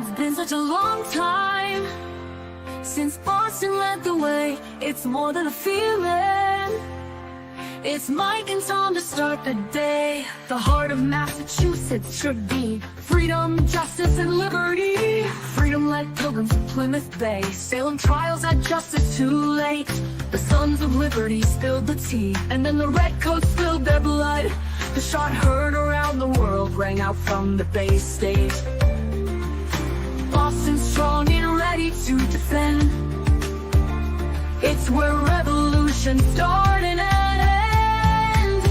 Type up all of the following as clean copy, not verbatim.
It's been such a long time since Boston led the way. It's more than a feeling. It's Mike and Tom to start the day. The heart of Massachusetts should be freedom, justice, and liberty. Freedom led pilgrims from Plymouth Bay. Salem trials had justice too late. The sons of liberty spilled the tea, and then the redcoats spilled their blood. The shot heard around the world rang out from the Bay State. Boston's strong and ready to defend. It's where revolution started and ends.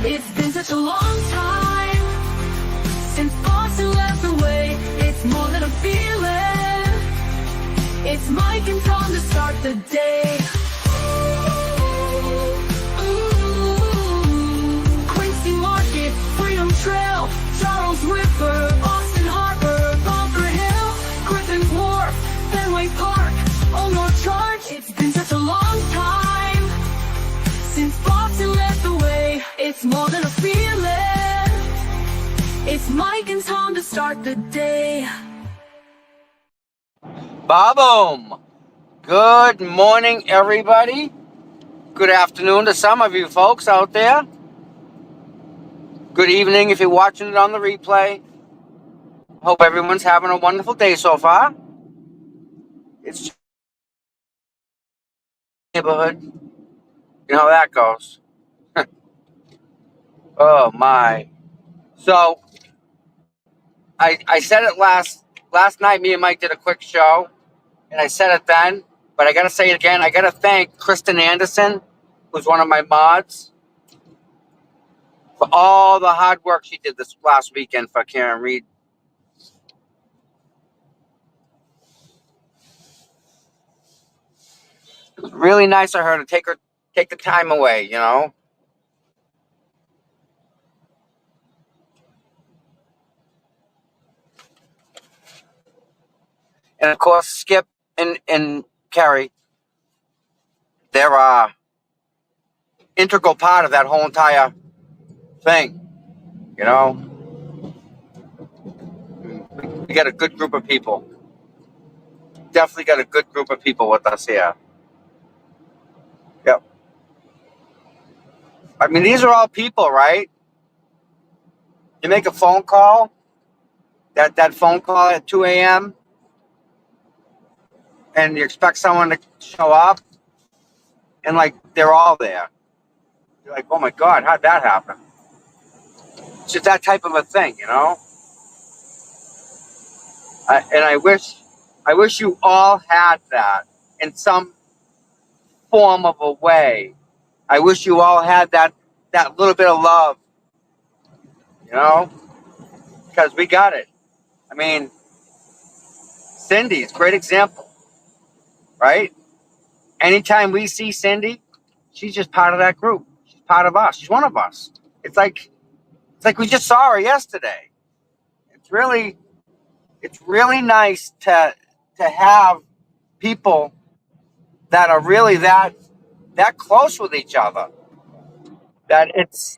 It's been such a long time since Boston led the way. It's more than a feeling. It's Mike and Tom to start the day. Quincy Market, Freedom Trail, Charles River, Boston Harbor, Bunker Hill, Griffin's Wharf, Fenway Park, Old North Charge. It's been such a long time since Boston led the way. It's more than a feeling. It's Mike and Tom to start the day. Ba-boom! Good morning, everybody. Good afternoon to some of you folks out there. Good evening if you're watching it on the replay. Hope everyone's having a wonderful day so far. It's neighborhood. You know how that goes. Oh my. So I said it last night. Me and Mike did a quick show, and I said it then, but I gotta say it again. I gotta thank Kristen Anderson, who's one of my mods, for all the hard work she did this last weekend for Karen Reed. It was really nice of her to take the time away, you know. And of course, Skip and Carrie, they're integral part of that whole entire thing, you know. We got a good group of people. Definitely got a good group of people with us here. Yep. I mean, these are all people, right? You make a phone call, that phone call at 2 a.m., and you expect someone to show up, and, like, they're all there. You're like, oh, my God, how'd that happen? It's just that type of a thing, you know? And I wish you all had that in some form of a way. I wish you all had that little bit of love, you know? Because we got it. I mean, Cindy's a great example, right? Anytime we see Cindy, she's just part of that group. She's part of us. She's one of us. It's like we just saw her yesterday. It's really nice to have people that are really that close with each other. That it's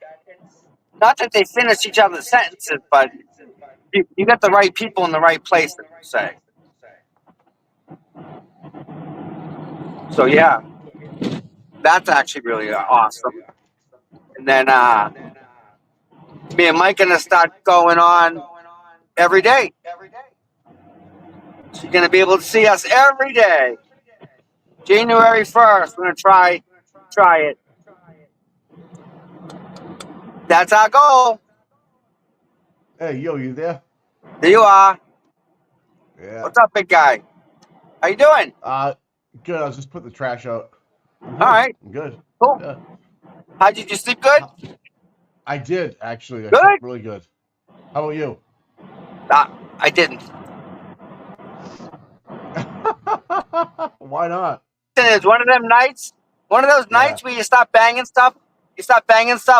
not that they finish each other's sentences, but you got the right people in the right place, to say. So yeah, that's actually really awesome. And then me and Mike gonna start going on every day. So you're gonna be able to see us every day. January 1st, we're gonna try it. That's our goal. Hey, yo, you there? There you are. Yeah. What's up, big guy? How you doing? Good. I was just putting the trash out. All right. I'm good. Cool. Yeah. How did you sleep? Good? I did, actually. I Good? slept really good. How about you? I didn't. Why not? It's one of those nights where you start banging stuff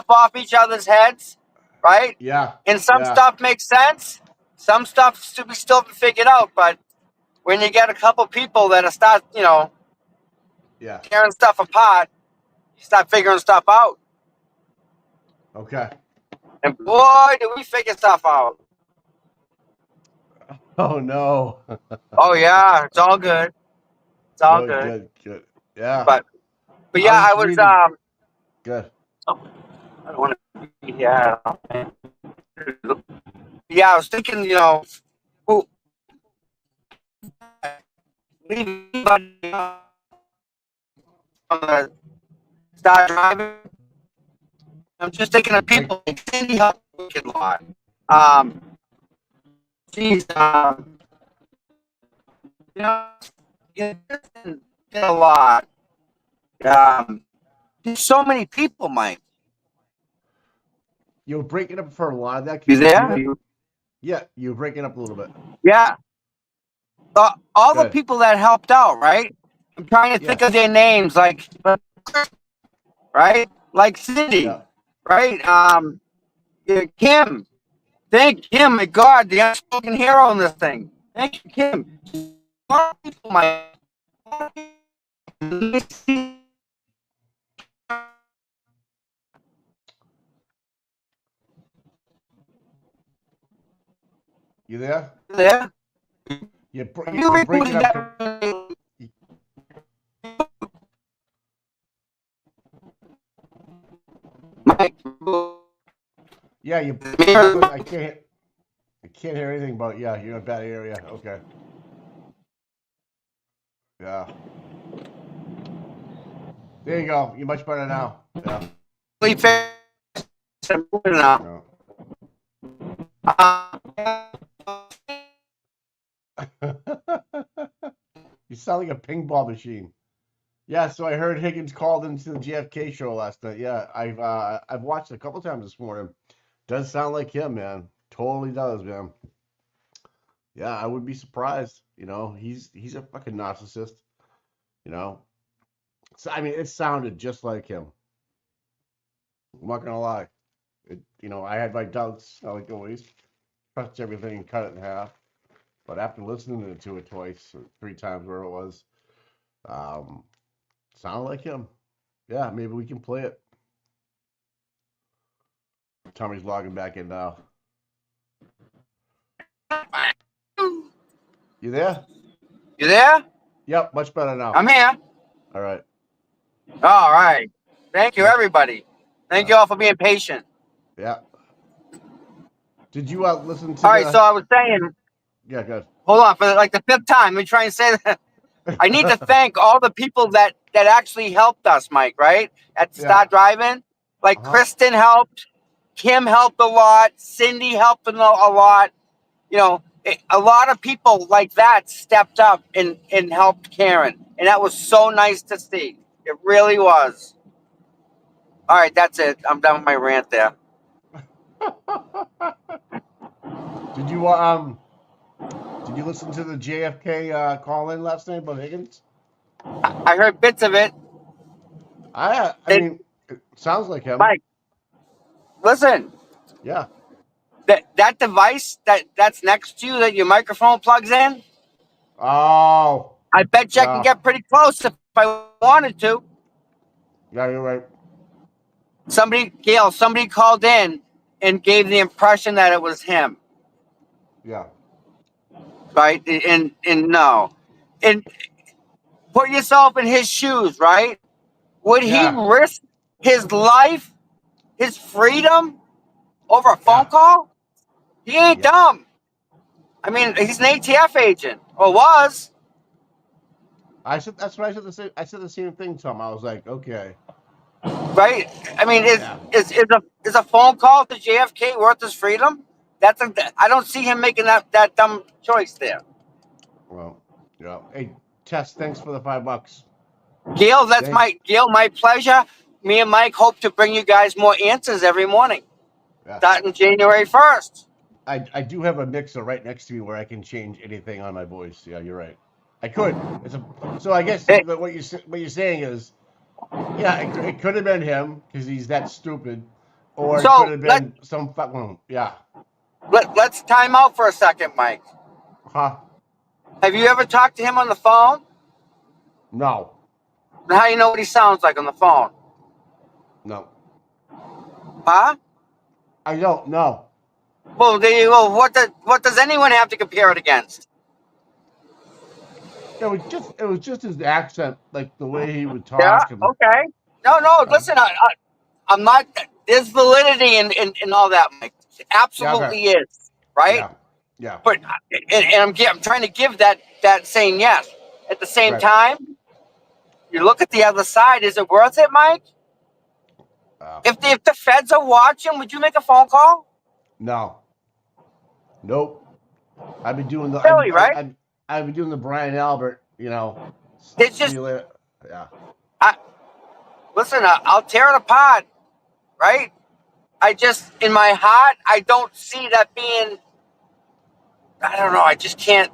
off each other's heads, right? Yeah. And some stuff makes sense. Some stuff should be still figured out, but when you get a couple people that start, tearing stuff apart, you start figuring stuff out. Okay. And boy, do we figure stuff out. Oh no. Oh yeah, it's all good. It's all Good, good. good, good. Yeah. But I yeah, was I just was reading. Good. oh, I don't want to be yeah. Yeah, I was thinking, who leave anybody on the start driving. I'm just thinking of Break. people like Cindy helped a wicked lot. Um, she's you know, did a lot. Um, there's so many people, Mike. You're breaking up for a lot of that. Can You you repeat there? it? Yeah, you're breaking up a little bit. Yeah. All the Good. people that helped out, right? I'm trying to think of Yes. their names, like, right? Like Cindy, Yeah. right? Yeah, Kim. Thank Kim, my God, the unspoken hero in this thing. Thank you, Kim. A lot of people, my You there? there. You're You read was breaking up. Mike. Yeah, you're definitely. I can't hear anything about. Yeah, you're in a bad area. Okay. Yeah. There you go. You're much better now. Yeah. Yeah. You sound like a ping pong machine. Yeah, so I heard Higgins called into the JFK show last night. Yeah, I've watched it a couple times this morning. Does sound like him, man. Totally does, man. Yeah, I would be surprised. He's a fucking narcissist. You know, so I mean, it sounded just like him. I'm not gonna lie. I had my doubts, like always. Trust everything and cut it in half. But after listening to it twice or three times, where it was, um, sounded like him. Yeah, maybe we can play it. Tommy's logging back in now. You there? You there? Yep, much better now. I'm here. All right. All right. Thank you, Much. everybody. Thank Yeah. you all for being patient. Yeah. Did you listen to All right, so the? I was saying, Yeah, good. hold on for like the fifth time. Let me try and say that. I need to thank all the people that actually helped us, Mike. Right at Yeah. Start Driving, like Uh huh. Kristen helped, Kim helped a lot, Cindy helped a lot. A lot of people like that stepped up and helped Karen, and that was so nice to see. It really was. All right, that's it. I'm done with my rant there. Did you listen to the JFK call in last night about Higgins? I heard bits of it. I And mean, it sounds like him. Mike, listen, Yeah. that device that's next to you that your microphone plugs in, Oh. I bet you I can Yeah. get pretty close if I wanted to. Yeah, you're right. Somebody called in and gave the impression that it was him, Yeah. right? And no, and put yourself in his shoes, right? Would he Yeah. risk his life, his freedom over a phone Yeah. call? He ain't Yeah. dumb. I mean, he's an ATF agent, or was, I said that's what I said the same. I said the same thing, Tom. I was like, okay. right? I mean, Yeah. is a phone call to JFK worth his freedom? I don't see him making that dumb choice there. Well. Yeah. Hey, Tess, thanks for the $5. Gail, Thanks. my pleasure. Me and Mike hope to bring you guys more answers every morning, Yeah. starting January 1st. I do have a mixer right next to me where I can change anything on my voice. Yeah, you're right. I could. So I guess Hey, what you're saying is, yeah, it could have been him because he's that stupid, or it could so have been some fucking yeah. let's time out for a second, Mike. Huh? Have you ever talked to him on the phone? No, How do you know what he sounds like on the phone? no, Huh? I don't know. Well, there you go. What does anyone have to compare it against? It was just his accent, like the way he would Yeah. talk, and Okay. No, no. uh, Listen, I'm not. There's validity in all that, Mike. It yeah, okay, absolutely is, right? yeah, yeah, But I'm trying to give that saying yes. At the same right. time, you look at the other side. Is it worth it, Mike? Uh, If the feds are watching, would you make a phone call? no, nope. I've been doing the Really, right? I've been doing the Brian Albert. It's See just you later. Yeah, I listen. I'll tear it apart, right? I just in my heart, I don't see that being. I don't know. I just can't.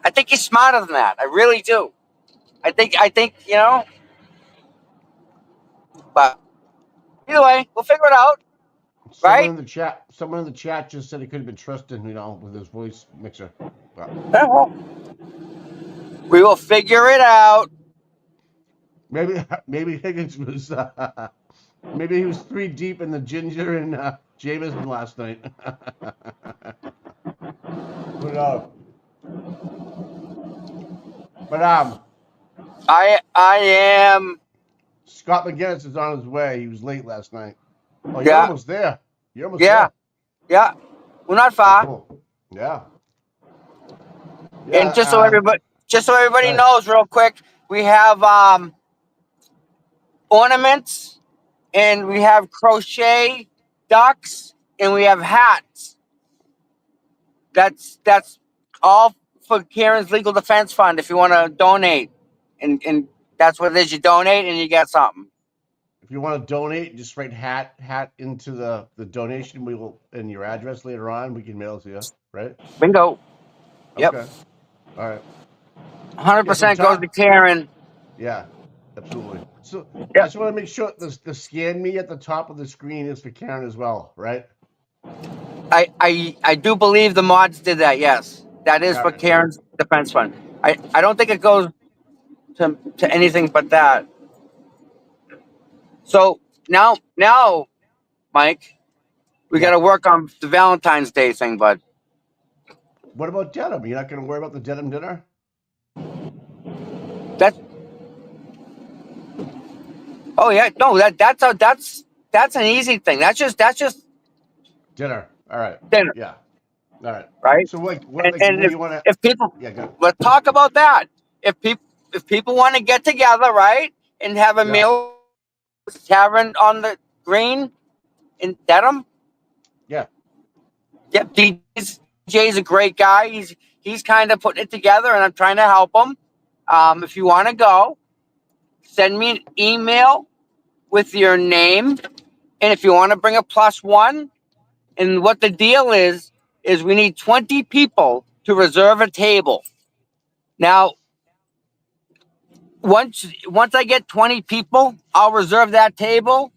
I think he's smarter than that. I really do. I think. But either way, we'll figure it out, someone right? in the chat. Someone in the chat just said he could have been trusted. With his voice mixer. Well, We will figure it out. maybe Higgins was. Maybe he was 3 deep in the Ginger and Jameson last night. Who knows? But I am. Scott McGinnis is on his way. He was late last night. Oh, you're Yeah, almost there. You're almost yeah, there. yeah. We're not Oh, far. cool. Yeah. And Yeah. just so everybody Go ahead. knows, real quick, we have ornaments, and we have crochet ducks, and we have hats. That's all for Karen's Legal Defense Fund. If you want to donate, and that's what it is. You donate, and you get something. If you want to donate, just write hat into the donation. We will, and your address later on. We can mail it to you. Right? Bingo. Yep. Okay. All right. Yeah. So 100% goes to Tom. Karen. Yeah. Absolutely. So I Yep. just want to make sure the scan me at the top of the screen is for Karen as well, right? I do believe the mods did that. Yes, that is All for right. Cool. Karen's Defense Fund. I don't think it goes to anything but that. So now, Mike, we got Yeah. to work on the Valentine's Day thing, bud. What about Dedham? You're not going to worry about the Dedham dinner? That's oh yeah, no, that's an easy thing. That's just Dinner. All right. dinner, Yeah. All right. right? So And what do you want to? if people Yeah. Go. let's talk about that. If people want to get together, right, and have a Yeah. meal tavern on the green in Dedham. Yeah. Yep, DJ's a great guy. He's kind of putting it together, and I'm trying to help him. If you want to go, send me an email with your name, and if you want to bring a +1, and what the deal is we need 20 people to reserve a table. Now, once I get 20 people, I'll reserve that table,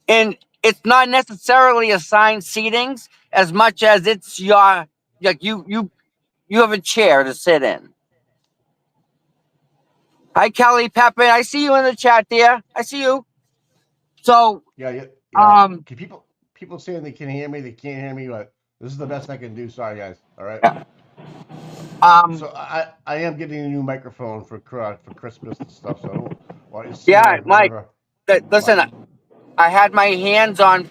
and it's not necessarily assigned seatings as much as it's your like you have a chair to sit in. Hi, Kelly Pepin. I see you in the chat, dear. I see you. So, Yeah. Yeah. Yeah. um, Okay, people saying they can hear me. They can't hear me. But this is the best I can do. Sorry, guys. All right. yeah, So I am getting a new microphone for Christmas and stuff. So I don't want you to see yeah, Mike. whatever. Listen, But I had my hands on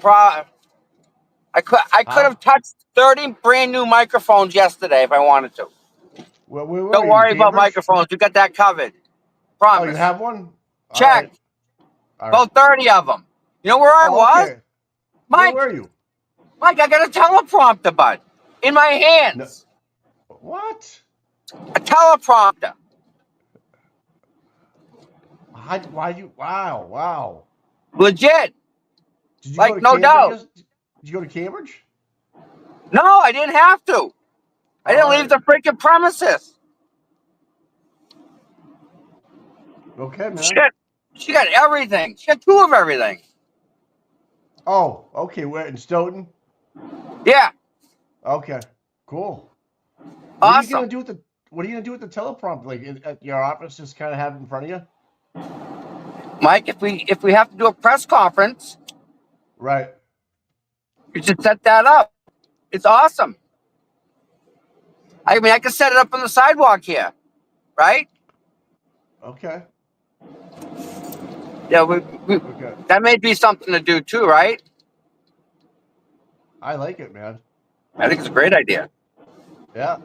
I could huh? have touched 30 brand new microphones yesterday if I wanted to. Where were Don't you in worry about Cambridge? microphones. We got that covered. Oh, you Promise. have one. All Check. right. All right. About 30 of them. You know where I Oh, was? okay. Where Mike, were you? I got a teleprompter, bud. In my No. hands. What? A teleprompter. Why you? Wow. Wow. Legit. Did you go Like, to no Cambridge? doubt. Did you go to Cambridge? No, I didn't have to. I All didn't leave right. the freaking premises. Okay, man. Shit. She got everything. She got 2 of everything. Oh, okay. Where in Stoughton? Yeah. Okay. Cool. What are you gonna Awesome. do with the What are you gonna do with the teleprompter? Like at your office, just kind of have it in front of you? Mike, if we have to do a press conference, Right. You should set that up. It's awesome. I mean, I could set it up on the sidewalk here, right? Okay. Yeah, Okay. that may be something to do too, right? I like it, man. I think it's a great idea. Yeah.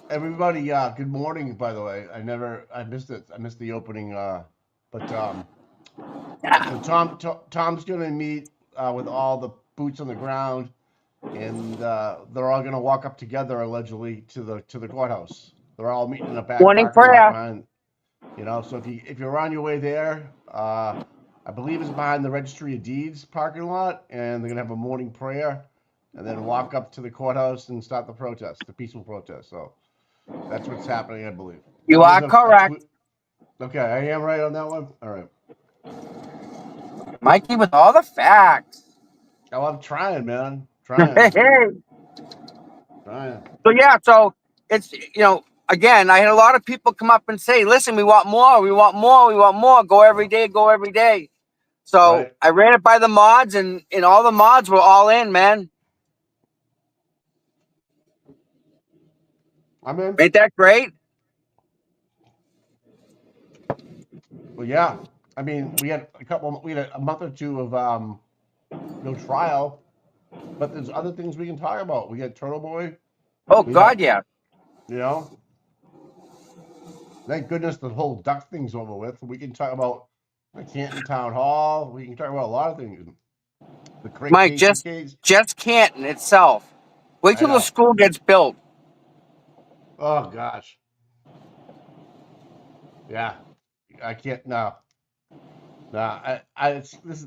Everybody, good morning, by the way. I missed it. I missed the opening, but so Tom's gonna meet with all the boots on the ground, and they're all gonna walk up together allegedly to the courthouse. They're all meeting in a back Morning parking lot prayer. behind, so if you're on your way there, I believe it's behind the Registry of Deeds parking lot, and they're gonna have a morning prayer, and then walk up to the courthouse and start the protest, the peaceful protest. So that's what's happening, I believe. You Now are there's a correct, tweet. Okay, I am right on that one. All right. Mikey, with all the facts. Oh, I'm trying, man. Hey, Trying. hey. Trying. So yeah, so it's again, I had a lot of people come up and say, "Listen, we want more, we want more, we want more. Go every day, go every day." So Right. I ran it by the mods, and all the mods were all in, man. I'm in. Ain't that great? Well, yeah. I mean, we had a month or two of no trial, but there's other things we can talk about. We got Turtle Boy. Oh We got, God, yeah. you know, thank goodness the whole duck thing's over with. We can talk about the Canton Town Hall. We can talk about a lot of things. The Craig Mike, Casey case. just Canton itself. Wait I till the know. school gets built. Oh gosh. Yeah. I can't. No. No.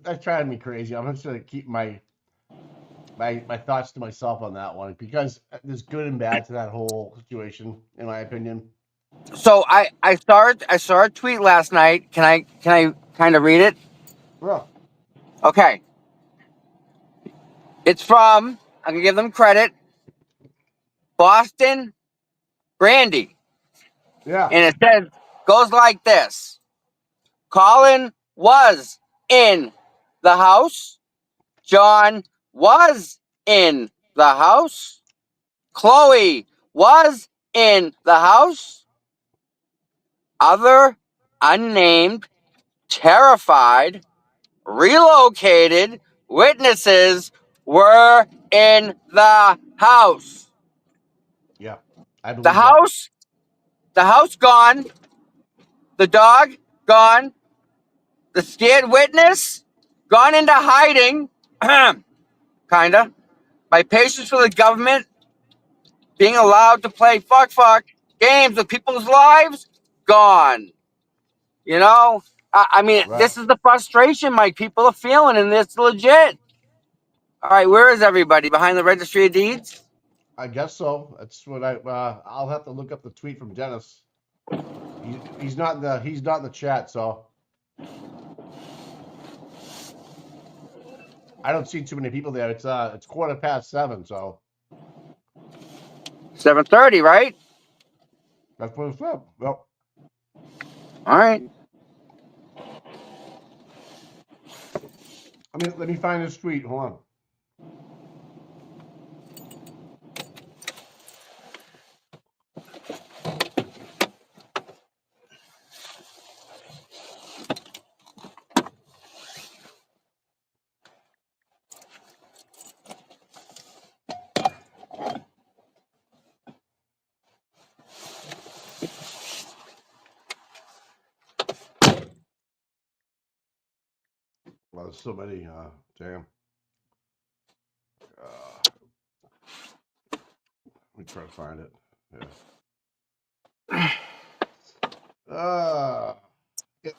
That's driving me crazy. I'm just gonna keep my thoughts to myself on that one because there's good and bad to that whole situation, in my opinion. So I saw a tweet last night. Can I kind of read it? Well, Okay. It's from, I'm gonna give them credit, Boston Brandy. yeah, And it says, goes like this. Colin was in the house. John was in the house. Chloe was in the house. Other unnamed, terrified, relocated witnesses were in the house. yeah, I The believe that. house, the house gone, the dog gone, the scared witness gone into hiding, kinda. My patience for the government being allowed to play fuck games with people's lives gone. You know, I mean, Right. this is the frustration my people are feeling, and it's legit. All right, where is everybody? Behind the registry of deeds? I guess so. That's what I'll have to look up the tweet from Dennis. He's not in the chat, so I don't see too many people there. It's 7:15, so 7:30, right? that's what it's up. Well, All right. let me find this tweet. Hold on. Well, there's so many. Damn. Let me try to find it. Yeah.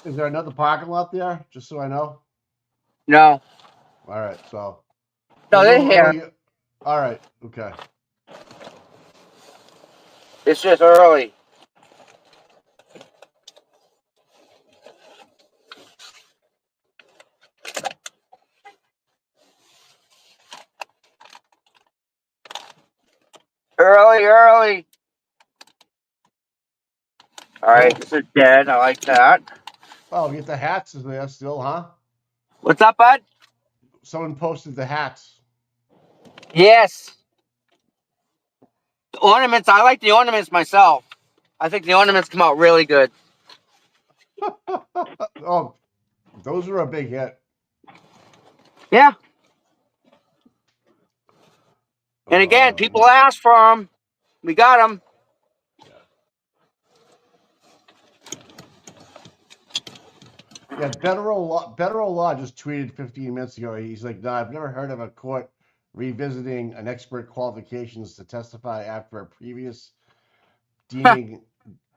Is there another parking lot there? Just so I know. No, All right, so we're no, a they're little here. early. All right, okay. It's just early. Early, early. All right, this is dead. I like that. Oh, we get the hats is there still, huh? What's up, bud? someone posted the hats. Yes. The ornaments. I like the ornaments myself. I think the ornaments come out really good. Oh, those were a big hit. Yeah. And again, people asked for them. We got them. Yeah, Better Law just tweeted 15 minutes ago. He's like, "No, I've never heard of a court revisiting an expert qualifications to testify after a previous deeming,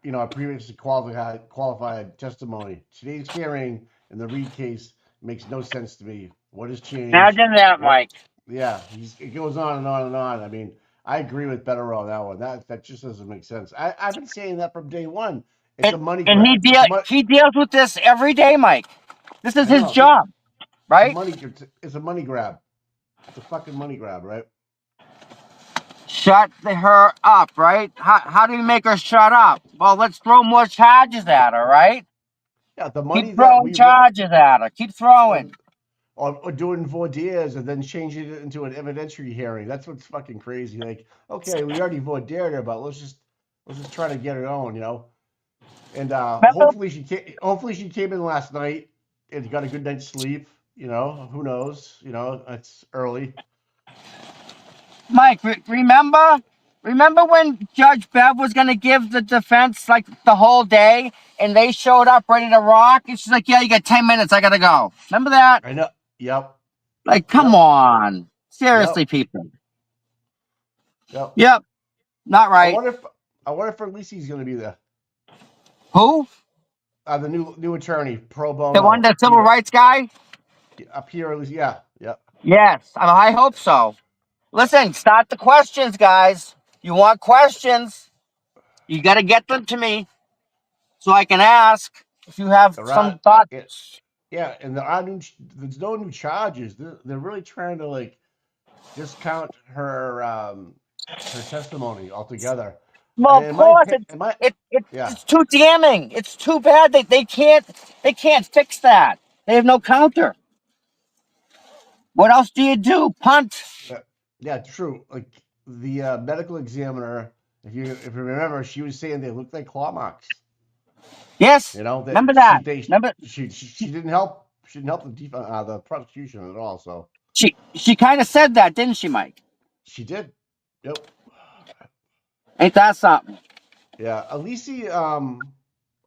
a previously qualified testimony. Today's hearing in the Reed case makes no sense to me. What has changed? Imagine that, What? Mike. Yeah, it goes on and on and on. I mean, I agree with Better on that one. That just doesn't make sense. I've been saying that from day one. It's a money And grab. he deals with this every day, Mike. This is I his know. job, right? It's a money grab. It's a fucking money grab, right? Shut her up, right? How do we make her shut up? Well, let's throw more charges at her, right? Yeah, the money Keep that throwing we charges at her. Keep throwing. or doing voir dires and then changing it into an evidentiary hearing. That's what's fucking crazy. Like, okay, we already voir dired her, but let's just try to get it on, And hopefully she came in last night and got a good night's sleep. Who knows? It's early. Mike, remember when Judge Bev was going to give the defense like the whole day and they showed up ready to rock? And she's like, yeah, you got 10 minutes. I got to go. Remember that? I know. Yep. Like, come on. Seriously, Yep. people. Yep. Yep. Not I right. wonder if Alici's going to be there. Who? The new attorney, pro bono. The one, the civil rights guy? Up here, Alicia. Yeah. Yep. Yes. I hope so. Listen, start the questions, guys. You want questions? You got to get them to me so I can ask if you have some thoughts. Yeah, and there's no new charges. They're really trying to like discount her testimony altogether. Well, of course, Yeah, it's too damning. It's too bad they can't fix that. They have no counter. What else do you do? Punt. yeah, true. Like the medical examiner, if you remember, she was saying they looked like claw marks. Yes, remember that. She didn't help. She didn't help the prosecution at all. So she kind of said that, didn't she, Mike? she did. Yep. Ain't that something? Yeah, Alicia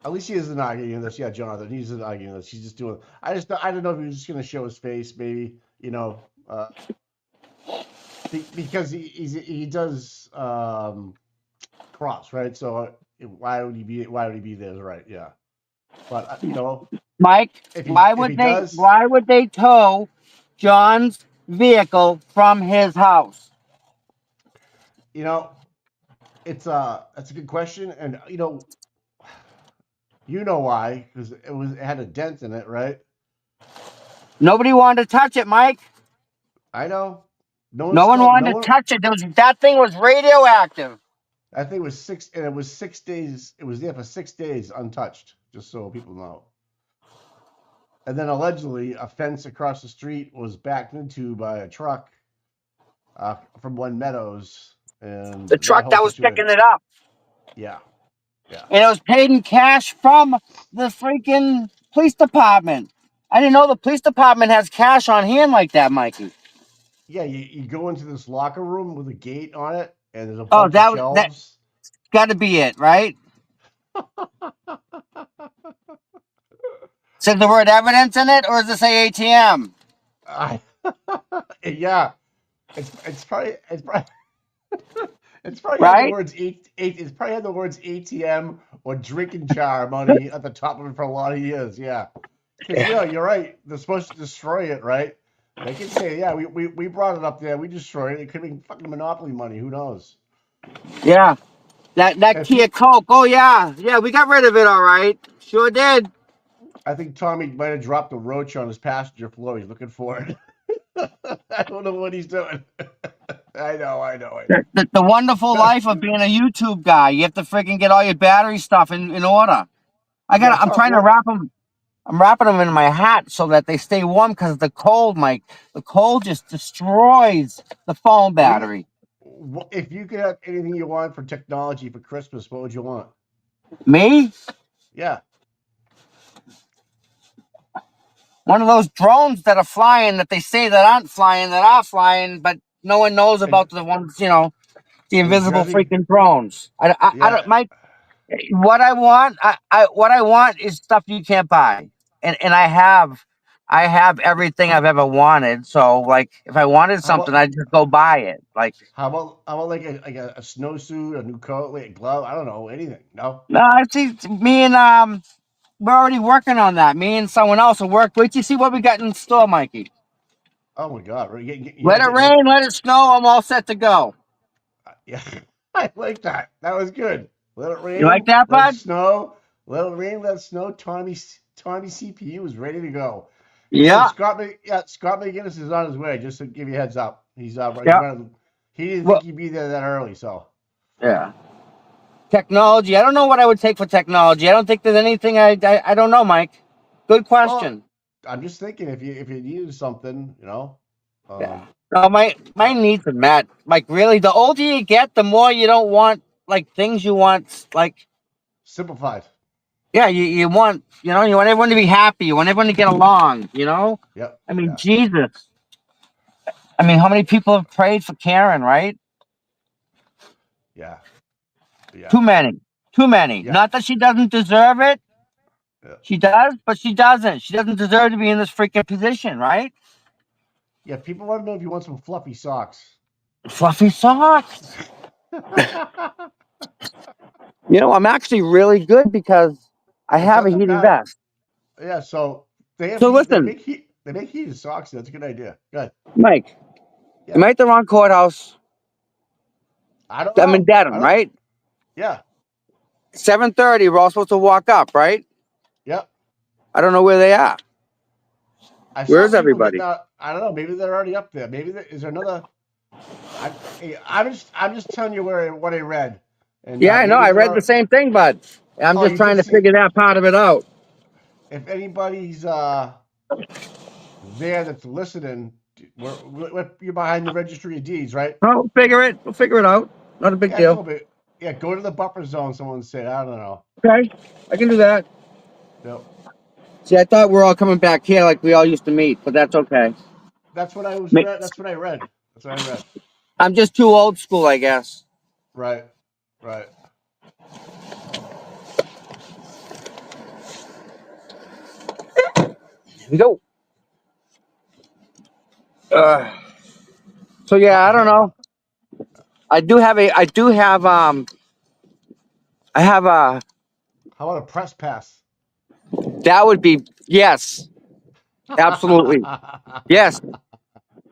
isn't arguing this. Yeah, Jonathan, he's not arguing this. She's just doing. I don't know if he was just going to show his face, maybe. Because he does cross, right? So why would he be there? Right? Yeah. But Mike, why would they tow John's vehicle from his house? That's a good question, and why? Because it had a dent in it, right? Nobody wanted to touch it, Mike. I know. No one wanted to touch it. That thing was radioactive. That thing was 6 days. It was there for 6 days untouched, just so people know. And then allegedly, a fence across the street was backed into by a truck from One Meadows, and the truck that was picking it up. Yeah. And it was paid in cash from the freaking police department. I didn't know the police department has cash on hand like that, Mikey. Yeah, you go into this locker room with a gate on it, and there's a bunch of shelves. That's got to be it, right? Says the word evidence in it, or does it say ATM? Yeah, it's probably it's probably right? had the words it's probably had the words ATM or drinking jar money at the top of it for a lot of years. Yeah, because you're right. They're supposed to destroy it, right? They can say, yeah, we brought it up there. We destroyed it. It could be fucking monopoly money. Who knows? Yeah, that Kia Coke. Oh yeah, we got rid of it. All right, sure did. I think Tommy might have dropped a roach on his passenger floor. He's looking for it. I don't know what he's doing. I know. The wonderful life of being a YouTube guy. You have to freaking get all your battery stuff in order. I'm trying to wrap I'm wrapping them in my hat so that they stay warm because the cold, Mike. The cold just destroys the phone What do you? battery. If you could have anything you want for technology for Christmas, what would you want? Me? Yeah. One of those drones that are flying that they say that aren't flying, that are flying, but no one knows Is, about the ones, you know, the is there invisible anything? freaking drones. I Yeah. don't, Mike. What I want, what I want is stuff you can't buy, and I have everything I've ever wanted. So, like, if I wanted How something, about I'd just go buy it. Like, how about like a snowsuit, a new coat, like a glove? I don't know anything. No. no, I see. Me and we're already working on that. Me and someone else will work. Wait till you see what we got in store, Mikey. Oh my God! You Let gotta it get. rain, let it snow. I'm all set to go. Yeah, I like that. That was good. Let it You like rain, that, let it bud? snow. Let it rain, let it snow. Tommy CPU is ready to go. Listen, Yeah, Scott McGinnis is on his way. Just to give you a heads up, he's yeah. running. He didn't think Well, he'd be there that early, so. yeah. Technology. I don't know what I would take for technology. I don't think there's anything I don't know, Mike. Good Well, question. I'm just thinking if you needed something, Yeah. um, No, my uh, needs are met. Like really, the older you get, the more you don't want like things you want. Like simplified. yeah, you want you want everyone to be happy. You want everyone to get along. Yep. I mean Yeah. Jesus. I mean, how many people have prayed for Karen? Right? Yeah. Yeah. Too many. Too many. Yeah. Not that she doesn't deserve it. Yeah. She does, but she doesn't. She doesn't deserve to be in this freaking position, right? Yeah. People want to know if you want some fluffy socks. Fluffy socks. I'm actually really good because I It's have not a that heated bad. vest. Yeah. So they have So heat. They listen, make heat. They make heated socks. That's a good idea. Good. Mike, am Yeah. I at the wrong courthouse? I don't I'm in know. I Dedham, don't. right? Yeah. 7:30, we're all supposed to walk up, right? Yep. I don't know where they are. I Where saw is people getting everybody? out. I don't know. Maybe they're already up there. Is there another? I'm just telling you what I read, and Yeah, I know. maybe I there read the are. same thing, bud. I'm Oh, just you did trying to see. figure that part of it out. If anybody's there that's listening, you're behind the registry of deeds, right? Oh, we'll figure it. We'll figure it out. Not a big Yeah, it's a deal. little bit. Yeah, go to the buffer zone. Someone said. I don't know. Okay, I can do that. No, See, I thought we're all coming back here like we all used to meet, but that's okay. that's what I was Ma- read. That's what I read. That's what I read. I'm just too old school, I guess. Right. Right. Here we go. Uh, so yeah, I don't know. How I have a, about a press pass? that would be, yes, absolutely. Yes.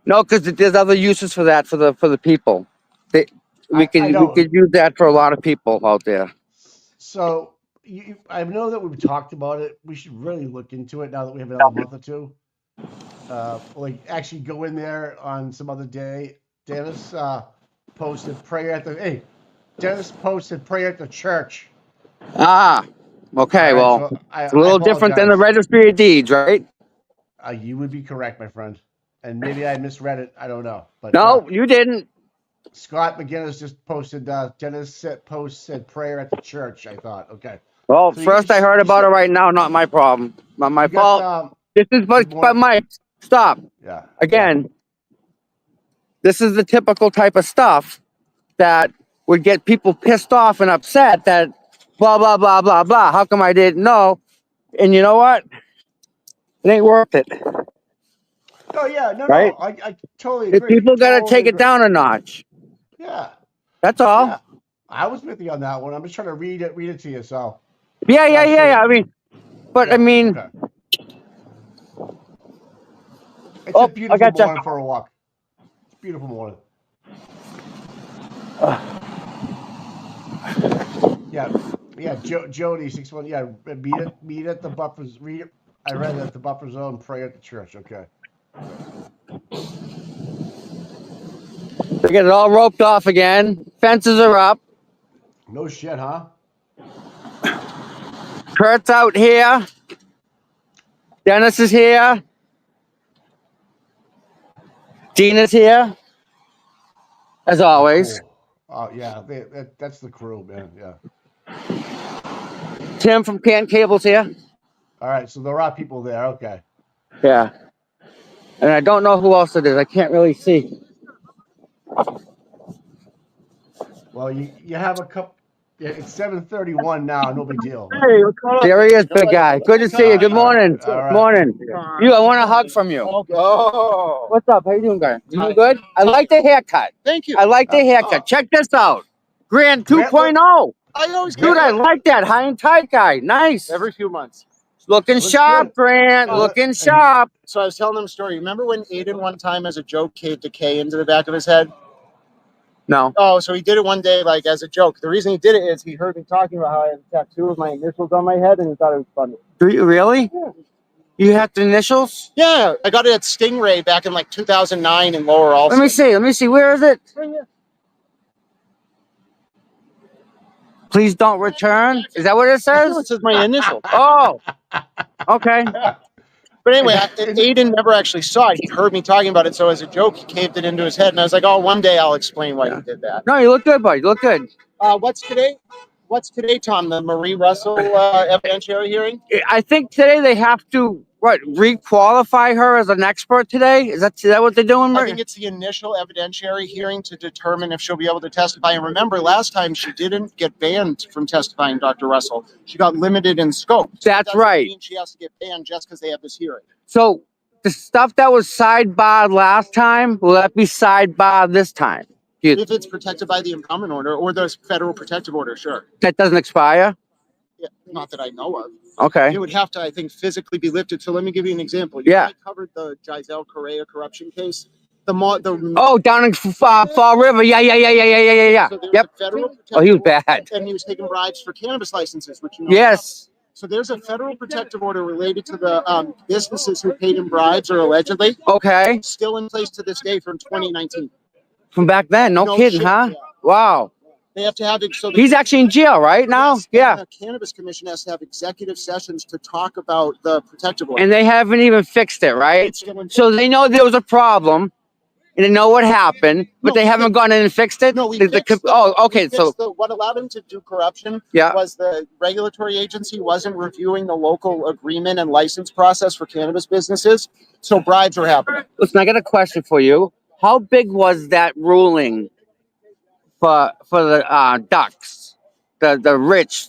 No, because there's other uses for that for the people. They, I we know. could use that for a lot of people out there. So I know that we've talked about it. We should really look into it now that we have another month or two. Like actually go in there on some other day. Dennis posted prayer at the hey. Dennis posted prayer at the church. Ah, All okay. right, Well, so it's a I little different than the apologize. registry of deeds, right? You would be correct, my friend. And maybe I misread it. I don't know. But No, you didn't. Scott McGinnis just posted. Dennis said prayer at the church. I thought, okay. Well, So you first I heard you about still it right now. Not my problem. Not my you got fault. This is good but morning. Mike, stop. Yeah, yeah. Again, this is the typical type of stuff that would get people pissed off and upset that blah blah blah blah blah. How come I didn't know? And you know what? It ain't worth it, No, yeah, no, right? no. I totally If agree. people gotta Totally take it agree. down a notch. Yeah, That's all. yeah. I was with you on that one. I'm just trying to read it to you. So, Yeah, yeah, yeah. yeah, yeah. So, I mean, but I yeah. mean, Okay. It's a oh, I beautiful gotcha. morning for a walk. It's a beautiful morning. Yeah, yeah. Jody 61. Yeah, meet at the buffers. Read it. I read it at the buffer zone. Pray at the church. Okay. Okay. They get it all roped off again. Fences are up. No shit, huh? Kurt's out here. Dennis is here. Dean is here. As always. Cool. Oh yeah, that's the crew, man. Yeah. Tim from Canton Cable's here. All right, so there are people there. Okay. Yeah. And I don't know who else it is. I can't really see. Well, you have a couple. Yeah, it's 7:31 now. No big deal. Hey, what's going on? There he is, big guy. Good to see you. Good morning. All right. Morning. You, I want a hug from you. Oh, What's up? How you doing, guy? You doing good? I like the haircut. thank you. I like the haircut. Check this out. Grand Grant 2.0. I always Dude, get I it like that. High and tight guy. Nice. every few months. Looking Looks sharp, good. Grant. Looking And- sharp. So I was telling them a story. Remember when Aiden one time as a joke caved a K into the back of his head? No. Oh, so he did it one day like as a joke. The reason he did it is he heard me talking about how I had a tattoo of my initials on my head and he thought it was funny. Do you really? Yeah. You have the initials? Yeah, I got it at Stingray back in like 2009 in Lower Alston. Let me see. Let me see. Where is it? Right here. Please don't return. Is that what it No, says? it says my initial. Oh. Okay. But anyway, Aiden never actually saw it. He heard me talking about it, so as a joke, he caved it into his head. And I was like, oh, one day I'll explain why he did that. No, you look good, buddy. You look good. What's today? What's today, Tom? The Marie Russell evidentiary hearing? I think today they have to re-qualify her as an expert today. Is that what they're doing? I think it's the initial evidentiary hearing to determine if she'll be able to testify. And remember, last time she didn't get banned from testifying, Dr. Russell. She got limited in scope. So That's that doesn't right. mean she has to get banned just because they have this hearing. So the stuff that was sidebarred last time, will that be sidebarred this time? If it's protected by the impoundment order or the federal protective order, sure. That doesn't expire? Yeah, not that I know of. Okay. It would have to, I think, physically be lifted. So let me give you an example. Yeah. I covered the Giselle Correa corruption case. Oh, down in Fall River. Yeah. So there was Yep. a federal Oh, he was protective order, bad. and he was taking bribes for cannabis licenses, which you know. Yes. So there's a federal protective order related to the businesses who paid him bribes or allegedly, Okay. still in place to this day from 2019. From back then. No kidding, shit, huh? yeah. Wow. They have to have it. So He's actually in jail right now? Yes, Yeah. The Cannabis Commission has to have executive sessions to talk about the protective order. And they haven't even fixed it, right? It's still in- So they know there was a problem and they know what happened, but No, they haven't gone in and fixed it? No, we The- fixed the- oh, okay. we So, fixed what allowed him to do corruption yeah. was the regulatory agency wasn't reviewing the local agreement and license process for cannabis businesses, so bribes were happening. Listen, I got a question for you. How big was that ruling for the ducks? The rich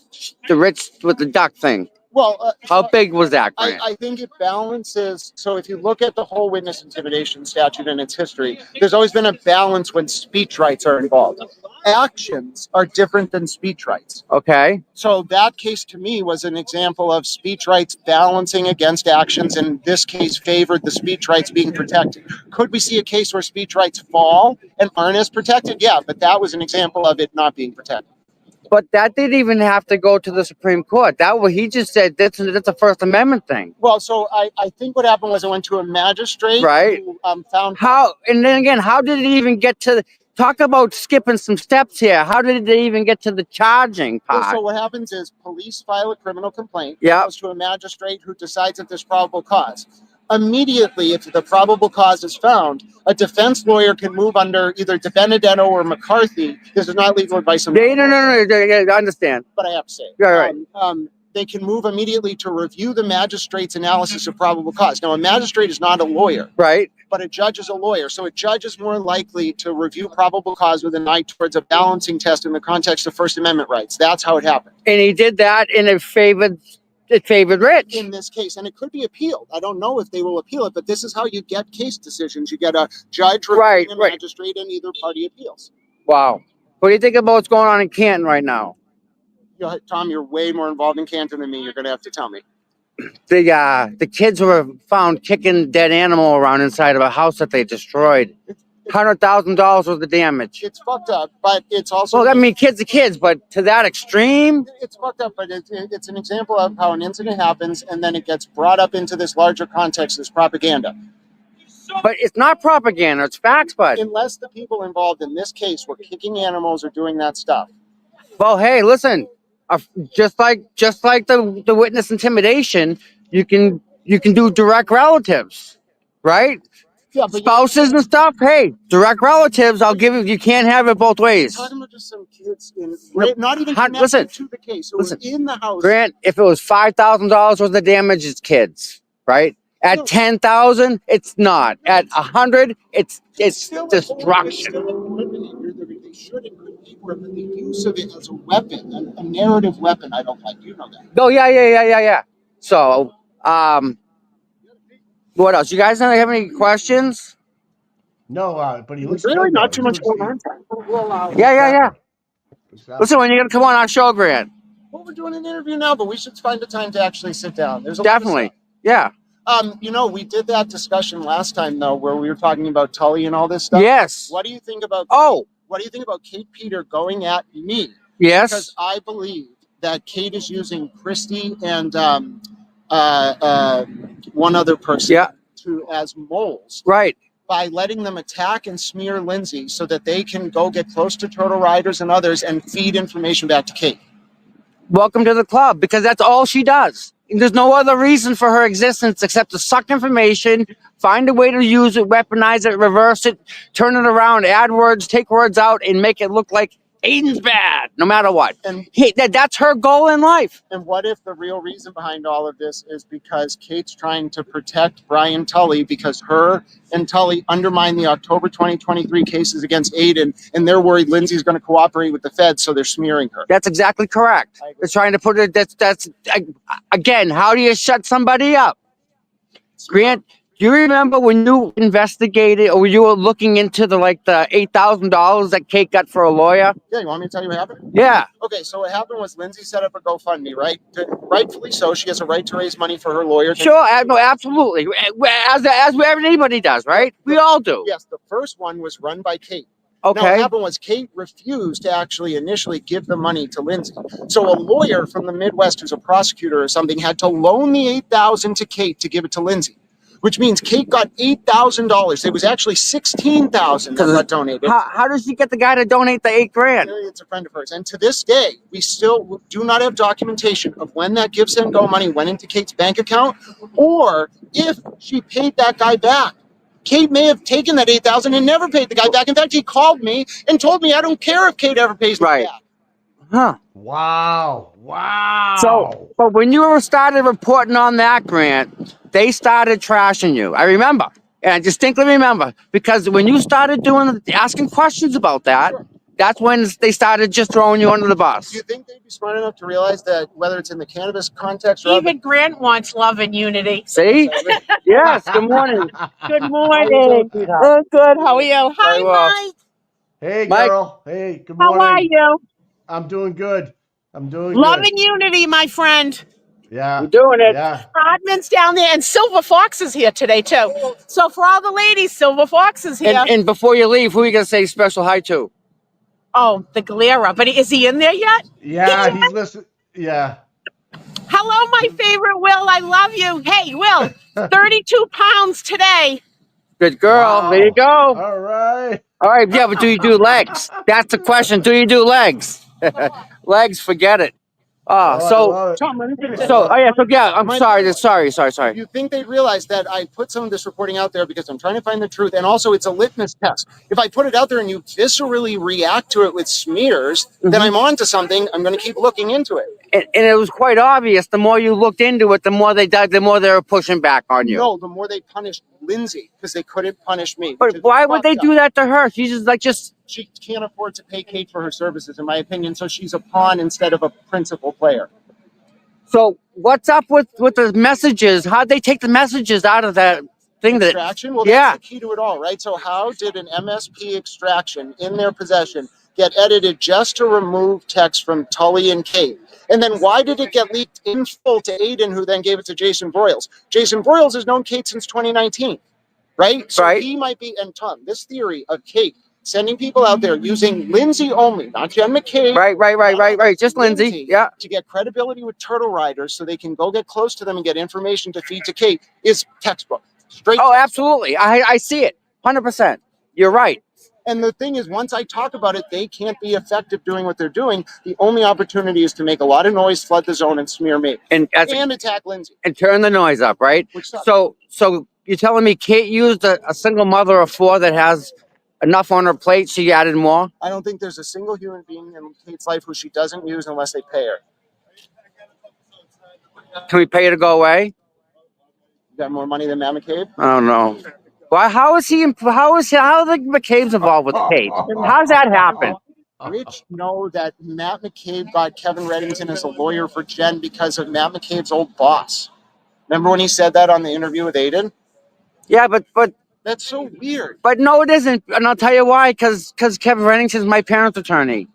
with the duck thing. Well, How big was that, Grant? I think it balances. So if you look at the whole witness intimidation statute and its history, there's always been a balance when speech rights are involved. Actions are different than speech rights. Okay. So that case to me was an example of speech rights balancing against actions, and in this case favored the speech rights being protected. Could we see a case where speech rights fall and aren't as protected? Yeah, but that was an example of it not being protected. But that didn't even have to go to the Supreme Court. That what he just said. That's a First Amendment thing. Well, so I think what happened was it went to a magistrate Right. who found How? And then again, how did it even get to? Talk about skipping some steps here. How did they even get to the charging Well, part? so what happens is police file a criminal complaint. Yeah. It goes to a magistrate who decides if there's probable cause. Immediately, if the probable cause is found, a defense lawyer can move under either DeBenedetto or McCarthy. This is not legal advice, No. I understand. but I have to say it. Yeah, right. They can move immediately to review the magistrate's analysis of probable cause. Now, a magistrate is not a lawyer, Right. but a judge is a lawyer. So a judge is more likely to review probable cause with an eye towards a balancing test in the context of First Amendment rights. That's how it happened And he did that in it favored rich. in this case. And it could be appealed. I don't know if they will appeal it, but this is how you get case decisions. You get a judge reviewing a Right. magistrate and either party appeals. Wow. What do you think about what's going on in Canton right now? Tom, you're way more involved in Canton than me. You're going to have to tell me. The kids were found kicking dead animal around inside of a house that they destroyed. $100,000 was the damage. It's fucked up, but it's also... Well, I mean, kids are kids, but to that extreme? It's fucked up, but it's an example of how an incident happens and then it gets brought up into this larger context as propaganda. But it's not propaganda, it's facts, bud. Unless the people involved in this case were kicking animals or doing that stuff. Well, hey, listen, just like the witness intimidation, you can you can do direct relatives, right? Yeah, but Spouses and stuff. Hey, direct relatives. I'll give you. You can't have it both ways. talking about just some kids in No, not even how- connected listen, to the case. So listen. we're in the house. Grant, if it was $5,000 worth of damage, it's kids, right? At No. 10,000, it's not. At 100, it's still destruction. They should and could be for it, but the use of it as a weapon, a narrative weapon, I don't like. You know that. Oh yeah. So, what else? You guys have any questions? No, but he looks Really good, though. not too He much looks- going on. Yeah. Exactly. Listen, when you're gonna come on our show, Grant? Well, we're doing an interview now, but we should find a time to actually sit down. There's a Definitely. Yeah. we did that discussion last time though, where we were talking about Tully and all this stuff. Yes. What do you think about? What do you think about Kate Peter going at me? Yes. Because I believe that Kate is using Christy and one other person as moles. Right. By letting them attack and smear Lindsay so that they can go get close to turtle riders and others and feed information back to Kate. Welcome to the club, because that's all she does. There's no other reason for her existence except to suck information, find a way to use it, weaponize it, reverse it, turn it around, add words, take words out, and make it look like Aiden's bad, no matter what. And that's her goal in life. And what if the real reason behind all of this is because Kate's trying to protect Brian Tully because her and Tully undermined the October 2023 cases against Aiden, and they're worried Lindsay's going to cooperate with the feds, so they're smearing her. That's exactly correct. They're trying to put it. That's again. How do you shut somebody up? Grant, do you remember when you investigated or you were looking into the $8,000 that Kate got for a lawyer? Yeah, you want me to tell you what happened? Yeah. Okay, so what happened was Lindsay set up a GoFundMe, right? Rightfully so. She has a right to raise money for her lawyer. Sure, no, absolutely. As anybody does, right? We all do. Yes, the first one was run by Kate. Okay. Now, what happened was Kate refused to actually initially give the money to Lindsay. So a lawyer from the Midwest who's a prosecutor or something had to loan the $8,000 to Kate to give it to Lindsay. Which means Kate got $8,000. It was actually $16,000 that got donated. How does she get the guy to donate the $8,000? It's a friend of hers. And to this day, we still do not have documentation of when that Give, Send, Go money went into Kate's bank account or if she paid that guy back. Kate may have taken that $8,000 and never paid the guy back. In fact, he called me and told me I don't care if Kate ever pays me back. Huh. Wow. So, but when you started reporting on that, Grant, they started trashing you. I remember. And I distinctly remember. Because when you started asking questions about that, that's when they started just throwing you under the bus. Do you think they'd be smart enough to realize that whether it's in the cannabis context or even Grant wants love and unity. See? Yes. Good morning. Good morning. Good. How are you? Hi, Very well. Mike. Hey, Mike. girl. Hey, good How morning. are you? I'm doing good. Love and unity, my friend. Yeah. We're doing it. Yeah. Rodman's down there, and Silver Fox is here today too. So for all the ladies, Silver Fox is here. And before you leave, who are you going to say special hi to? Oh, the Galera. But is he in there yet? Yeah, he's listening. Yeah. Hello, my favorite Will. I love you. Hey, Will, 32 pounds today. Good girl. Wow. There you go. All right. All right. Yeah, but do you do legs? That's the question. Do you do legs? Legs, forget it. I love it. Tom, let me finish. I'm sorry. You think they'd realize that I put some of this reporting out there because I'm trying to find the truth, and also it's a litmus test. If I put it out there and you viscerally react to it with smears, then I'm on to something. I'm going to keep looking into it. And it was quite obvious. The more you looked into it, the more they dug, the more they were pushing back on you. No, the more they punished Lindsay because they couldn't punish me. But why would they do that to her? She's just She can't afford to pay Kate for her services, in my opinion, so she's a pawn instead of a principal player. So what's up with the messages? How'd they take the messages out of that thing? Extraction? Well, that's the key to it all, right? So how did an MSP extraction in their possession get edited just to remove text from Tully and Kate? And then why did it get leaked in full to Aiden, who then gave it to Jason Broyles? Jason Broyles has known Kate since 2019, right? So he might be, and Tom, this theory of Kate sending people out there using Lindsay only, not Jen McKay. Right. Just Lindsay. Yeah. To get credibility with turtle riders so they can go get close to them and get information to feed to Kate is textbook. Straight. Oh, absolutely. I see it. 100%. You're right. And the thing is, once I talk about it, they can't be effective doing what they're doing. The only opportunity is to make a lot of noise, flood the zone, and smear me. And Attack Lindsay. And turn the noise up, right? Which sucks. So you're telling me Kate used a single mother of 4 that has enough on her plate, she added more? I don't think there's a single human being in Kate's life who she doesn't use unless they pay her. Can we pay her to go away? You got more money than Matt McCabe? I don't know. Well, how are the McCabe's involved with Kate? How's that happen? Rich know that Matt McCabe got Kevin Reddington as a lawyer for Jen because of Matt McCabe's old boss. Remember when he said that on the interview with Aiden? Yeah, but that's so weird. But no, it isn't, and I'll tell you why. Because Kevin Reddington's my parents' attorney.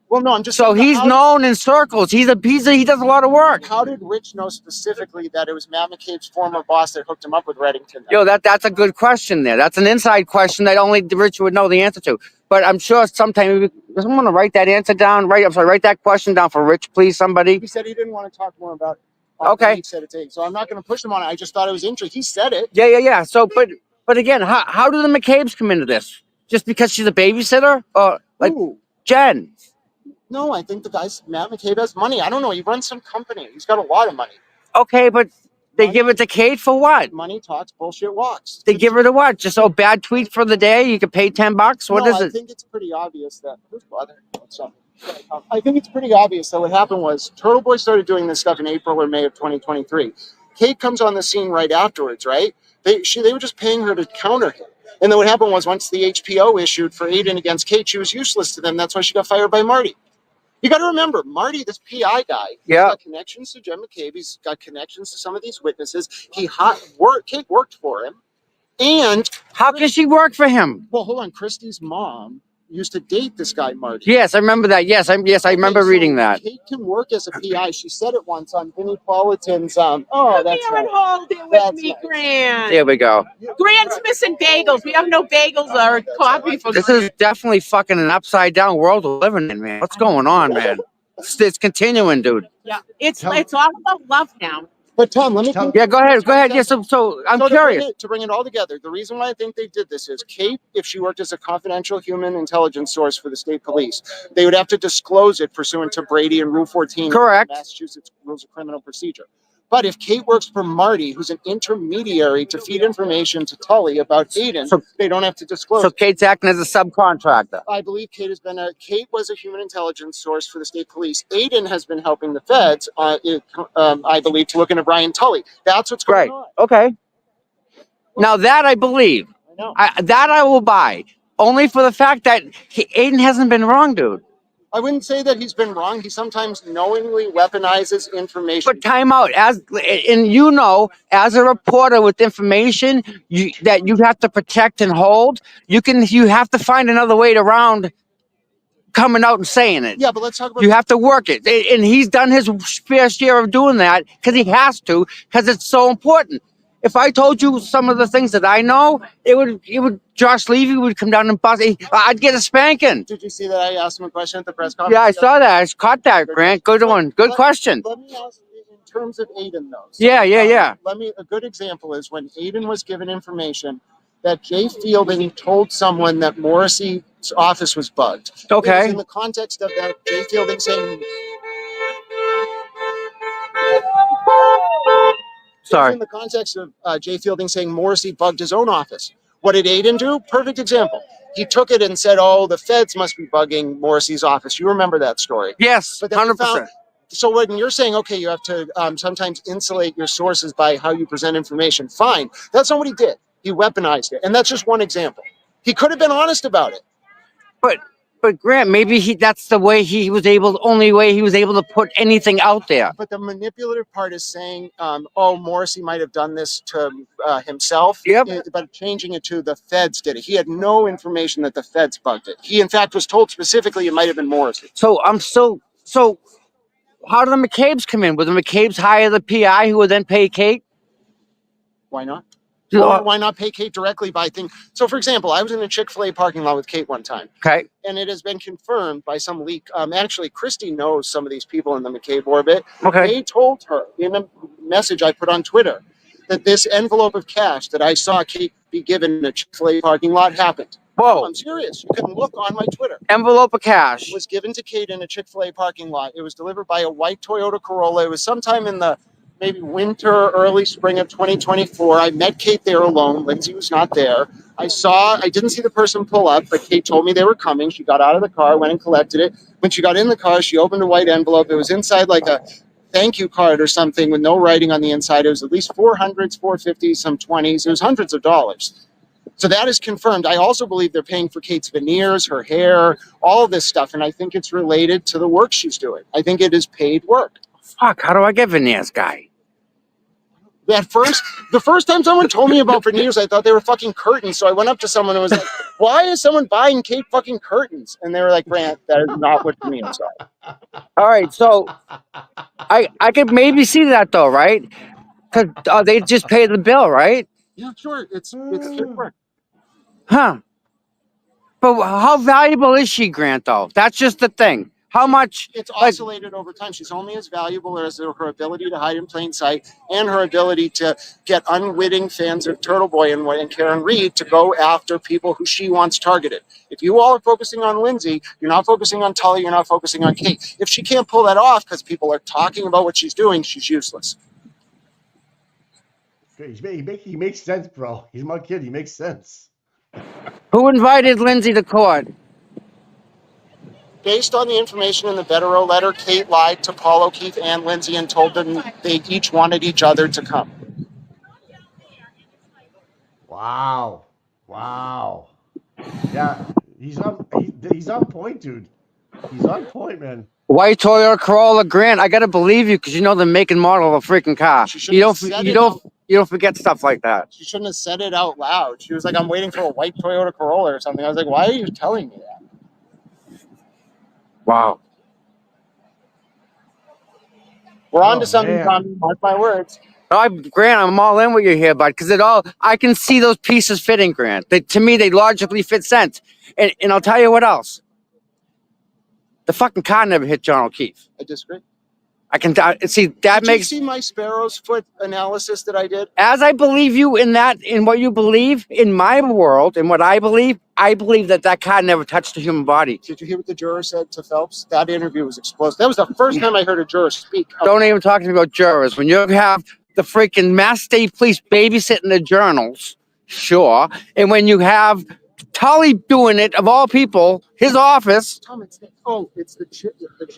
Well, no, I'm just so he's known in circles. He does a lot of work. How did Rich know specifically that it was Matt McCabe's former boss that hooked him up with Reddington? Yo, that's a good question there. That's an inside question that only Rich would know the answer to. But I'm sure sometime someone want to write that answer down. Write that question down for Rich, please. Somebody. He said he didn't want to talk more about. Okay. He said it. So I'm not going to push him on it. I just thought it was interesting. He said it. Yeah. So, but again, how do the McCabe's come into this? Just because she's a babysitter, or like Jen? No, I think the guy's Matt McCabe has money. I don't know. He runs some company. He's got a lot of money. Okay, but they give it to Kate for what? Money talks, bullshit walks. They give her to what? Just a bad tweet for the day? You could pay $10. What is it? I think it's pretty obvious that who's bothering me with something. I think it's pretty obvious that what happened was Turtle Boy started doing this stuff in April or May of 2023. Kate comes on the scene right afterwards, right? They were just paying her to counter him. And then what happened was once the HPO issued for Aiden against Kate, she was useless to them. That's why she got fired by Marty. You got to remember, Marty, this PI guy, he's got connections to Jen McCabe. He's got connections to some of these witnesses. Kate worked for him. And how can she work for him? Well, hold on. Christy's mom used to date this guy, Marty. Yes, I remember that. Yes, I remember reading that. Kate can work as a PI. She said it once on Vinnie Politan's. That's right. Hold it with me, nice. Grant. There we go. Grant's missing bagels. We have no bagels or coffee for. This is definitely fucking an upside down world we're living in, man. What's going on, man? It's continuing, dude. Yeah, it's all about love now. But Tom, let me. Yeah, go ahead. Yeah, so I'm curious. To bring it all together, the reason why I think they did this is Kate, if she worked as a confidential human intelligence source for the state police, they would have to disclose it pursuant to Brady and Rule 14. Correct. Massachusetts Rules of Criminal Procedure. But if Kate works for Marty, who's an intermediary to feed information to Tully about Aiden, they don't have to disclose. So Kate's acting as a subcontractor. I believe Kate was a human intelligence source for the state police. Aiden has been helping the feds, I believe, to look into Brian Tully. That's what's going on. Okay. Now that I believe, that I will buy, only for the fact that Aiden hasn't been wrong, dude. I wouldn't say that he's been wrong. He sometimes knowingly weaponizes information. But time out, as a reporter with information that you have to protect and hold, you have to find another way around coming out and saying it. Yeah, but let's talk about. You have to work it, and he's done his fair share of doing that because he has to, because it's so important. If I told you some of the things that I know, it would Josh Levy would come down and bust. I'd get a spanking. Did you see that I asked him a question at the press conference? Yeah, I saw that. I caught that, Grant. Good one. Good question. Let me ask in terms of Aiden, though. So, yeah. A good example is when Aiden was given information that Jay Fielding told someone that Morrissey's office was bugged. Okay. It was in the context of that Jay Fielding saying. Sorry. In the context of Jay Fielding saying Morrissey bugged his own office. What did Aiden do? Perfect example. He took it and said, "Oh, the feds must be bugging Morrissey's office." You remember that story? Yes, 100%. So when you're saying, okay, you have to sometimes insulate your sources by how you present information, fine. That's not what he did. He weaponized it, and that's just one example. He could have been honest about it. But Grant, maybe that's the way only way he was able to put anything out there. But the manipulative part is saying, Morrissey might have done this to himself. Yep. But changing it to the feds did it. He had no information that the feds bugged it. He, in fact, was told specifically it might have been Morrissey. So how do the McCabe's come in? Would the McCabe's hire the PI who would then pay Kate? Why not? Or why not pay Kate directly by things? So, for example, I was in a Chick-fil-A parking lot with Kate one time. Okay. And it has been confirmed by some leak. Actually, Christy knows some of these people in the McCabe orbit. Okay. They told her in a message I put on Twitter that this envelope of cash that I saw Kate be given in a Chick-fil-A parking lot happened. Whoa. I'm serious. You can look on my Twitter. Envelope of cash. It was given to Kate in a Chick-fil-A parking lot. It was delivered by a white Toyota Corolla. It was sometime in the maybe winter, early spring of 2024. I met Kate there alone. Lindsay was not there. I didn't see the person pull up, but Kate told me they were coming. She got out of the car, went and collected it. When she got in the car, she opened a white envelope. It was inside like a thank you card or something with no writing on the inside. It was at least 400s, 450s, some 20s. It was hundreds of dollars. So that is confirmed. I also believe they're paying for Kate's veneers, her hair, all of this stuff. And I think it's related to the work she's doing. I think it is paid work. Fuck, how do I get veneers, guy? The first time someone told me about veneers, I thought they were fucking curtains. So I went up to someone and was like, why is someone buying Kate fucking curtains? And they were like, Grant, that is not what veneers are. All right, so I could maybe see that though, right? Because they just pay the bill, right? Yeah, sure. It's paid work. Huh. But how valuable is she, Grant, though? That's just the thing. How much? It's oscillated over time. She's only as valuable as her ability to hide in plain sight and her ability to get unwitting fans of Turtle Boy and Karen Reed to go after people who she wants targeted. If you all are focusing on Lindsay, you're not focusing on Tully, you're not focusing on Kate. If she can't pull that off because people are talking about what she's doing, she's useless. He makes sense, bro. He's my kid. He makes sense. Who invited Lindsay to court? Based on the information in the Betterow letter, Kate lied to Paul O'Keefe and Lindsay and told them they each wanted each other to come. Wow. Yeah, he's on point, dude. He's on point, man. White Toyota Corolla, Grant. I gotta believe you because you know the make and model of a freaking car. You don't forget stuff like that. She shouldn't have said it out loud. She was like, I'm waiting for a white Toyota Corolla or something. I was like, why are you telling me that? Wow. We're on to something, Tommy. Mark my words. Grant, I'm all in with you here, bud, because I can see those pieces fitting, Grant. To me, they logically fit sense. And I'll tell you what else. The fucking car never hit John O'Keefe. I disagree. I can see that Did makes. You see my sparrow's foot analysis that I did? As I believe you in what you believe, in my world, in what I believe that car never touched a human body. Did you hear what the juror said to Phelps? That interview was explosive. That was the first time I heard a juror speak. Don't even talk to me about jurors. When you have the freaking Mass State Police babysitting the journals, sure. And when you have Tully doing it, of all people, his office. Tom, it's the chip.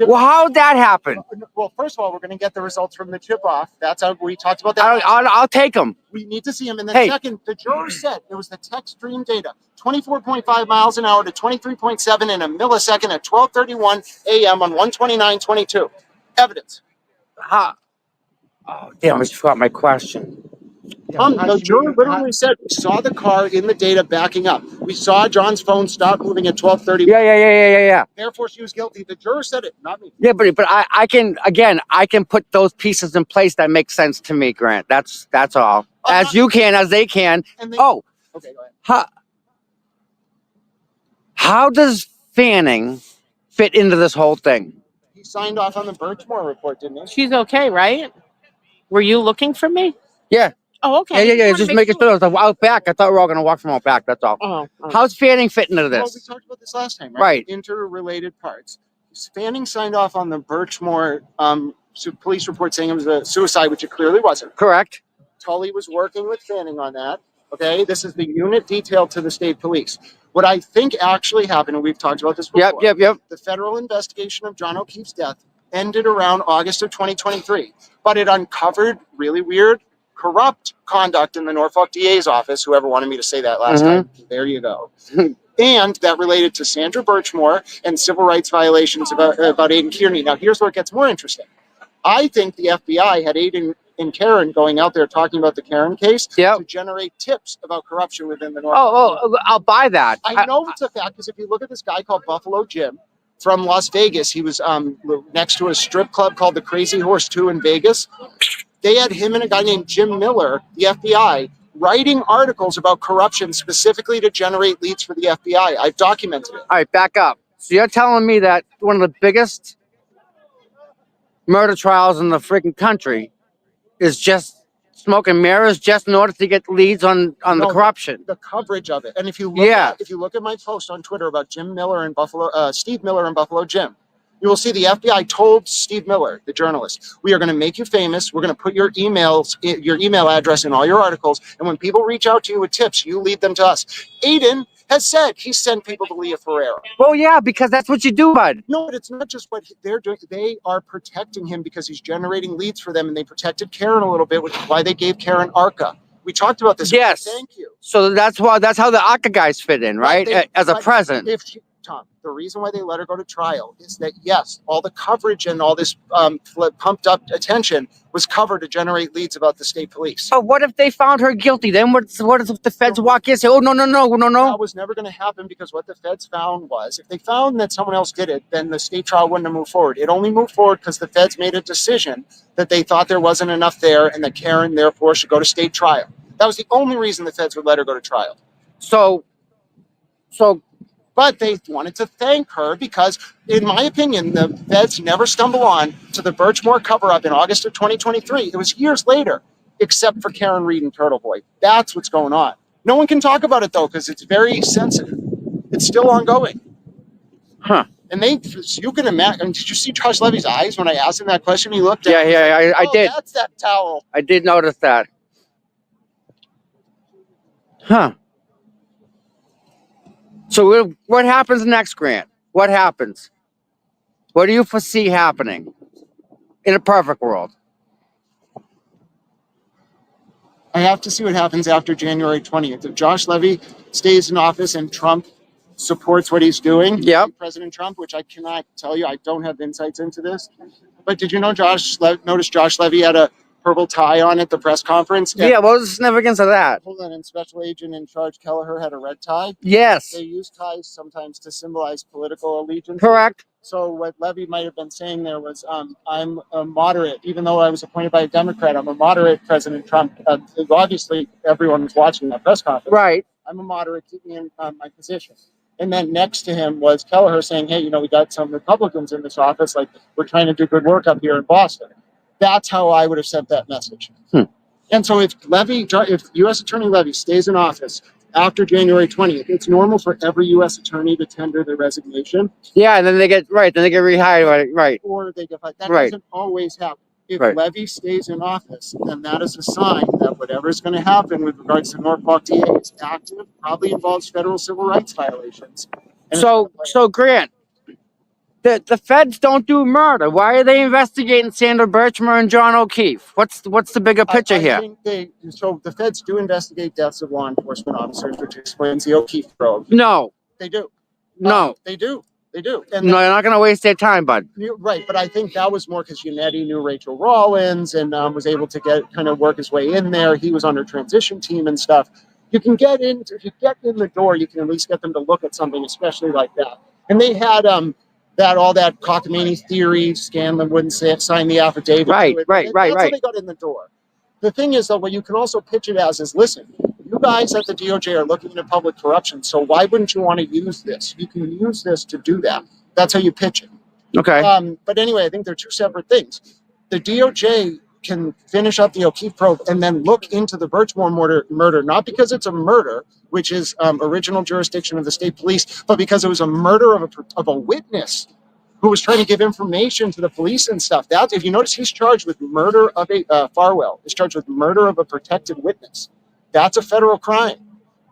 Well, how'd that happen? Well, first of all, we're going to get the results from the chip off. That's how we talked about that. I'll take them. We need to see them. And then second, the juror said it was the text stream data, 24.5 miles an hour to 23.7 in a millisecond at 12:31 a.m. on 129.22. Evidence. Oh, damn, I just forgot my question. The juror literally said we saw the car in the data backing up. We saw John's phone stop moving at 12:30. Yeah. Therefore, she was guilty. The juror said it, not me. Yeah, but I can put those pieces in place that make sense to me, Grant. That's all. As you can, as they can. Okay, go ahead. How does Fanning fit into this whole thing? He signed off on the Birchmore report, didn't he? She's okay, right? Were you looking for me? Yeah. Oh, okay. Yeah. Just making sure. I was out back. I thought we were all going to walk from out back. That's all. Oh. How's Fanning fit into this? Well, we talked about this last time, right? Right. Interrelated parts. Fanning signed off on the Birchmore police report saying it was a suicide, which it clearly wasn't. Correct. Tully was working with Fanning on that. Okay, this is the unit detailed to the state police. What I think actually happened, and we've talked about this before. Yep. The federal investigation of John O'Keefe's death ended around August of 2023, but it uncovered really weird, corrupt conduct in the Norfolk DA's office. Whoever wanted me to say that last time, there you go. And that related to Sandra Birchmore and civil rights violations about Aiden Kearney. Now, here's where it gets more interesting. I think the FBI had Aiden and Karen going out there talking about the Karen case to generate tips about corruption within the Norfolk. I'll buy that. I know it's a fact because if you look at this guy called Buffalo Jim from Las Vegas, he was next to a strip club called the Crazy Horse 2 in Vegas. They had him and a guy named Jim Miller, the FBI, writing articles about corruption specifically to generate leads for the FBI. I've documented it. All right, back up. So you're telling me that one of the biggest murder trials in the freaking country is just smoke and mirrors just in order to get leads on the No, corruption. The coverage of it. And if you look Yeah. if you look at my post on Twitter about Steve Miller and Buffalo Jim, you will see the FBI told Steve Miller, the journalist, we are going to make you famous. We're going to put your email address in all your articles. And when people reach out to you with tips, you lead them to us. Aiden has said he sent people to Leah Ferreira. Well, yeah, because that's what you do, bud. No, but it's not just what they're doing. They are protecting him because he's generating leads for them, and they protected Karen a little bit, which is why they gave Karen ARCA. We talked about this. Yes. Thank you. So that's how the ACA guys fit in, right? As a present. Tom, the reason why they let her go to trial is that, yes, all the coverage and all this pumped up attention was covered to generate leads about the state police. But what if they found her guilty? Then what if the feds walk in and say, oh, no. That was never going to happen, because what the feds found was, if they found that someone else did it, then the state trial wouldn't have moved forward. It only moved forward because the feds made a decision that they thought there wasn't enough there and that Karen, therefore, should go to state trial. That was the only reason the feds would let her go to trial. But they wanted to thank her because, in my opinion, the feds never stumble on to the Birchmore cover-up in August of 2023. It was years later, except for Karen Reed and Turtle Boy. That's what's going on. No one can talk about it, though, because it's very sensitive. It's still ongoing. Huh. And you can imagine, did you see Josh Levy's eyes when I asked him that question? He looked at me. Yeah, I did. That's that towel. I did notice that. Huh. So what happens next, Grant? What happens? What do you foresee happening in a perfect world? I have to see what happens after January 20th. If Josh Levy stays in office and Trump supports what he's doing, President Trump, which I cannot tell you, I don't have insights into this. But did you know Josh Levy had a purple tie on at the press conference? Yeah, what was the significance of that? Hold on, and Special Agent in Charge Kelleher had a red tie. Yes. They use ties sometimes to symbolize political allegiance. Correct. So what Levy might have been saying there was, I'm a moderate, even though I was appointed by a Democrat, I'm a moderate, President Trump. Obviously, everyone was watching that press conference. Right. I'm a moderate, keep me in my position. And then next to him was Kelleher saying, hey, we got some Republicans in this office, like, we're trying to do good work up here in Boston. That's how I would have sent that message. And so if U.S. Attorney Levy stays in office after January 20th, it's normal for every U.S. attorney to tender their resignation. Yeah, and then they get rehired, right? Or they get fired. That doesn't always happen. If Levy stays in office, then that is a sign that whatever is going to happen with regards to Norfolk DA is active, probably involves federal civil rights violations. So Grant, the feds don't do murder. Why are they investigating Sandra Birchmer and John O'Keefe? What's the bigger picture here? So the feds do investigate deaths of law enforcement officers, which explains the O'Keefe probe. No. They do. No. They do. And no, you're not going to waste their time, bud. Right, but I think that was more because Yannetti knew Rachel Rawlins and was able to work his way in there. He was on her transition team and stuff. If you get in the door, you can at least get them to look at something, especially like that. And they had all that cockamamie theory. Scanlon wouldn't sign the affidavit. Right. That's how they got in the door. The thing is, though, what you can also pitch it as is, listen, you guys at the DOJ are looking into public corruption, so why wouldn't you want to use this? You can use this to do that. That's how you pitch it. Okay. But anyway, I think they're two separate things. The DOJ can finish up the O'Keefe probe and then look into the Birchmore murder, not because it's a murder, which is original jurisdiction of the state police, but because it was a murder of a witness who was trying to give information to the police and stuff. That's, if you notice, he's charged with murder of Farwell is charged with murder of a protected witness. That's a federal crime.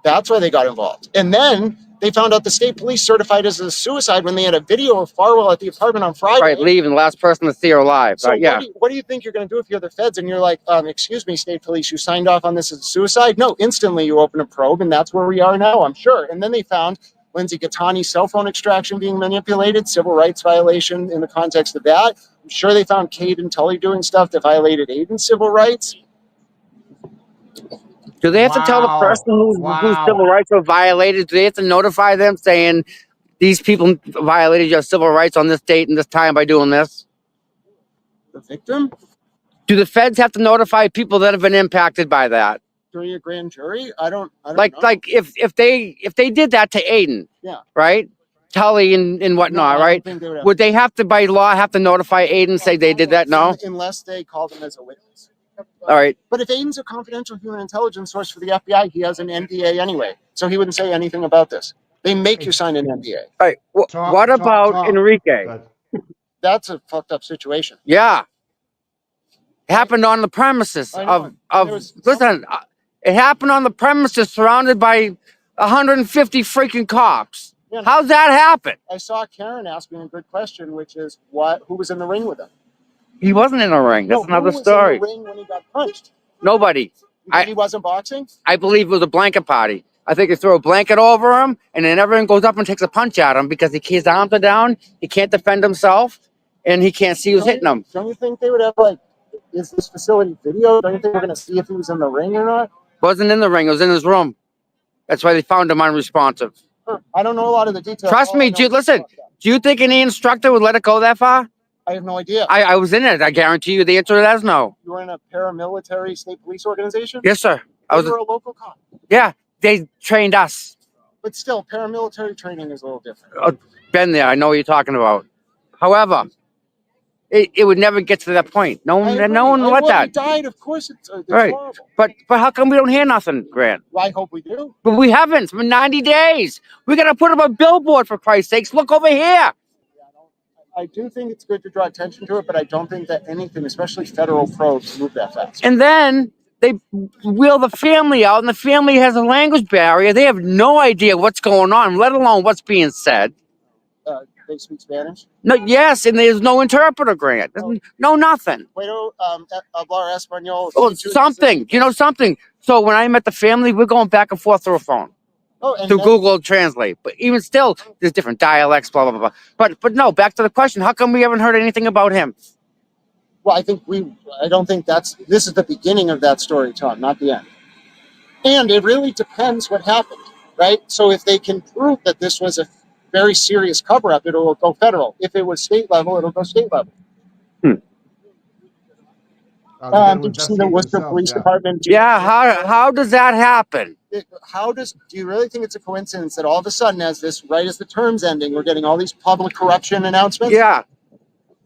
That's why they got involved. And then they found out the state police certified as a suicide when they had a video of Farwell at the apartment on Friday. Right, leaving, the last person to see her alive. So what do you think you're going to do if you're the feds and you're like, excuse me, state police, you signed off on this as a suicide? No, instantly you open a probe, and that's where we are now, I'm sure. And then they found Lindsay Gattani's cell phone extraction being manipulated, civil rights violation in the context of that. I'm sure they found Cade and Tully doing stuff that violated Aiden's civil rights. Do they have to tell the person whose civil rights were violated? Do they have to notify them saying these people violated your civil rights on this date and this time by doing this? The victim? Do the feds have to notify people that have been impacted by that? During a grand jury? I don't know. Like if they did that to Aiden, right? Tully and whatnot, right? Would they have to, by law, have to notify Aiden, say they did that? No? Unless they called him as a witness. All right. But if Aiden's a confidential human intelligence source for the FBI, he has an NDA anyway, so he wouldn't say anything about this. They make you sign an NDA. All right. What about Enrique? Good. That's a fucked up situation. Yeah. It happened on the premises I know. it happened on the premises surrounded by 150 freaking cops. Yeah. How's that happen? I saw Karen asking a good question, which is who was in the ring with him? He wasn't in a ring. That's another story. Who was in the ring when he got punched? Nobody. He wasn't boxing? I believe it was a blanket party. I think they throw a blanket over him, and then everyone goes up and takes a punch at him because his arms are down, he can't defend himself, and he can't see who's hitting him. Don't you think they would have, is this facility video? Don't you think we're going to see if he was in the ring or not? Wasn't in the ring. It was in his room. That's why they found him unresponsive. I don't know a lot of the details. Trust me, listen, do you think any instructor would let it go that far? I have no idea. I was in it. I guarantee you the answer to that is no. You were in a paramilitary state police organization? Yes, sir. You were a local cop. Yeah, they trained us. But still, paramilitary training is a little different. Been there. I know what you're talking about. However, it would never get to that point. No one let that. He died. Of course, it's right. horrible. But how come we don't hear nothing, Grant? Well, I hope we do. But we haven't. It's been 90 days. We got to put up a billboard, for Christ's sakes. Look over here. I do think it's good to draw attention to it, but I don't think that anything, especially federal probes, move that fast. And then they wheel the family out, and the family has a language barrier. They have no idea what's going on, let alone what's being said. They speak Spanish? No, yes, and there's no interpreter, Grant. No, nothing. Hablar español. Oh, something. You know something. So when I met the family, we're going back and forth through a phone. Through Google Translate. But even still, there's different dialects, blah, blah, blah. But no, back to the question. How come we haven't heard anything about him? Well, I don't think this is the beginning of that story, Tom, not the end. And it really depends what happened, right? So if they can prove that this was a very serious cover-up, it'll go federal. If it was state level, it'll go state level. Did you see the Worcester Police Department? Yeah, how does that happen? Do you really think it's a coincidence that all of a sudden, right as the term's ending, we're getting all these public corruption announcements? Yeah.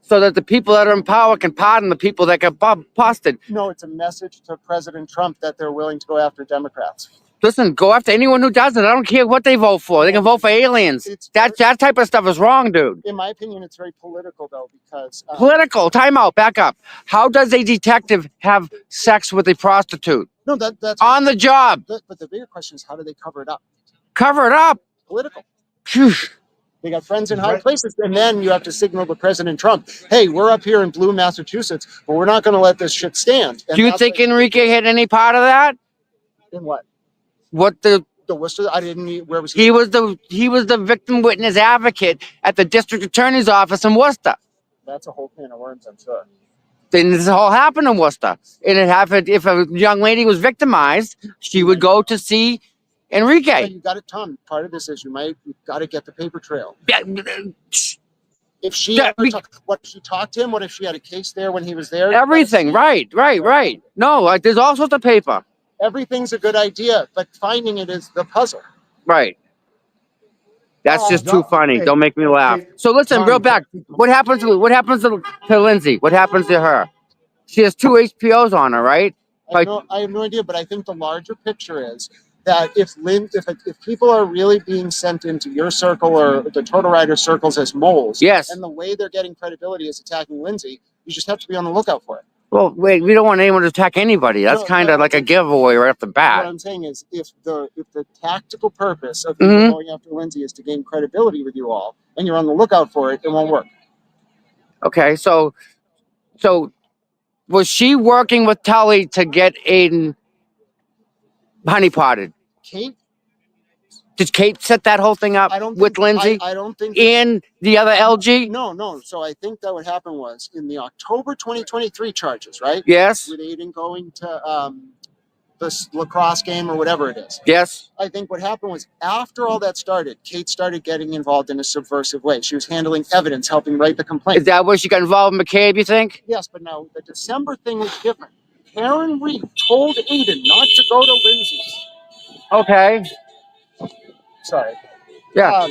So that the people that are in power can pardon the people that got busted. No, it's a message to President Trump that they're willing to go after Democrats. Listen, go after anyone who does it. I don't care what they vote for. They can vote for aliens. That type of stuff is wrong, dude. In my opinion, it's very political, though, because... Political? Time out. Back up. How does a detective have sex with a prostitute? No, that's... On the job. But the bigger question is, how do they cover it up? Cover it up? Political. Phew. They got friends in high places, and then you have to signal to President Trump, hey, we're up here in Blue, Massachusetts, but we're not going to let this shit stand. And do you think Enrique had any part of that? In what? What the Worcester? I didn't. Where was he? He was the victim witness advocate at the district attorney's office in Worcester. That's a whole can of worms, I'm sure. Then this all happened in Worcester, and it happened. If a young lady was victimized, she would go to see Enrique. Yeah, you got it, Tom. Part of this is you've got to get the paper trail. If she what if she talked to him? What if she had a case there when he was there? Everything, right. No, there's all sorts of paper. Everything's a good idea, but finding it is the puzzle. Right. That's just too funny. Hey, don't make me laugh. So listen, real back. What happens to Lindsay? What happens to her? She has 2 HPOs on her, right? I have no idea, but I think the larger picture is that if people are really being sent into your circle or the Total Rider circles as moles, yes, and the way they're getting credibility is attacking Lindsay, you just have to be on the lookout for it. Well, wait, we don't want anyone to attack anybody. That's kind of like a giveaway right off the bat. What I'm saying is, if the tactical purpose of people going after Lindsay is to gain credibility with you all, and you're on the lookout for it, it won't work. Okay, so was she working with Tully to get Aiden honeypotted? Kate? Did Kate set that whole thing up with Lindsay? I don't think. And the other LG? No. So I think that what happened was in the October 2023 charges, right? Yes. With Aiden going to this lacrosse game or whatever it is. Yes. I think what happened was after all that started, Kate started getting involved in a subversive way. She was handling evidence, helping write the complaint. Is that where she got involved with McCabe, you think? Yes, but now the December thing was different. Karen Reed told Aiden not to go to Lindsay's. Okay. Sorry. Yeah.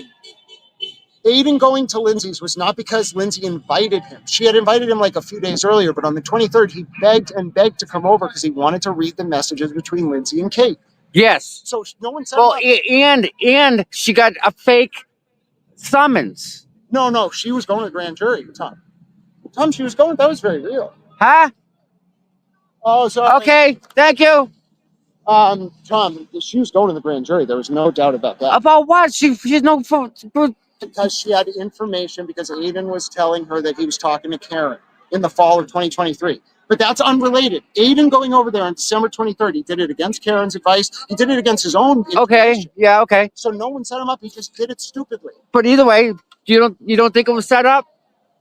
Aiden going to Lindsay's was not because Lindsay invited him. She had invited him like a few days earlier, but on the 23rd, he begged and begged to come over because he wanted to read the messages between Lindsay and Kate. Yes. So no one said. Well, and she got a fake summons. No, she was going to the grand jury, Tom. Tom, she was going. That was very real. Huh? Oh, sorry. Okay. Thank you. Tom, she was going to the grand jury. There was no doubt about that. About what? She's no. Because she had information because Aiden was telling her that he was talking to Karen in the fall of 2023. But that's unrelated. Aiden going over there on December 23rd, he did it against Karen's advice. He did it against his own Okay. Yeah. Okay. So no one set him up. He just did it stupidly. But either way, you don't think it was set up?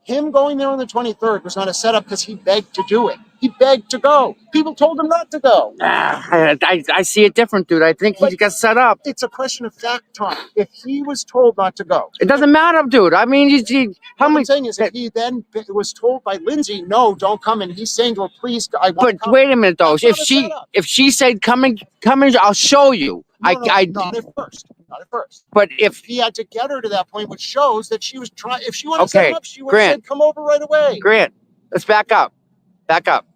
Him going there on the 23rd was not a setup because he begged to do it. He begged to go. People told him not to go. I see it different, dude. I think he got set up. It's a question of fact, Tom. If he was told not to go. It doesn't matter, dude. I mean, What I'm saying is if he then was told by Lindsay, no, don't come, and he's saying to her, please, I want to come. But wait a minute, though. If she said, come in, I'll show you. Not at first. Not at first. But if he had to get her to that point, which shows that she was trying. If she wanted to set him up, she would have said, "Come over right away." Grant, let's back up. Back up.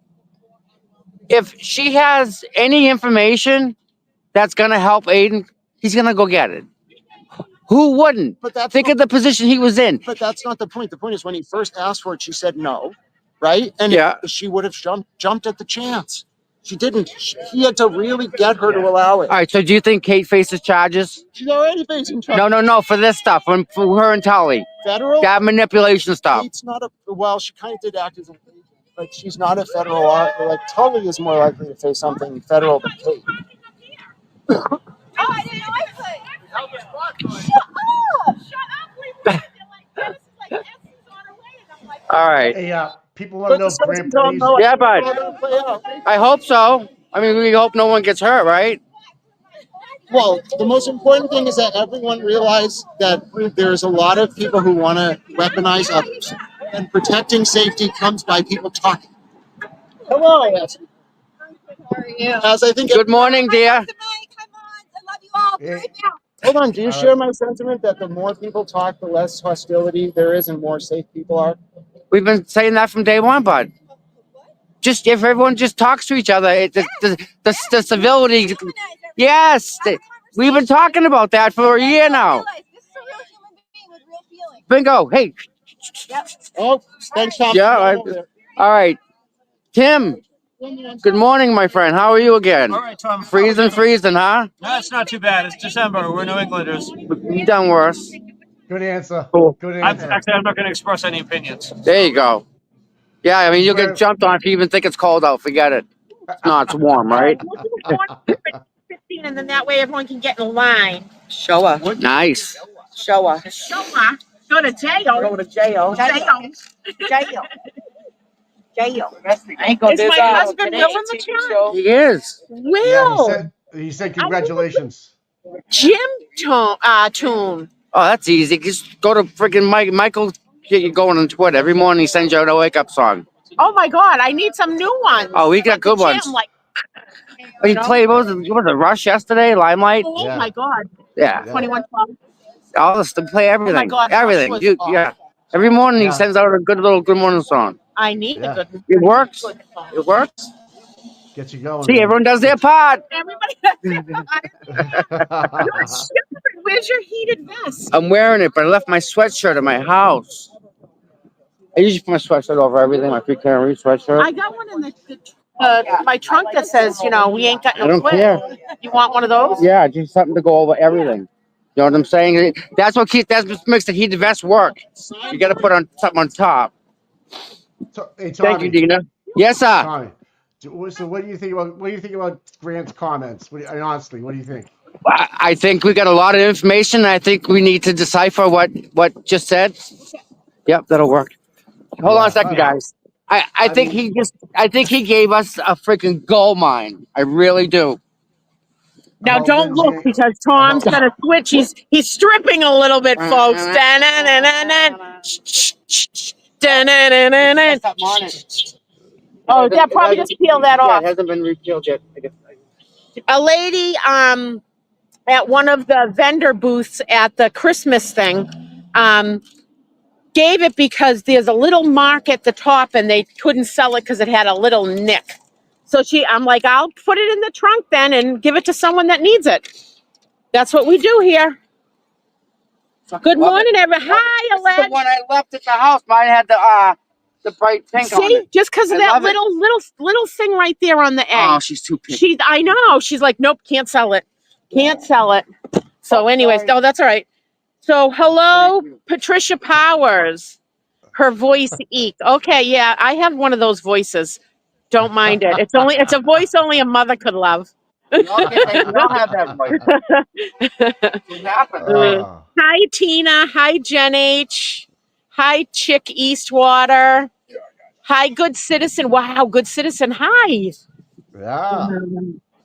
If she has any information that's gonna help Aiden, he's gonna go get it. Who wouldn't? But that's think of the position he was in. But that's not the point. The point is when he first asked for it, she said no, right? And she would have jumped at the chance. She didn't. He had to really get her to allow it. All right. So do you think Kate faces charges? She's already facing charges. No. For this stuff, for her and Tully. Federal? That manipulation stuff. Kate's not a. Well, she kind of did act as a. But she's not a federal. Like Tully is more likely to face something federal than Kate. Oh, I didn't know I could. Shut up! All right. Hey, people want to know if Grant plays. Yeah, bud. I hope so. I mean, we hope no one gets hurt, right? Well, the most important thing is that everyone realize that there's a lot of people who want to weaponize others, and protecting safety comes by people talking. Hello, Ashley. How are you? As I think. Good morning, dear. Come on, I love you all. Hey. Hold on. Do you share my sentiment that the more people talk, the less hostility there is, and more safe people are? We've been saying that from day one, bud. Just if everyone just talks to each other, the civility. Yes, we've been talking about that for a year now. This is a real human being with real feelings. Bingo. Hey. Yep. Oh, thanks, Tom. Yeah. All right. Tim. Good morning, my friend. How are you again? All right, Tom. Freezing, huh? No, it's not too bad. It's December. We're New Englanders. You done worse. Good answer. Cool. Good answer. I'm not going to express any opinions. There you go. Yeah, I mean, you'll get jumped on if you even think it's cold out. Forget it. No, it's warm, right? 15, and then that way everyone can get in line. Showa. Nice. Showa. Showa. Go to jail. Go to jail. Jail. Jail. I ain't gonna Is do my that. husband Will in the chat? He is. Will. Yeah, he said congratulations. Jim Tune. Oh, that's easy. Just go to freaking Michael. Get you going on Twitter. Every morning he sends you out a wake-up song. Oh my God, I need some new ones. Oh, we got good ones. Jim, like, He played, what was it, Rush yesterday? Limelight? oh Yeah. my God. Yeah. 2112. All this to play everything. Oh my God, everything. Rush was Yeah. Every morning he Yeah. sends out a good little good morning song. I need Yeah. a good It works. It works. Get you going. See, everyone does their part. Everybody does it. You're stupid. Where's your heated vest? I'm wearing it, but I left my sweatshirt at my house. I usually put my sweatshirt over everything, my pre-Canary sweatshirt. I got one in my trunk that says, we ain't got no I don't quit. care. You want one of those? Yeah, just something to go over everything. You know what I'm saying? That's what makes the heated vest work. You got to put on something on top. Hey, Tommy. Thank you, Dina. Yes, sir. Tommy. So what do you think about Grant's comments? Honestly, what do you think? I think we got a lot of information. I think we need to decipher what just said. Yep, that'll work. Hold on a second, guys. I think he gave us a freaking gold mine. I really do. Now About don't Lindsay- look because Tom's got a switch. He's stripping a little bit, folks. Da-na-na-na-na. Da-na-na-na-na. Oh, that probably just peel that Yeah, off. it hasn't been repealed yet. A lady at one of the vendor booths at the Christmas thing gave it because there's a little mark at the top and they couldn't sell it because it had a little nick. So I'm like, I'll put it in the trunk then and give it to someone that needs it. That's what we do here. Good morning, everyone. Hi, This is the Aled. one I left at the house. Mine had the bright pink on See, it. just because of I that love it. little thing right there on the egg. Oh, she's too picky. I know. She's like, nope, can't sell it. Can't sell it. So, anyways, sorry. oh, that's all right. So, hello, Thank you. Patricia Powers. Her voice eek. Okay, yeah, I have one of those voices. Don't mind it. It's a voice only a mother could love. We all have that voice. It happens. Hi, Tina. Hi, Jen H. Hi, Chick Eastwater. Hi, Good Citizen. Wow, Good Citizen. Hi. Yeah.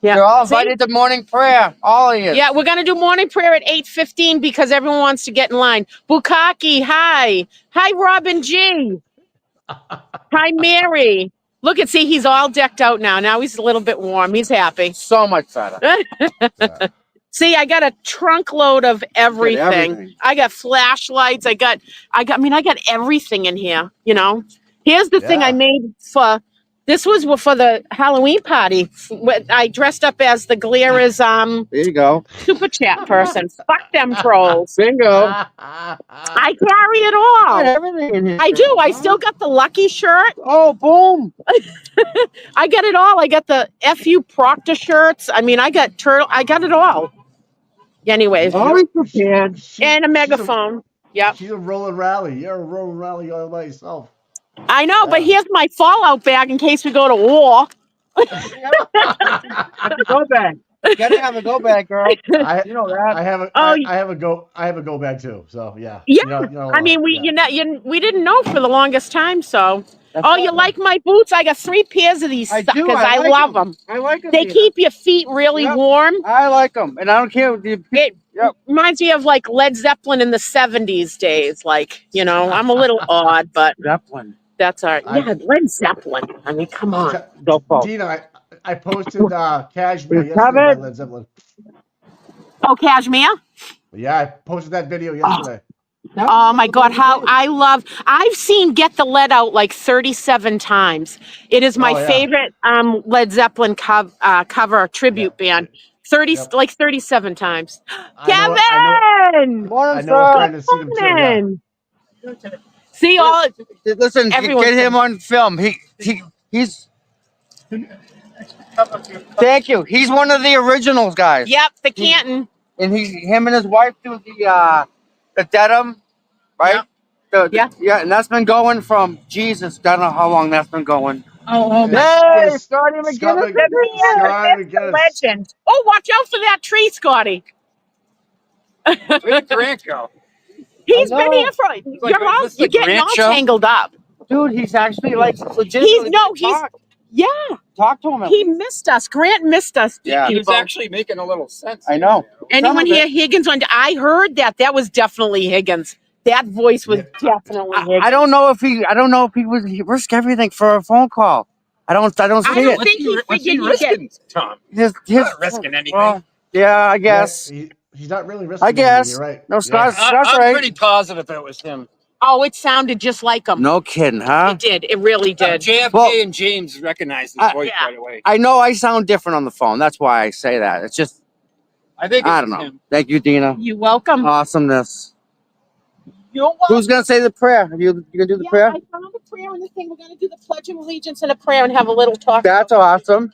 Yeah. You're all See? invited to morning prayer. All of you. Yeah, we're gonna do morning prayer at 8:15 because everyone wants to get in line. Bukaki, hi. Hi, Robin G. Hi, Mary. Look see, he's all decked out now. Now he's a little bit warm. He's happy. So much better. Yeah. See, I got a trunk load of everything. I got flashlights. I got everything in here, you know. Here's the thing I Yeah. made this was for the Halloween party. I dressed up as the Glera's There you go. super chat person. Fuck them trolls. Bingo. I carry it all. Got everything in here. I do. I still got the Lucky shirt. Oh, boom. I got it all. I got the FU Proctor shirts. I mean, I got it all. Anyways, Always prepared. and a megaphone. Yep. She's a rolling rally. You're a rolling rally all by yourself. I know, but here's my fallout bag in case we go to war. Go bag. You gotta have a go bag, girl. You know that. I have a Oh, I have a go bag too. So yeah. Yeah. You know, I mean, we we didn't know for the longest time. So, That's oh, right. you like my boots? I got 3 pairs of these I suckers. do. I like love them. I like them. They keep your feet really Yep. warm. I like them, and I don't care. It Yep. reminds me of like Led Zeppelin in the 70s days. Like, you know, I'm a little odd, but Zeppelin. that's all right. Yeah, Led Zeppelin. I mean, come on. Go for it. Dina, I posted Cashmere You have yesterday by it? Led Zeppelin. Oh, Cashmere? Yeah, I posted that video yesterday. Oh my God, how I've seen Get the Lead Out like 37 times. It is my Oh, yeah. favorite Led Zeppelin cover tribute band. 37 times. Kevin! Morning, I know a friend sir. has seen him too. Yeah. Morning. See all Listen, Everyone's get him on film. He's. Thank you. He's one of the originals, guys. Yep, the Canton. And him and his wife do the Dedham, right? Yeah. Yeah, and that's been going from Jesus. Don't know how long that's been going. Oh Hey, Hey, Scott Scotty McGinnis. Scott the McGinnis. legend. Oh, watch out for that tree, Scotty. Where'd Grant go? He's I been know. here for you're getting Grant all show? tangled up. Dude, he's actually like legitimately. Yeah. Talk to him. He missed us. Grant missed us. Yeah. He was actually making a little sense. I know. Anyone here Higgins on? I heard that. That was definitely Higgins. That voice was definitely Higgins. I don't know if he risked everything for a phone call. I don't see I don't it. think he What's he figured you'd get. risking, Tom? His Not risking anything. Well, yeah, I guess. Yeah, he's not really risking I guess. anything, you're right. No, Scott's I'm right. pretty positive it was him. Oh, it sounded just like him. No kidding, huh? It did. It really did. JFK Well, and James recognized his voice yeah. right away. I know I sound different on the phone. That's why I say that. It's just I think it I was don't know. him. Thank you, Dina. You welcome. Awesomeness. You're welcome. Who's gonna say the prayer? You gonna do the Yeah, prayer? I found a prayer and the thing. We're gonna do the Pledge of Allegiance and a prayer and have a little talk. That's awesome.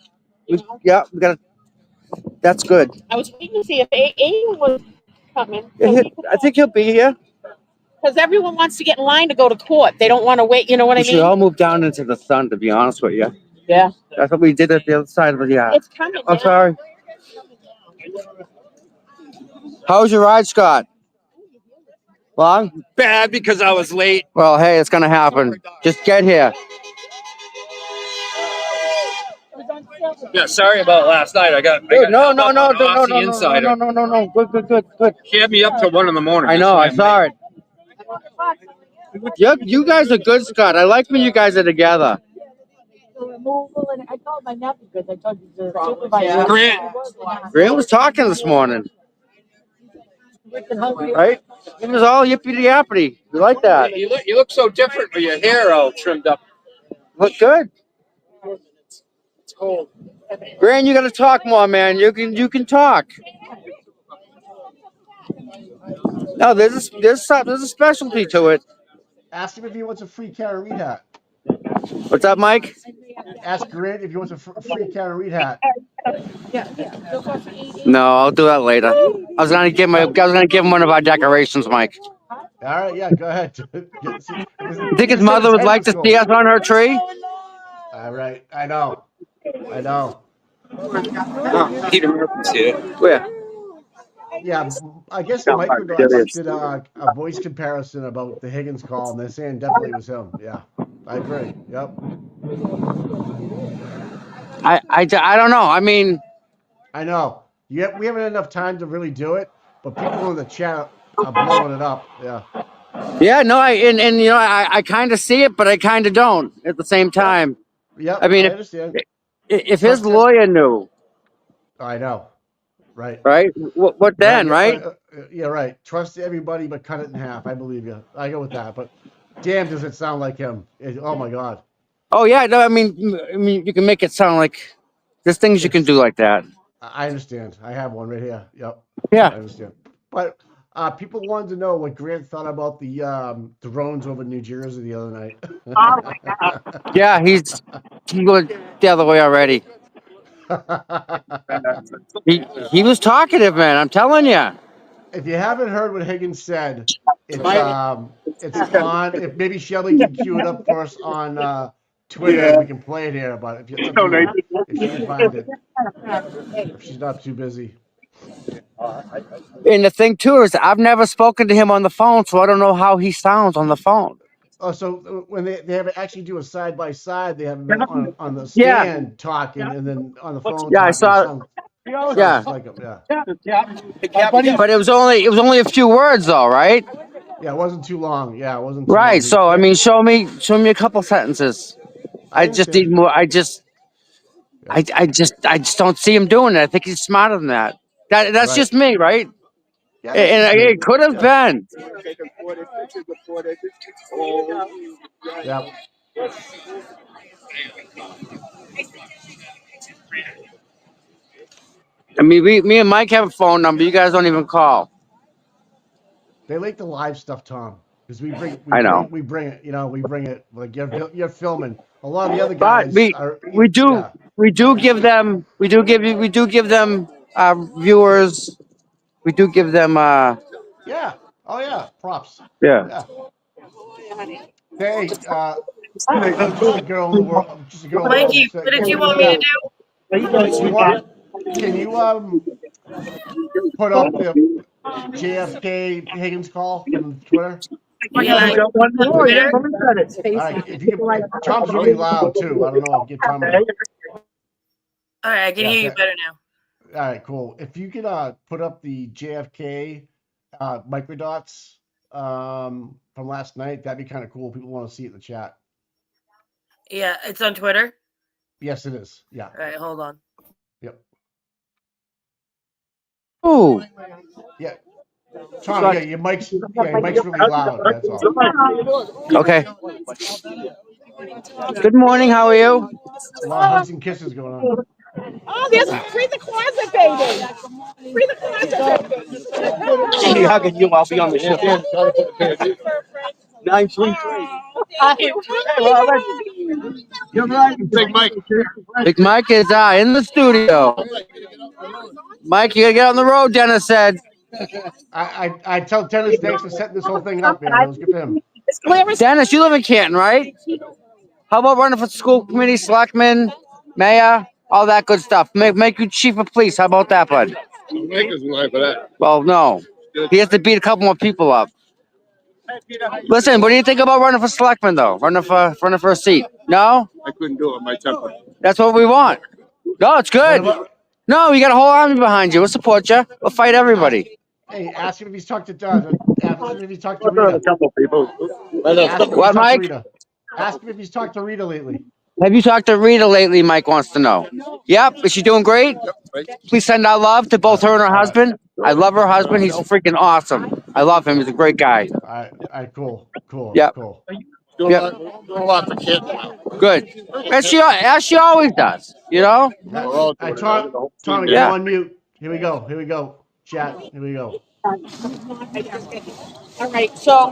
You know? Yeah, we gotta. That's good. I was waiting to see if A was coming. I think he'll be here. Because everyone wants to get in line to go to court. They don't want to wait. You know what We I should mean? all move down into the sun, to be honest with you. Yeah. That's what we did at the other side of the yard. It's coming. I'm now. sorry. How was your ride, Scott? Long? Bad because I was late. Well, hey, it's gonna happen. Just get here. Yeah, sorry about last night. I got Dude, no. Aussie Insider. No. Good. He had me up till 1 in the morning. I know. I saw it. You guys are good, Scott. I like when you guys are together. I told my nephew because I told you the supervisor. Grant. Grant was talking this morning. Right? It was all yippity yappity. You like that? You look so different with your hair all trimmed up. Look good. Grant, you got to talk more, man. You can talk. No, there's a specialty to it. Ask him if he wants a free Karen Reed hat. What's up, Mike? Ask Grant if he wants a free Karen Reed hat. No, I'll do that later. I was gonna give him one of our decorations, Mike. All right, yeah, go ahead. You think his mother would like to see us on her tree? All right, I know. Where? Yeah, I guess the microdots did a voice comparison about the Higgins call, and they're saying definitely it was him. Yeah, I agree. Yep. I don't know. I mean, I know. We haven't had enough time to really do it, but people in the chat are blowing it up. Yeah. Yeah, no, I kind of see it, but I kind of don't at the same time. Yep. I mean, I understand. If his lawyer knew. I know. Right. Right? What then, right? Yeah, right. Trust everybody, but cut it in half. I believe you. I go with that. But damn, does it sound like him? Oh my God. Oh yeah, no, I mean, you can make it sound like there's things you can do like that. I understand. I have one right here. Yep. Yeah. I understand. But people wanted to know what Grant thought about the drones over New Jersey the other night. Oh my God. Yeah, he went the other way already. He was talkative, man. I'm telling you. If you haven't heard what Higgins said, it's on. If maybe Shelly can cue it up for us on Twitter, we can play it here. But if she can find it, if she's not too busy. And the thing too is, I've never spoken to him on the phone, so I don't know how he sounds on the phone. Oh, so when they have actually do a side by side, they have him on the stand talking, and then on the phone. Yeah, I saw. Yeah. Like But it was only a few words though, right? Yeah, it wasn't too long. Yeah, it wasn't too right. long. So I mean, show me a couple sentences. I just need more. I just don't see him doing it. I think he's smarter than that. That's just me, right? Yeah, and it could have been. Yeah. I mean, me and Mike have a phone number. You guys don't even call. They like the live stuff, Tom, because we bring it. You know, we bring it. Like you're filming. A lot of the other guys. But we do give them viewers. We do give them. Yeah. Oh yeah. Props. Yeah. Hey, I'm just a girl in the world. I'm just a girl. Mikey, what did you want me to do? Can you put up the JFK Higgins call from Twitter? Yeah, All right, if you can, Tom's really loud too. I don't know if you get Tom. All right, I can hear you better now. All right, cool. If you could put up the JFK microdots from last night, that'd be kind of cool. People want to see it in the chat. Yeah, it's on Twitter? Yes, it is. Yeah. All right, hold on. Yep. Oh. Yeah. Tom, yeah, your mic's really loud. That's all. Okay. Good morning. How are you? A lot of hugs and kisses going on. Oh, there's free the closet, baby. Free the closet, baby. I'll be hugging you. I'll be on the show. 933. You're right. Big Mike. Big Mike is in the studio. Mike, you gotta get on the road, Dennis said. I tell Dennis thanks for setting this whole thing up, man. It was good for him. Dennis, you live in Canton, right? How about running for school committee, selectman, mayor, all that good stuff? Make you chief of police. How about that, bud? Mike isn't right for that. Well, no. He has to beat a couple more people up. Listen, what do you think about running for selectman, though? Running for a seat? No? I couldn't do it. My temper. That's what we want. No, it's good. No, you got a whole army behind you. We'll support you. We'll fight everybody. Hey, ask him if he's talked to Rita. A couple people. What, Mike? Ask him if he's talked to Rita lately. Have you talked to Rita lately? Mike wants to know. Yep. Is she doing great? Please send our love to both her and her husband. I love her husband. He's freaking awesome. I love him. He's a great guy. All right, cool. Yep. Cool. Doing a lot for kids now. Good. As she always does, you know? All right, Tommy, Yeah. go on mute. Here we go. Chat. Here we go. All right, so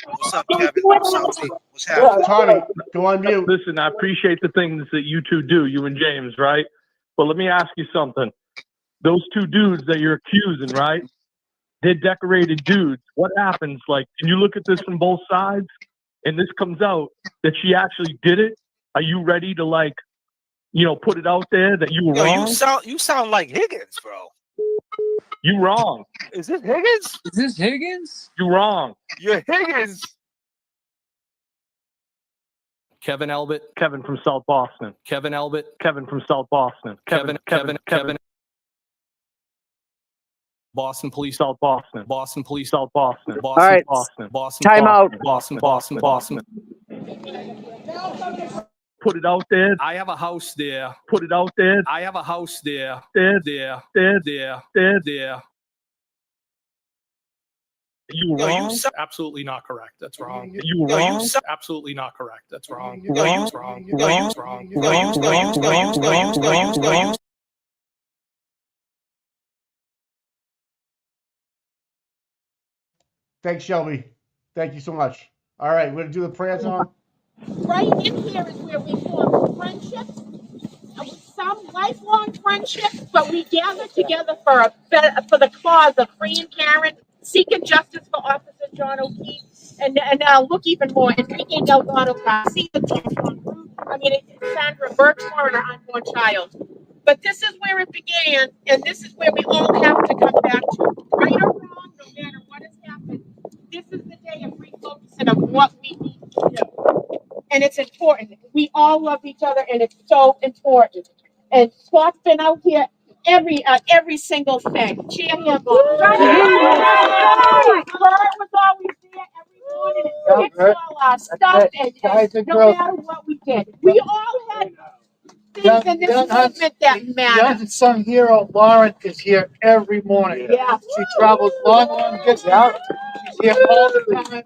What's up, Kevin? What's up, T? What's happening? Tommy, go on mute. Listen, I appreciate the things that you two do, you and James, right? But let me ask you something. Those two dudes that you're accusing, right? They're decorated dudes. What happens? Like, can you look at this from both sides? And this comes out that she actually did it. Are you ready to, like, you know, put it out there that you were wrong? You sound like Higgins, bro. You wrong. Is this Higgins? Is this Higgins? You wrong. You're Higgins. Kevin Elbit. Kevin from South Boston. Kevin Elbit. Kevin from South Boston. Kevin. Boston Police, South Boston. Boston Police, South Boston. Boston, All right. Boston. Time out. Boston. Put it out there. I have a house there. Put it out there. I have a house there. There. You wrong? Absolutely not correct. That's wrong. You wrong? Absolutely not correct. That's wrong. Wrong. Thanks, Shelby. Thank you so much. All right, we're gonna do the prayer song. right in here is where we form friendships, some lifelong friendships, but we gather together for the cause of freeing Karen, seeking justice for Officer John O'Keefe, and look even more, Enrique Delgado Garcia, Sandra Birchmore and her unborn child. But this is where it began, and this is where we all have to come back to. Right or wrong, no matter what has happened, this is the day of refocusing of what we need to do. And it's important. We all love each other, and it's so important. And Scott's been out here every single thing. Cheer him on. Kurt was always there every morning and fixed all our stuff, and no matter what we did. We all had things in this movement that matter. Unsung hero Lauren is here every morning. Yeah. She travels long distance out. She's here all the time.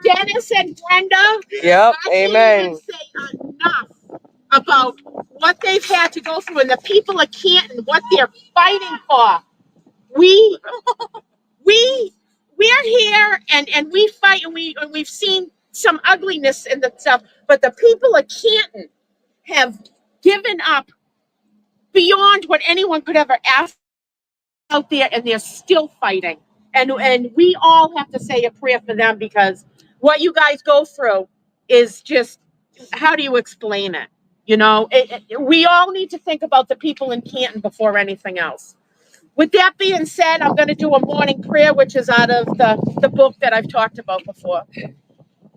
Dennis and Brenda. Yep. Amen. Can't say enough about what they've had to go through and the people of Canton, what they're fighting for. We're here and we fight and we've seen some ugliness in the stuff, but the people of Canton have given up beyond what anyone could ever ask out there, and they're still fighting. And we all have to say a prayer for them, because what you guys go through is just, how do you explain it? You know, we all need to think about the people in Canton before anything else. With that being said, I'm going to do a morning prayer, which is out of the book that I've talked about before.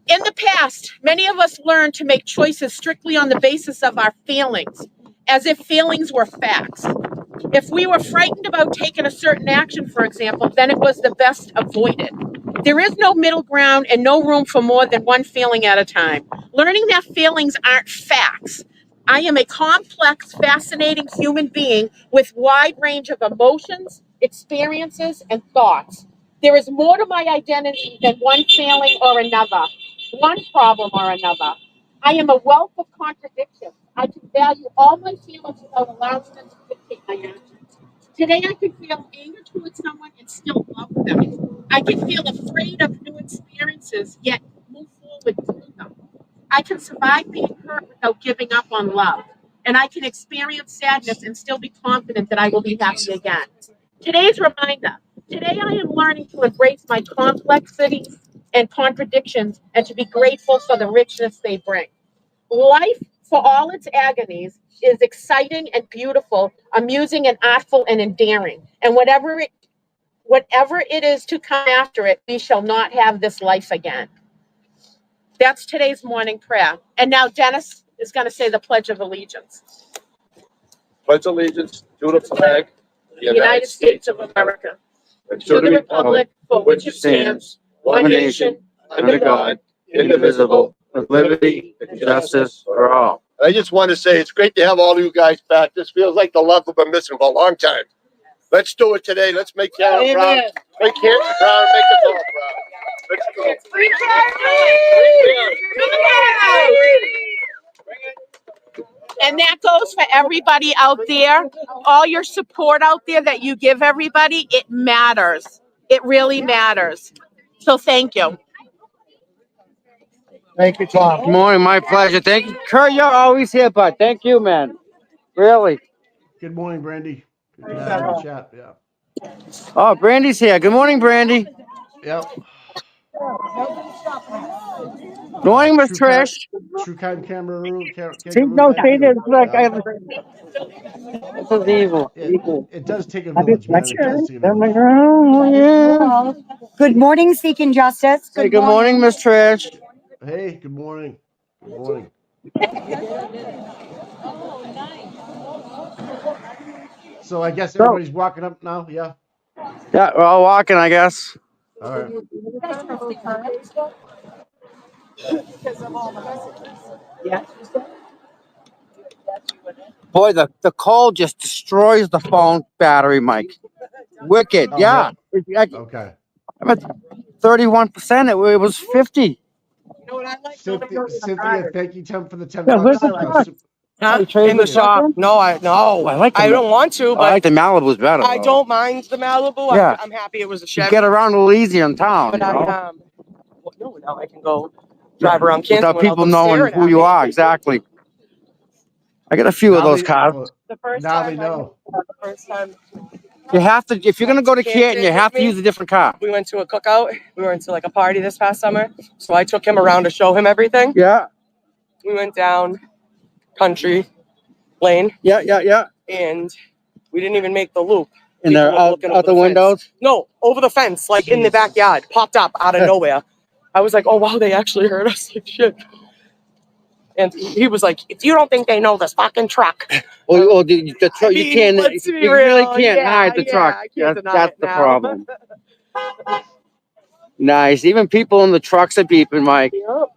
In the past, many of us learned to make choices strictly on the basis of our feelings, as if feelings were facts. If we were frightened about taking a certain action, for example, then it was the best avoided. There is no middle ground and no room for more than one feeling at a time. Learning that feelings aren't facts. I am a complex, fascinating human being with wide range of emotions, experiences, and thoughts. There is more to my identity than one feeling or another, one problem or another. I am a wealth of contradictions. I can value all my feelings without allowing them to dictate my actions. Today I can feel anger towards someone and still love them. I can feel afraid of new experiences, yet move forward through them. I can survive being hurt without giving up on love. And I can experience sadness and still be confident that I will be happy again. Today's reminder. Today I am learning to embrace my complexities and contradictions and to be grateful for the richness they bring. Life, for all its agonies, is exciting and beautiful, amusing and artful and endearing. And whatever it is to come after it, we shall not have this life again. That's today's morning prayer. And now Dennis is going to say the Pledge of Allegiance. Pledge allegiance to the flag of the United States of America, and to the republic for which it stands, one nation, under God, indivisible, with liberty and justice for all. I just want to say it's great to have all you guys back. This feels like the love we've been missing for a long time. Let's do it today. Let's make Canton proud. Make Canton proud. Make us all proud. Let's go. Free And that goes for everybody out there. All your support out there that you give everybody, it matters. It really matters. So thank you. Thank you, Tom. Good morning, my pleasure. Thank you. Kurt, you're always here, bud. Thank you, man. Really. Good morning, Brandy. Good to have you in the chat. Yeah. Oh, Brandy's here. Good morning, Brandy. Yep. Good morning, Miss Trish. True kind kangaroo. No, she did. This is evil. It does take a village, man. It does take a village. Good morning, Seeking Justice. Hey, good morning, Miss Trish. Hey, good morning. Good morning. So I guess everybody's walking up now, yeah? Yeah, we're all walking, I guess. All right. Boy, the cold just destroys the phone battery, Mike. Wicked, Oh, yeah. Okay. I'm at 31%. It was 50. Cynthia, thank you, Tim, for the 10 Yeah, where's bucks. In the shop? No, I like I don't want to, but I like the Malibu's better. I don't mind the Malibu. Yeah. I'm happy it was a You Chevy. get around a little easier in town. But you know? no, now I can go drive around Canton without people knowing who you are. Exactly. I got a few of those cars. The first Now time they know. The first time You have to, if you're gonna go to Canton, you have to use a different car. we went to a cookout. We went to like a party this past summer, so I took him around to show him everything. Yeah. We went down country lane. Yeah. And we didn't even make the loop. And they're out the fence. windows? No, over the fence, like in the backyard, popped up out of nowhere. I was like, oh wow, they actually heard us. Like shit. And he was like, if you don't think they know this fucking truck. The truck, you can't, let's be you really real. can't Yeah, hide the truck. I can't deny That's it the now. problem. Nice. Even people in the trucks are beeping, Mike. Yep.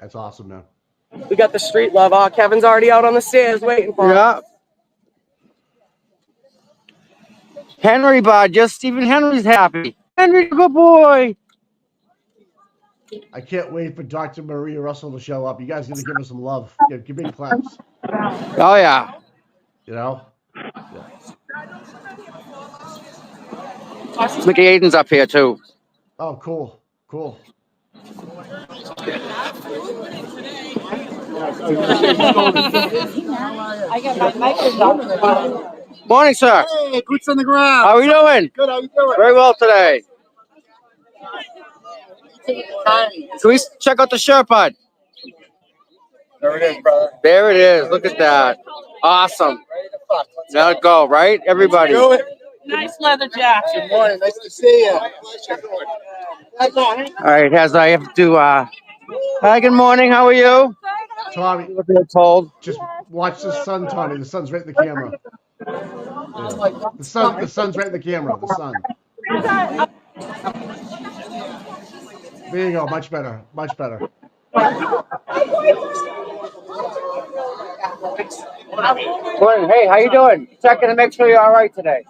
That's awesome, man. We got the street love. Oh, Kevin's already out on the stairs waiting for us. Henry, bud, just even Henry's happy. Henry, good boy. I can't wait for Dr. Maria Russell to show up. You guys got to give her some love. Give big claps. Oh, yeah. You know? Mickey Aiden's up here, too. Oh, cool. Cool. I got my microphone. Morning, sir. Hey, boots on the ground. How are we doing? Good, how you doing? Very well today. Can we check out the shirt, bud? There it is, brother. There it is. Look at that. Awesome. Now it go, right? Everybody. Do it. Nice leather jacket. Good morning. Nice to see you. All right, as I have to hi, good morning. How are you? Tommy, cold. Just watch the sun, Tommy. The sun's right in the camera. Yeah. The sun's right in the camera. The sun. There you go. Much better. Much better. Morning. Hey, how you doing? Checking to make sure you're all right today.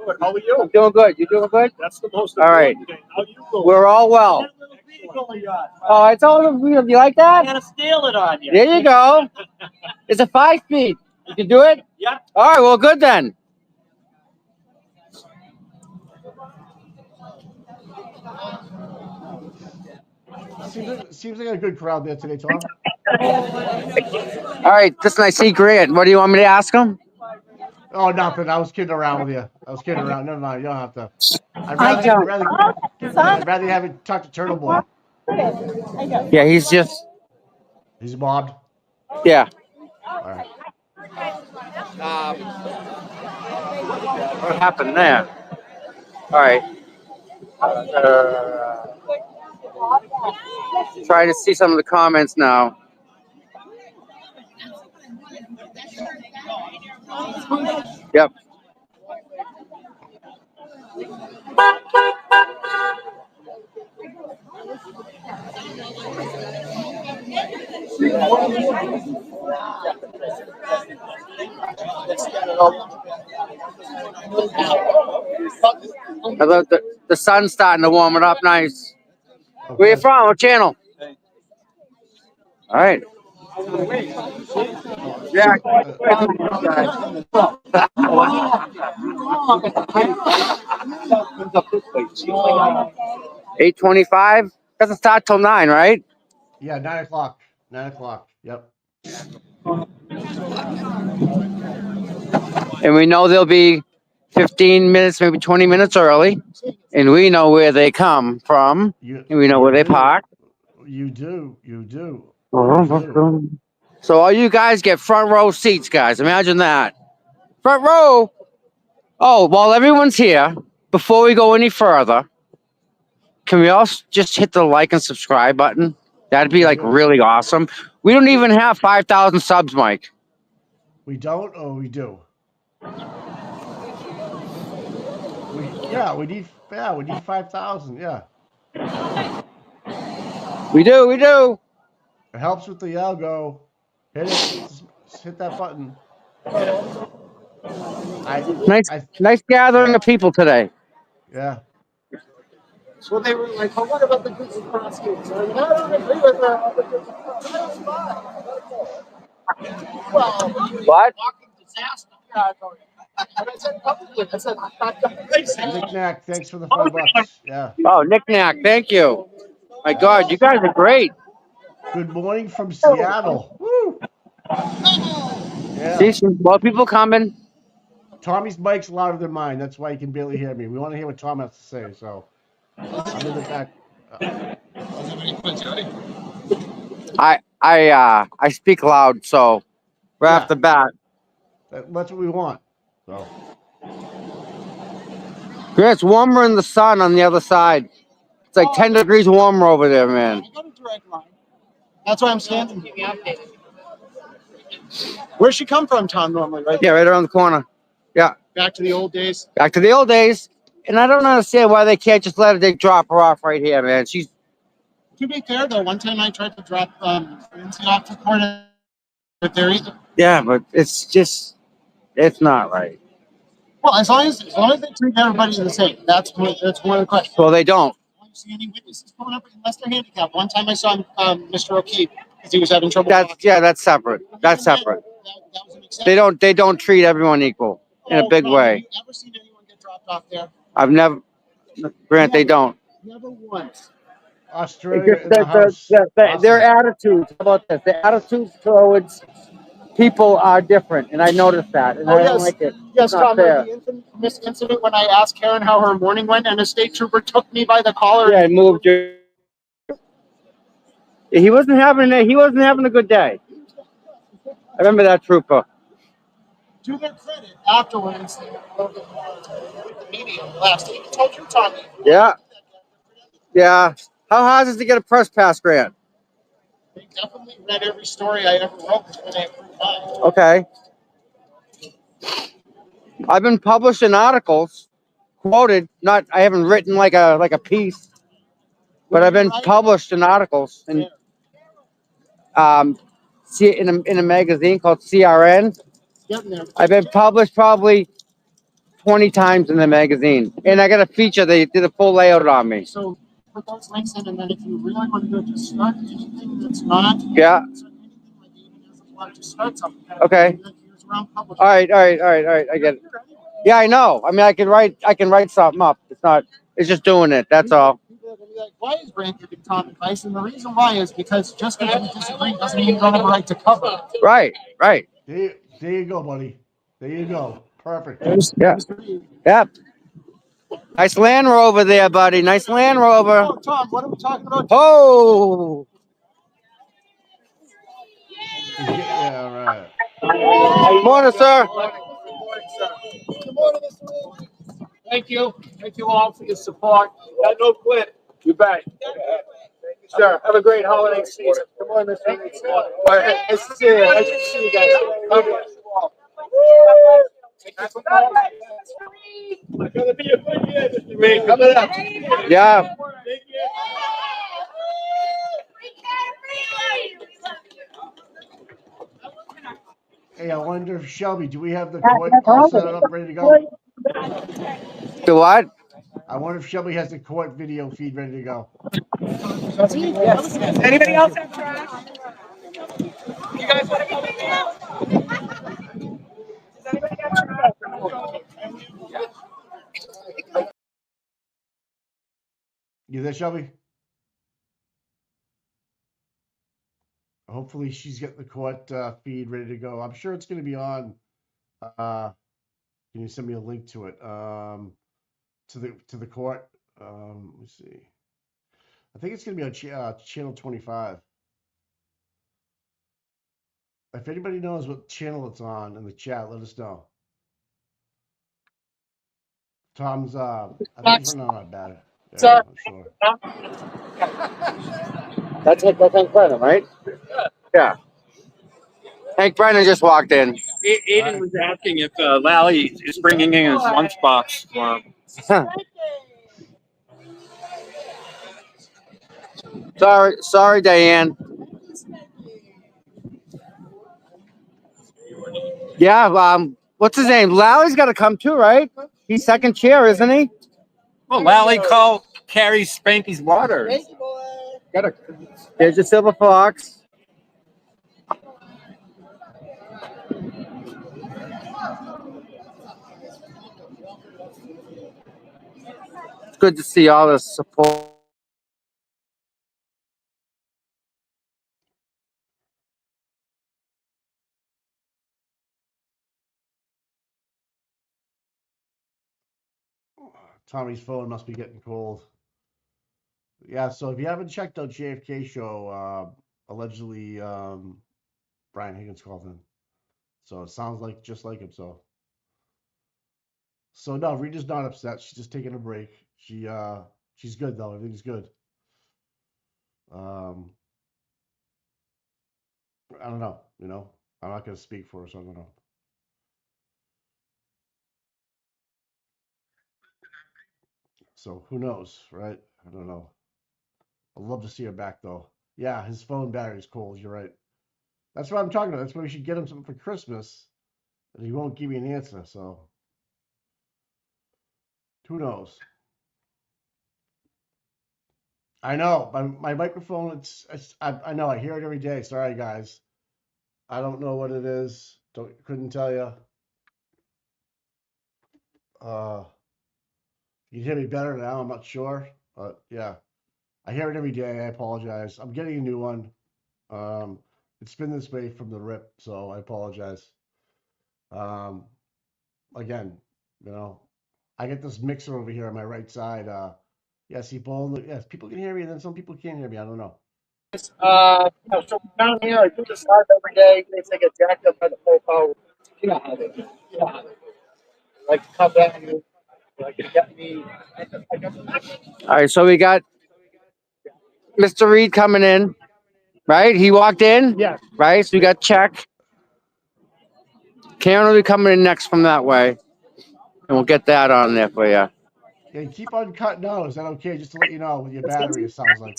Good. How are you? I'm doing good. You doing good? That's the most All right. important thing. How you doing? We're all well. Oh, I told him. You like that? I'm gonna steal it on you. There you go. It's a 5-speed. You can do it? Yeah. All right, well, good then. Seems like a good crowd there today, Tom. All right, listen, I see Grant. What do you want me to ask him? Oh, nothing. I was kidding around with you. I was kidding around. Never mind. You don't have to. I'd rather have you talk to Turtle Boy. Yeah, he's just. He's mobbed. Yeah. All right. What happened there? All right. Trying to see some of the comments now. Yep. The sun's starting to warm it up nice. Oh, Where you good. from? What channel? All right. Yeah. $8.25. Doesn't start till 9, right? Yeah, 9 o'clock. 9 o'clock. Yep. And we know they'll be 15 minutes, maybe 20 minutes early. And we know where they come from. And we know where they park. You do. You do. You do. So all you guys get front row seats, guys. Imagine that. Front row. Oh, while everyone's here, before we go any further, can we all just hit the like and subscribe button? That'd be like really awesome. We don't even have 5,000 subs, Mike. We don't, or we do? We need 5,000. Yeah. We do. It helps with the algo. Hit it. Just hit that button. Nice gathering of people today. Yeah. So they were like, "Oh, what about the Google prosecutor?" I mean, I don't agree with her. Well, what? Disaster. Yeah, and I said publicly, I said, Nick Knack, thanks for the $5. Yeah. Oh, Nick Knack, thank you. My God, you guys are great. Good morning from Seattle. Woo! Yeah. See some more people coming. Tommy's mic's louder than mine. That's why you can barely hear me. We want to hear what Tom has to say. So I'm in the back. I speak loud, so right off the bat. That's what we want. So. Yeah, it's warmer in the sun on the other side. It's like 10 degrees warmer over there, man. I got a direct line. That's why I'm standing here. Where's she come from, Tom, normally, right? Yeah, right around the corner. Yeah. Back to the old days. Back to the old days. And I don't understand why they can't just let her drop her off right here, man. She's. To be fair, though, one time I tried to drop Lindsay off to court, but they're either. Yeah, but it's not right. Well, as long as they treat everybody the same, that's one of the questions. Well, they don't. I don't see any witnesses pulling up unless they're handicapped. One time I saw Mr. O'Keefe because he was having trouble. That's separate. That's separate. They don't treat everyone equal in a big way. Have you ever seen anyone get dropped off there? I've never. Grant, they don't. Never once. Australia in the house. Their attitudes. How about this? The attitudes towards people are different, and I noticed that, and I don't like it. Yes, Tom. Fair. The infamous incident when I asked Karen how her morning went, and a state trooper took me by the collar. Yeah, and moved you. He wasn't having a good day. I remember that trooper. To their credit, afterwards, they wrote the media last week. I told you, Tommy. Yeah. Yeah. How hard is it to get a press pass, Grant? They definitely read every story I ever wrote before they approved mine. Okay. I've been published in articles, quoted. I haven't written like a piece, but I've been published in articles and in a magazine called CRN. I've been published probably 20 times in the magazine, and I got a feature. They did a full layout on me. So put those links in, and then if you really want to go, just start anything that's not. Yeah. To start something. Okay. All right. I get it. Yeah, I know. I mean, I can write something up. It's just doing it. That's all. People are going to be like, why is Grant giving Tom advice? And the reason why is because just because you disagree doesn't mean you don't have a right to cover. Right. There you go, buddy. There you go. Perfect. Yeah. Yep. Nice Land Rover there, buddy. Nice Land Rover. Oh, Tom, what are we talking about? Oh. Yeah, all right. Good morning, sir. Good morning, Mr. Lee. Thank you. Thank you all for your support. Got no quit. You bet. Sure. Have a great holiday season. Good morning, Mr. Lee. Nice to see you. Nice to see you guys. God bless you all. It's going to be a good year, Mr. Lee. Coming up. Yeah. Hey, I wonder if Shelby, do we have the court all set up, ready to go? The what? I wonder if Shelby has the court video feed ready to go. Yes. Anybody else have trash? You guys want to go with me now? Does anybody have trash? You there, Shelby? Hopefully she's got the court feed ready to go. I'm sure it's going to be on. Can you send me a link to it? To the court. Let me see. I think it's going to be on channel 25. If anybody knows what channel it's on in the chat, let us know. Tom's I think he's running on bad. Yeah, I'm sure. That's Hank Brennan, right? Yeah. Hank Brennan just walked in. Aiden was asking if Lally is bringing in his lunchbox for him. Sorry, Diane. Yeah, what's his name? Lally's got to come too, right? He's second chair, isn't he? Well, Lally carries Spanky's water. There's your silver fox. It's good to see all the support. Tommy's phone must be getting cold. Yeah, so if you haven't checked out JFK show, allegedly Brian Higgins called in. So it sounds like just like him. So no, Rita's not upset. She's just taking a break. She's good though. Everything's good. I don't know. I'm not gonna speak for her, so I don't know. So who knows, right? I don't know. I'd love to see her back though. Yeah, his phone battery's cold. You're right. That's what I'm talking about. That's why we should get him something for Christmas, and he won't give me an answer. So who knows? I know my microphone. I know. I hear it every day. Sorry, guys. I don't know what it is. Couldn't tell you. You hear me better now? I'm not sure, but yeah, I hear it every day. I apologize. I'm getting a new one. It's been this way from the rip, so I apologize. Again, I get this mixer over here on my right side. Yes, people can hear me, and then some people can't hear me. I don't know. So down here, I do this live every day. They say get jacked up by the popo. You know how they do. You know how they do. Like to come down here, like to get me. All right, so we got Mr. Reed coming in, right? He walked in. Yeah. Right. So we got check. Karen will be coming in next from that way, and we'll get that on there for you. Yeah, keep on cutting out. Is that okay? Just to let you know with your battery, it sounds like.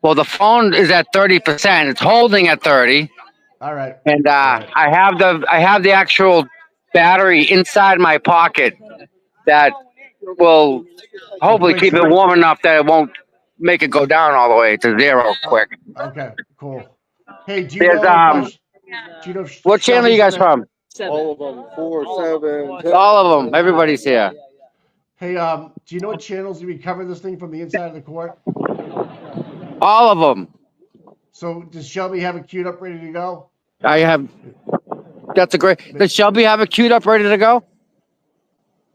Well, the phone is at 30%. It's holding at 30. All right. And I have the actual battery inside my pocket that will hopefully keep it warm enough that it won't make it go down all the way to zero quick. Okay, cool. Hey, do you know what channel are you guys from? All of them. 4, 7, 10. All of them. Everybody's here. Hey, do you know what channels do we cover this thing from the inside of the court? All of them. So does Shelby have it queued up, ready to go? I have. That's a great. Does Shelby have it queued up, ready to go?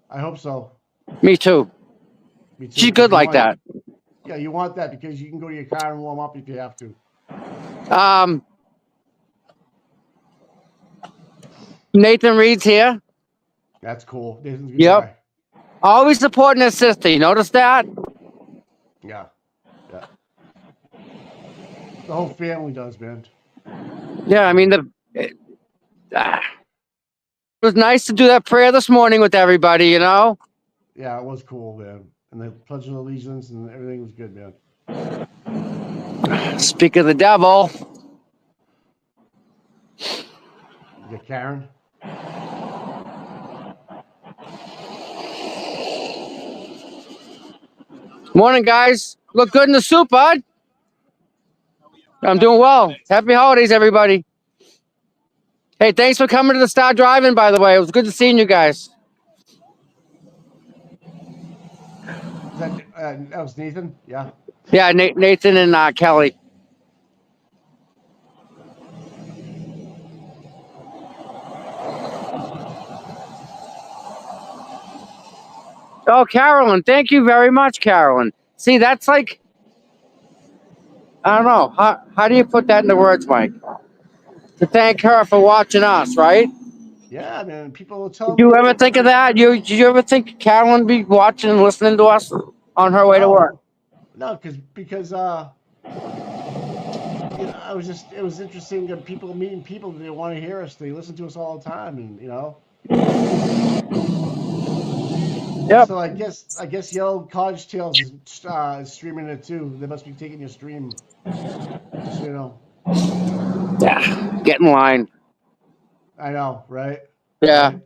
I hope so. Me too. She's good like that. Yeah, you want that because you can go to your car and warm up if you have to. Nathan Reed's here. That's cool. Nathan's a good guy. Always supporting his sister. You notice that? Yeah. The whole family does, man. Yeah, I mean it was nice to do that prayer this morning with everybody. Yeah, it was cool, man. And the Pledge of Allegiance and everything was good, man. Speak of the devil. You got Karen. Morning, guys. Look good in the suit, bud. I'm doing well. Happy holidays, everybody. Hey, thanks for coming to the Star Drive-In, by the way. It was good to seeing you guys. That was Nathan? Yeah. Yeah, Nathan and Kelly. Oh, Carolyn. Thank you very much, Carolyn. See, that's like, I don't know. How do you put that into words, Mike? To thank her for watching us, right? Yeah, man. People will tell Did you me. ever think of that? Did you ever think Carolyn be watching and listening to us on her way to work? No, because you know, it was interesting that people meeting people that they want to hear us. They listen to us all the time, and you know. Yep. So I guess Yellow Cottage Tales is streaming it too. They must be taking your stream. Just so you know. Yeah, get in line. I know, right? Yeah. Right?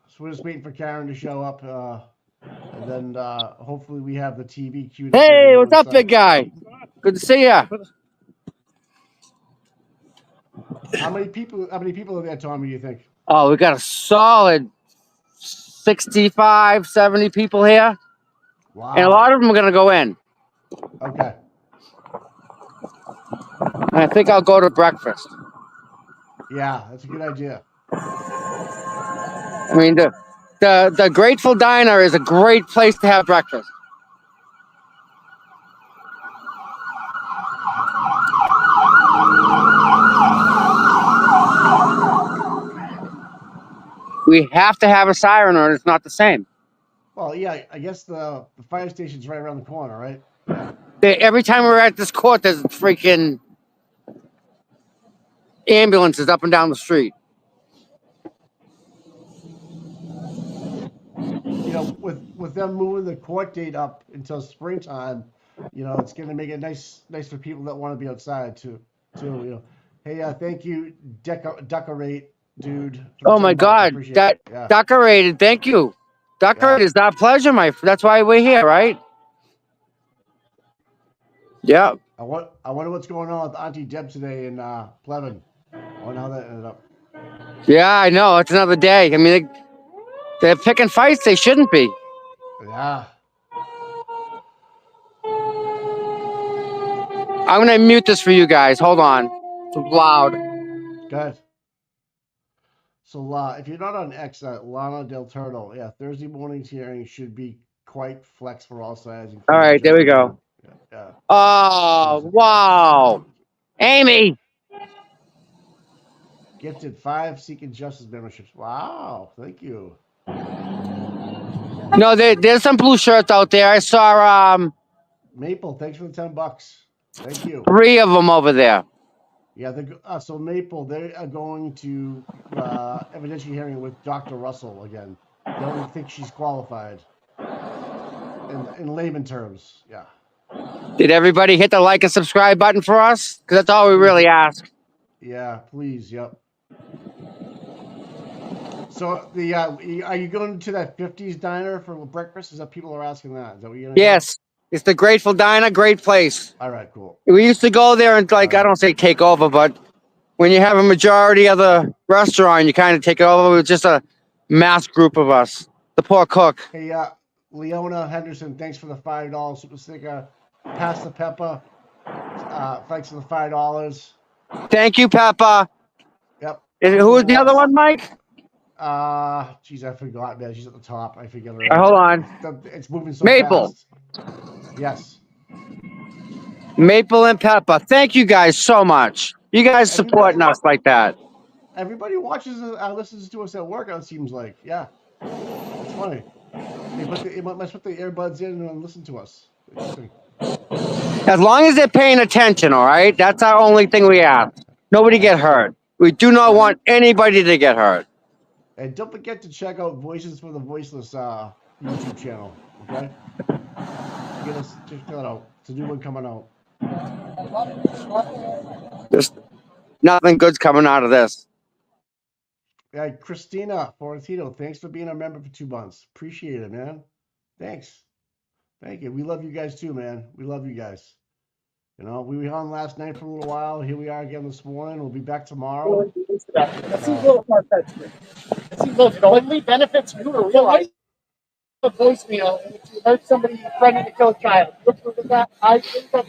So we're just waiting for Karen to show up, and then hopefully we have the TV queued up. Hey, what's up, big guy? Good to see ya. How many people are there, Tommy, do you think? Oh, we got a solid 65, 70 people here. Wow. And a lot of them are going to go in. Okay. And I think I'll go to breakfast. Yeah, that's a good idea. I mean, the Grateful Diner is a great place to have breakfast. We have to have a siren or it's not the same. Well, yeah, I guess the fire station's right around the corner, right? Yeah. Every time we're at this court, there's freaking ambulances up and down the street. You know, with them moving the court date up until springtime, you know, it's going to make it nice for people that want to be outside too. You know, hey, thank you, Decorate, dude. Oh my God, that Decorated. Thank you, Decorated. It's our pleasure, that's why we're here, right? Yeah. I wonder what's going on with Auntie Deb today in Plevin. I wonder how that ended up. Yeah, I know. It's another day. I mean, they're picking fights. They shouldn't be. Yeah. I'm going to mute this for you guys. Hold on. It's loud. Good. So if you're not on X, Lana Del Turtle, yeah, Thursday morning's hearing should be quite flex for all sides. All right, there we go. Yeah. Oh, wow. Amy. Gifted 5 Seeking Justice memberships. Wow, thank you. No, there's some blue shirts out there. I saw Maple, thanks for the $10. Thank you. 3 of them over there. Yeah, so Maple, they are going to evidentiary hearing with Dr. Russell again. They don't think she's qualified. In layman terms, yeah. Did everybody hit the like and subscribe button for us? Because that's all we really ask. Yeah, please, yep. So are you going to that 50s diner for breakfast? Is that people are asking that? Is that what you're gonna Yes. It's the Grateful Diner, great place. All right, cool. We used to go there and I don't say take over, but when you have a majority of the restaurant, you kind of take it over with just a mass group of us. The poor cook. Hey, Leona Henderson, thanks for the $5 super sticker. Pass the Pepper, thanks for the $5. Thank you, Peppa. Yep. Who was the other one, Mike? Geez, I forgot, man. She's at the top. I forget her. Hold on. It's moving so Maple. fast. Yes. Maple and Peppa. Thank you guys so much. You guys supporting us like that. Everybody watches listens to us at work, it seems like. Yeah. It's funny. They must put the earbuds in and listen to us. Interesting. As long as they're paying attention, all right? That's our only thing we ask. Nobody get hurt. We do not want anybody to get hurt. And don't forget to check out Voices for the Voiceless YouTube channel. Okay? Check that out. It's a new one coming out. Just nothing good's coming out of this. Yeah, Christina Florentino, thanks for being a member for 2 months. Appreciate it, man. Thanks. Thank you. We love you guys too, man. We love you guys. You know, we were on last night for a little while. Here we are again this morning. We'll be back tomorrow. That seems a little far-fetched. That seems a little. The only benefits you to realize a voicemail and if you heard somebody threatening to kill a child. Which was that? I think that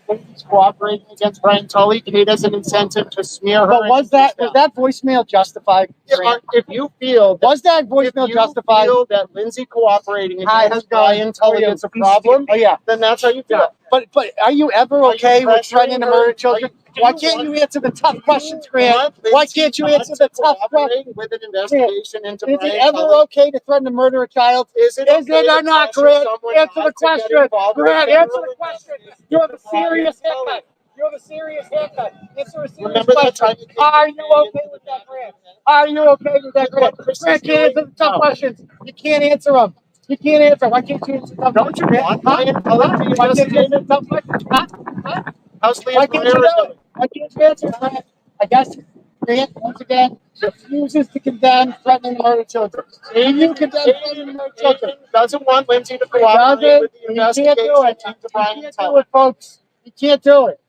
when he's cooperating against Brian Tully, it has an incentive to smear her. But was that voicemail justified? Yeah, if you feel was that voicemail justified? Feel that Lindsay cooperating against Brian Tully is a problem? Oh yeah, then that's how you feel. Yeah. But are you ever okay with threatening to murder children? Why can't you answer the tough questions, Grant? Why can't you answer the tough questions? With an investigation into Is it ever okay to threaten to murder a child? Is it or not, Grant? Answer the question. Grant, answer the question. You have a serious haircut. You have a serious haircut. Answer a serious question. Are you okay with that, Grant? Are you okay with that, Grant? Grant can't answer the tough questions. You can't answer them. You can't answer. Why can't you answer tough questions? Don't you want Brian Tully to be investigated? Tough questions. Huh? How's Why can't you do it? Why can't you answer, Grant? I guess Grant, once again, refuses to condemn threatening to murder children. You condemn threatening to murder children. Doesn't want Lindsay to cooperate with the investigation into Brian Tully. You can't do it, folks. You can't do it.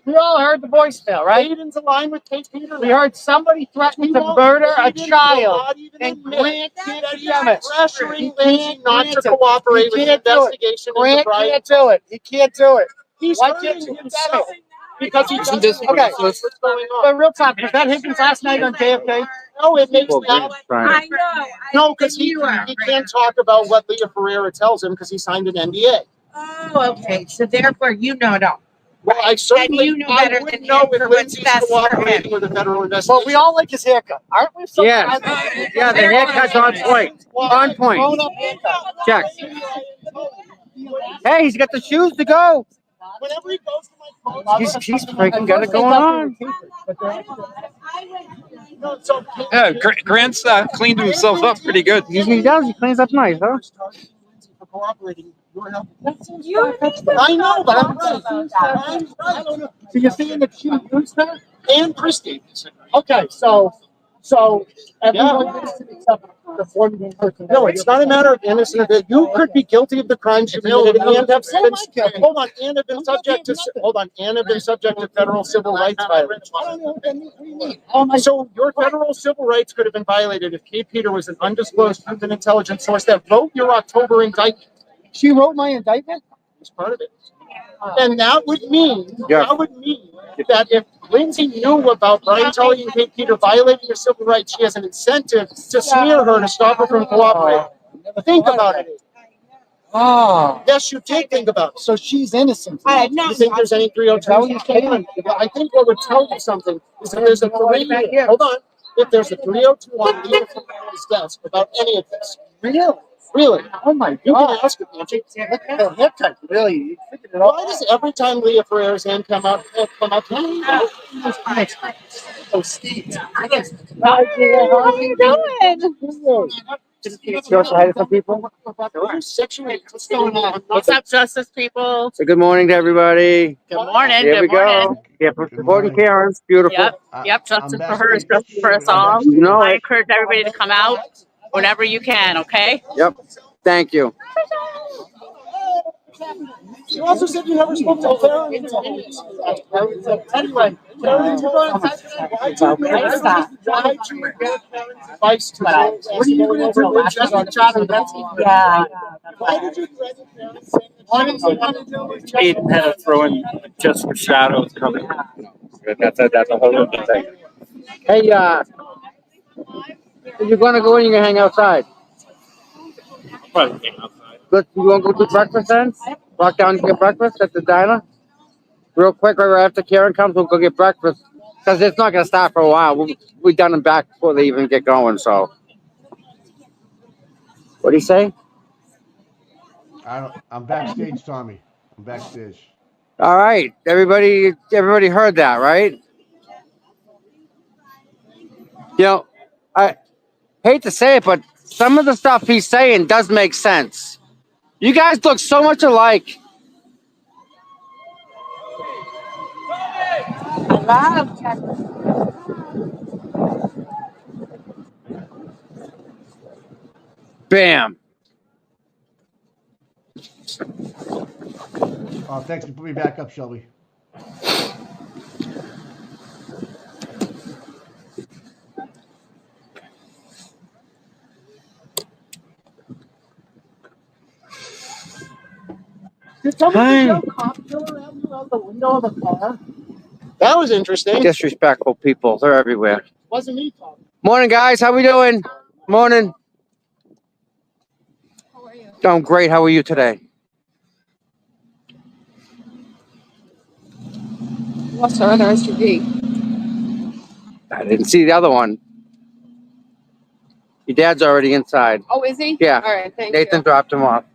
We all heard the voicemail, right? Hayden's aligned with Kate Peter. We heard somebody threatening to murder a child, and Grant can't condemn it. Pressuring Lindsay not to cooperate with the investigation into Brian. Grant can't do it. He can't do it. Why can't you condemn it? Because he doesn't. Okay, what's going on? But real talk, was that Higgins last night on JFK? No, it makes that. I know. No, because he can't talk about what Leah Ferreira tells him because he signed an NDA. Oh, okay. So therefore, you know. Well, I certainly you know better would than know him if for what's Lindsay's best for cooperating him. with a federal investigation. But we all like his haircut, aren't we? Yes. Yeah, the haircut's on point. On point. Check. Hey, he's got the shoes to go. Whenever he goes to my phone, He's freaking got it going on. Yeah, Grant's cleaned himself up pretty good. He does. He cleans up nice, huh? I know, but I'm right. So you're saying that she used her and Christy? Okay, so everyone innocent except the one person. No, it's not a matter of innocent. You could be guilty of the crimes you committed and have been hold on and have been subject to federal civil rights violations. So your federal civil rights could have been violated if Kate Peter was an undisclosed human intelligence source that wrote your October indictment. She wrote my indictment? It's part of it. And that would mean that if Lindsay knew about Brian Tully and Kate Peter violating your civil rights, she has an incentive to smear her to stop her from cooperating. Think about it. Oh. Yes, you did think about it. So she's innocent. You think there's any 302? I think what would tell you something is that there's a 302. Hold on. If there's a 302 on Leah Ferreira's desk about any of this. Really? Oh my God. You can ask her, can't you? Look at the haircut, really. Why does every time Leah Ferreira's hand come out? Oh, Steve. How are you doing? You want to say hi to some people? What's going on? What's up, Justice people? So good morning to everybody. Good morning. Here we Good morning. go. Yeah, for supporting Karen. Beautiful. Yep. Justice for her is justice for us all. No, I encourage everybody to come out whenever you can. Okay. Yep. Thank you. You also said you never spoke to Karen. Anyway, Karen, you go inside. What are you going to do? Yeah. Why did you threaten Karen? What did you want to do? Aiden had to throw in just for shadows coming. That's a whole other thing. Hey, you're gonna go in? You're gonna hang outside. Probably hang outside. Good. You want to go to breakfast then? Walk down and get breakfast at the diner. Real quick, right after Karen comes, we'll go get breakfast because it's not gonna start for a while. We've done them back before they even get going. So, what do you say? I'm backstage, Tommy. I'm backstage. All right, everybody heard that, right? You know, I hate to say it, but some of the stuff he's saying does make sense. You guys look so much alike. love Texas. Bam. Oh, thanks for putting me back up, Shelby. Did somebody show cop killer at you out the window of the car? That was interesting. Disrespectful people. They're everywhere. Wasn't me talking. Morning, guys. How we doing? Morning. How are you? Doing great. How are you today? What's our other SUV? I didn't see the other one. Your dad's already inside. Oh, is he? Yeah. All right, thank Nathan you. dropped him off.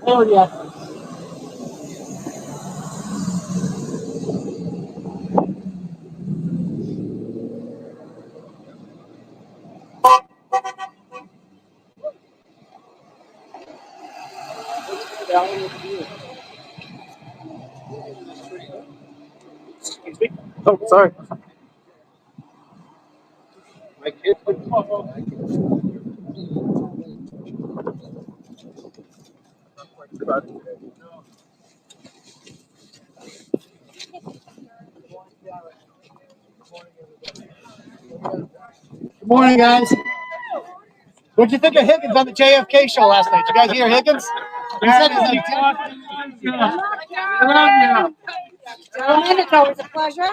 Oh, yeah. Oh, sorry. My kids. Good morning, guys. What'd you think of Higgins on the JFK show last night? Did you guys hear Higgins? He said his name. Gentlemen, it's always a pleasure.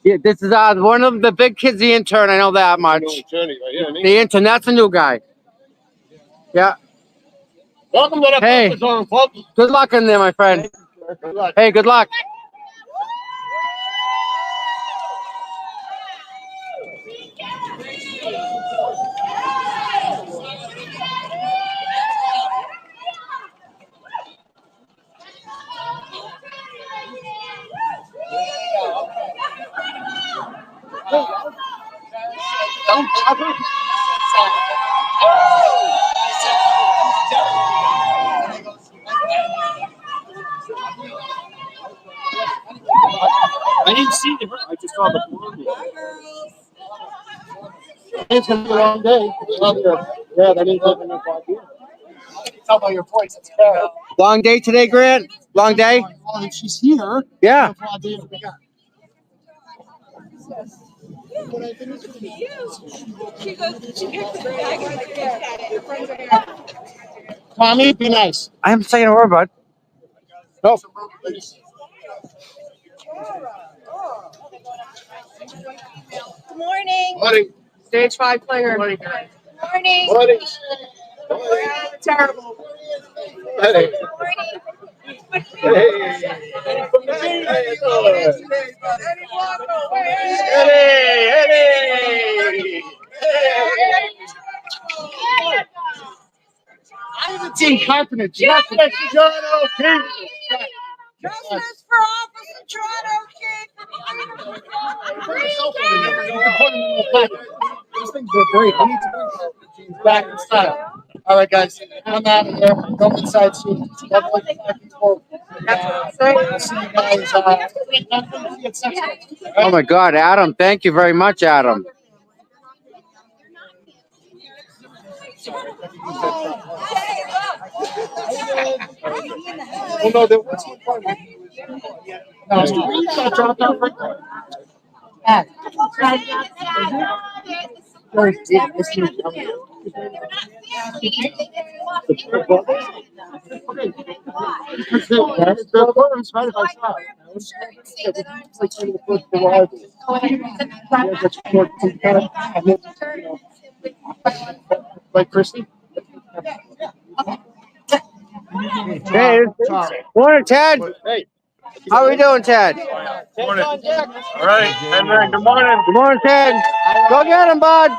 Yeah, this is one of the big kids, the intern. I know that much. The intern, that's a new guy. Yeah. Welcome to the Hey, zone, folks. good luck in there, my friend. Good luck. Hey, good luck. I didn't see the I just saw the blue. It's gonna be a long day. Yeah, that ain't living up idea. You can tell by your voice, it's bad. Long day today, Grant? Long day? Well, if she's here, Yeah. that's a day we got. Tommy, be nice. I am saying a word, bud. No. Good morning. Morning. Stage 5 player. Morning. Morning. Morning. Terrible. Hey. I haven't seen confidence. Justice for John O'Keefe. Justice for Officer John O'Keefe. You can put him in the pocket. These things are great. We need to bring these back in style. All right, guys. I'm out of here. Go inside soon. I'll see you guys. Oh my God, Adam! Thank you very much, Adam. Oh no, there was one part. Dropped off right there. The courtroom's right by side. Like Christy? Hey, Hey, Tom. morning, Ted. What, Hey, how are we doing, Ted? Morning. All right. hey, Hey, man, James. good morning. Good morning, Ted. Go get him, bud.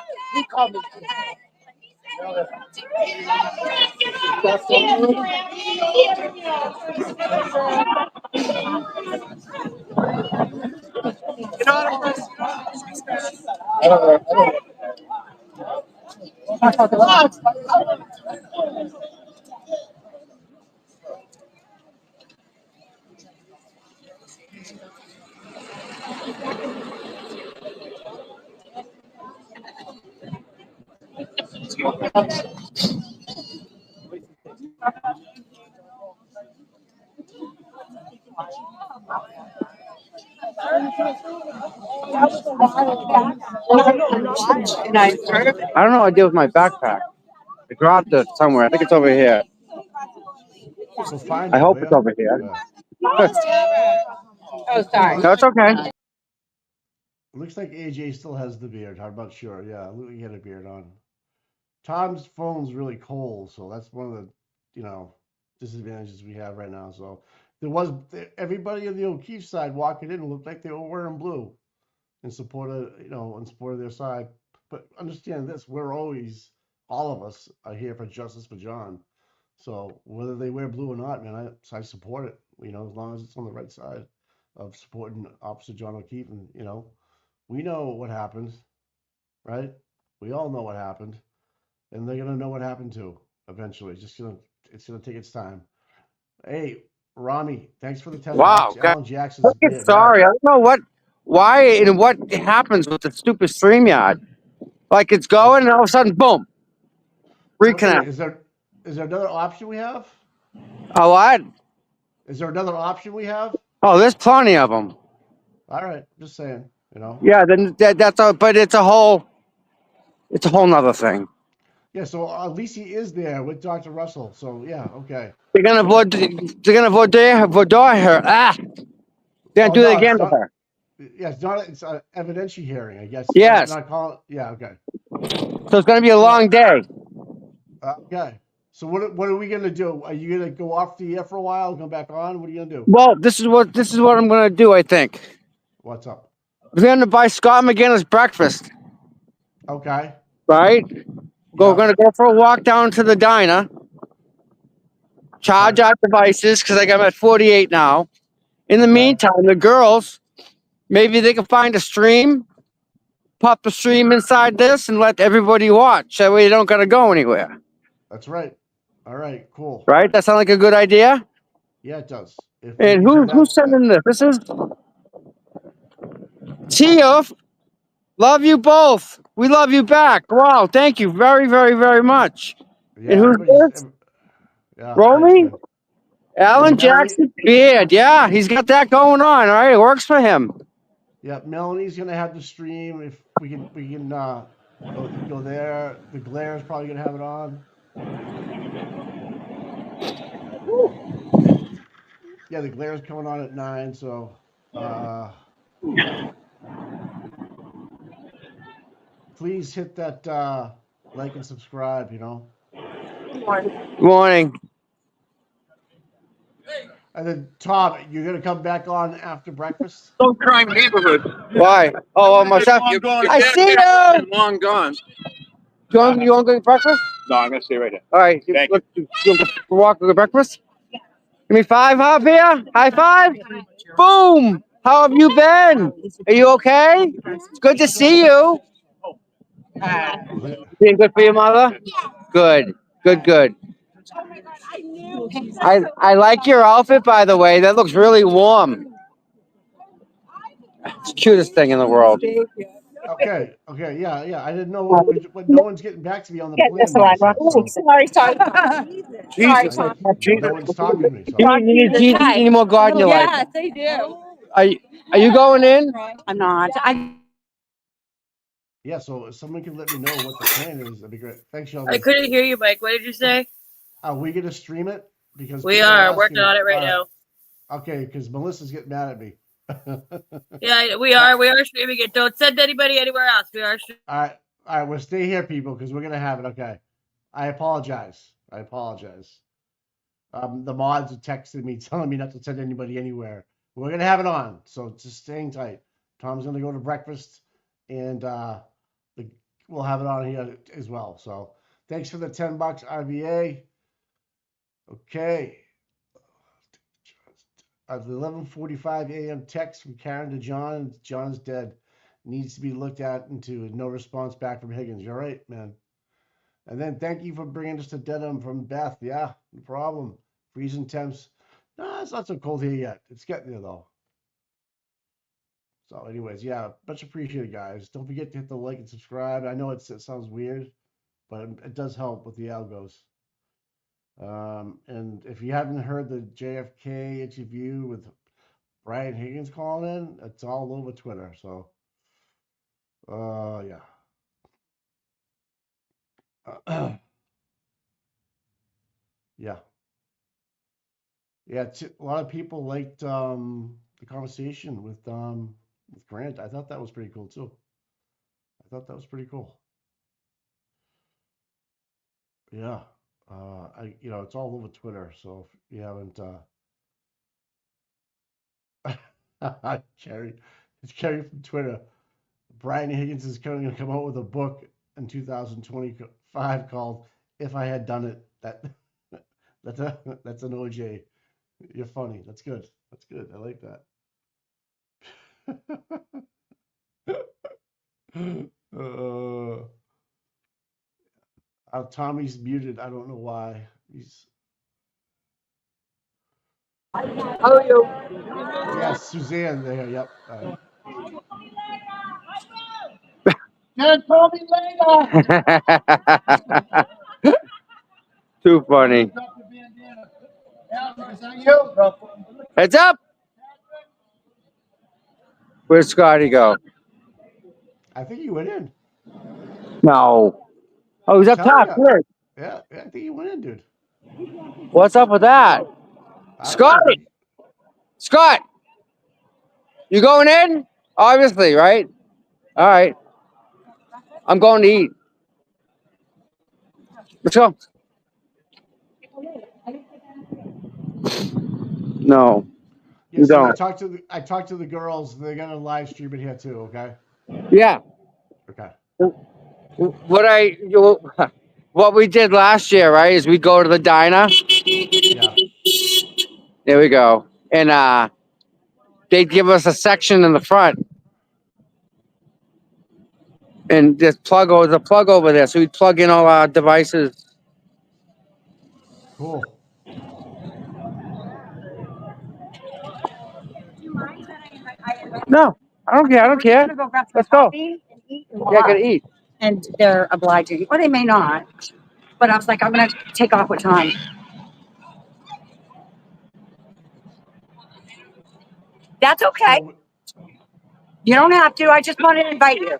I don't know what I did with my backpack. I dropped it somewhere. I think it's over here. So find I it, hope will it's ya? over here. Oh, sorry. No, it's okay. Looks like AJ still has the beard. I'm not sure. Yeah, look, he had a beard on. Tom's phone's really cold, so that's one of the, disadvantages we have right now. So there was everybody on the O'Keefe side walking in looked like they were wearing blue in support of, in support of their side. But understand this: all of us are here for justice for John. So whether they wear blue or not, man, I support it. As long as it's on the right side of supporting Officer John O'Keefe, and we know what happened, right? We all know what happened, and they're gonna know what happened too eventually. It's gonna take its time. Hey, Rami, thanks for the $10. Wow. God. Alan Jackson's beard, yeah. Sorry, I don't know why, and what happens with the stupid StreamYard. Like it's going, and all of a sudden, boom, Okay, reconnect. is there another option we have? Oh, what? Is there another option we have? Oh, there's plenty of them. All right, just saying. Yeah, then that's a, but it's a whole nother thing. Yeah, so at least he is there with Dr. Russell. So yeah, okay. They're gonna void her. Can't Oh do it no, again it's with not. her. Yeah, it's an evidentiary hearing, I guess. Yes. Not call it. Yeah, okay. So it's gonna be a long day. Okay. So what are we gonna do? Are you gonna go off the air for a while and come back on? What are you gonna do? Well, this is what I'm gonna do. I think What's up? we're gonna buy Scott McGinnis breakfast. Okay. Right. We're gonna go for a walk down to the diner. Charge our devices because I'm at 48 now. In the meantime, the girls, maybe they can find a stream, pop the stream inside this, and let everybody watch. That way you don't gotta go anywhere. That's right. All right, cool. Right? That sound like a good idea? Yeah, it does. And who's sending this? This is Tia. Love you both. We love you back. Wow, thank you very, very, very much. Yeah, And who's this? Yeah, Romy? Alan Melanie, Jackson beard. Yeah, he's got that going on. All right, it works for him. yeah, Melanie's gonna have the stream. If we can go there. The glare is probably gonna have it on. Yeah, the glare is coming on at 9. So, please hit that like and subscribe. Good morning. And then Tom, you're gonna come back on after breakfast. Low crime neighborhood. Why? Oh, myself. I see you. Long gone. You want to go get breakfast? No, I'm gonna stay right here. All right. Thank you. You go for a walk or get breakfast? Give me 5 up here. High five. Boom. How have you been? Are you okay? It's good to see you. Being good for your mother? Good. Good, good. I like your outfit, by the way. That looks really warm. It's the cutest thing in the world. Okay, yeah. I didn't know what no one's getting back to me on the Get this plan, one. Melissa. So Sorry. Sorry, no one's talking to me. So You need more God in your life. Yes, they do. Are you going in? I'm not. yeah, so if someone can let me know what the plan is, that'd be great. Thanks, I Sheldon. couldn't hear you, Mike. What did you say? Are we gonna stream it? Because We people are asking, working on it right now. Okay, because Melissa's getting mad at me. Yeah, we are. We are streaming it. Don't send anybody anywhere else. We are streaming. All right. Well, stay here, people, because we're gonna have it. Okay. I apologize. The mods are texting me, telling me not to send anybody anywhere. We're gonna have it on, so just staying tight. Tom's gonna go to breakfast, and we'll have it on here as well. So thanks for the $10, RVA. Okay. At 11:45 a.m. text from Karen to John. John's dead. Needs to be looked at into. No response back from Higgins. You're right, man. And then thank you for bringing us to Dedham from Beth. Yeah, no problem. Freezing temps. No, it's not so cold here yet. It's getting there though. So, anyways, yeah, much appreciated, guys. Don't forget to hit the like and subscribe. I know it sounds weird, but it does help with the algos. And if you haven't heard the JFK interview with Brian Higgins calling in, it's all over Twitter. So, yeah. Yeah. Yeah, a lot of people liked the conversation with Grant. I thought that was pretty cool too. Yeah. It's all over Twitter, so if you haven't Carrie, it's Carrie from Twitter. Brian Higgins is going to come out with a book in 2025 called "If I Had Done It." That's an OJ. You're funny. That's good. I like that. Tommy's muted. I don't know why. He's How are you? yes, Suzanne there. Yep. Can't call me later. Too funny. Is that you? Heads up. Where'd Scotty go? I think he went in. No. Oh, he's up top. Good. Yeah, I think he went in, dude. What's up with that? Scotty! Scott! You going in? Obviously, right? All right. I'm going to eat. Let's go. No. Yeah, You see, don't. I talked to the girls. They're gonna live stream it here too. Okay. Yeah. Okay. What we did last year, right, is we go to the diner. Yeah. There we go. And they'd give us a section in the front. And there's a plug over there. So we'd plug in all our devices. Cool. No, I don't care. We're gonna go grab some Let's go. coffee and eat. Yeah, I gotta eat. And they're obliging. Or they may not. But I was like, I'm gonna take off what time. That's okay. So, You don't have to. I just wanted to invite you.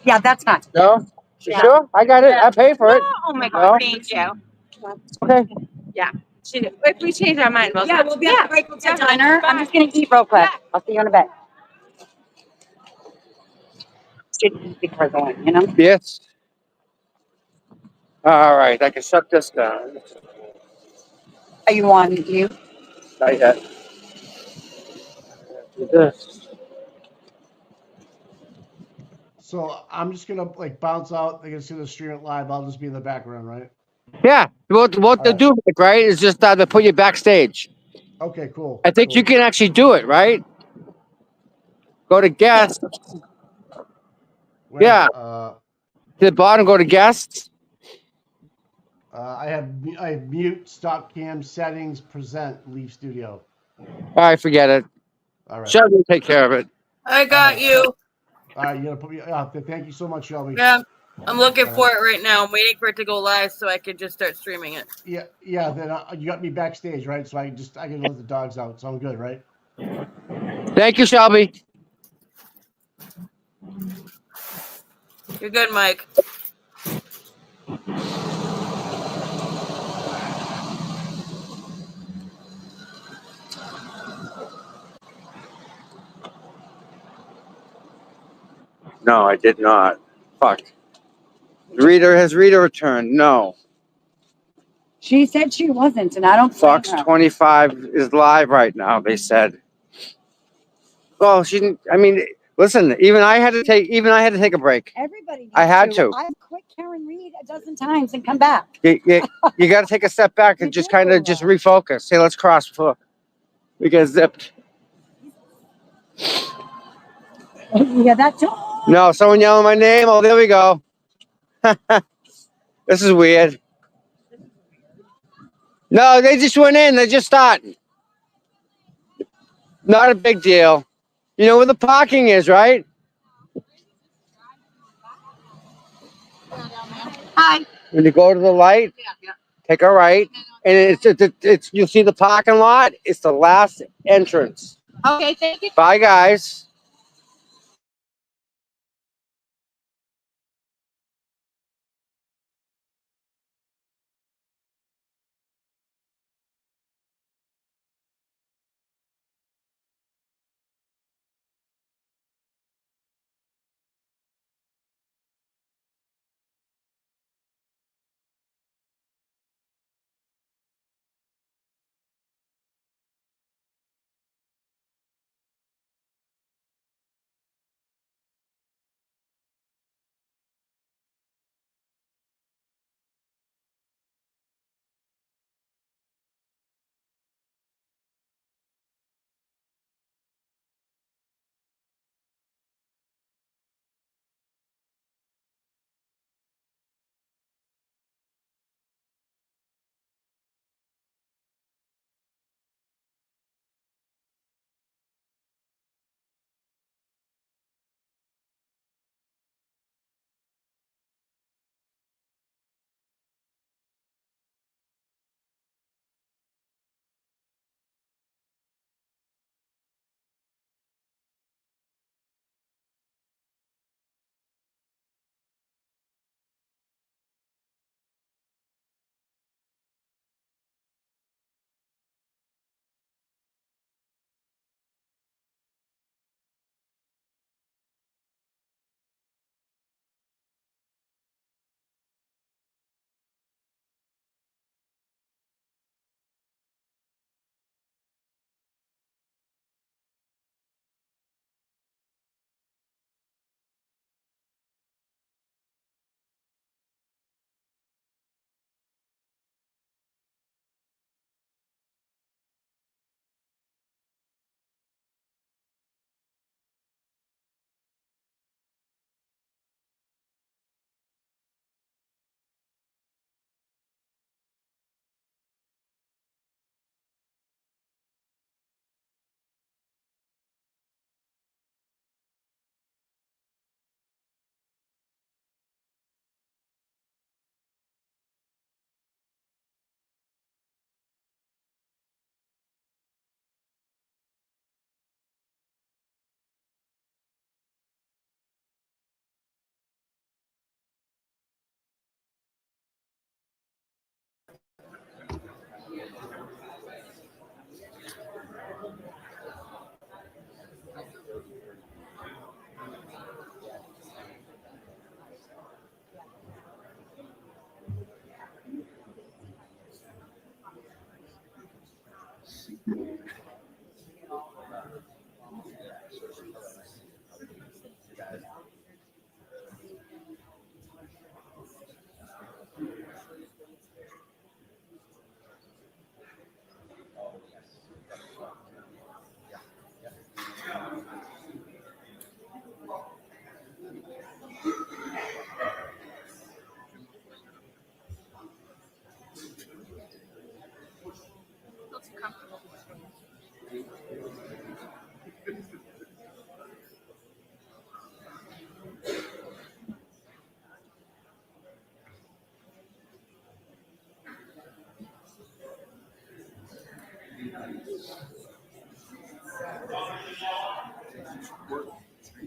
Yeah, that's fine. No? You Yeah. sure? I got it. I pay for it. Oh my God, No? thank you. Okay. Yeah. If we change our mind, we'll be at the diner. I'm just gonna eat real quick. I'll see you in a bit. Should eat before going, you know? Yes. All right. I can shut this down. Are you on mute? Not yet. Do this. So I'm just gonna bounce out. They can see the stream it live. I'll just be in the background, right? Yeah. What they do, right, is just they put you backstage. Okay, cool. I think you can actually do it, right? Go to guests. Where? Yeah. To the bottom, go to guests. I have mute, stop cam, settings, present, leave studio. All right, forget it. All right. Shelby will take care of it. I got you. All right, you gotta put me. Thank you so much, Shelby. Yeah, I'm looking All for right. it right now. I'm waiting for it to go live so I can just start streaming it. Yeah. Then you got me backstage, right? So I can let the dogs out. So I'm good, right? Thank you, Shelby. You're good, Mike. No, I did not. Fuck. Has Rita returned? No. She said she wasn't, and I don't blame Fox her. 25 is live right now, they said. Well, she didn't. I mean, listen, even I had to take a break. Everybody needs I had to. I've quit Karen Reed a dozen times and come back. You got to take a step back and just kind of just refocus. Hey, let's cross before we get zipped. Yeah, that's No, someone yelling my name. Oh, there we go. This is weird. No, they just went in. They just started. Not a big deal. You know where the parking is, right? Hi. When you go to the light, take a right, and it's you'll see the parking lot. It's the last entrance. Okay, thank you. Bye, guys.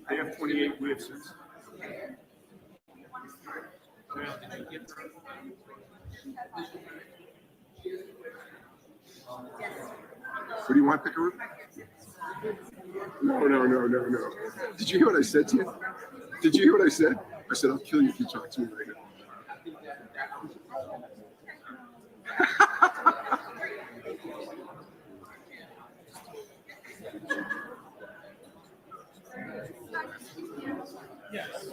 I have 28. We have 6. What do you want, Pickaroo? No. Did you hear what I said to you? Did you hear what I said? I said, I'll kill you if you talk to me later. Yes.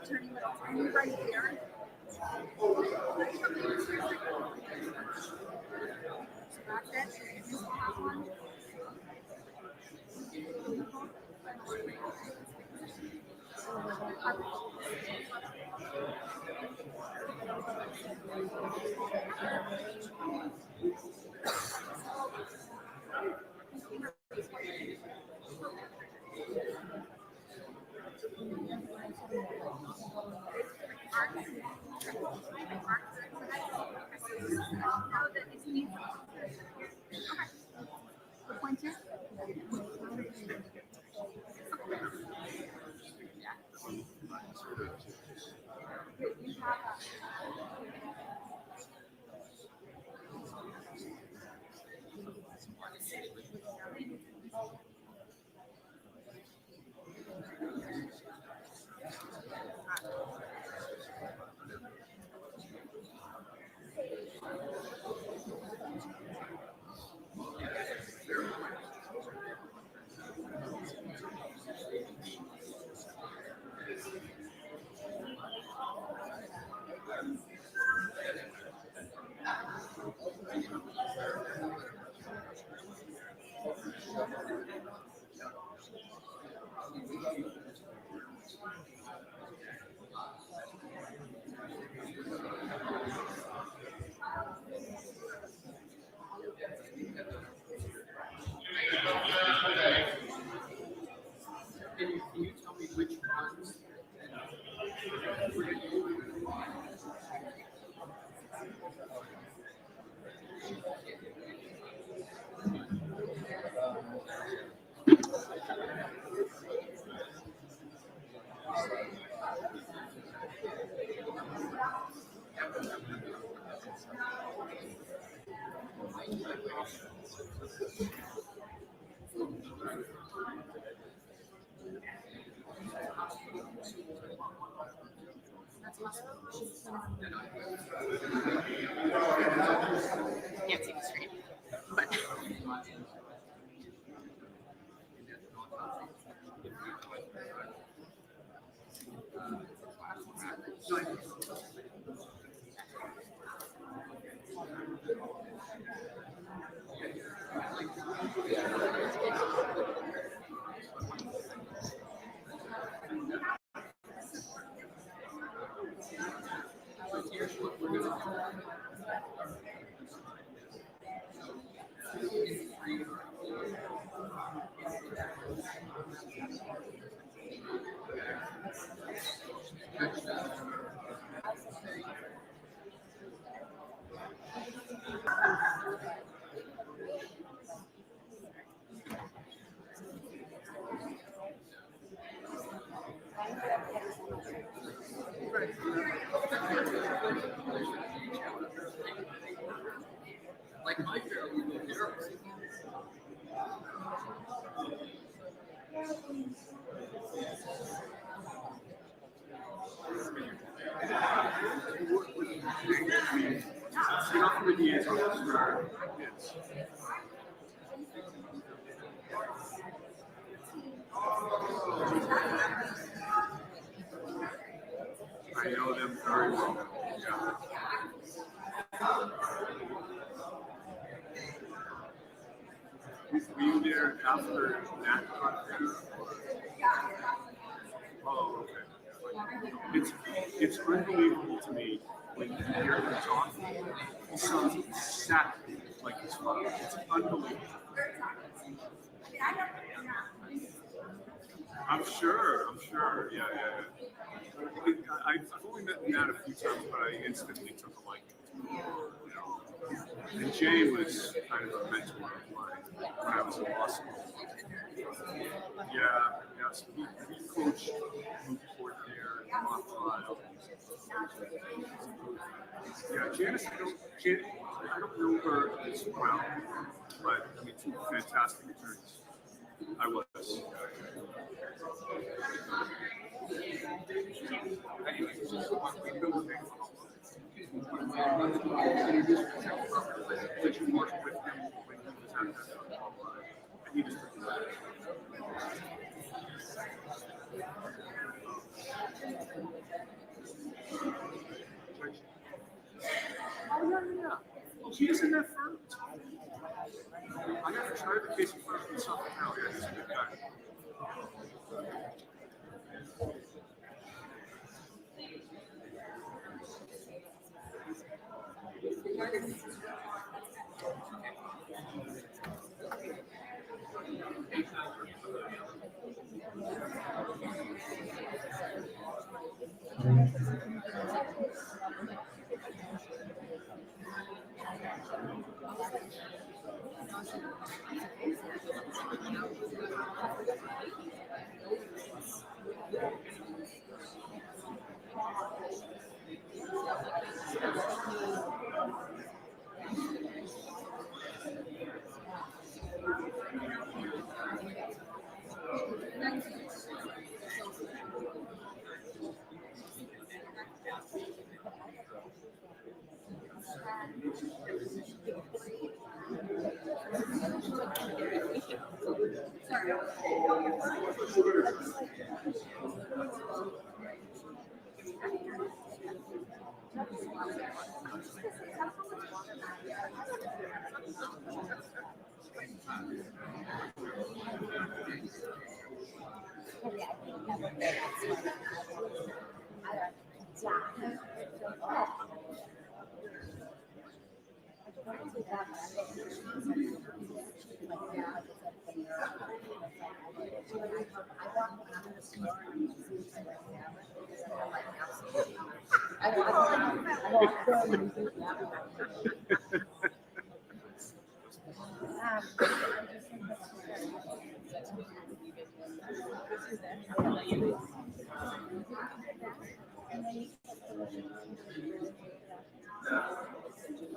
Turning right here. That's it. You have one. The pointer. Can you tell me which ones? Can't see the screen, but like my the answer is yes. I know them very well. Yeah. Were you there after that concert? Oh, okay. It's unbelievable to me when you hear him talk. He sounds exactly like his father. It's unbelievable. I'm sure. Yeah. I've only met Matt a few times, but I instantly took a liking to him. You know. And Jay was kind of a mentor of mine when I was in law school. Yeah. So he coached moot court there, mock trial. Yeah, Janice, I don't know her as well, but I mean, two fantastic attorneys. I was. Did you work with him when he was at that? And he just took it out. Oh, yeah. Oh, he is in that firm? I got to try the case in front of Suffolk County. He's a good guy.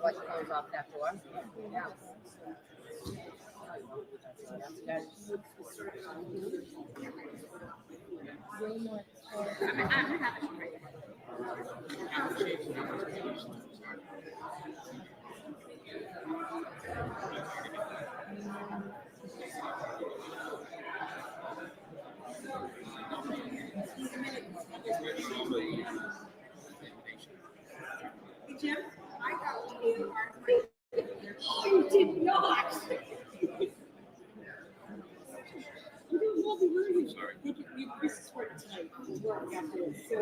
What close off that door? Yeah. Jim, I got you. Oh, you did not. You will be learning. Sorry. This is for tonight. Work after this. So,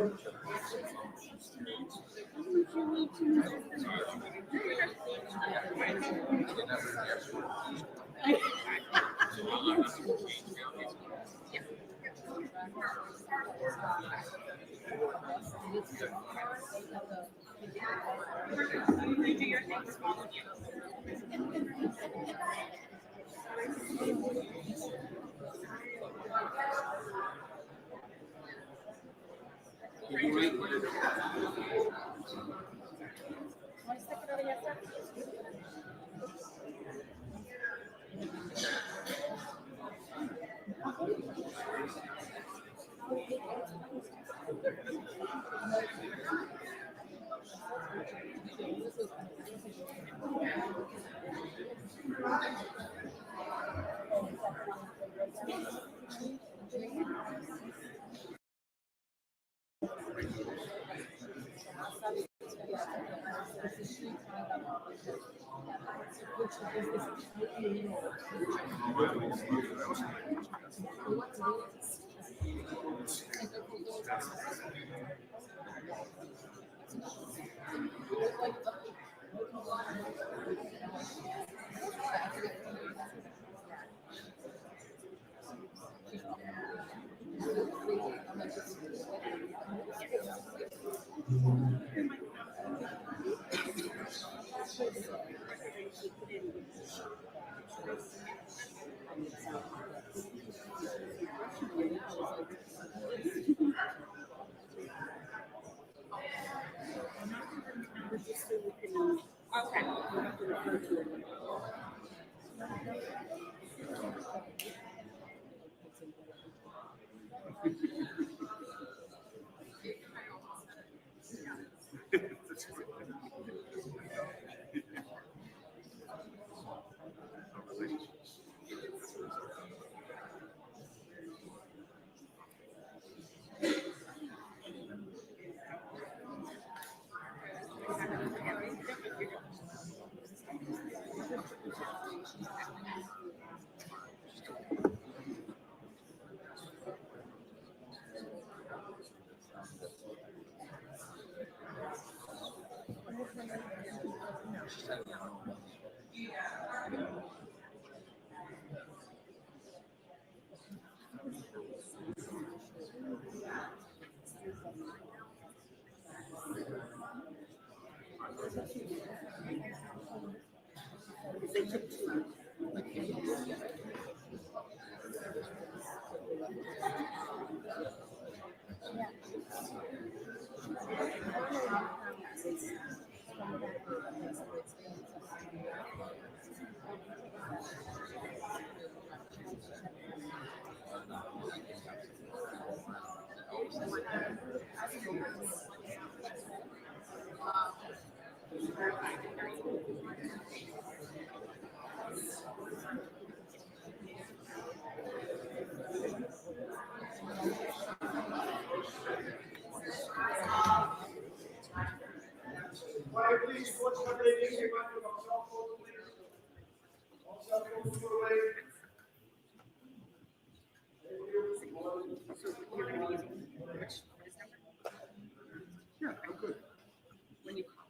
Yeah, I'm good.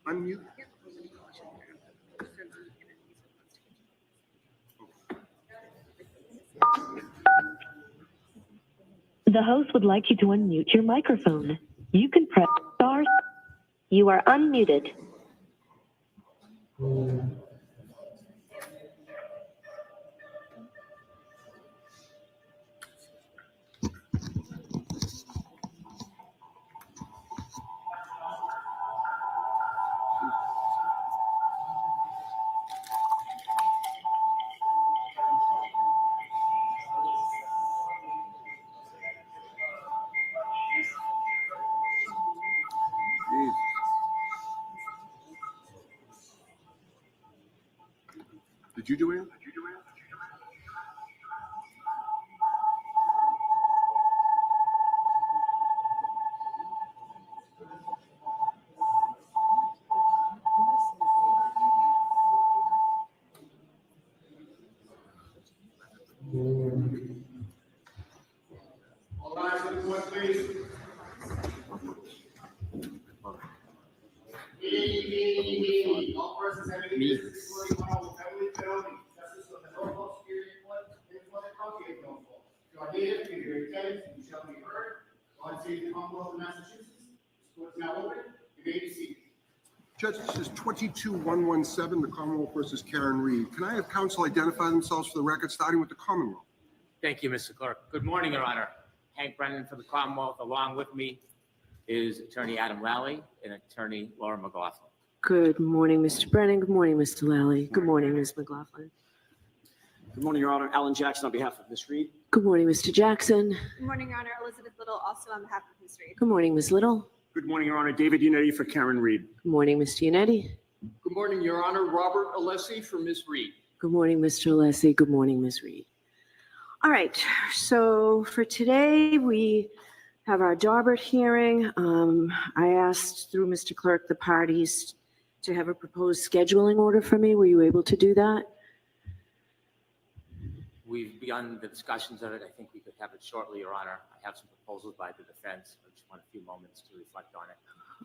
Unmute. The host would like you to unmute your microphone. You can press star. You are unmuted. Did you do it? All rise to the court, please. Meeting. All persons having any business before the court will heavily penalty. Justice of the Norfolk Superior Court, Norfolk County of Norfolk. You are here to be very attentive. You shall be heard. God save the Commonwealth of Massachusetts. This court is now open. You may be seated. Judge, this is 22117, the Commonwealth versus Karen Reed. Can I have counsel identify themselves for the record, starting with the Commonwealth? Thank you, Mr. Clerk. Good morning, Your Honor. Hank Brennan for the Commonwealth. Along with me is Attorney Adam Lally and Attorney Laura McLaughlin. Good morning, Mr. Brennan. Good morning, Mr. Lally. Good morning, Ms. McLaughlin. Good morning, Your Honor. Alan Jackson on behalf of Ms. Reed. Good morning, Mr. Jackson. Good morning, Your Honor. Elizabeth Little, also on behalf of Ms. Reed. Good morning, Ms. Little. Good morning, Your Honor. David Unetti for Karen Reed. Good morning, Mr. Unetti. Good morning, Your Honor. Robert Alessi for Ms. Reed. Good morning, Mr. Alessi. Good morning, Ms. Reed. All right, so for today, we have our Daubert hearing. I asked through Mr. Clerk the parties to have a proposed scheduling order for me. Were you able to do that? We've begun the discussions of it. I think we could have it shortly, Your Honor. I have some proposals by the defense. I just want a few moments to reflect on it.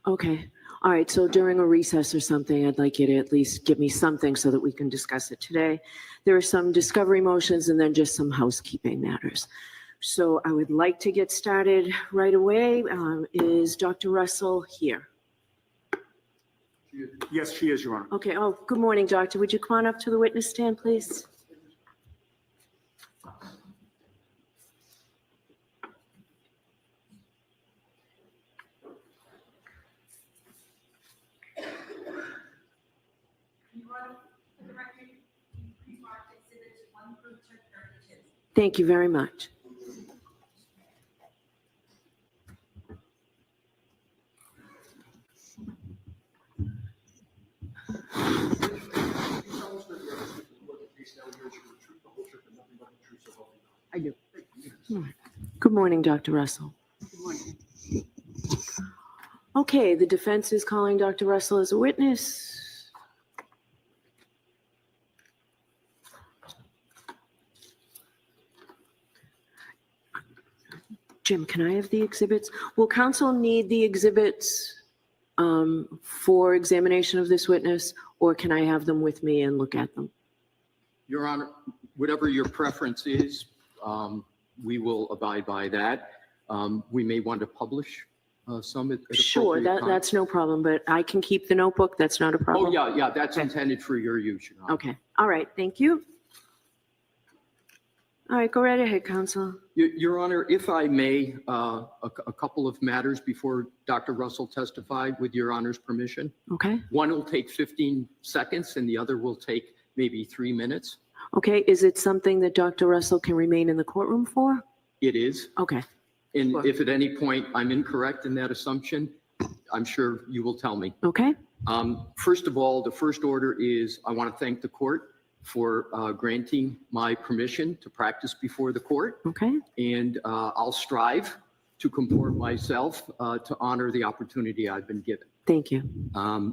Okay. All right. So during a recess or something, I'd like you to at least give me something so that we can discuss it today. There are some discovery motions and then just some housekeeping matters. So I would like to get started right away. Is Dr. Russell here? Yes, she is, Your Honor. Okay. Oh, good morning, Doctor. Would you come on up to the witness stand, please? Thank you very much. I do. Good morning, Dr. Russell. Good morning. Okay, the defense is calling Dr. Russell as a witness. Jim, can I have the exhibits? Will counsel need the exhibits for examination of this witness, or can I have them with me and look at them? Your Honor, whatever your preference is, we will abide by that. We may want to publish some at Sure, appropriate time. that's no problem, but I can keep the notebook. That's not a problem. Oh, yeah, that's Okay. intended for your use, Your Honor. Okay, all right, thank you. All right, go right ahead, counsel. Your Honor, if I may, a couple of matters before Dr. Russell testified, with Your Honor's permission. Okay. One will take 15 seconds and the other will take maybe 3 minutes. Okay, is it something that Dr. Russell can remain in the courtroom for? It is. Okay. And Sure. if at any point I'm incorrect in that assumption, I'm sure you will tell me. Okay. First of all, the first order is I want to thank the court for granting my permission to practice before the court. Okay. And I'll strive to comport myself to honor the opportunity I've been given. Thank you.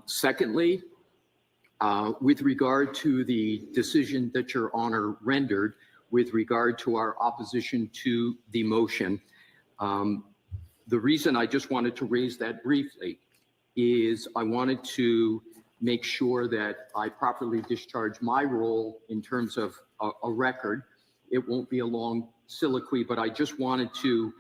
Secondly, with regard to the decision that Your Honor rendered with regard to our opposition to the motion, the reason I just wanted to raise that briefly is I wanted to make sure that I properly discharge my role in terms of a record. It won't be a long soliloquy, but I just wanted to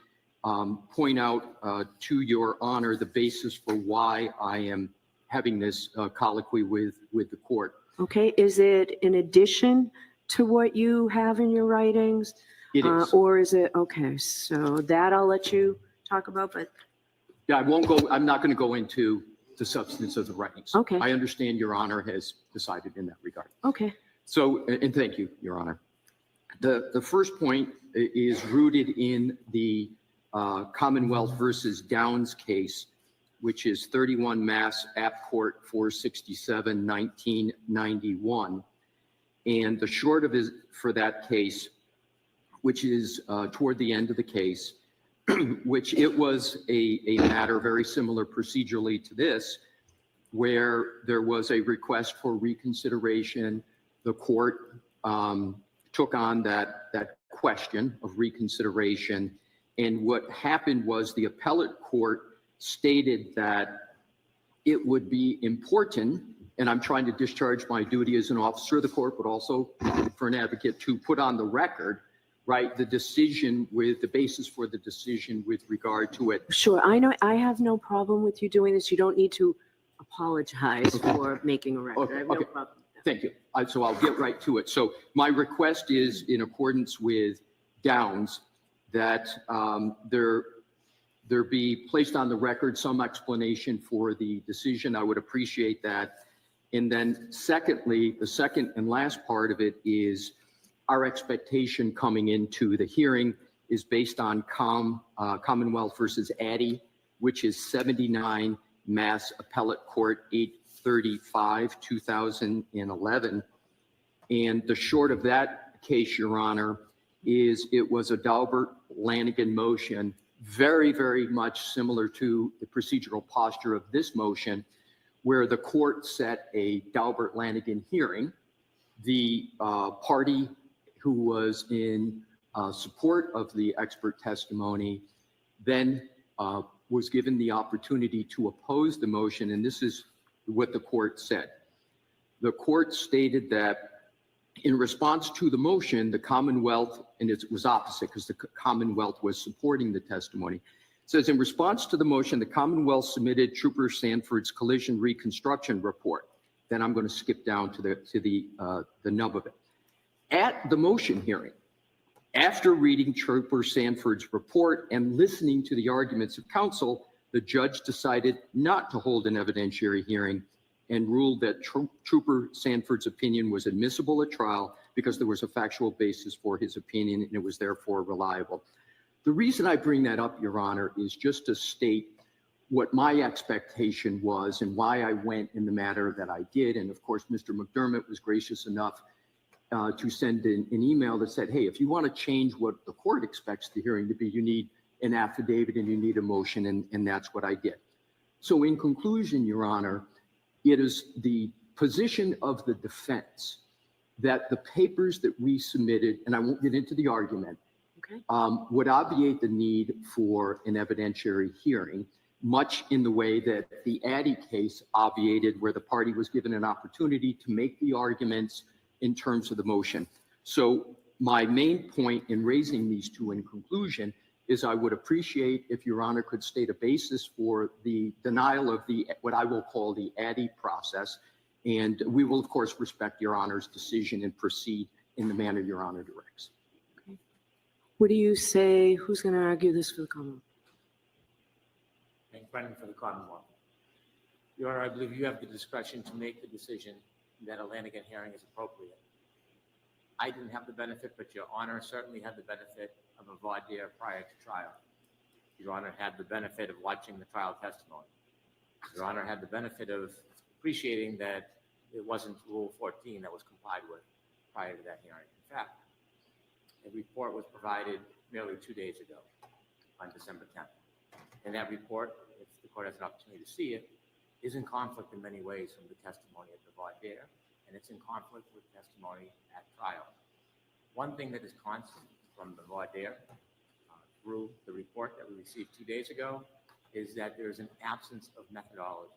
point out to Your Honor the basis for why I am having this colloquy with the court. Okay, is it in addition to what you have in your writings? It is. Or is it, okay, so that I'll let you talk about, but Yeah, I'm not going to go into the substance of the writings. Okay. I understand Your Honor has decided in that regard. okay. So, and thank you, Your Honor. The first point is rooted in the Commonwealth versus Downs case, which is 31 Mass App Court 467, 1991. And the short of it for that case, which is toward the end of the case, which it was a matter very similar procedurally to this, where there was a request for reconsideration. The court took on that question of reconsideration. And what happened was the appellate court stated that it would be important, and I'm trying to discharge my duty as an officer of the court, but also for an advocate, to put on the record, right, the decision with the basis for the decision with regard to it. Sure, I know, I have no problem with you doing this. You don't need to apologize for making a record. I have no Okay. problem. Thank you. So I'll get right to it. So my request is in accordance with Downs that there be placed on the record some explanation for the decision. I would appreciate that. And then secondly, the second and last part of it is our expectation coming into the hearing is based on Commonwealth versus Addy, which is 79 Mass Appellate Court 835, 2011. And the short of that case, Your Honor, is it was a Daubert-Lanigan motion, very, very much similar to the procedural posture of this motion, where the court set a Daubert-Lanigan hearing. The party who was in support of the expert testimony then was given the opportunity to oppose the motion, and this is what the court said. The court stated that in response to the motion, the Commonwealth, and it was opposite because the Commonwealth was supporting the testimony. It says, in response to the motion, the Commonwealth submitted Trooper Sanford's collision reconstruction report. Then I'm going to skip down to the nub of it. At the motion hearing, after reading Trooper Sanford's report and listening to the arguments of counsel, the judge decided not to hold an evidentiary hearing and ruled that Trooper Sanford's opinion was admissible at trial because there was a factual basis for his opinion and it was therefore reliable. The reason I bring that up, Your Honor, is just to state what my expectation was and why I went in the manner that I did. And of course, Mr. McDermott was gracious enough to send an email that said, hey, if you want to change what the court expects the hearing to be, you need an affidavit and you need a motion, and that's what I did. So in conclusion, Your Honor, it is the position of the defense that the papers that we submitted, and I won't get into the argument, would obviate the need for an evidentiary hearing, much in the way that the Addy case obviated, where the party was given an opportunity to make the arguments in terms of the motion. So my main point in raising these two in conclusion is I would appreciate if Your Honor could state a basis for the denial of the, what I will call the Addy process. And we will, of course, respect Your Honor's decision and proceed in the manner Your Honor directs. Okay. What do you say? Who's going to argue this for the Commonwealth? Hank Brennan for the Commonwealth. Your Honor, I believe you have the discretion to make the decision that a Lanigan hearing is appropriate. I didn't have the benefit, but Your Honor certainly had the benefit of a voir dire prior to trial. Your Honor had the benefit of watching the trial testimony. Your Honor had the benefit of appreciating that it wasn't Rule 14 that was complied with prior to that hearing. In fact, a report was provided nearly 2 days ago on December 10th. And that report, if the court has an opportunity to see it, is in conflict in many ways from the testimony at the voir dire, and it's in conflict with testimony at trial. One thing that is constant from the voir dire through the report that we received 2 days ago is that there is an absence of methodology.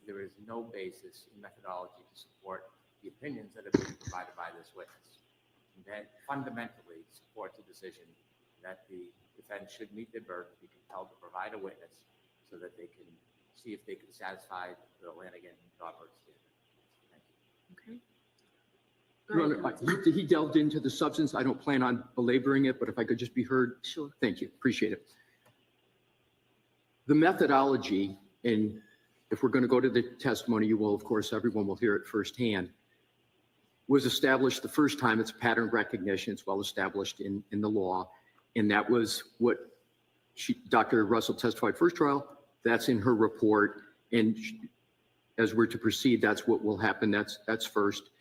There is no basis in methodology to support the opinions that have been provided by this witness. And that fundamentally supports a decision that the defense should meet their burden, be compelled to provide a witness so that they can see if they can satisfy the Lanigan Daubert standard. Thank you. Okay. Your Honor, he delved into the substance. I don't plan on belaboring it, but if I could just be heard. Sure. Thank you. Appreciate it. The methodology, and if we're going to go to the testimony, you will, of course, everyone will hear it firsthand, was established the first time. It's pattern recognition. It's well established in the law. And that was what Dr. Russell testified first trial. That's in her report. And as we're to proceed, that's what will happen. That's first.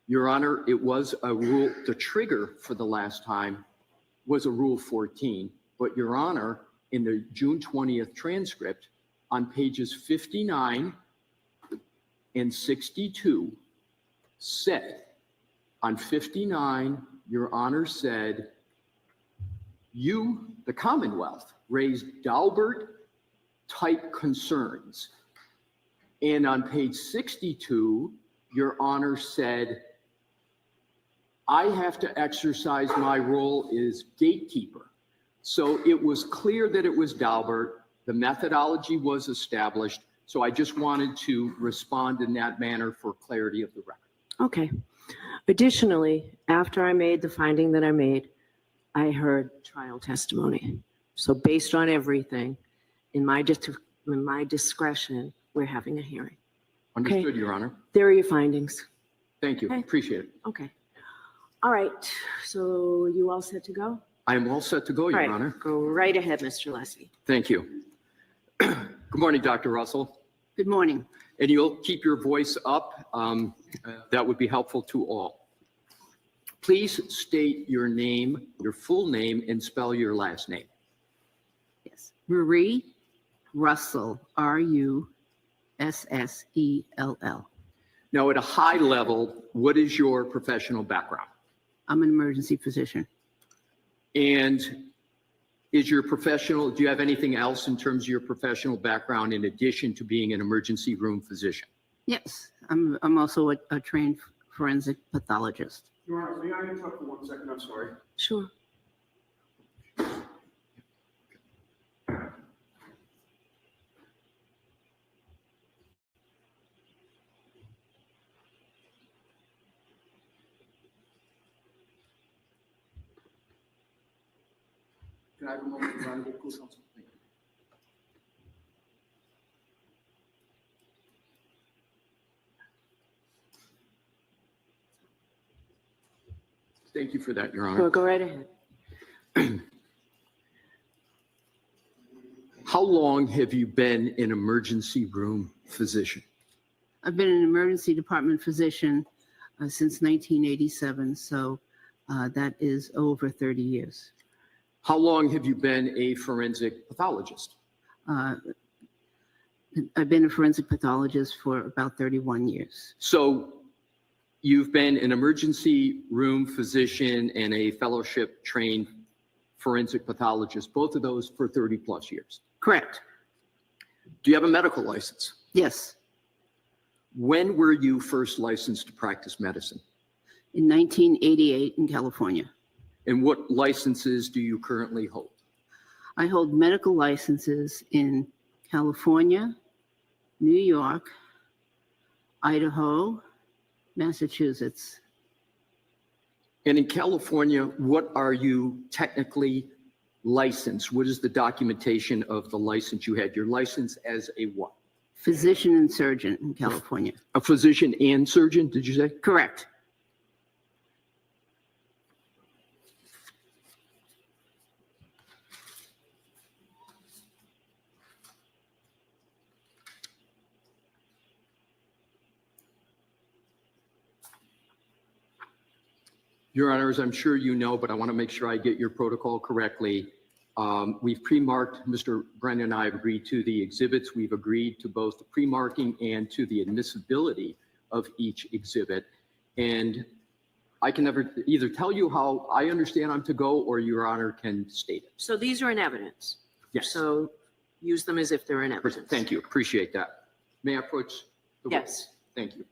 Your Honor, it was a rule, the trigger for the last time was a Rule 14. But Your Honor, in the June 20th transcript, on pages 59 and 62, said, on 59, Your Honor said, you, the Commonwealth, raised Daubert-type concerns. And on page 62, Your Honor said, I have to exercise my role as gatekeeper. So it was clear that it was Daubert. The methodology was established. So I just wanted to respond in that manner for clarity of the record. Okay. Additionally, after I made the finding that I made, I heard trial testimony. So based on everything, in my discretion, we're having a hearing. Understood, Okay. Your Honor. There are your findings. Thank you. Okay. Appreciate it. Okay. All right. So you all set to go? I am all set to go, Your All right. Honor. Go right ahead, Mr. Leslie. Thank you. Good morning, Dr. Russell. Good morning. And you'll keep your voice up. That would be helpful to all. Please state your name, your full name, and spell your last name. Yes. Marie Russell, Russell. Now, at a high level, what is your professional background? I'm an emergency physician. And is your professional, do you have anything else in terms of your professional background in addition to being an emergency room physician? Yes, I'm also a trained forensic pathologist. Your Honor, may I interrupt for 1 second? I'm sorry. Sure. Can I have a moment to run the courthouse? Thank you. Thank you for that, Your Honor. Sure, go right ahead. How long have you been an emergency room physician? I've been an emergency department physician since 1987, so that is over 30 years. How long have you been a forensic pathologist? I've been a forensic pathologist for about 31 years. So you've been an emergency room physician and a fellowship trained forensic pathologist, both of those for 30 plus years. Correct. Do you have a medical license? Yes. When were you first licensed to practice medicine? In 1988 in California. And what licenses do you currently hold? I hold medical licenses in California, New York, Idaho, Massachusetts. And in California, what are you technically licensed? What is the documentation of the license you had? Your license as a what? Physician and surgeon in California. A physician and surgeon, did you say? Correct. Your Honors, I'm sure you know, but I want to make sure I get your protocol correctly. We've pre-marked, Mr. Brennan and I have agreed to the exhibits. We've agreed to both the pre-marking and to the admissibility of each exhibit. And I can never either tell you how I understand I'm to go or Your Honor can state it. So these are in evidence. Yes. So use them as if they're in evidence. Thank you. Appreciate that. May I approach the Yes. Thank you.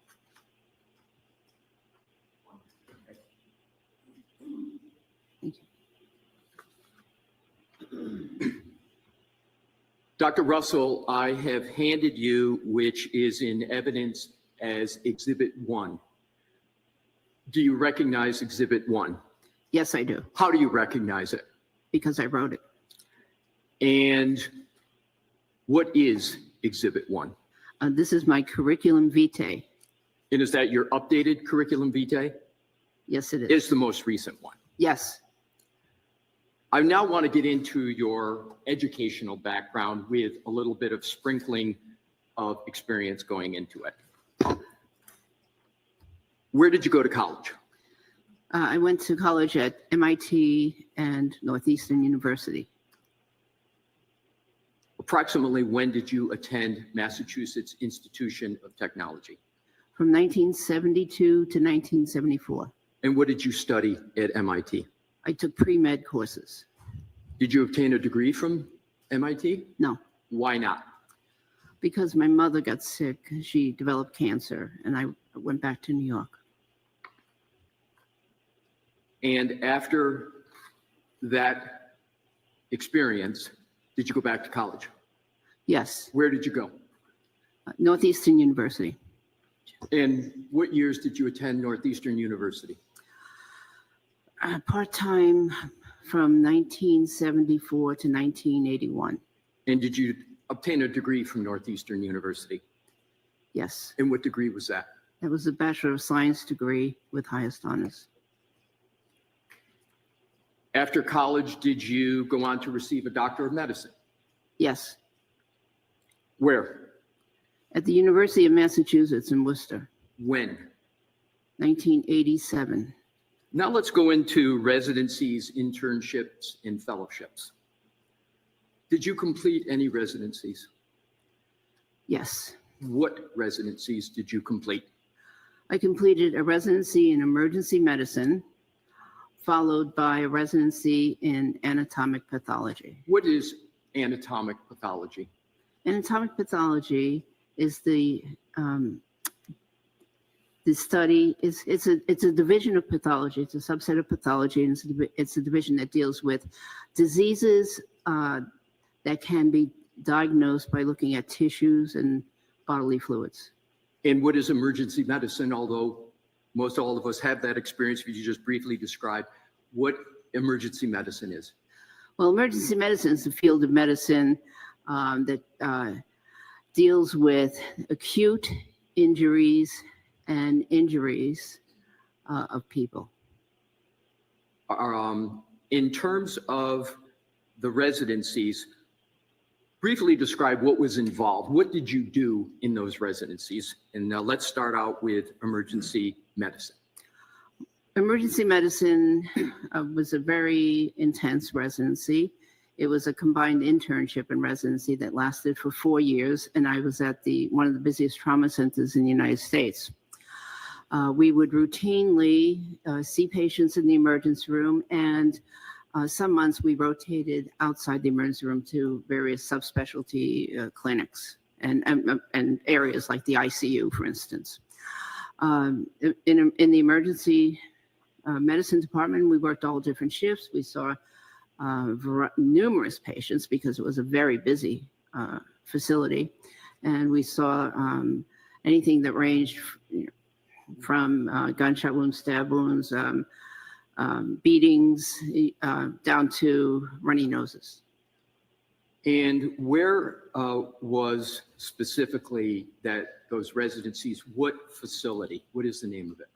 Dr. Russell, I have handed you, which is in evidence as Exhibit 1. Do you recognize Exhibit 1? Yes, I do. How do you recognize it? Because I wrote it. And what is Exhibit 1? This is my curriculum vitae. And is that your updated curriculum vitae? Yes, it is. It's the most recent one. Yes. I now want to get into your educational background with a little bit of sprinkling of experience going into it. Where did you go to college? I went to college at MIT and Northeastern University. Approximately when did you attend Massachusetts Institution of Technology? From 1972 to 1974. And what did you study at MIT? I took pre-med courses. Did you obtain a degree from MIT? No. Why not? Because my mother got sick. She developed cancer, and I went back to New York. And after that experience, did you go back to college? Yes. Where did you go? Northeastern University. And what years did you attend Northeastern University? Part-time from 1974 to 1981. And did you obtain a degree from Northeastern University? Yes. And what degree was that? That was a Bachelor of Science degree with highest honors. After college, did you go on to receive a Doctor of Medicine? Yes. Where? At the University of Massachusetts in Worcester, When? 1987. Now let's go into residencies, internships, and fellowships. Did you complete any residencies? Yes. What residencies did you complete? I completed a residency in emergency medicine, followed by a residency in anatomic pathology. What is anatomic pathology? Anatomic pathology is the study. It's a division of pathology. It's a subset of pathology, and it's a division that deals with diseases that can be diagnosed by looking at tissues and bodily fluids. And what is emergency medicine? Although most all of us have that experience, could you just briefly describe what emergency medicine is? Well, emergency medicine is the field of medicine that deals with acute injuries and injuries of people. In terms of the residencies, briefly describe what was involved. What did you do in those residencies? And let's start out with emergency medicine. Emergency medicine was a very intense residency. It was a combined internship and residency that lasted for 4 years, and I was at one of the busiest trauma centers in the United States. We would routinely see patients in the emergency room, and some months we rotated outside the emergency room to various subspecialty clinics and areas like the ICU, for instance. In the emergency medicine department, we worked all different shifts. We saw numerous patients because it was a very busy facility, and we saw anything that ranged from gunshot wounds, stab wounds, beatings, down to runny noses. And where was specifically those residencies? What facility? What is the name of it?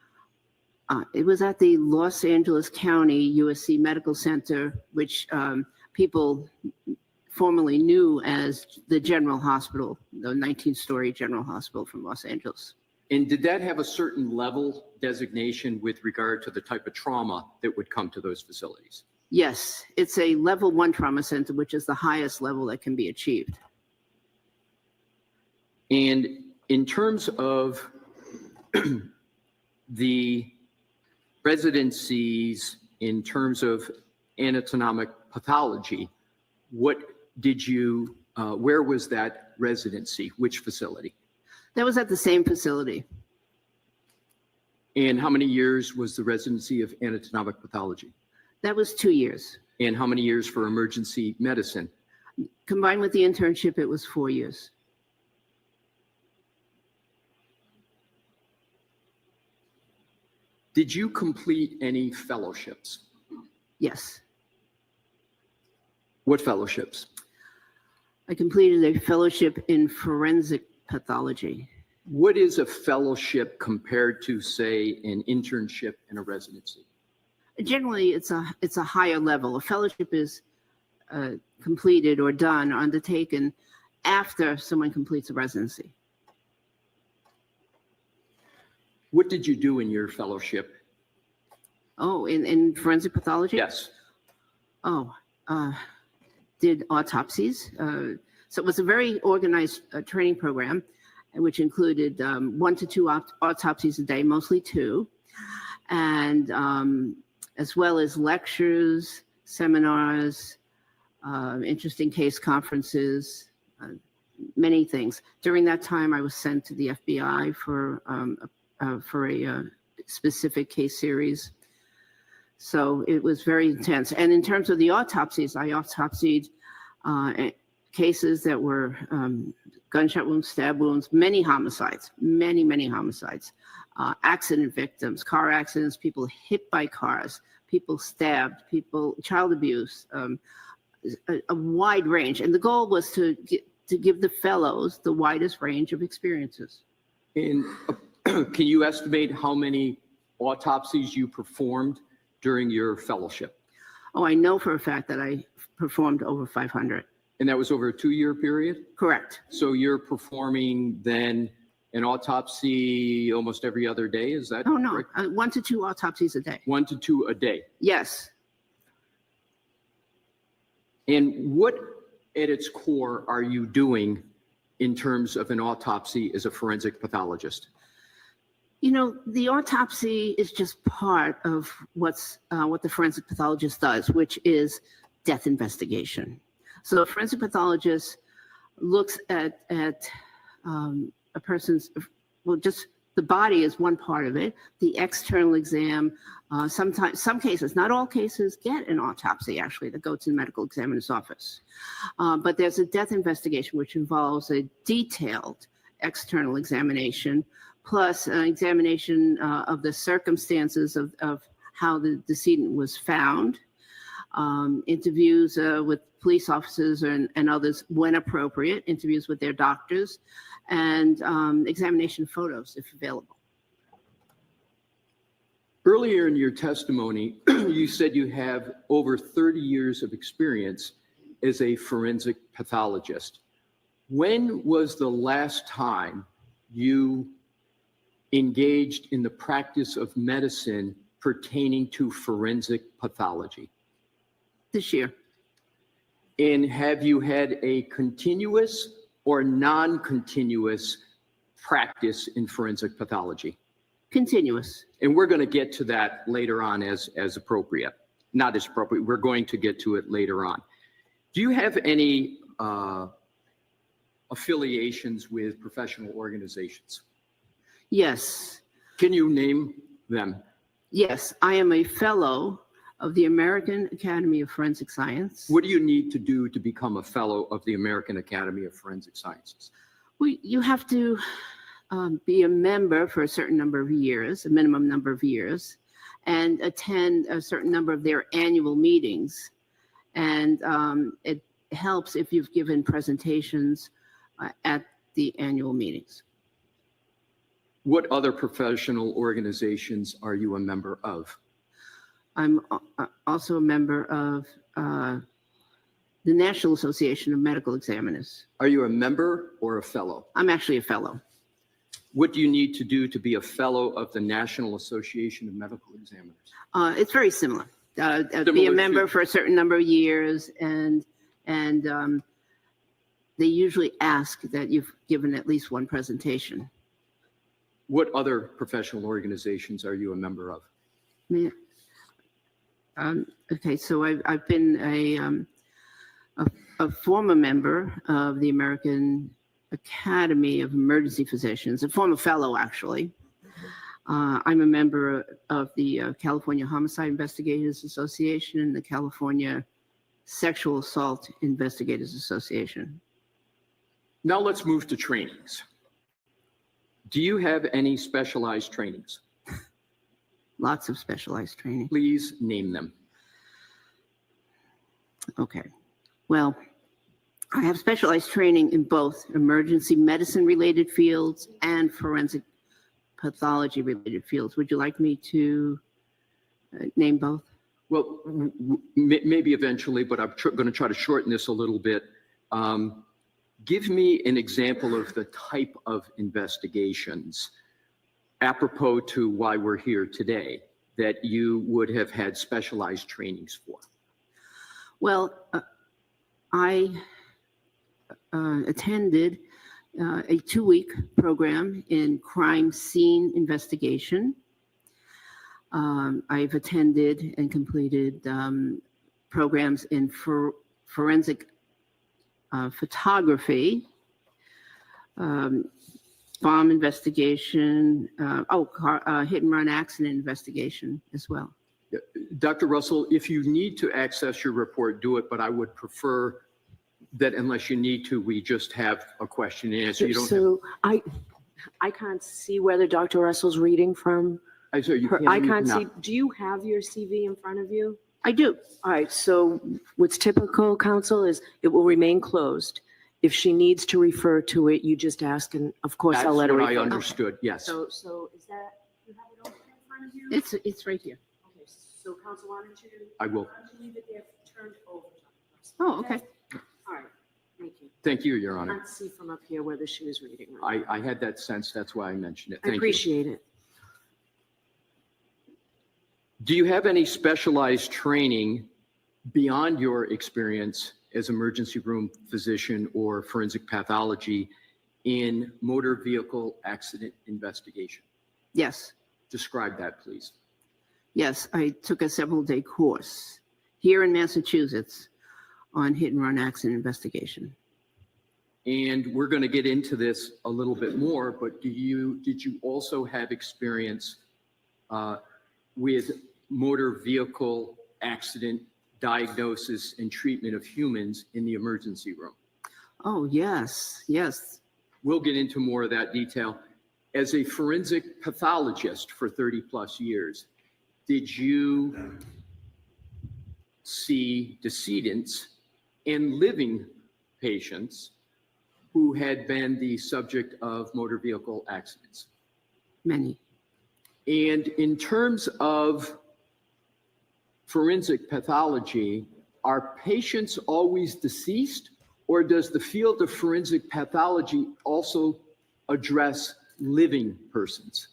It was at the Los Angeles County USC Medical Center, which people formerly knew as the General Hospital, the 19-story General Hospital from Los Angeles. And did that have a certain level designation with regard to the type of trauma that would come to those facilities? Yes, it's a level 1 trauma center, which is the highest level that can be achieved. And in terms of the residencies, in terms of anatomic pathology, what did you, where was that residency? Which facility? That was at the same facility. And how many years was the residency of anatomic pathology? That was 2 years. And how many years for emergency medicine? Combined with the internship, it was 4 years. Did you complete any fellowships? Yes. What fellowships? I completed a fellowship in forensic pathology. What is a fellowship compared to, say, an internship and a residency? Generally, it's a higher level. A fellowship is completed or done, undertaken after someone completes a residency. What did you do in your fellowship? Oh, in forensic pathology? Yes. Oh, did autopsies. So it was a very organized training program, which included 1 to 2 autopsies a day, mostly 2, and as well as lectures, seminars, interesting case conferences, many things. During that time, I was sent to the FBI for a specific case series. So it was very intense. And in terms of the autopsies, I autopsied cases that were gunshot wounds, stab wounds, many homicides, many homicides, accident victims, car accidents, people hit by cars, people stabbed, child abuse, a wide range. And the goal was to give the fellows the widest range of experiences. And can you estimate how many autopsies you performed during your fellowship? Oh, I know for a fact that I performed over 500. And that was over a 2-year period? Correct. So you're performing then an autopsy almost every other day, is that? Oh, no, correct? 1 to 2 autopsies a day. 1 to 2 a day. Yes. And what at its core are you doing in terms of an autopsy as a forensic pathologist? You know, the autopsy is just part of what the forensic pathologist does, which is death investigation. So a forensic pathologist looks at a person's, well, just the body is one part of it. The external exam, sometimes, some cases, not all cases, get an autopsy actually that go to the medical examiner's office. But there's a death investigation which involves a detailed external examination plus an examination of the circumstances of how the decedent was found, interviews with police officers and others when appropriate, interviews with their doctors, and examination photos if available. Earlier in your testimony, you said you have over 30 years of experience as a forensic pathologist. When was the last time you engaged in the practice of medicine pertaining to forensic pathology? This year. And have you had a continuous or non-continuous practice in forensic pathology? Continuous. And we're going to get to that later on as appropriate. Not as appropriate, we're going to get to it later on. Do you have any affiliations with professional organizations? Yes. Can you name them? Yes, I am a fellow of the American Academy of Forensic Science. What do you need to do to become a fellow of the American Academy of Forensic Sciences? Well, you have to be a member for a certain number of years, a minimum number of years, and attend a certain number of their annual meetings. And it helps if you've given presentations at the annual meetings. What other professional organizations are you a member of? I'm also a member of the National Association of Medical Examiners. Are you a member or a fellow? I'm actually a fellow. What do you need to do to be a fellow of the National Association of Medical Examiners? It's very similar. Be a member for a certain number of years, and they usually ask that you've given at least one presentation. What other professional organizations are you a member of? Okay, so I've been a former member of the American Academy of Emergency Physicians, a former fellow, actually. I'm a member of the California Homicide Investigators Association and the California Sexual Assault Investigators Association. Now let's move to trainings. Do you have any specialized trainings? Lots of specialized training. Please name them. Okay. Well, I have specialized training in both emergency medicine related fields and forensic pathology related fields. Would you like me to name both? Well, maybe eventually, but I'm going to try to shorten this a little bit. Give me an example of the type of investigations, apropos to why we're here today, that you would have had specialized trainings for. Well, I attended a 2-week program in crime scene investigation. I've attended and completed programs in forensic photography, bomb investigation, hit and run accident investigation as well. Dr. Russell, if you need to access your report, do it, but I would prefer that unless you need to, we just have a question and answer. You don't So I can't see whether Dr. Russell's reading from I can't see. Do you have your CV in front of you? I do. All right, so what's typical, counsel, is it will remain closed. If she needs to refer to it, you just ask, and of course I'll let her refer. That's what I understood, yes. So is that, you have it open in front of you? It's right here. Okay, so counsel, why don't you? I will. Why don't you leave it there turned over? Oh, okay. All right, Thank you. Thank you, Your I Honor. can't see from up here whether she was reading. I had that sense. That's why I mentioned it. I Thank you. appreciate it. Do you have any specialized training beyond your experience as emergency room physician or forensic pathology in motor vehicle accident investigation? Yes. Describe that, please. Yes, I took a several-day course here in Massachusetts on hit-and-run accident investigation. And we're going to get into this a little bit more, but did you also have experience with motor vehicle accident diagnosis and treatment of humans in the emergency room? Oh, yes, yes. We'll get into more of that detail. As a forensic pathologist for 30 plus years, did you see decedents and living patients who had been the subject of motor vehicle accidents? Many. And in terms of forensic pathology, are patients always deceased, or does the field of forensic pathology also address living persons?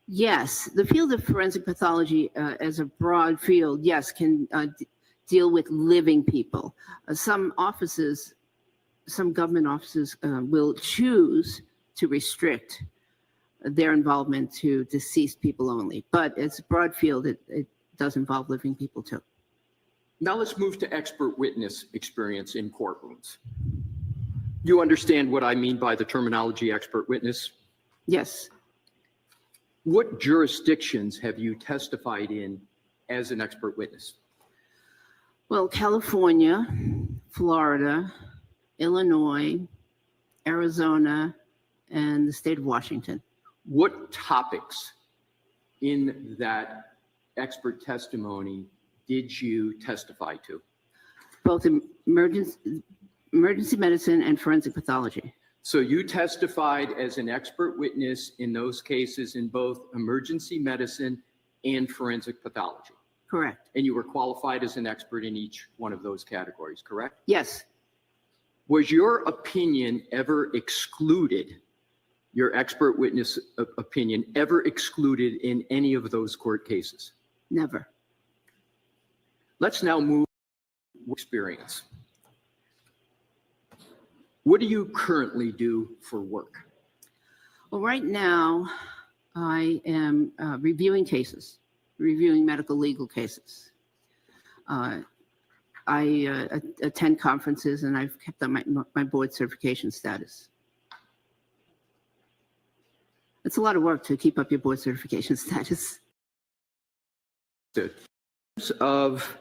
Yes, the field of forensic pathology as a broad field, yes, can deal with living people. Some offices, some government offices will choose to restrict their involvement to deceased people only, but it's a broad field. It does involve living people too. Now let's move to expert witness experience in courtrooms. You understand what I mean by the terminology expert witness? Yes. What jurisdictions have you testified in as an expert witness? Well, California, Florida, Illinois, Arizona, and the state of Washington. What topics in that expert testimony did you testify to? Both emergency medicine and forensic pathology. So you testified as an expert witness in those cases in both emergency medicine and forensic pathology. Correct. And you were qualified as an expert in each one of those categories, correct? Yes. Was your opinion ever excluded, your expert witness opinion ever excluded in any of those court cases? Never. Let's now move to experience. What do you currently do for work? Well, right now, I am reviewing cases, reviewing medical legal cases. I attend conferences, and I've kept up my board certification status. It's a lot of work to keep up your board certification status. In terms of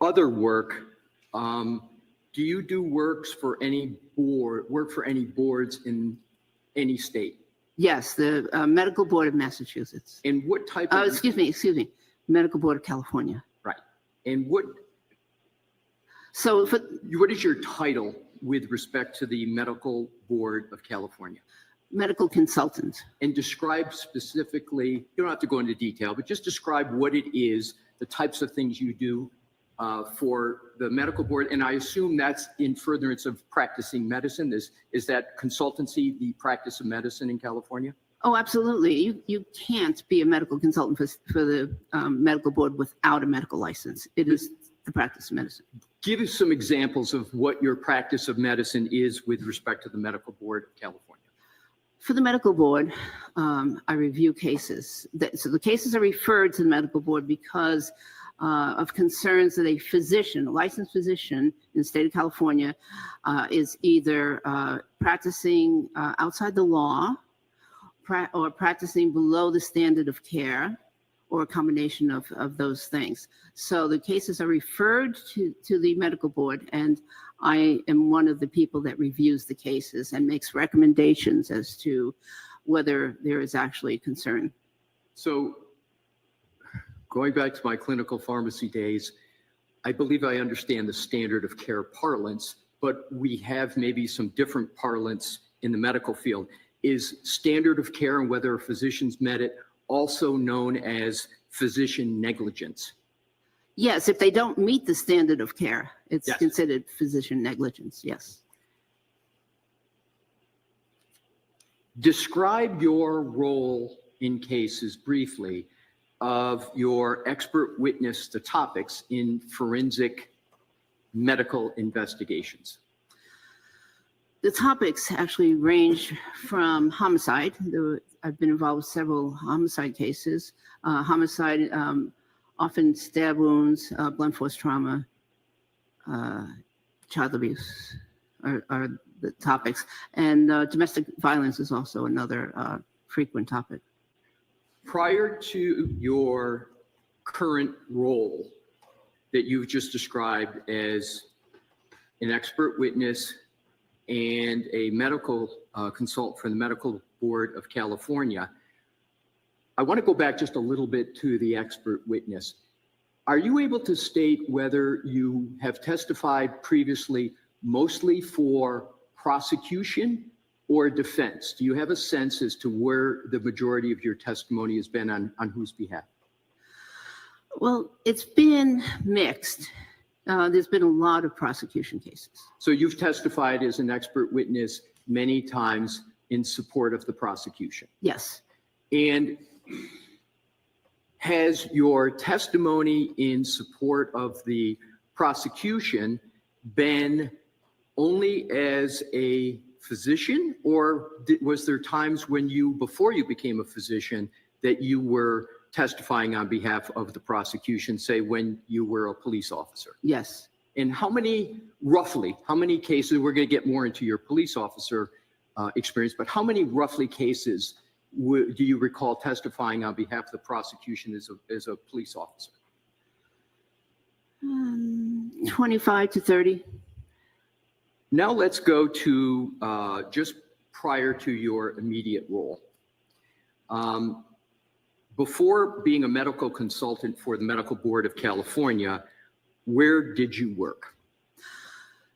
other work, do you do work for any boards in any state? Yes, the Medical Board of Massachusetts. And what type of... Excuse me, Medical Board of California. Right. And what... So what is your title with respect to the Medical Board of California? Medical consultant. And describe specifically, you don't have to go into detail, but just describe what it is, the types of things you do for the medical board. And I assume that's in furtherance of practicing medicine. Is that consultancy the practice of medicine in California? Oh, absolutely. You can't be a medical consultant for the medical board without a medical license. It is the practice of medicine. Give us some examples of what your practice of medicine is with respect to the Medical Board of California. For the medical board, I review cases. So the cases are referred to the medical board because of concerns that a physician, a licensed physician in the state of California, is either practicing outside the law or practicing below the standard of care, or a combination of those things. So the cases are referred to the medical board, and I am one of the people that reviews the cases and makes recommendations as to whether there is actually concern. So going back to my clinical pharmacy days, I believe I understand the standard of care parlance, but we have maybe some different parlance in the medical field. Is standard of care and whether a physician's met it also known as physician negligence? Yes, if they don't meet the standard of care, it's Yes. considered physician negligence, yes. Describe your role in cases briefly of your expert witness to topics in forensic medical investigations. The topics actually range from homicide. I've been involved with several homicide cases. Homicide, often stab wounds, blunt force trauma, child abuse are the topics. And domestic violence is also another frequent topic. Prior to your current role that you've just described as an expert witness and a medical consultant for the Medical Board of California, I want to go back just a little bit to the expert witness. Are you able to state whether you have testified previously mostly for prosecution or defense? Do you have a sense as to where the majority of your testimony has been on whose behalf? Well, it's been mixed. There's been a lot of prosecution cases. So you've testified as an expert witness many times in support of the prosecution. Yes. And has your testimony in support of the prosecution been only as a physician, or was there times when you, before you became a physician, that you were testifying on behalf of the prosecution, say when you were a police officer? Yes. And how many, roughly, how many cases, we're going to get more into your police officer experience, but how many roughly cases do you recall testifying on behalf of the prosecution as a police officer? 25 to 30. Now let's go to just prior to your immediate role. Before being a medical consultant for the Medical Board of California, where did you work?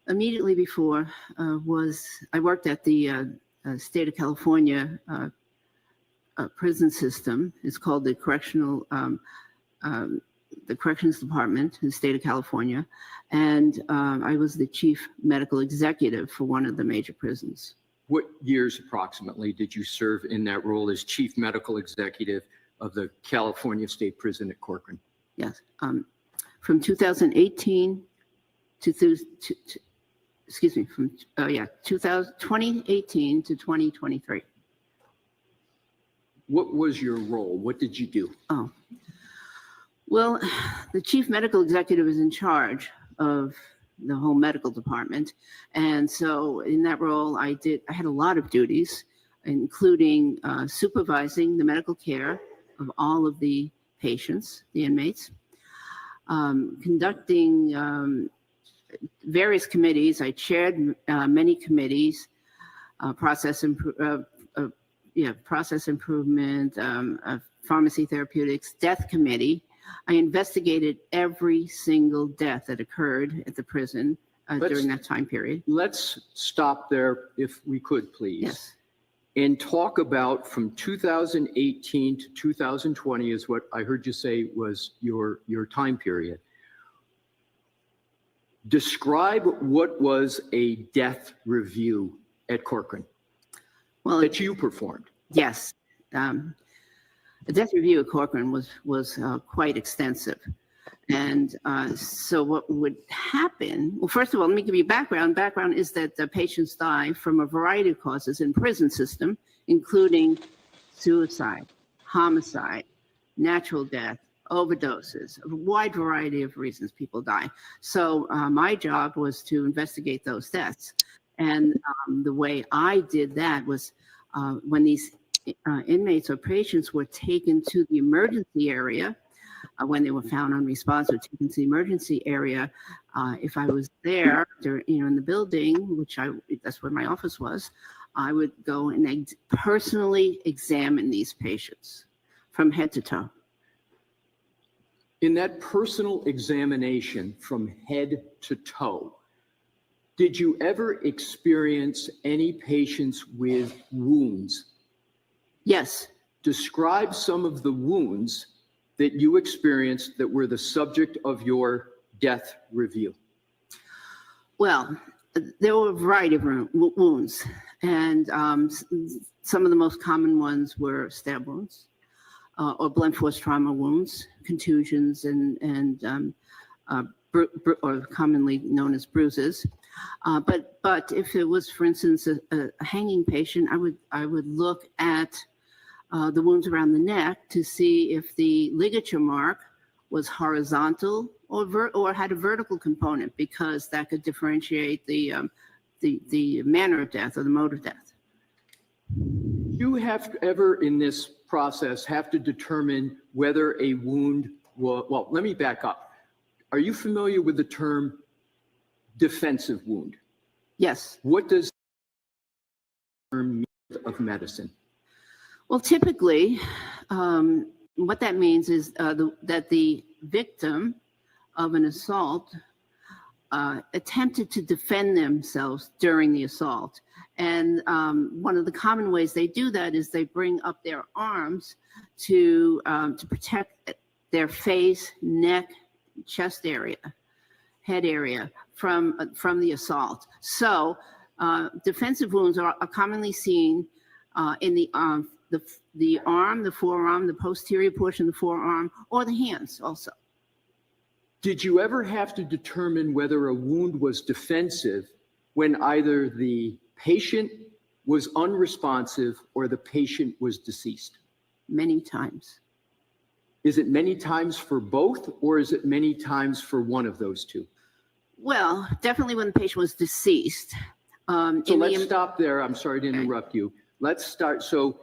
Immediately before I worked at the state of California prison system. It's called the the Corrections Department in the state of California. And I was the chief medical executive for one of the major prisons. What years approximately did you serve in that role as chief medical executive of the California State Prison at Courtroom? Yes. From 2018 to 2018 to 2023. What was your role? What did you do? Oh, well, the chief medical executive is in charge of the whole medical department. And so in that role, I had a lot of duties, including supervising the medical care of all of the patients, the inmates, conducting various committees. I chaired many committees, process improvement, pharmacy therapeutics, death committee. I investigated every single death that occurred at the prison during that time period. Let's stop there if we could, please. Yes. And talk about from 2018 to 2020 is what I heard you say was your time period. Describe what was a death review at Courtroom that you performed. Yes. The death review at Courtroom was quite extensive. And so what would happen, well, first of all, let me give you background. Background is that the patients die from a variety of causes in prison system, including suicide, homicide, natural death, overdoses, a wide variety of reasons people die. So my job was to investigate those deaths. And the way I did that was when these inmates or patients were taken to the emergency area, when they were found unresponsive, taken to the emergency area, if I was there, in the building, that's where my office was, I would go and personally examine these patients from head to toe. In that personal examination from head to toe, did you ever experience any patients with wounds? Yes. Describe some of the wounds that you experienced that were the subject of your death review? Well, there were a variety of wounds, and some of the most common ones were stab wounds or blunt force trauma wounds, contusions, and or commonly known as bruises. But if it was, for instance, a hanging patient, I would look at the wounds around the neck to see if the ligature mark was horizontal or had a vertical component, because that could differentiate the manner of death or the mode of death. You have ever in this process have to determine whether a wound will, well, let me back up. Are you familiar with the term defensive wound? Yes. What does the term mean of medicine? Well, typically, what that means is that the victim of an assault attempted to defend themselves during the assault. And one of the common ways they do that is they bring up their arms to protect their face, neck, chest area, head area from the assault. So defensive wounds are commonly seen in the arm, the forearm, the posterior portion of the forearm, or the hands also. Did you ever have to determine whether a wound was defensive when either the patient was unresponsive or the patient was deceased? Many times. Is it many times for both, or is it many times for one of those two? Well, definitely when the patient was deceased. So let's stop there. I'm sorry to interrupt you. Let's start. So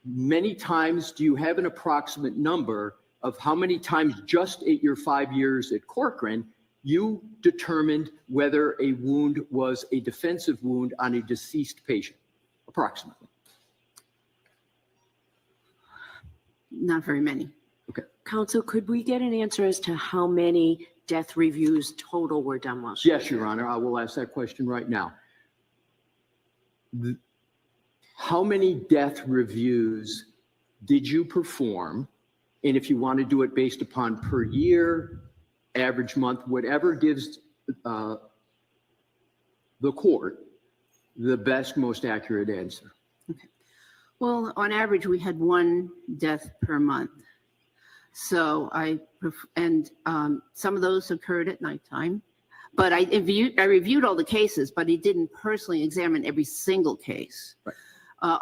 many times, do you have an approximate number of how many times just at your 5 years at Corcoran you determined whether a wound was a defensive wound on a deceased patient, approximately? Not very many. Okay. Counsel, could we get an answer as to how many death reviews total were done while Yes, Your Honor. I will ask that question right now. How many death reviews did you perform? And if you want to do it based upon per year, average month, whatever gives the court the best, most accurate answer. Okay. Well, on average, we had one death per month. So some of those occurred at nighttime, but I reviewed all the cases, but he didn't personally examine every single case. Right.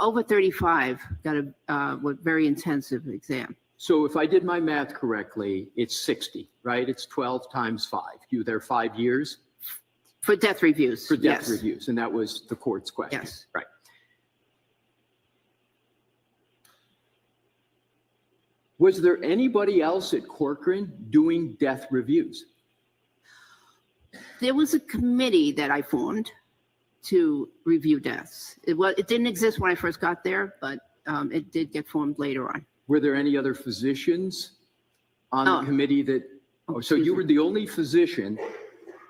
Over 35 got a very intensive exam. So if I did my math correctly, it's 60, right? It's 12 times 5. You were there 5 years? For death reviews. For death yes. reviews, and that was the court's question. Yes. Right. Was there anybody else at Corcoran doing death reviews? There was a committee that I formed to review deaths. It didn't exist when I first got there, but it did get formed later on. Were there any other physicians on the committee that, so you were the only physician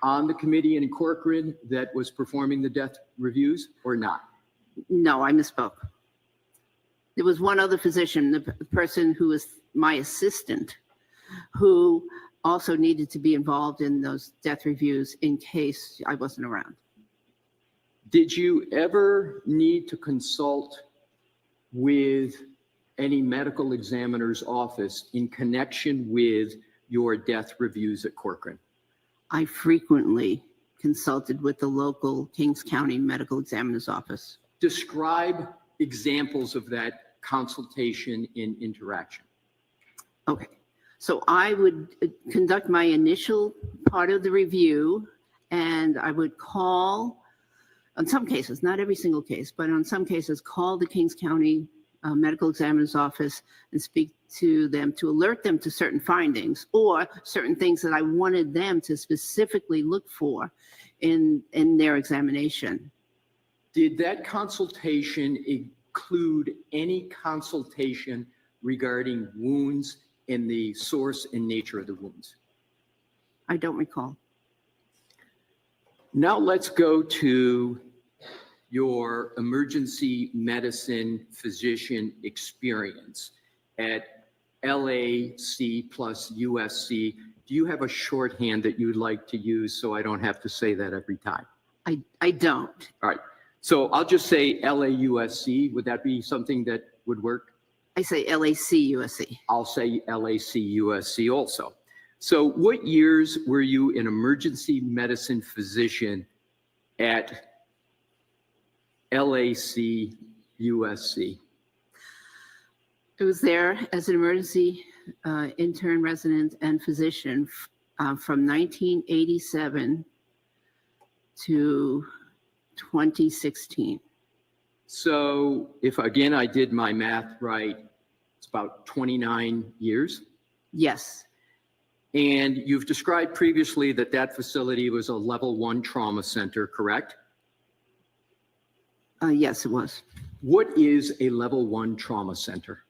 on the committee in Corcoran that was performing the death reviews or not? No, I misspoke. There was one other physician, the person who was my assistant, who also needed to be involved in those death reviews in case I wasn't around. Did you ever need to consult with any medical examiner's office in connection with your death reviews at Corcoran? I frequently consulted with the local Kings County Medical Examiner's Office. Describe examples of that consultation and interaction. Okay, so I would conduct my initial part of the review, and I would call, on some cases, not every single case, but on some cases, call the Kings County Medical Examiner's Office and speak to them to alert them to certain findings or certain things that I wanted them to specifically look for in their examination. Did that consultation include any consultation regarding wounds and the source and nature of the wounds? I don't recall. Now let's go to your emergency medicine physician experience. At LAC plus USC. Do you have a shorthand that you'd like to use so I don't have to say that every time? I don't. All right. So I'll just say LAUSC. Would that be something that would work? I say LAC-USC. I'll say LAC-USC also. So what years were you an emergency medicine physician at LAC-USC? I was there as an emergency intern, resident, and physician from 1987 to 2016. So if, again, I did my math right, it's about 29 years? Yes. And you've described previously that that facility was a level 1 trauma center, correct? Yes, it was. What is a level 1 trauma center?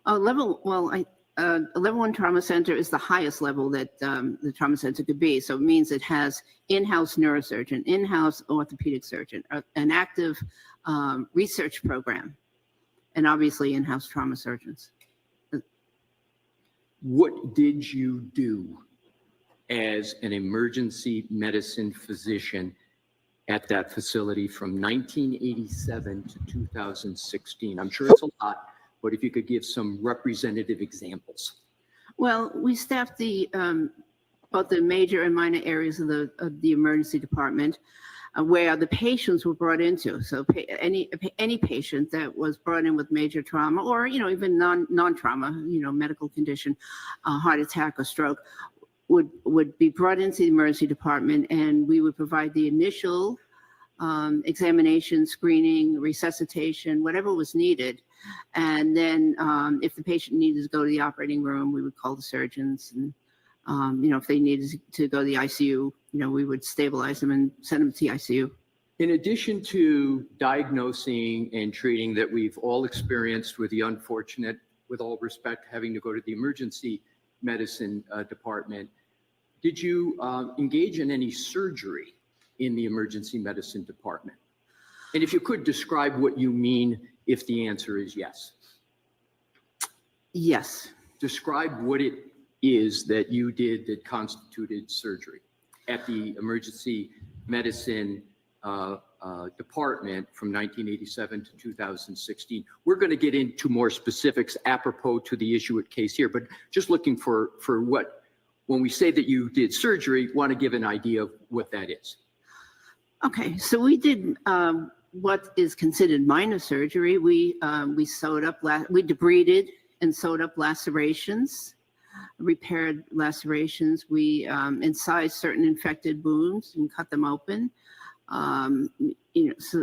A level 1 trauma center is the highest level that the trauma center could be. So it means it has in-house neurosurgeon, in-house orthopedic surgeon, an active research program, and obviously in-house trauma surgeons. What did you do as an emergency medicine physician at that facility from 1987 to 2016? I'm sure it's a lot, but if you could give some representative examples. Well, we staffed both the major and minor areas of the emergency department where the patients were brought into. So any patient that was brought in with major trauma or, even non-trauma, medical condition, heart attack or stroke would be brought into the emergency department, and we would provide the initial examination, screening, resuscitation, whatever was needed. And then if the patient needed to go to the operating room, we would call the surgeons, and if they needed to go to the ICU, we would stabilize them and send them to the ICU. In addition to diagnosing and treating that we've all experienced with the unfortunate, with all respect, having to go to the emergency medicine department, did you engage in any surgery in the emergency medicine department? And if you could describe what you mean if the answer is yes. Yes. Describe what it is that you did that constituted surgery at the emergency medicine department from 1987 to 2016. We're going to get into more specifics apropos to the issue at case here, but just looking for what, when we say that you did surgery, want to give an idea of what that is. Okay, so we did what is considered minor surgery. We sewed up, we debrided and sewed up lacerations, repaired lacerations. We incised certain infected wounds and cut them open. So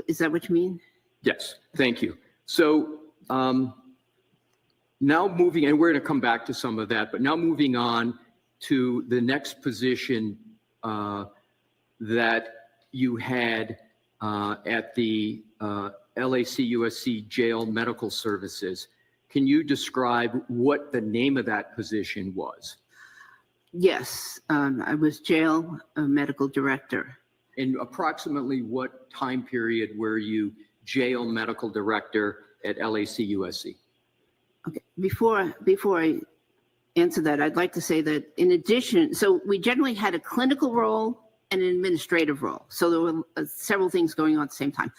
is that what you mean? Yes, thank you. So now moving, and we're going to come back to some of that, but now moving on to the next position that you had at the LAC-USC Jail Medical Services. Can you describe what the name of that position was? Yes, I was jail medical director. And approximately what time period were you jail medical director at LAC-USC? Okay, before I answer that, I'd like to say that in addition, so we generally had a clinical role and an administrative role. So there were several things going on at the same time.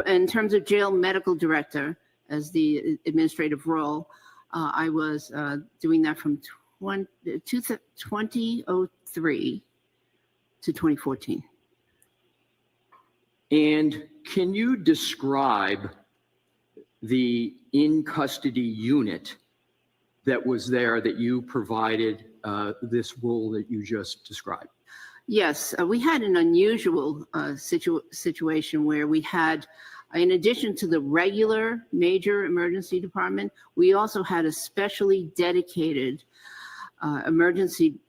In terms of jail medical director, as the administrative role, I was doing that from 2003 to 2014. And can you describe the in-custody unit that was there that you provided this role that you just described? Yes, we had an unusual situation where we had, in addition to the regular major emergency department, we also had a specially dedicated emergency,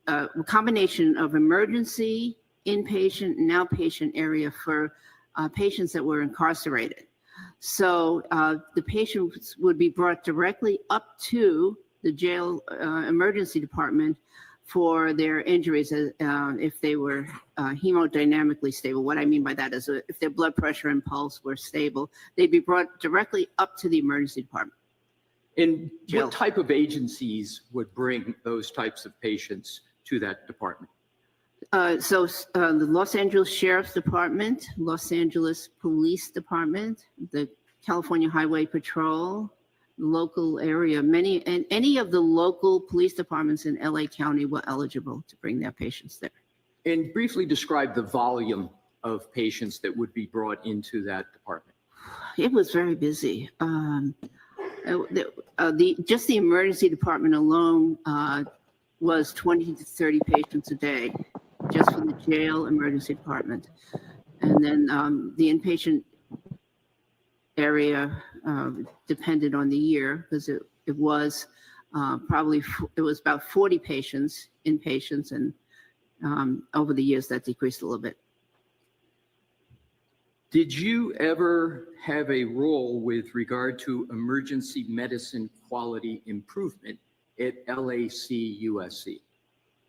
combination of emergency, inpatient, and outpatient area for patients that were incarcerated. So the patients would be brought directly up to the jail emergency department for their injuries if they were hemodynamically stable. What I mean by that is if their blood pressure and pulse were stable, they'd be brought directly up to the emergency department. And Jail. what type of agencies would bring those types of patients to that department? The Los Angeles Sheriff's Department, Los Angeles Police Department, the California Highway Patrol, local area, any of the local police departments in LA County were eligible to bring their patients there. And briefly describe the volume of patients that would be brought into that department. It was very busy. Just the emergency department alone was 20 to 30 patients a day, just for the jail emergency department. And then the inpatient area depended on the year, because it was it was about 40 patients, inpatients, and over the years that decreased a little bit. Did you ever have a role with regard to emergency medicine quality improvement at LAC-USC?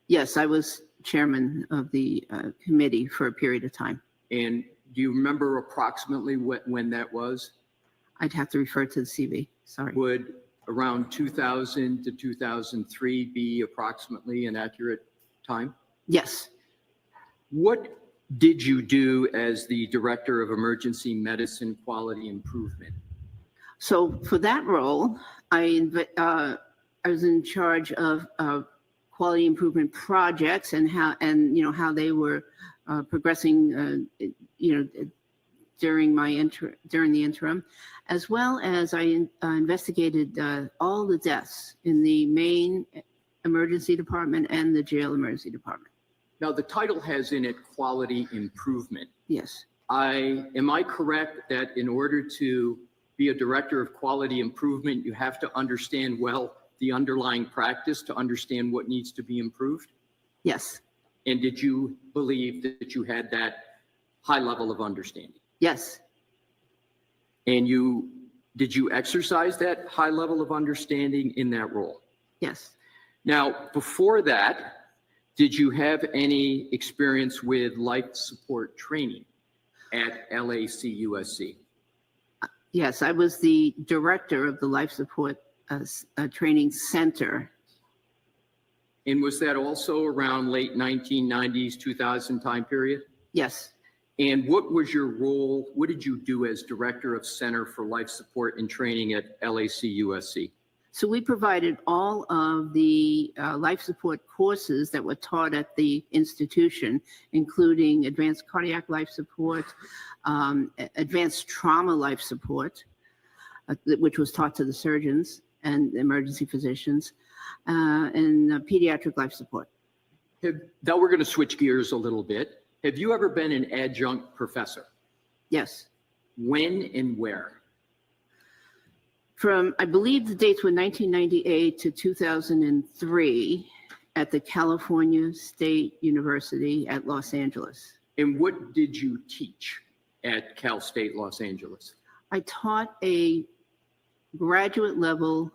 Yes, I was chairman of the committee for a period of time. And do you remember approximately when that was? I'd have to refer to the CV, sorry. Would around 2000 to 2003 be approximately an accurate time? Yes. What did you do as the director of emergency medicine quality improvement? So for that role, I was in charge of quality improvement projects and how they were progressing during the interim, as well as I investigated all the deaths in the main emergency department and the jail emergency department. Now, the title has in it quality improvement. Yes. Am I correct that in order to be a director of quality improvement, you have to understand well the underlying practice to understand what needs to be improved? Yes. And did you believe that you had that high level of understanding? Yes. And did you exercise that high level of understanding in that role? Yes. Now, before that, did you have any experience with life support training at LAC-USC? Yes, I was the director of the life support training center. And was that also around late 1990s, 2000 time period? Yes. And what was your role? What did you do as director of Center for Life Support and Training at LAC-USC? So we provided all of the life support courses that were taught at the institution, including advanced cardiac life support, advanced trauma life support, which was taught to the surgeons and emergency physicians, and pediatric life support. Now we're going to switch gears a little bit. Have you ever been an adjunct professor? Yes. When and where? From, I believe the dates were 1998 to 2003 at the California State University at Los Angeles. And what did you teach at Cal State Los Angeles? I taught a graduate level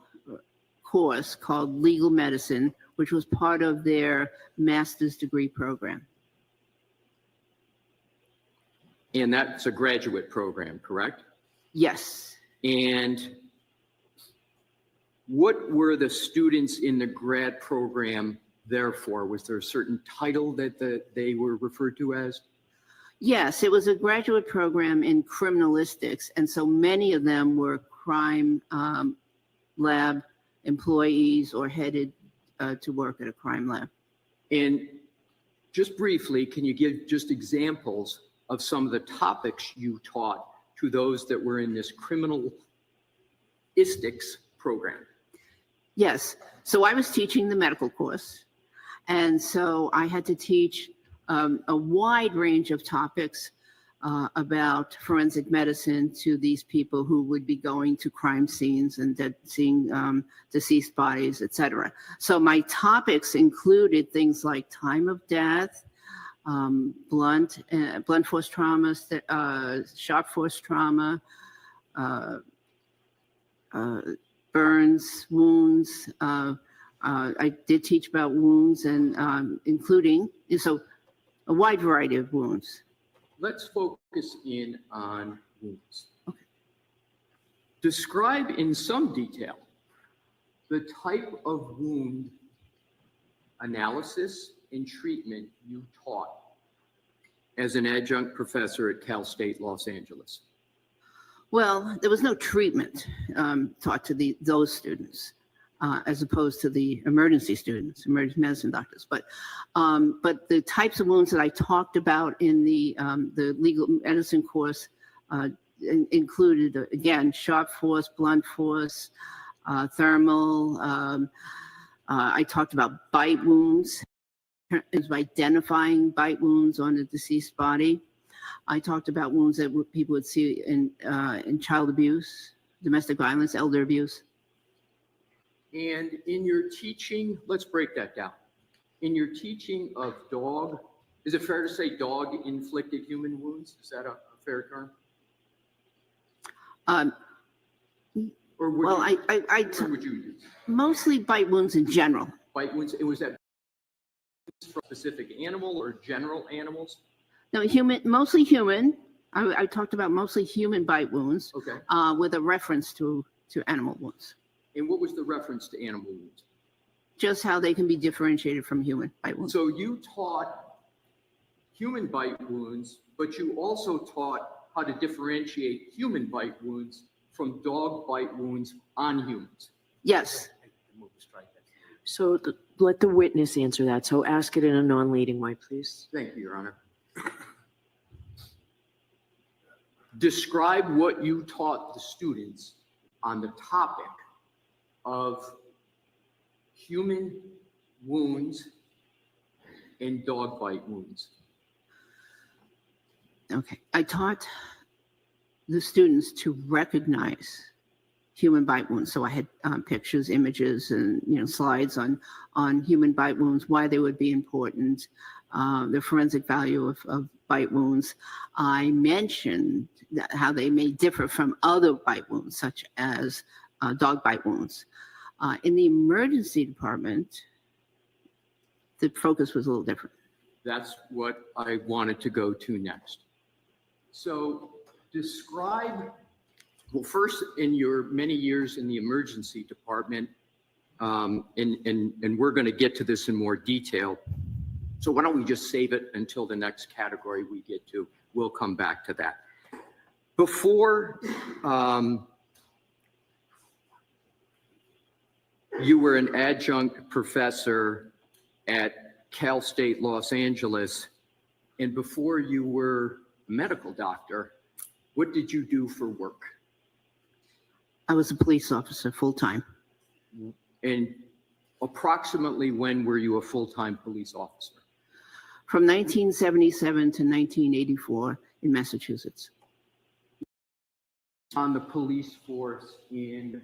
course called legal medicine, which was part of their master's degree program. And that's a graduate program, correct? Yes. And what were the students in the grad program there for? Was there a certain title that they were referred to as? Yes, it was a graduate program in criminalistics, and so many of them were crime lab employees or headed to work at a crime lab. And just briefly, can you give just examples of some of the topics you taught to those that were in this criminalistics program? Yes, so I was teaching the medical course, and so I had to teach a wide range of topics about forensic medicine to these people who would be going to crime scenes and seeing deceased bodies, etc. So my topics included things like time of death, blunt force trauma, sharp force trauma, burns, wounds. I did teach about wounds and including, so a wide variety of wounds. Let's focus in on wounds. Okay. Describe in some detail the type of wound analysis and treatment you taught as an adjunct professor at Cal State Los Angeles? Well, there was no treatment taught to those students, as opposed to the emergency students, emergency medicine doctors. But the types of wounds that I talked about in the legal medicine course included, again, sharp force, blunt force, thermal. I talked about bite wounds, identifying bite wounds on a deceased body. I talked about wounds that people would see in child abuse, domestic violence, elder abuse. And in your teaching, let's break that down. In your teaching of dog, is it fair to say dog-inflicted human wounds? Is that a fair term? Or would Well, you, I what would you use? mostly bite wounds in general. Bite wounds, and was that from a specific animal or general animals? No, mostly human. I talked about mostly human bite wounds. Okay. With a reference to animal wounds. And what was the reference to animal wounds? Just how they can be differentiated from human bite wounds. So you taught human bite wounds, but you also taught how to differentiate human bite wounds from dog bite wounds on humans. Yes. So let the witness answer that. So ask it in a non-leading way, please. Thank you, Your Honor. Describe what you taught the students on the topic of human wounds and dog bite wounds. Okay. I taught the students to recognize human bite wounds. So I had pictures, images, and slides on human bite wounds, why they would be important, the forensic value of bite wounds. I mentioned how they may differ from other bite wounds, such as dog bite wounds. In the emergency department, the focus was a little different. That's what I wanted to go to next. So describe, well, first, in your many years in the emergency department, and we're going to get to this in more detail. So why don't we just save it until the next category we get to? We'll come back to that. Before you were an adjunct professor at Cal State Los Angeles, and before you were a medical doctor, what did you do for work? I was a police officer full-time. And approximately when were you a full-time police officer? From 1977 to 1984 in Massachusetts. On the police force in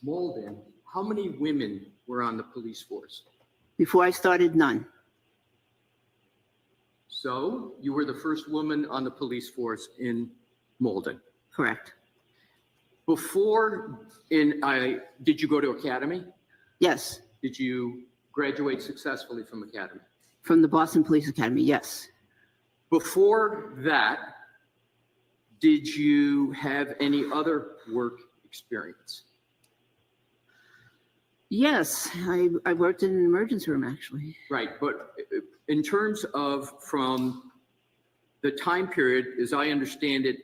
Malden, how many women were on the police force? Before I started, none. So you were the first woman on the police force in Malden. Correct. Did you go to academy? Yes. Did you graduate successfully from academy? From the Boston Police Academy, yes. Before that, did you have any other work experience? Yes, I worked in an emergency room, actually. Right, but in terms of from the time period, as I understand it,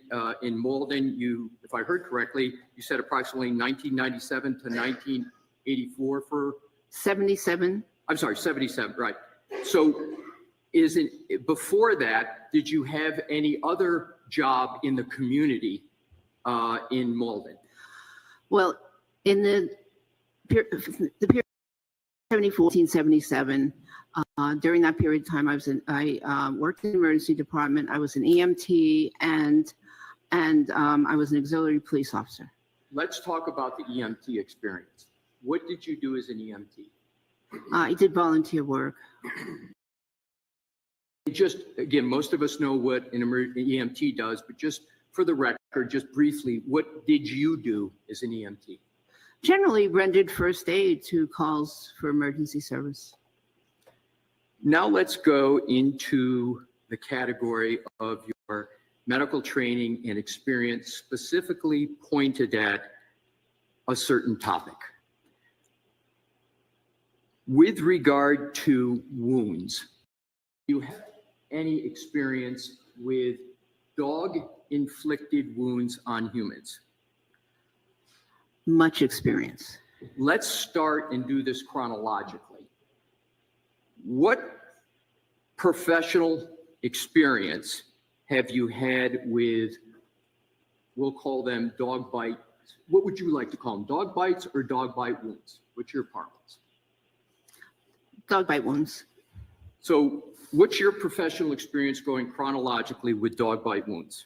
in Malden, if I heard correctly, you said approximately 1997 to 1984 for? 77. I'm sorry, 77, right. So before that, did you have any other job in the community in Malden? Well, in the period 1977, during that period of time, I worked in the emergency department. I was an EMT and I was an auxiliary police officer. Let's talk about the EMT experience. What did you do as an EMT? I did volunteer work. Just, again, most of us know what an EMT does, but just for the record, just briefly, what did you do as an EMT? Generally rendered first aid to calls for emergency service. Now let's go into the category of your medical training and experience specifically pointed at a certain topic. With regard to wounds, do you have any experience with dog-inflicted wounds on humans? Much experience. Let's start and do this chronologically. What professional experience have you had with, we'll call them dog bite, what would you like to call them, dog bites or dog bite wounds? What's your parlance? Dog bite wounds. So what's your professional experience going chronologically with dog bite wounds?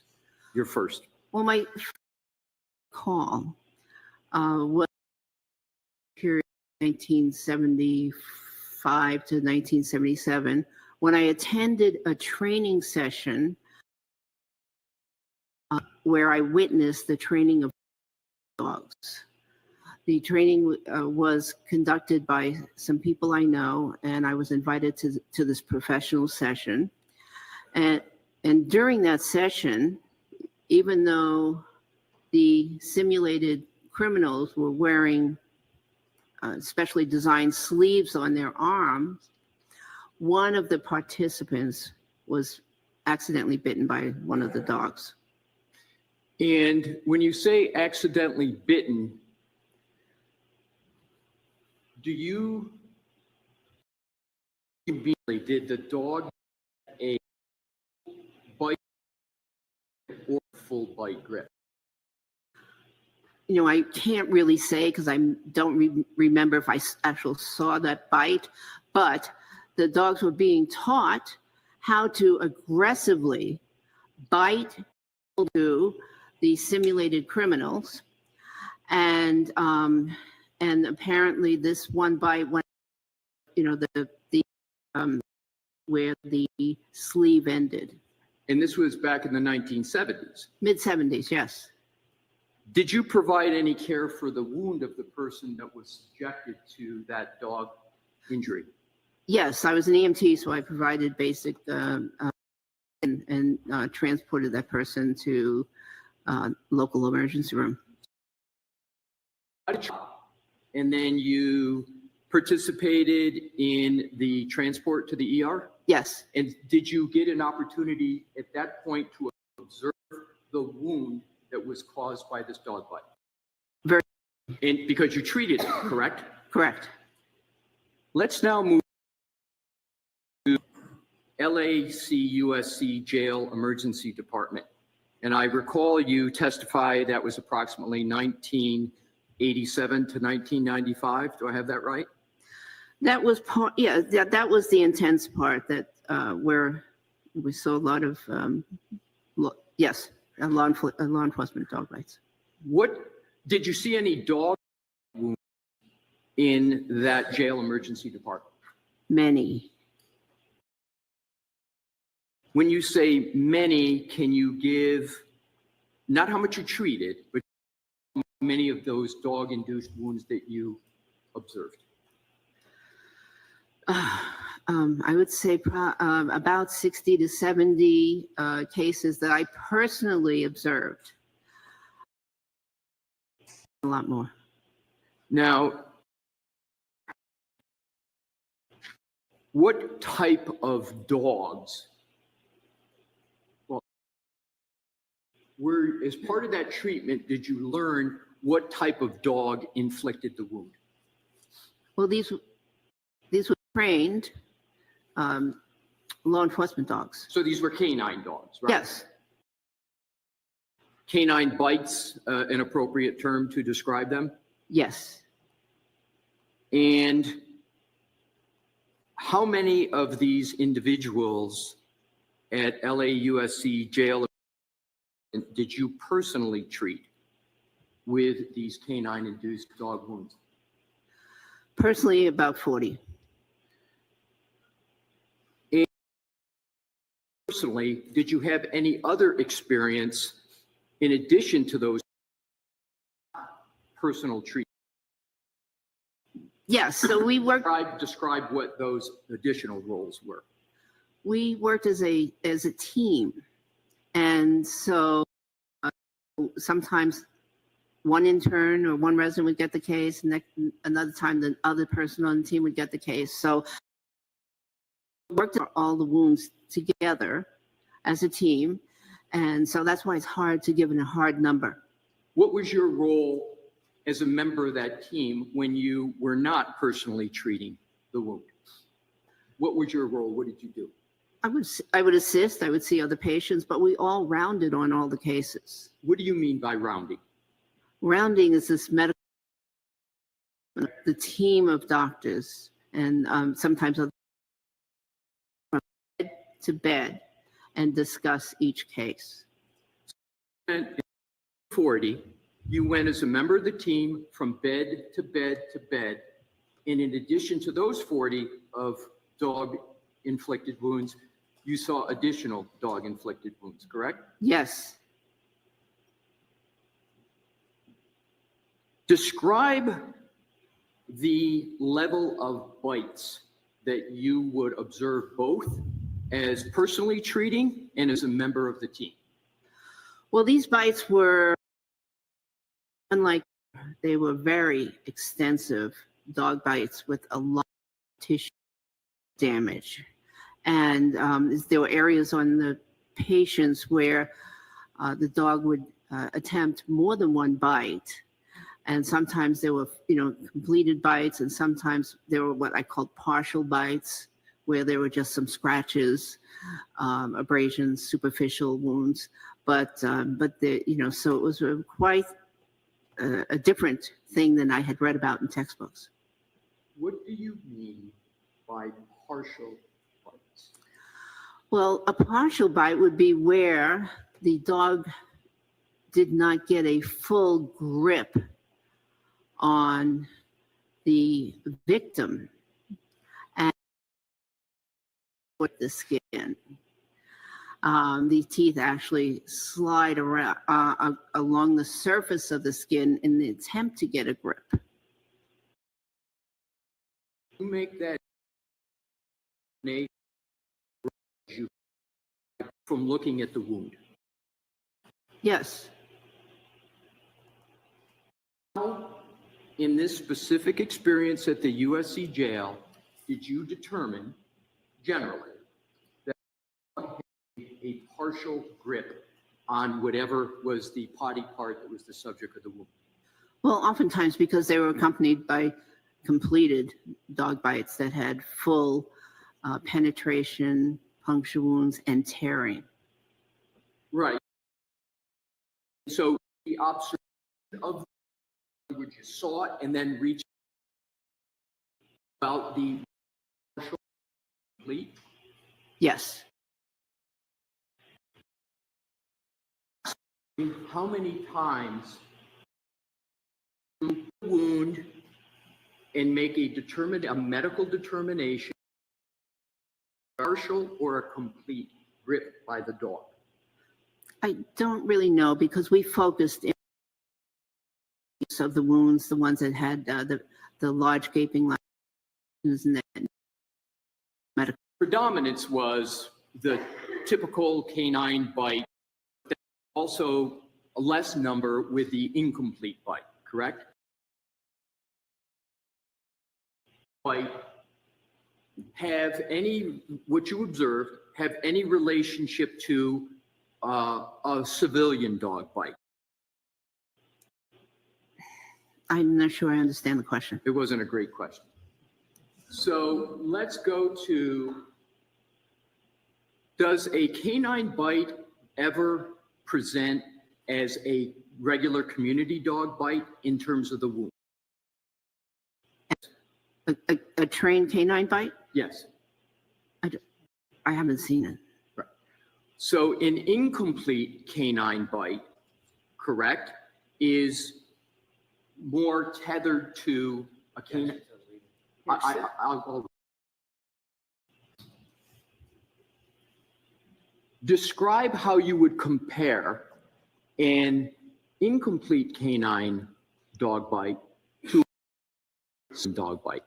Your first. Well, my call was period 1975 to 1977 when I attended a training session where I witnessed the training of dogs. The training was conducted by some people I know, and I was invited to this professional session. And during that session, even though the simulated criminals were wearing specially designed sleeves on their arms, one of the participants was accidentally bitten by one of the dogs. And when you say accidentally bitten, do you immediately, did the dog a bite or full bite grip? You know, I can't really say because I don't remember if I actually saw that bite, but the dogs were being taught how to aggressively bite to the simulated criminals. And apparently this one bite went, you know, where the sleeve ended. And this was back in the 1970s? Mid-70s, yes. Did you provide any care for the wound of the person that was subjected to that dog injury? Yes, I was an EMT, so I provided basic and transported that person to local emergency room. And then you participated in the transport to the ER? Yes. And did you get an opportunity at that point to observe the wound that was caused by this dog bite? Very. And because you treated it, correct? Correct. Let's now move to LACUSC Jail Emergency Department. And I recall you testify that was approximately 1987 to 1995. Do I have that right? That was part, yeah, that was the intense part that where we saw a lot of, yes, law enforcement dog bites. What, did you see any dog wounds in that jail emergency department? Many. When you say many, can you give, not how much you treated, but how many of those dog-induced wounds that you observed? I would say about 60 to 70 cases that I personally observed. A lot more. Now, what type of dogs, well, were, as part of that treatment, did you learn what type of dog inflicted the wound? Well, these were trained law enforcement dogs. So these were canine dogs, right? Yes. Canine bites, an appropriate term to describe them? Yes. And how many of these individuals at LAUSC jail did you personally treat with these canine-induced dog wounds? Personally, about 40. And personally, did you have any other experience in addition to those personal treatments? Yes, so we worked. Describe what those additional roles were. We worked as a team, and so sometimes one intern or one resident would get the case, and another time the other person on the team would get the case. So worked on all the wounds together as a team, and so that's why it's hard to give it a hard number. What was your role as a member of that team when you were not personally treating the wound? What was your role? What did you do? I would assist, I would see other patients, but we all rounded on all the cases. What do you mean by rounding? Rounding is this medical, the team of doctors, and sometimes other from bed to bed and discuss each case. And 40, you went as a member of the team from bed to bed to bed. And in addition to those 40 of dog-inflicted wounds, you saw additional dog-inflicted wounds, correct? Yes. Describe the level of bites that you would observe both as personally treating and as a member of the team. Well, these bites were unlike, they were very extensive dog bites with a lot of tissue damage. And there were areas on the patients where the dog would attempt more than one bite. And sometimes there were, completed bites, and sometimes there were what I called partial bites, where there were just some scratches, abrasions, superficial wounds. But so it was quite a different thing than I had read about in textbooks. What do you mean by partial bites? Well, a partial bite would be where the dog did not get a full grip on the victim and with the skin. The teeth actually slide around along the surface of the skin in the attempt to get a grip. You make that from looking at the wound. Yes. In this specific experience at the USC jail, did you determine generally that a partial grip on whatever was the body part that was the subject of the wound? Well, oftentimes because they were accompanied by completed dog bites that had full penetration, puncture wounds, and tearing. Right. So the observation of which you saw it and then reached about the partial complete? Yes. How many times do the wound and make a medical determination, partial or a complete grip by the dog? I don't really know because we focused in of the wounds, the ones that had the large gaping lines, and then medical. Predominance was the typical canine bite, also a less number with the incomplete bite, correct? Bite have any, what you observed, have any relationship to a civilian dog bite? I'm not sure I understand the question. It wasn't a great question. So let's go to, does a canine bite ever present as a regular community dog bite in terms of the wound? A trained canine bite? Yes. I haven't seen it. Right. So an incomplete canine bite, correct, is more tethered to a canine. I'll describe how you would compare an incomplete canine dog bite to a dog bite.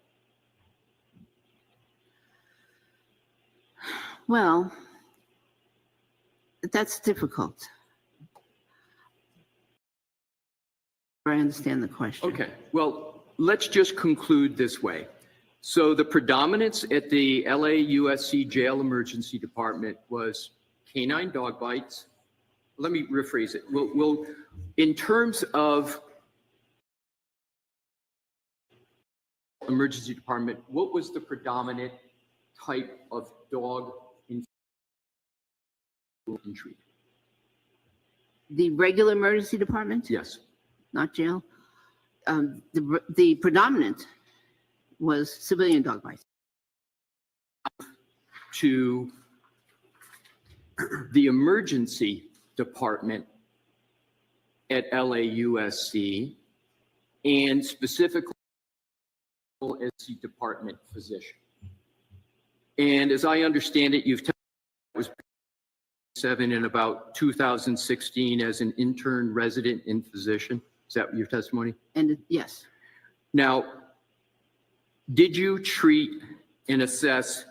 Well, that's difficult. I understand the question. Okay, well, let's just conclude this way. So the predominance at the LAUSC Jail Emergency Department was canine dog bites. Let me rephrase it. We'll in terms of emergency department, what was the predominant type of dog injury? The regular emergency department? Yes. Not jail. The predominant was civilian dog bites. To the emergency department at LAUSC and specifically as the department physician. And as I understand it, you've was 7 in about 2016 as an intern resident and physician. Is that your testimony? And yes. Now, did you treat and assess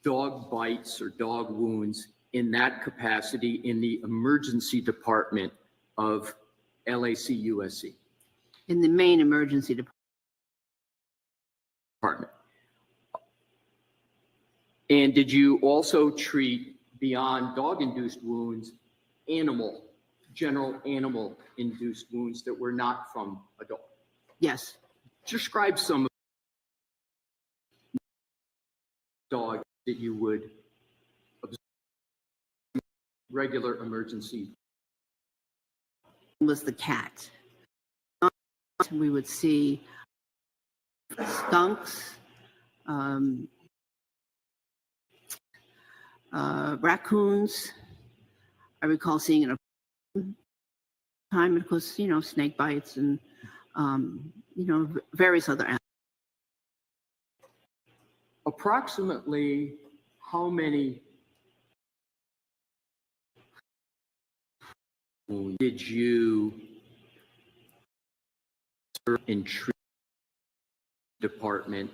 dog bites or dog wounds in that capacity in the emergency department of LACUSC? In the main emergency department. And did you also treat, beyond dog-induced wounds, general animal-induced wounds that were not from a dog? Yes. Describe some of the dogs that you would observe in regular emergency. Was the cat. We would see skunks, raccoons. I recall seeing it a time, of course, snake bites and, various other animals. Approximately how many did you serve in treatment department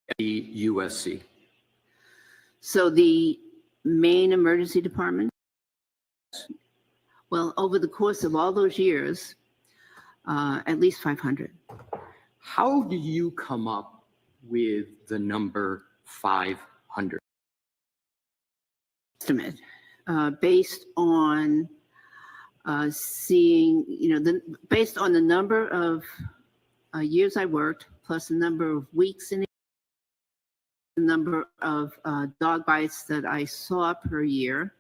at the USC? So the main emergency department, well, over the course of all those years, at least 500. How do you come up with the number 500? Estimate based on seeing, based on the number of years I worked, plus the number of weeks in the number of dog bites that I saw per year,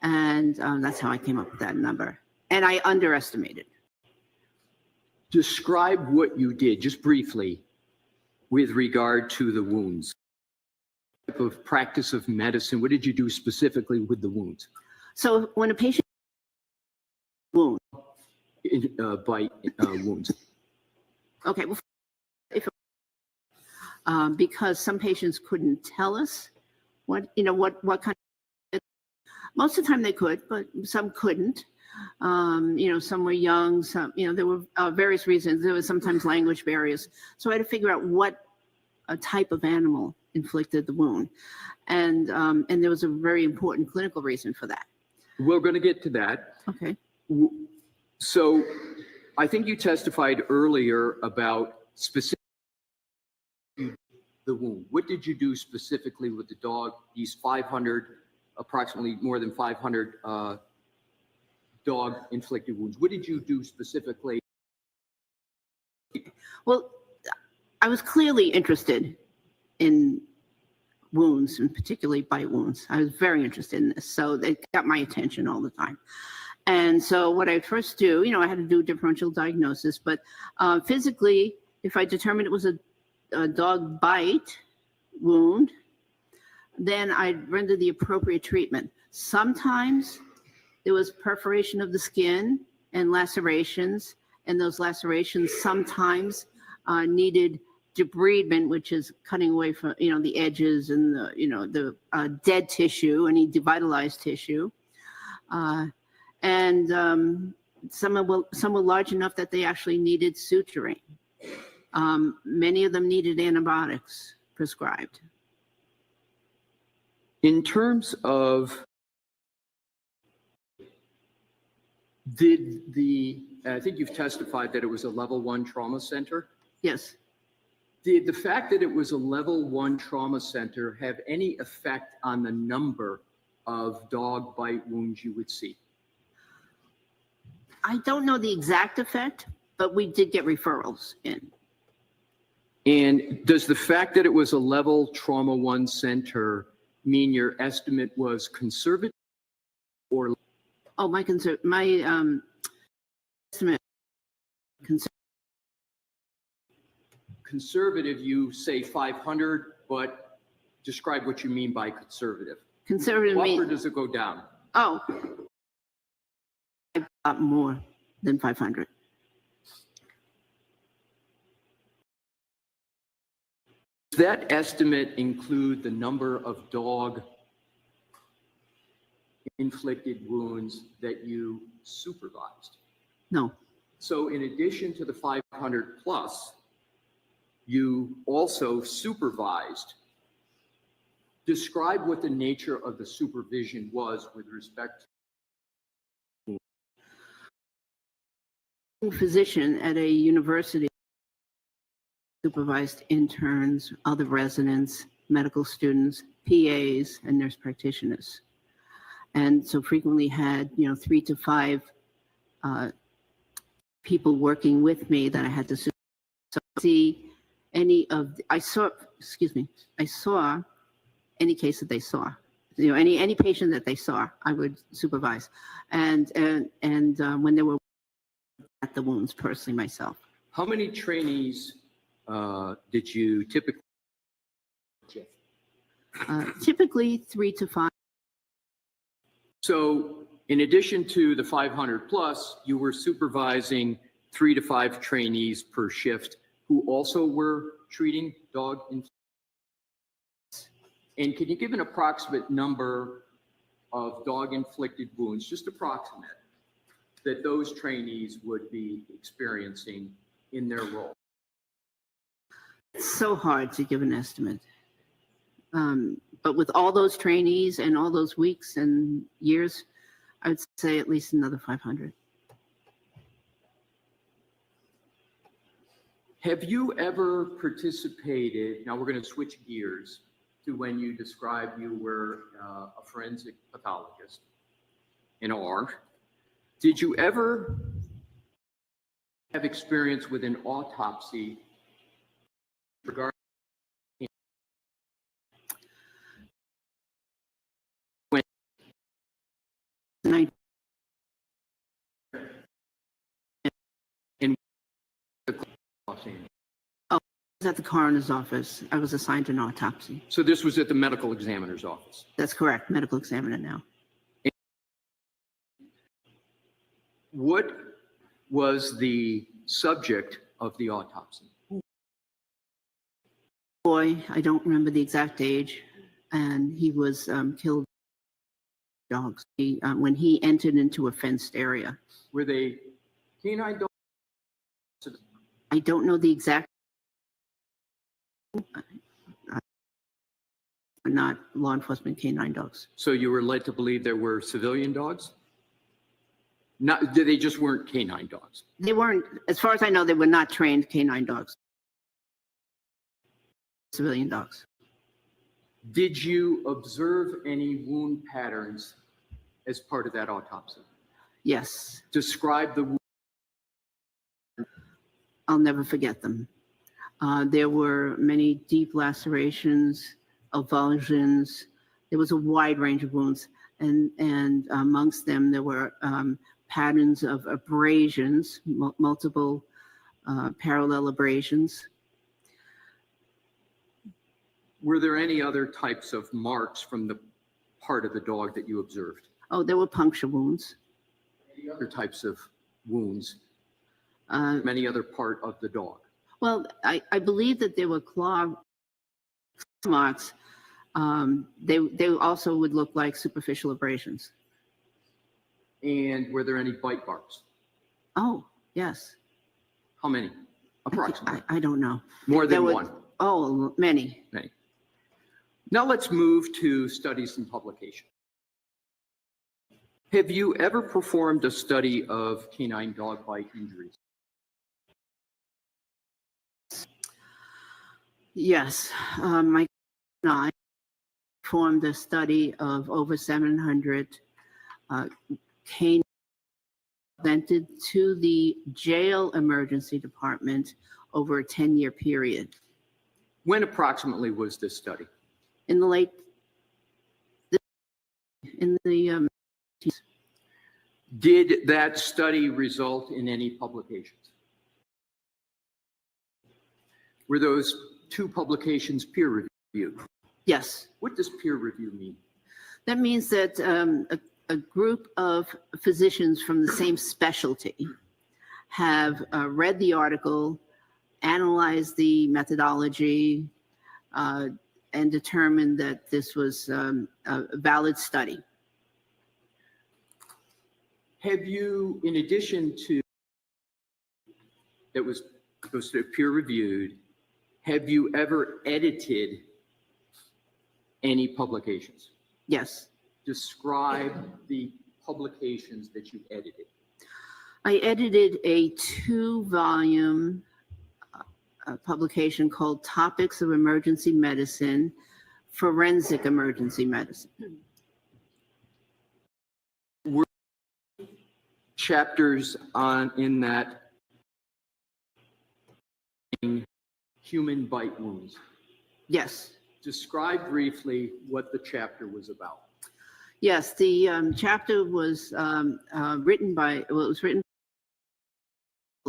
and that's how I came up with that number. And I underestimated. Describe what you did, just briefly, with regard to the wounds. Type of practice of medicine, what did you do specifically with the wounds? So when a patient wound, bite wounds. Okay, well, because some patients couldn't tell us what kind of, most of the time they could, but some couldn't. Some were young, some, there were various reasons. There was sometimes language barriers. So I had to figure out what a type of animal inflicted the wound. And there was a very important clinical reason for that. We're going to get to that. Okay. So I think you testified earlier about specific the wound. What did you do specifically with the dog? These 500, approximately more than 500 dog inflicted wounds. What did you do specifically? Well, I was clearly interested in wounds, and particularly bite wounds. I was very interested in this. So they got my attention all the time. And so what I first do, I had to do differential diagnosis, but physically, if I determined it was a dog bite wound, then I'd render the appropriate treatment. Sometimes there was perforation of the skin and lacerations, and those lacerations sometimes needed debridement, which is cutting away from the edges and the dead tissue, any devitalized tissue, and some were large enough that they actually needed suturing. Many of them needed antibiotics prescribed. In terms of, I think you've testified that it was a level 1 trauma center. Yes. Did the fact that it was a level 1 trauma center have any effect on the number of dog bite wounds you would see? I don't know the exact effect, but we did get referrals in. And does the fact that it was a level trauma 1 center mean your estimate was conservative or? Oh, my estimate. Conservative, you say 500, but describe what you mean by conservative. Conservative What means. number does it go down? Oh, a lot more than 500. Does that estimate include the number of dog inflicted wounds that you supervised? No. So in addition to the 500 plus, you also supervised. Describe what the nature of the supervision was with respect to. Physician at a university supervised interns, other residents, medical students, PAs, and nurse practitioners. And so frequently had, 3 to 5 people working with me that I had to see any of, I saw any case that they saw, any patient that they saw, I would supervise. And when they were at the wounds personally myself. How many trainees did you typically? Typically 3 to 5. So in addition to the 500 plus, you were supervising 3 to 5 trainees per shift who also were treating dog infections. And can you give an approximate number of dog inflicted wounds, just approximate, that those trainees would be experiencing in their role? It's so hard to give an estimate. But with all those trainees and all those weeks and years, I would say at least another 500. Have you ever participated, now we're going to switch gears to when you described you were a forensic pathologist in OR. Did you ever have experience with an autopsy regarding when in I was at the coroner's office. I was assigned an autopsy. So this was at the medical examiner's office? That's correct, medical examiner now. What was the subject of the autopsy? Boy, I don't remember the exact age, and he was killed by dogs when he entered into a fenced area. Were they canine dogs? I don't know the exact. Not law enforcement canine dogs. So you were led to believe there were civilian dogs? Not, they just weren't canine dogs. They weren't, as far as I know, they were not trained canine dogs. Civilian dogs. Did you observe any wound patterns as part of that autopsy? Yes. Describe the wound. I'll never forget them. There were many deep lacerations, avulsions. There was a wide range of wounds, and amongst them there were patterns of abrasions, multiple parallel abrasions. Were there any other types of marks from the part of the dog that you observed? Oh, there were puncture wounds. Any other types of wounds? Any other part of the dog? Well, I believe that there were claw marks. They also would look like superficial abrasions. And were there any bite marks? Oh, yes. How many? Approximately. I don't know. More than one? Oh, many. Many. Now let's move to studies and publication. Have you ever performed a study of canine dog bite injuries? Yes, my and I performed a study of over 700 canines presented to the jail emergency department over a 10-year period. When approximately was this study? In the late, Did that study result in any publications? Were those 2 publications peer reviewed? Yes. What does peer review mean? That means that a group of physicians from the same specialty have read the article, analyzed the methodology, and determined that this was a valid study. Have you, in addition to that was peer reviewed, have you ever edited any publications? Yes. Describe the publications that you edited. I edited a 2-volume publication called Topics of Emergency Medicine, Forensic Emergency Medicine. Were chapters in that human bite wounds? Yes. Describe briefly what the chapter was about. Yes, the chapter was written by, well, it was written by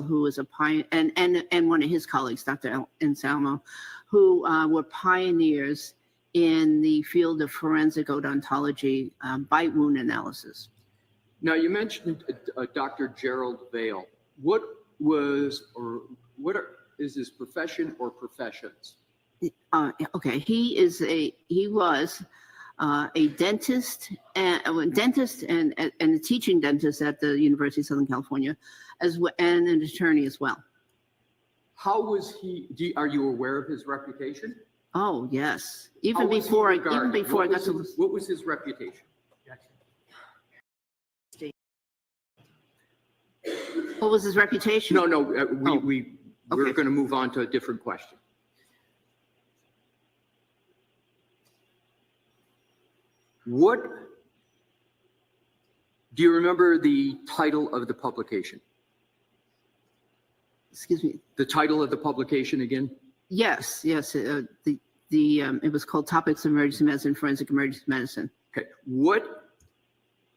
who was a pioneer, and one of his colleagues, Dr. Anselmo, who were pioneers in the field of forensic odontology, bite wound analysis. Now, you mentioned Dr. Gerald Vale. What is his profession or professions? Okay, he was a dentist and a teaching dentist at the University of Southern California, and an attorney as well. How was he? Are you aware of his reputation? Oh yes, even before I got to. What was his reputation? What was his reputation? No, we're going to move on to a different question. What do you remember the title of the publication? Excuse me. The title of the publication again? Yes. It was called Topics of Emergency Medicine, Forensic Emergency Medicine. Okay. What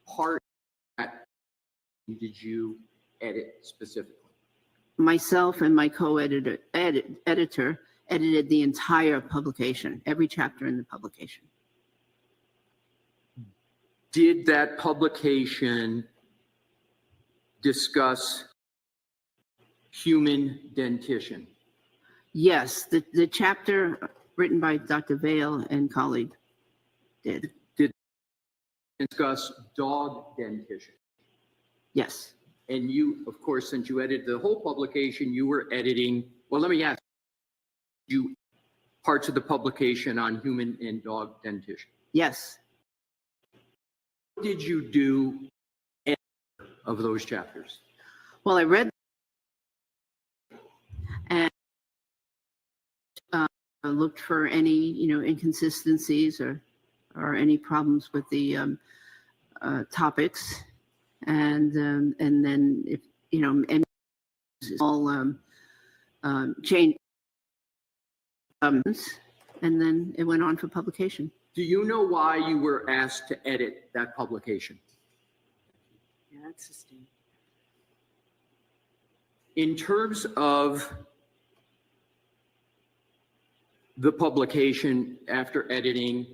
part of that did you edit specifically? Myself and my co-editor edited the entire publication, every chapter in the publication. Did that publication discuss human dentition? Yes, the chapter written by Dr. Vale and colleague did. Did it discuss dog dentition? Yes. And you, of course, since you edited the whole publication, you were editing, well, let me ask you, parts of the publication on human and dog dentition? Yes. What did you do of those chapters? Well, I read and looked for any, inconsistencies or any problems with the topics, and then if and all change, and then it went on for publication. Do you know why you were asked to edit that publication? Yeah, that's sustained. In terms of the publication after editing,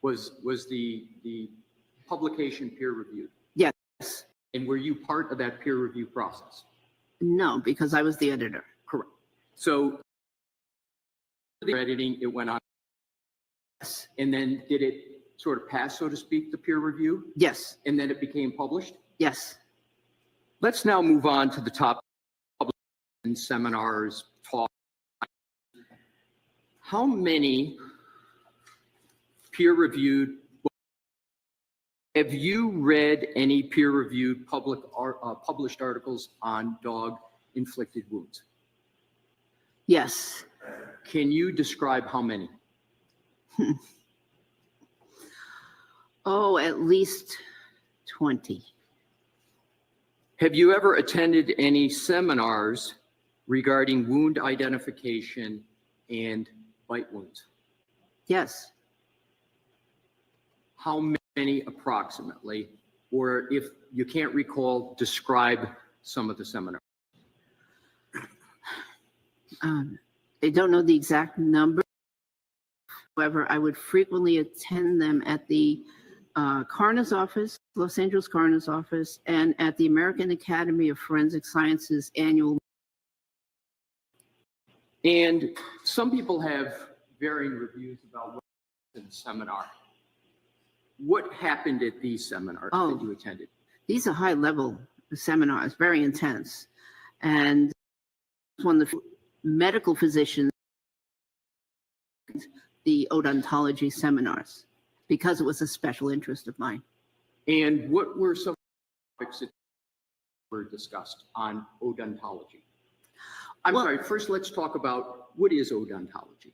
was the publication peer reviewed? Yes. And were you part of that peer review process? No, because I was the editor. Correct. So the editing, it went on. Yes. And then did it sort of pass, so to speak, the peer review? Yes. And then it became published? Yes. Let's now move on to the top publications, seminars, talks. How many peer-reviewed. Have you read any peer-reviewed published articles on dog-inflicted wounds? Yes. Can you describe how many? Oh, at least 20. Have you ever attended any seminars regarding wound identification and bite wounds? Yes. How many approximately? Or if you can't recall, describe some of the seminars. I don't know the exact number. However, I would frequently attend them at the coroner's office, Los Angeles coroner's office, and at the American Academy of Forensic Sciences annual. And some people have varying reviews about what in the seminar. What happened at these seminars that you attended? These are high-level seminars, very intense. And one of the medical physicians, the odontology seminars, because it was a special interest of mine. And what were some topics that were discussed on odontology? I'm sorry, first let's talk about what is odontology?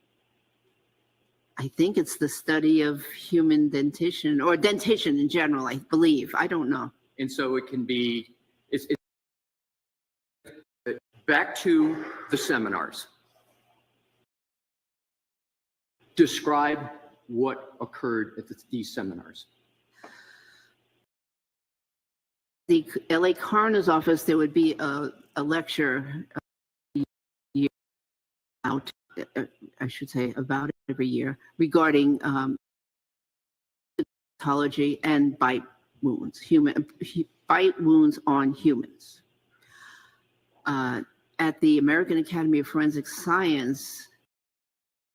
I think it's the study of human dentition, or dentition in general, I believe. I don't know. And so it can be, it's back to the seminars. Describe what occurred at these seminars. The LA coroner's office, there would be a lecture out, I should say, about every year regarding odontology and bite wounds, bite wounds on humans. At the American Academy of Forensic Science,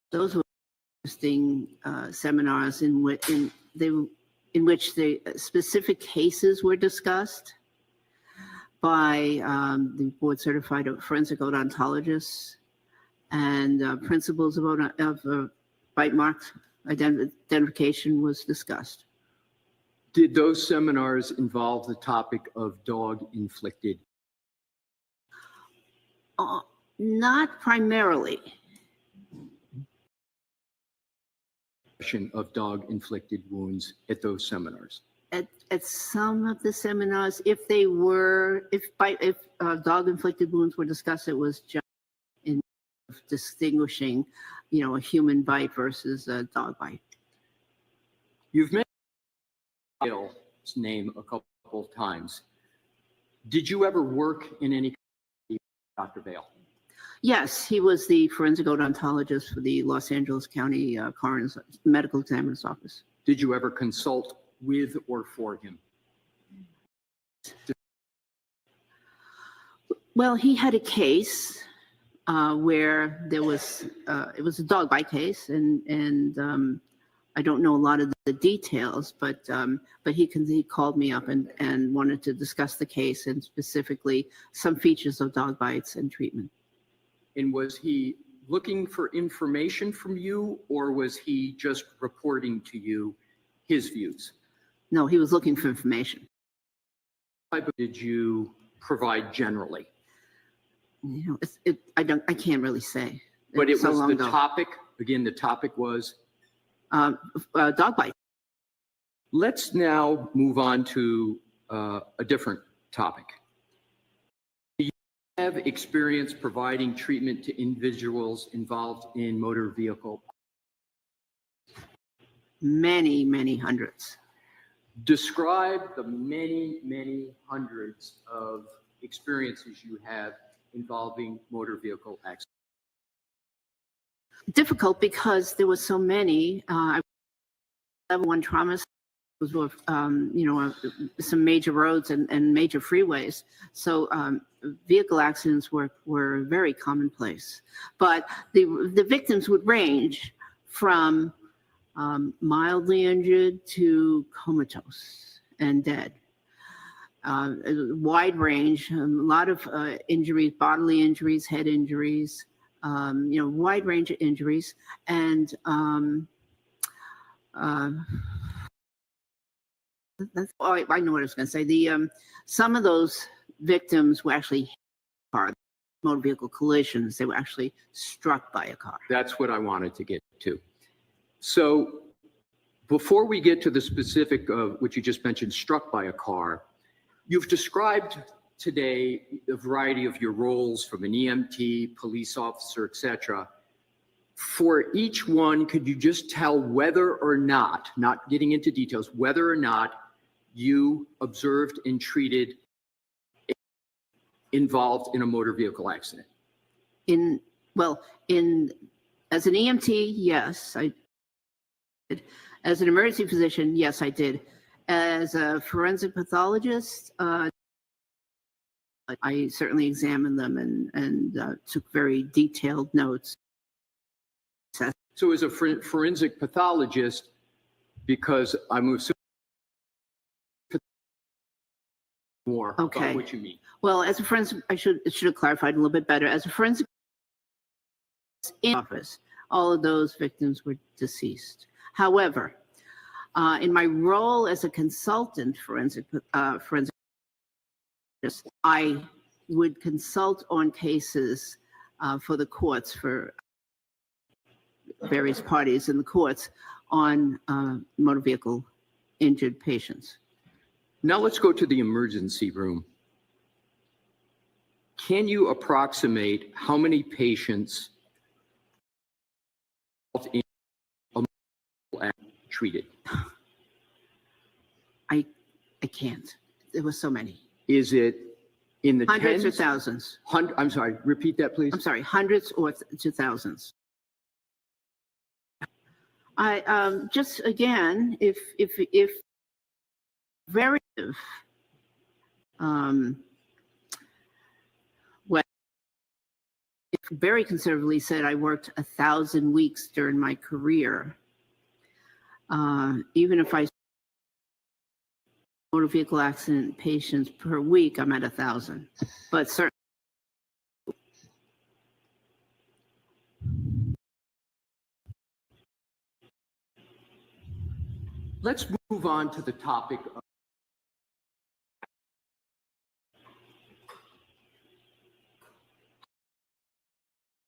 those were interesting seminars in which the specific cases were discussed by the board certified forensic odontologists, and principles of bite marks identification was discussed. Did those seminars involve the topic of dog-inflicted? Not primarily. Of dog-inflicted wounds at those seminars? At some of the seminars, if dog-inflicted wounds were discussed, it was just in distinguishing, a human bite versus a dog bite. You've mentioned Vale's name a couple of times. Did you ever work in any capacity with Dr. Vale? Yes, he was the forensic odontologist for the Los Angeles County Coroner's Medical Examiner's Office. Did you ever consult with or for him? Well, he had a case where there was, it was a dog bite case, and I don't know a lot of the details, but he called me up and wanted to discuss the case and specifically some features of dog bites and treatment. And was he looking for information from you, or was he just reporting to you his views? No, he was looking for information. What type did you provide generally? I can't really say. But it was the topic. Again, the topic was dog bite. Let's now move on to a different topic. Do you have experience providing treatment to individuals involved in motor vehicle? Many, many hundreds. Describe the many, many hundreds of experiences you have involving motor vehicle accidents. Difficult because there were so many. Level 1 trauma was with, some major roads and major freeways. So vehicle accidents were very commonplace. But the victims would range from mildly injured to comatose and dead. A wide range, a lot of injuries, bodily injuries, head injuries, wide range of injuries. And That's, oh, I know what I was going to say. Some of those victims were actually car motor vehicle collisions. They were actually struck by a car. That's what I wanted to get to. So before we get to the specific of what you just mentioned, struck by a car, you've described today a variety of your roles from an EMT, police officer, etc. For each one, could you just tell whether or not getting into details, whether or not you observed and treated involved in a motor vehicle accident? As an EMT, yes, I did. As an emergency physician, yes, I did. As a forensic pathologist, I certainly examined them and took very detailed notes. So as a forensic pathologist, because I'm assuming more about what you mean. Well, as a forensic, I should have clarified a little bit better. As a forensic in office, all of those victims were deceased. However, in my role as a consultant forensic, I would consult on cases for the courts, for various parties in the courts on motor vehicle injured patients. Now let's go to the emergency room. Can you approximate how many patients in treated? I can't. There were so many. Is it in the hundreds tens? or thousands? I'm sorry, repeat that, please. I'm sorry, hundreds or to thousands? I just again, if very well, if very conservatively said I worked 1,000 weeks during my career. Even if I motor vehicle accident patients per week, I'm at 1,000, but certainly. Let's move on to the topic of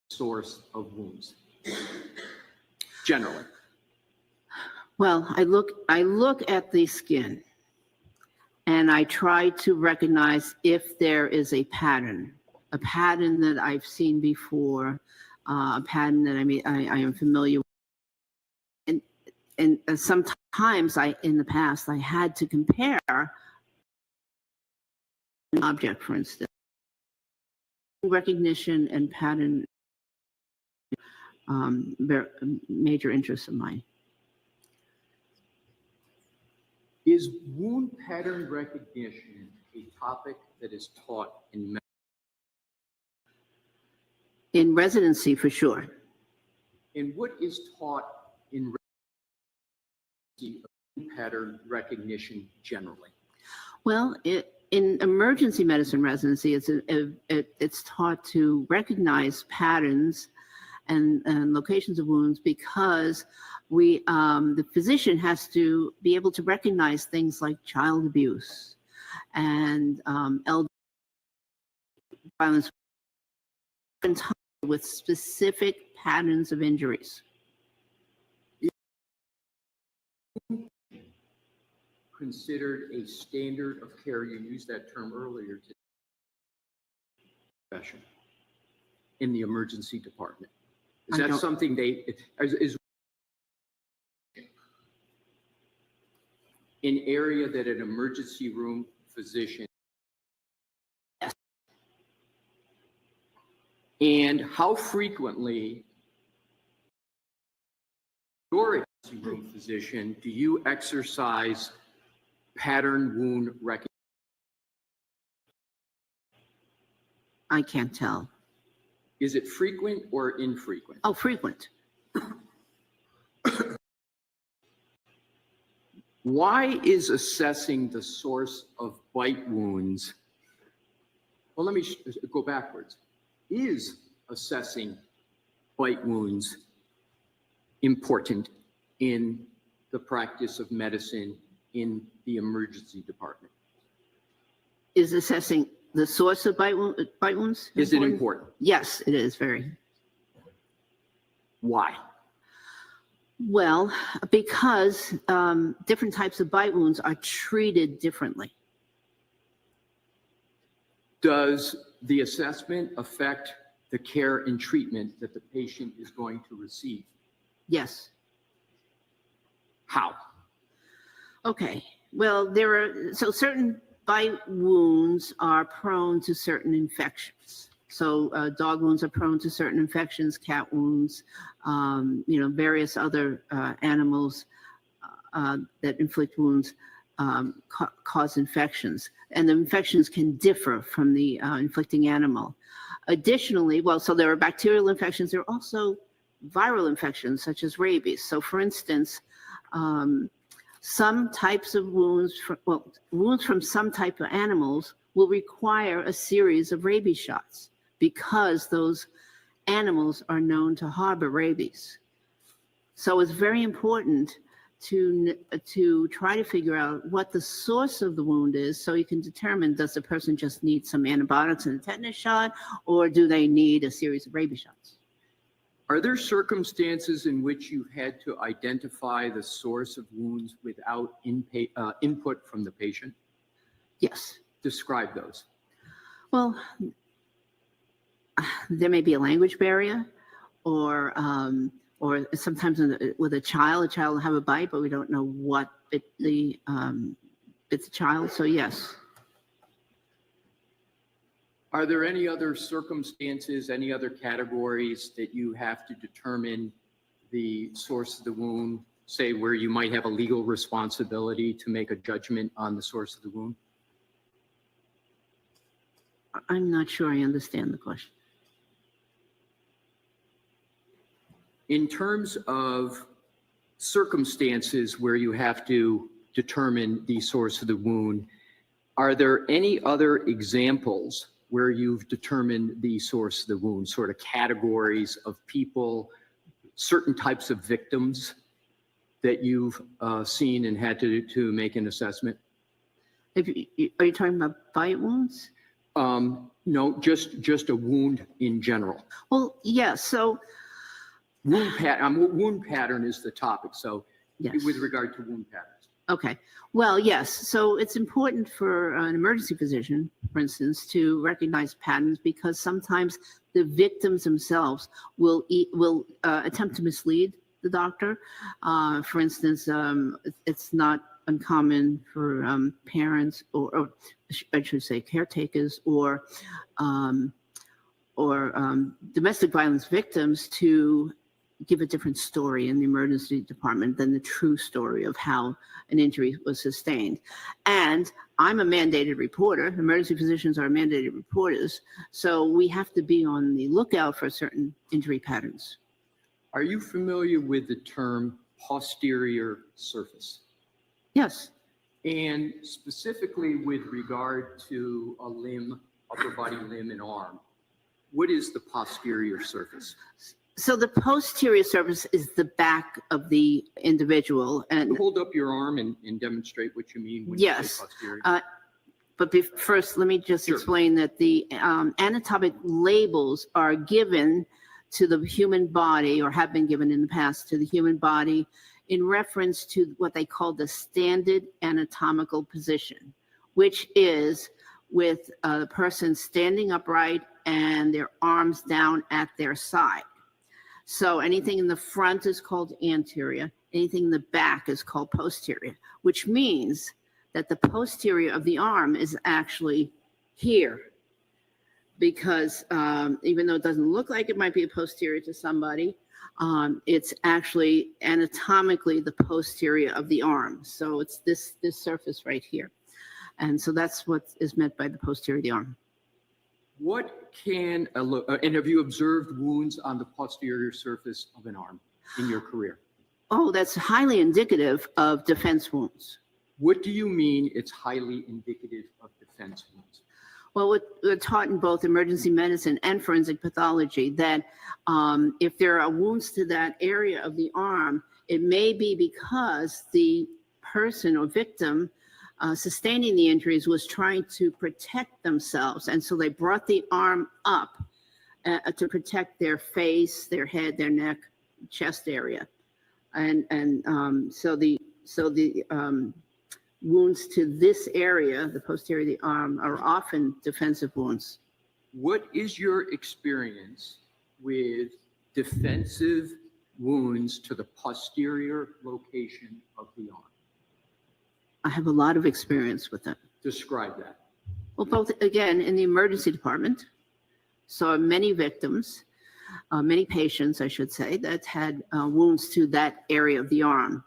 source of wounds, generally. Well, I look at the skin and I try to recognize if there is a pattern that I've seen before, a pattern that I am familiar with. And sometimes in the past, I had to compare an object, for instance. Recognition and pattern, major interests of mine. Is wound pattern recognition a topic that is taught in residency, for sure? And what is taught in residency of wound pattern recognition generally? Well, in emergency medicine residency, it's taught to recognize patterns and locations of wounds because the physician has to be able to recognize things like child abuse and elder violence with specific patterns of injuries. Considered a standard of care, you used that term earlier today, profession in the emergency department. Is that something is an area that an emergency room physician? Yes. And how frequently, your emergency room physician, do you exercise pattern wound recognition? I can't tell. Is it frequent or infrequent? Oh, frequent. Why is assessing the source of bite wounds? Well, let me go backwards. Is assessing bite wounds important in the practice of medicine in the emergency department? Is assessing the source of bite wounds? Is it important? Yes, it is very. Why? Well, because different types of bite wounds are treated differently. Does the assessment affect the care and treatment that the patient is going to receive? Yes. How? Okay. Well, certain bite wounds are prone to certain infections. So dog wounds are prone to certain infections, cat wounds, various other animals that inflict wounds cause infections. And the infections can differ from the inflicting animal. Additionally, so there are bacterial infections. There are also viral infections such as rabies. So for instance, some types of wounds, wounds from some type of animals will require a series of rabies shots because those animals are known to harbor rabies. So it's very important to try to figure out what the source of the wound is so you can determine, does the person just need some antibiotics and a tetanus shot, or do they need a series of rabies shots? Are there circumstances in which you had to identify the source of wounds without input from the patient? Yes. Describe those. Well, there may be a language barrier, or sometimes with a child will have a bite, but we don't know what bit the child. So yes. Are there any other circumstances, any other categories that you have to determine the source of the wound, say where you might have a legal responsibility to make a judgment on the source of the wound? I'm not sure I understand the question. In terms of circumstances where you have to determine the source of the wound, are there any other examples where you've determined the source of the wound, sort of categories of people, certain types of victims that you've seen and had to make an assessment? Are you talking about bite wounds? No, just a wound in general. Well, yeah, so wound pattern is the topic. So yes. With regard to wound patterns. Okay. Well, yes. So it's important for an emergency physician, for instance, to recognize patterns because sometimes the victims themselves will attempt to mislead the doctor. For instance, it's not uncommon for parents or I should say caretakers or domestic violence victims to give a different story in the emergency department than the true story of how an injury was sustained. And I'm a mandated reporter. Emergency physicians are mandated reporters. So we have to be on the lookout for certain injury patterns. Are you familiar with the term posterior surface? Yes. And specifically with regard to a limb, upper body limb and arm, what is the posterior surface? So the posterior surface is the back of the individual. And hold up your arm and demonstrate what you mean when yes. you say posterior. But first, let me just explain that the anatomic labels are given to the human body, or have been given in the past to the human body, in reference to what they call the standard anatomical position, which is with the person standing upright and their arms down at their side. So anything in the front is called anterior, anything in the back is called posterior, which means that the posterior of the arm is actually here. Because even though it doesn't look like it might be a posterior to somebody, it's actually anatomically the posterior of the arm. So it's this surface right here. And so that's what is meant by the posterior of the arm. What can and have you observed wounds on the posterior surface of an arm in your career? Oh, that's highly indicative of defense wounds. What do you mean it's highly indicative of defense wounds? Well, we're taught in both emergency medicine and forensic pathology that if there are wounds to that area of the arm, It may be because the person or victim sustaining the injuries was trying to protect themselves. And so they brought the arm up to protect their face, their head, their neck, chest area. So the wounds to this area, the posterior of the arm, are often defensive wounds. What is your experience with defensive wounds to the posterior location of the arm? I have a lot of experience with it. Describe that. Well, both, again, in the emergency department, saw many victims, many patients, I should say, that had wounds to that area of the arm.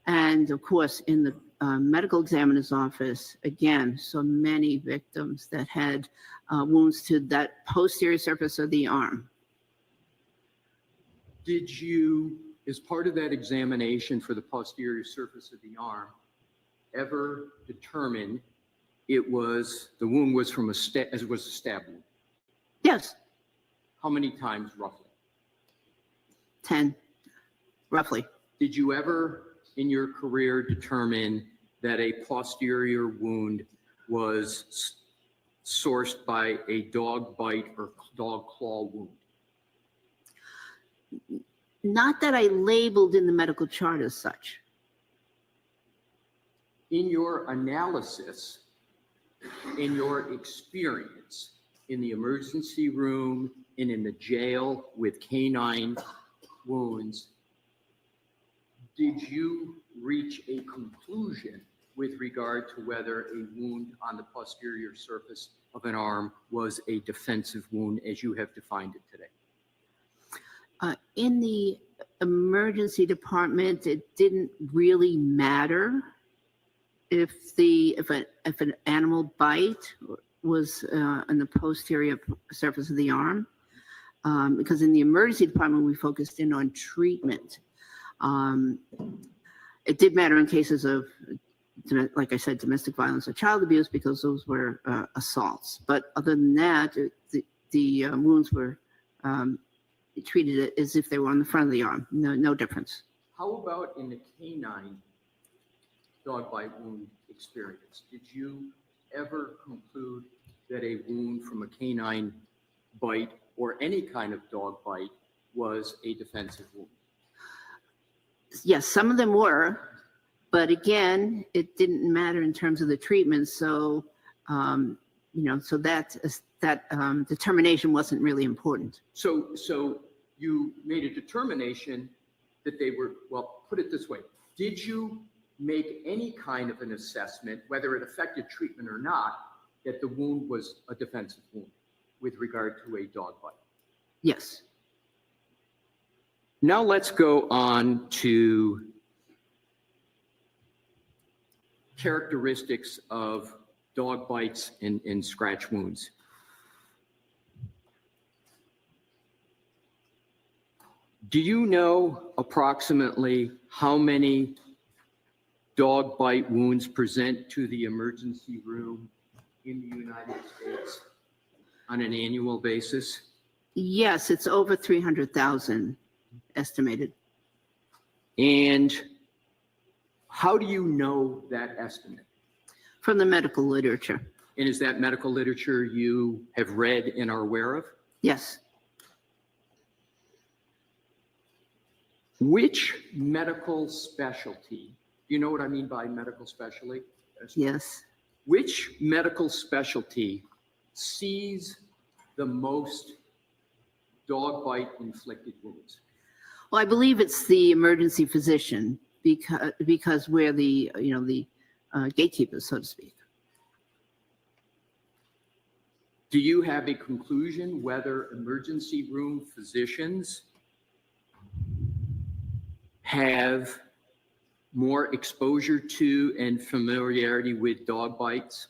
And of course, in the medical examiner's office, again, so many victims that had wounds to that posterior surface of the arm. Did you, as part of that examination for the posterior surface of the arm, ever determine the wound was from a stab wound? Yes. How many times roughly? 10, roughly. Did you ever in your career determine that a posterior wound was sourced by a dog bite or dog claw wound? Not that I labeled in the medical chart as such. In your analysis, in your experience in the emergency room and in the jail with canine wounds, did you reach a conclusion with regard to whether a wound on the posterior surface of an arm was a defensive wound as you have defined it today? In the emergency department, it didn't really matter if an animal bite was on the posterior surface of the arm, because in the emergency department we focused in on treatment. It did matter in cases of, like I said, domestic violence or child abuse, because those were assaults. But other than that, the wounds were treated as if they were on the front of the arm. No difference. How about in the canine dog bite wound experience? Did you ever conclude that a wound from a canine bite or any kind of dog bite was a defensive wound? Yes, some of them were, but again, it didn't matter in terms of the treatment. So, so that determination wasn't really important. So you made a determination that they were, well, put it this way. Did you make any kind of an assessment, whether it affected treatment or not, that the wound was a defensive wound with regard to a dog bite? Yes. Now let's go on to characteristics of dog bites and scratch wounds. Do you know approximately how many dog bite wounds present to the emergency room in the United States on an annual basis? Yes, it's over 300,000 estimated. And how do you know that estimate? From the medical literature. And is that medical literature you have read and are aware of? Yes. Which medical specialty, do you know what I mean by medical specialty? Yes. Which medical specialty sees the most dog bite inflicted wounds? Well, I believe it's the emergency physician, because we're the gatekeepers, so to speak. Do you have a conclusion whether emergency room physicians have more exposure to and familiarity with dog bites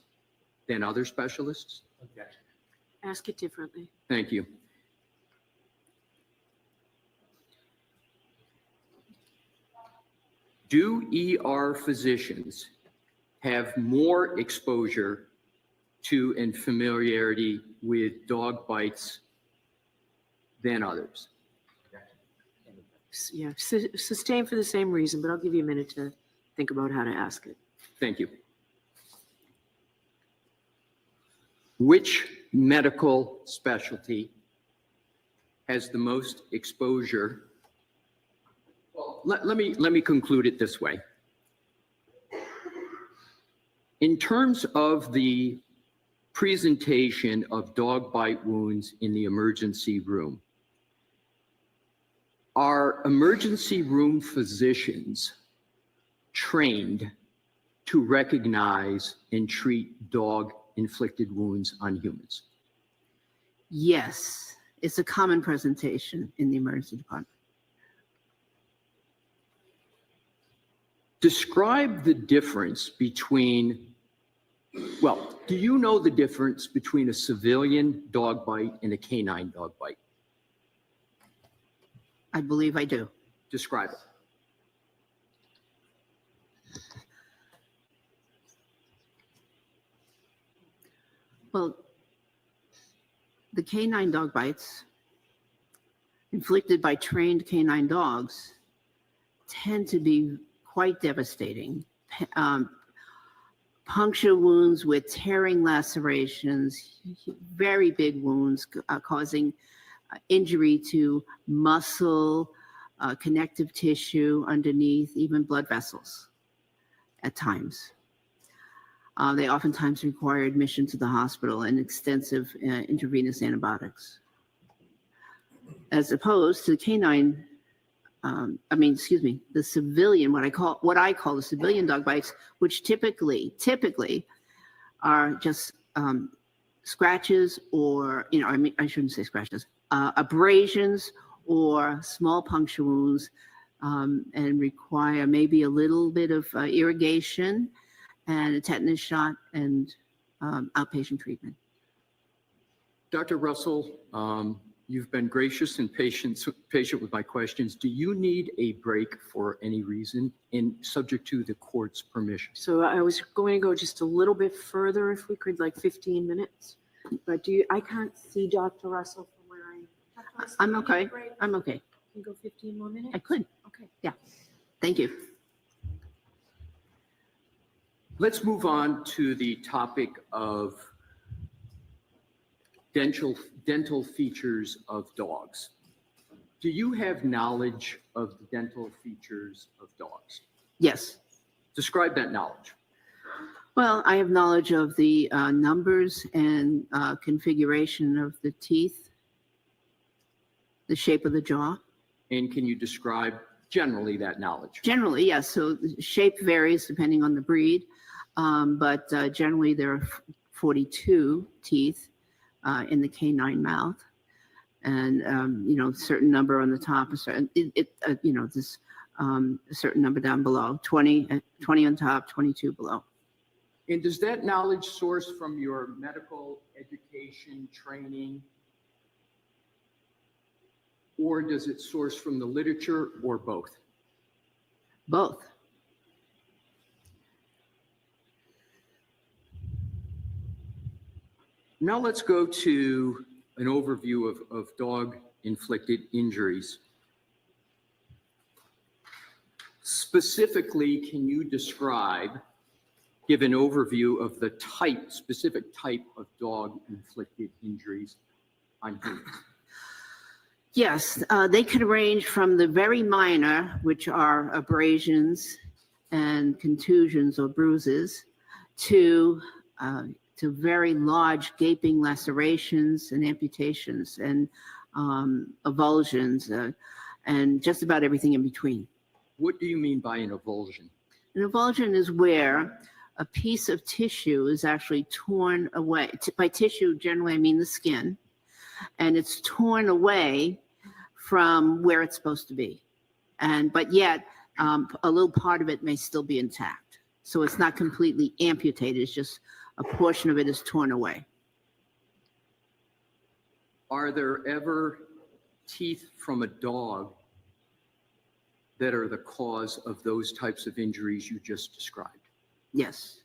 than other specialists? Objection. Ask it differently. Thank you. Do ER physicians have more exposure to and familiarity with dog bites than others? Yeah, sustain for the same reason, but I'll give you a minute to think about how to ask it. Thank you. Which medical specialty has the most exposure? Well, let me conclude it this way. In terms of the presentation of dog bite wounds in the emergency room, are emergency room physicians trained to recognize and treat dog-inflicted wounds on humans? Yes, it's a common presentation in the emergency department. Describe the difference between, well, do you know the difference between a civilian dog bite and a canine dog bite? I believe I do. Describe it. Well, the canine dog bites inflicted by trained canine dogs tend to be quite devastating. Puncture wounds with tearing lacerations, very big wounds causing injury to muscle, connective tissue underneath, even blood vessels at times. They oftentimes require admission to the hospital and extensive intravenous antibiotics. As opposed to the canine, the civilian, what I call the civilian dog bites, which typically are just scratches or, I shouldn't say scratches, abrasions or small puncture wounds, and require maybe a little bit of irrigation and a tetanus shot and outpatient treatment. Dr. Russell, you've been gracious and patient with my questions. Do you need a break for any reason, and subject to the court's permission? So I was going to go just a little bit further if we could, like 15 minutes. But I can't see Dr. Russell from where I am. I'm okay. I'm okay. Can you go 15 more minutes? I could. Okay. Yeah. Thank you. Let's move on to the topic of dental features of dogs. Do you have knowledge of the dental features of dogs? Yes. Describe that knowledge. Well, I have knowledge of the numbers and configuration of the teeth, the shape of the jaw. And can you describe generally that knowledge? Generally, yes. So the shape varies depending on the breed, but generally there are 42 teeth in the canine mouth, and a certain number on the top, a certain a certain number down below, 20 on top, 22 below. And does that knowledge source from your medical education training, or does it source from the literature, or both? Both. Now let's go to an overview of dog-inflicted injuries. Specifically, can you give an overview of the specific type of dog-inflicted injuries on humans? Yes, they can range from the very minor, which are abrasions and contusions or bruises, to very large gaping lacerations and amputations and avulsions and just about everything in between. What do you mean by an avulsion? An avulsion is where a piece of tissue is actually torn away. By tissue, generally I mean the skin, and it's torn away from where it's supposed to be. But yet, a little part of it may still be intact. So it's not completely amputated, it's just a portion of it is torn away. Are there ever teeth from a dog that are the cause of those types of injuries you just described? Yes.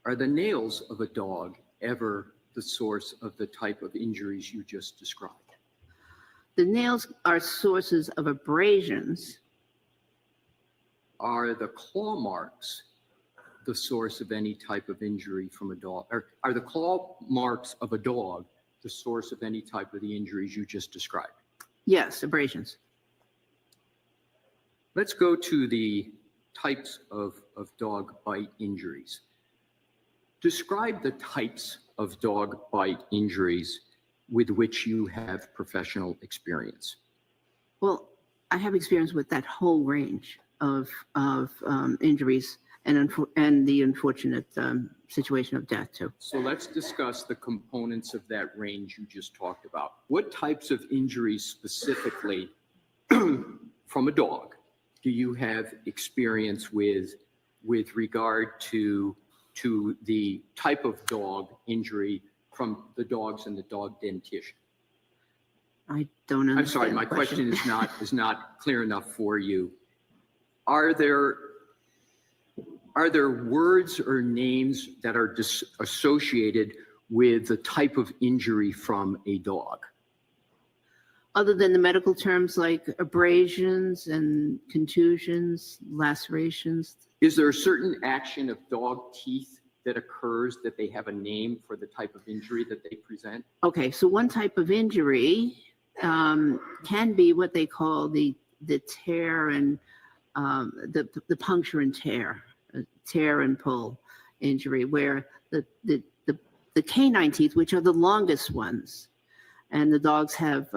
Are the nails of a dog ever the source of the type of injuries you just described? the nails are sources of abrasions. Are the claw marks the source of any type of injury from a dog? Or are the claw marks of a dog the source of any type of the injuries you just described? Yes, abrasions. Let's go to the types of dog bite injuries. Describe the types of dog bite injuries with which you have professional experience. Well, I have experience with that whole range of injuries and the unfortunate situation of death too. So let's discuss the components of that range you just talked about. What types of injuries specifically from a dog do you have experience with regard to the type of dog injury from the dogs and the dog dentition? I don't understand. I'm sorry, my question is not clear enough for you. Are there words or names that are associated with the type of injury from a dog? Other than the medical terms like abrasions and contusions, lacerations. Is there a certain action of dog teeth that occurs that they have a name for the type of injury that they present? Okay, so one type of injury can be what they call the tear and the puncture and tear and pull injury, where the canine teeth, which are the longest ones, and the dogs have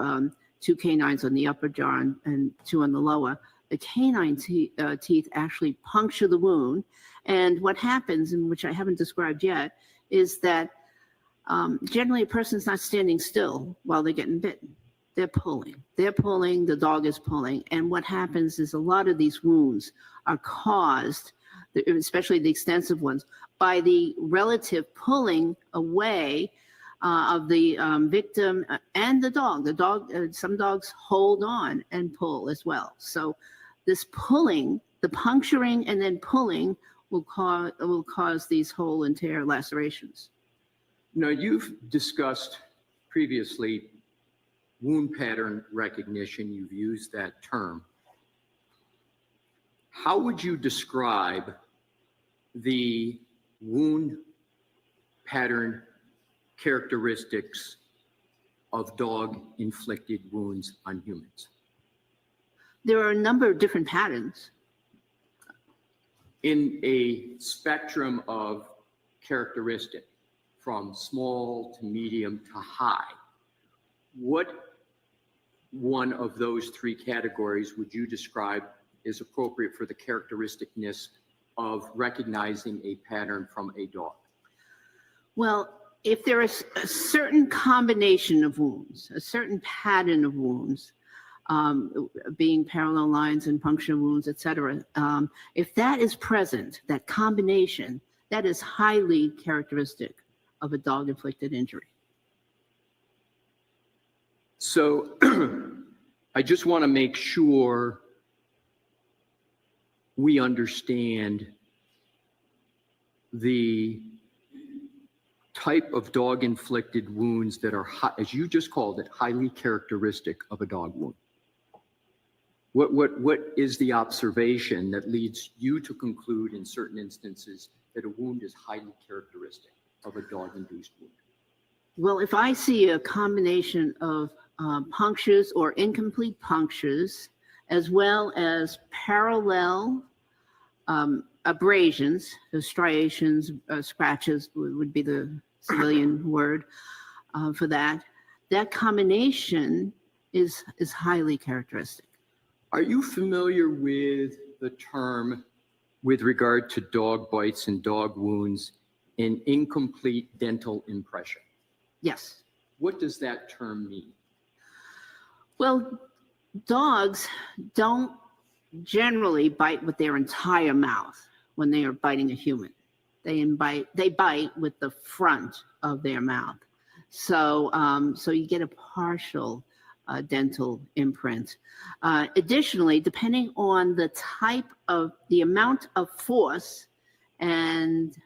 2 canines on the upper jaw and 2 on the lower. The canine teeth actually puncture the wound, and what happens, and which I haven't described yet, is that generally a person's not standing still while they're getting bitten. They're pulling, the dog is pulling. And what happens is a lot of these wounds are caused, especially the extensive ones, by the relative pulling away of the victim and the dog. The dog, some dogs hold on and pull as well. So this pulling, the puncturing and then pulling will cause these hole and tear lacerations. Now, you've discussed previously wound pattern recognition. You've used that term. How would you describe the wound pattern characteristics of dog-inflicted wounds on humans? There are a number of different patterns. In a spectrum of characteristic, from small to medium to high, what one of those 3 categories would you describe is appropriate for the characteristicness of recognizing a pattern from a dog? Well, if there is a certain combination of wounds, a certain pattern of wounds, being parallel lines and puncture wounds, etc., if that is present, that combination, that is highly characteristic of a dog-inflicted injury. So I just want to make sure we understand the type of dog-inflicted wounds that are, as you just called it, highly characteristic of a dog wound. What is the observation that leads you to conclude in certain instances that a wound is highly characteristic of a dog-induced wound? Well, if I see a combination of punctures or incomplete punctures, as well as parallel abrasions, the striations, scratches would be the civilian word for that, that combination is highly characteristic. Are you familiar with the term with regard to dog bites and dog wounds, an incomplete dental impression? Yes. What does that term mean? Well, dogs don't generally bite with their entire mouth when they are biting a human. They bite with the front of their mouth. So, so you get a partial dental imprint. Additionally, depending on the type of, the amount of force and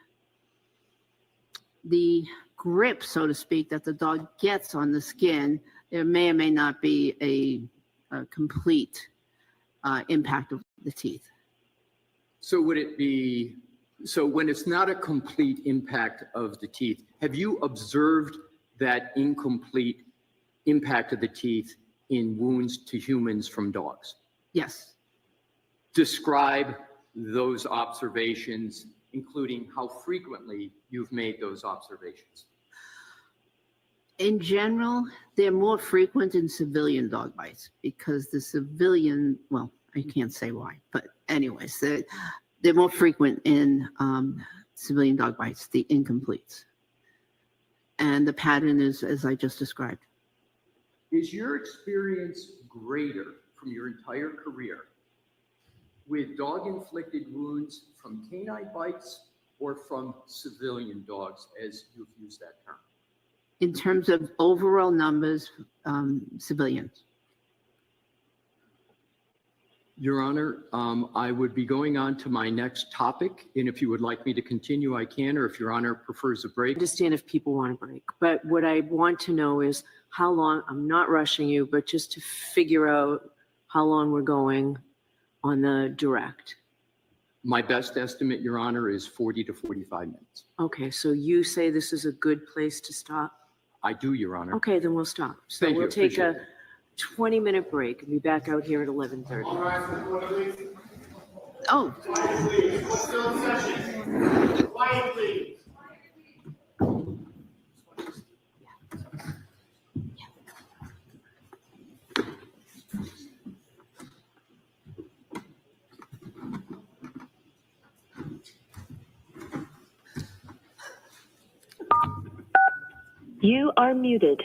the grip, so to speak, that the dog gets on the skin, there may or may not be a complete impact of the teeth. So would it be, so when it's not a complete impact of the teeth, have you observed that incomplete impact of the teeth in wounds to humans from dogs? Yes. Describe those observations, including how frequently you've made those observations. In general, they're more frequent in civilian dog bites because the civilian, well, I can't say why, but anyways, they're more frequent in civilian dog bites, the incompletes. And the pattern is as I just described. Is your experience greater from your entire career with dog-inflicted wounds from canine bites or from civilian dogs, as you've used that term? In terms of overall numbers, civilians. Your Honor, I would be going on to my next topic, and if you would like me to continue, I can, or if Your Honor prefers a break. I understand if people want a break, but what I want to know is how long, I'm not rushing you, but just to figure out how long we're going on the direct. My best estimate, Your Honor, is 40 to 45 minutes. Okay, so you say this is a good place to stop? I do, Your Honor. Okay, then we'll stop. So Thank you, we'll take appreciate a 20-minute break and be back out here at 11:30. Oh. Quiet, please. You are muted.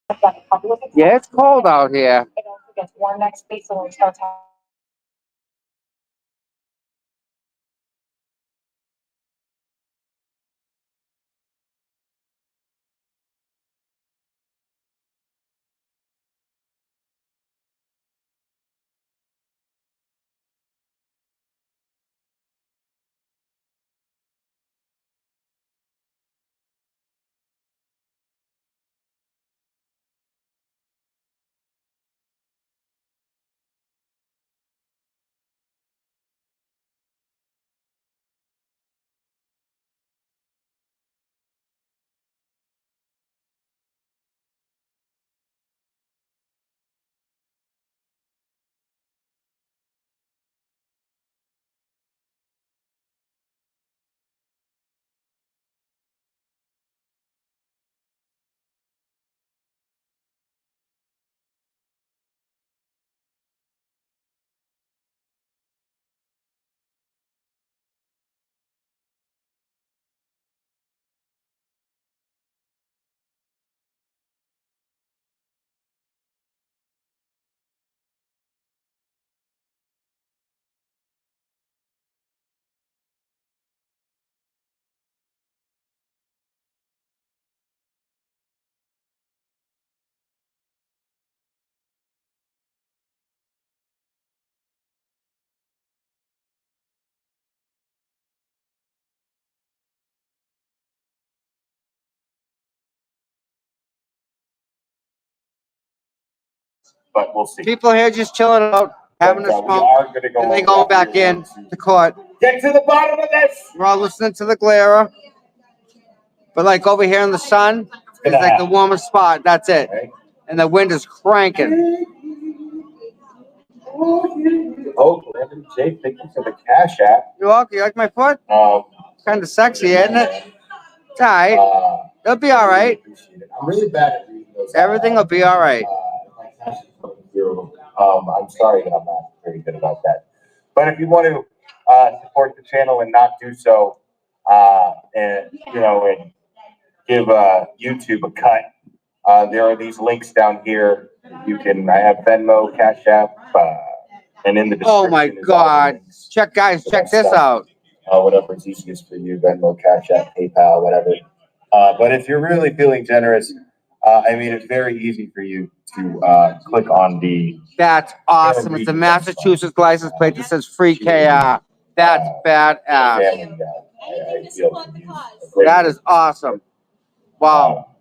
Yeah, it's cold out here. It also gets warm next week, so when it starts. But we'll see. People here just chilling out, having a But, we smoke, are gonna go and they over go that back here in the court. Get to the bottom of this. We're all listening to the glare. But like over here in the sun, it's like the warmest spot. That's it. And the wind is cranking. Oh, Brandon Jake, thank you for the Cash App. You welcome. You like my foot? Kind of sexy, isn't it? It's all right. It'll be all right. I'm really bad at reading those. Everything will be all right. I'm sorry that I'm not very good about that. But if you want to support the channel and not do so, and give YouTube a cut, there are these links down here. I have Venmo, Cash App, and in the description. Oh my God! Check this out. Whatever is easiest for you, Venmo, Cash App, PayPal, whatever. But if you're really feeling generous, it's very easy for you to click on the. That's awesome. It's a Massachusetts license plate that says free KR. That's badass. That is awesome. Wow.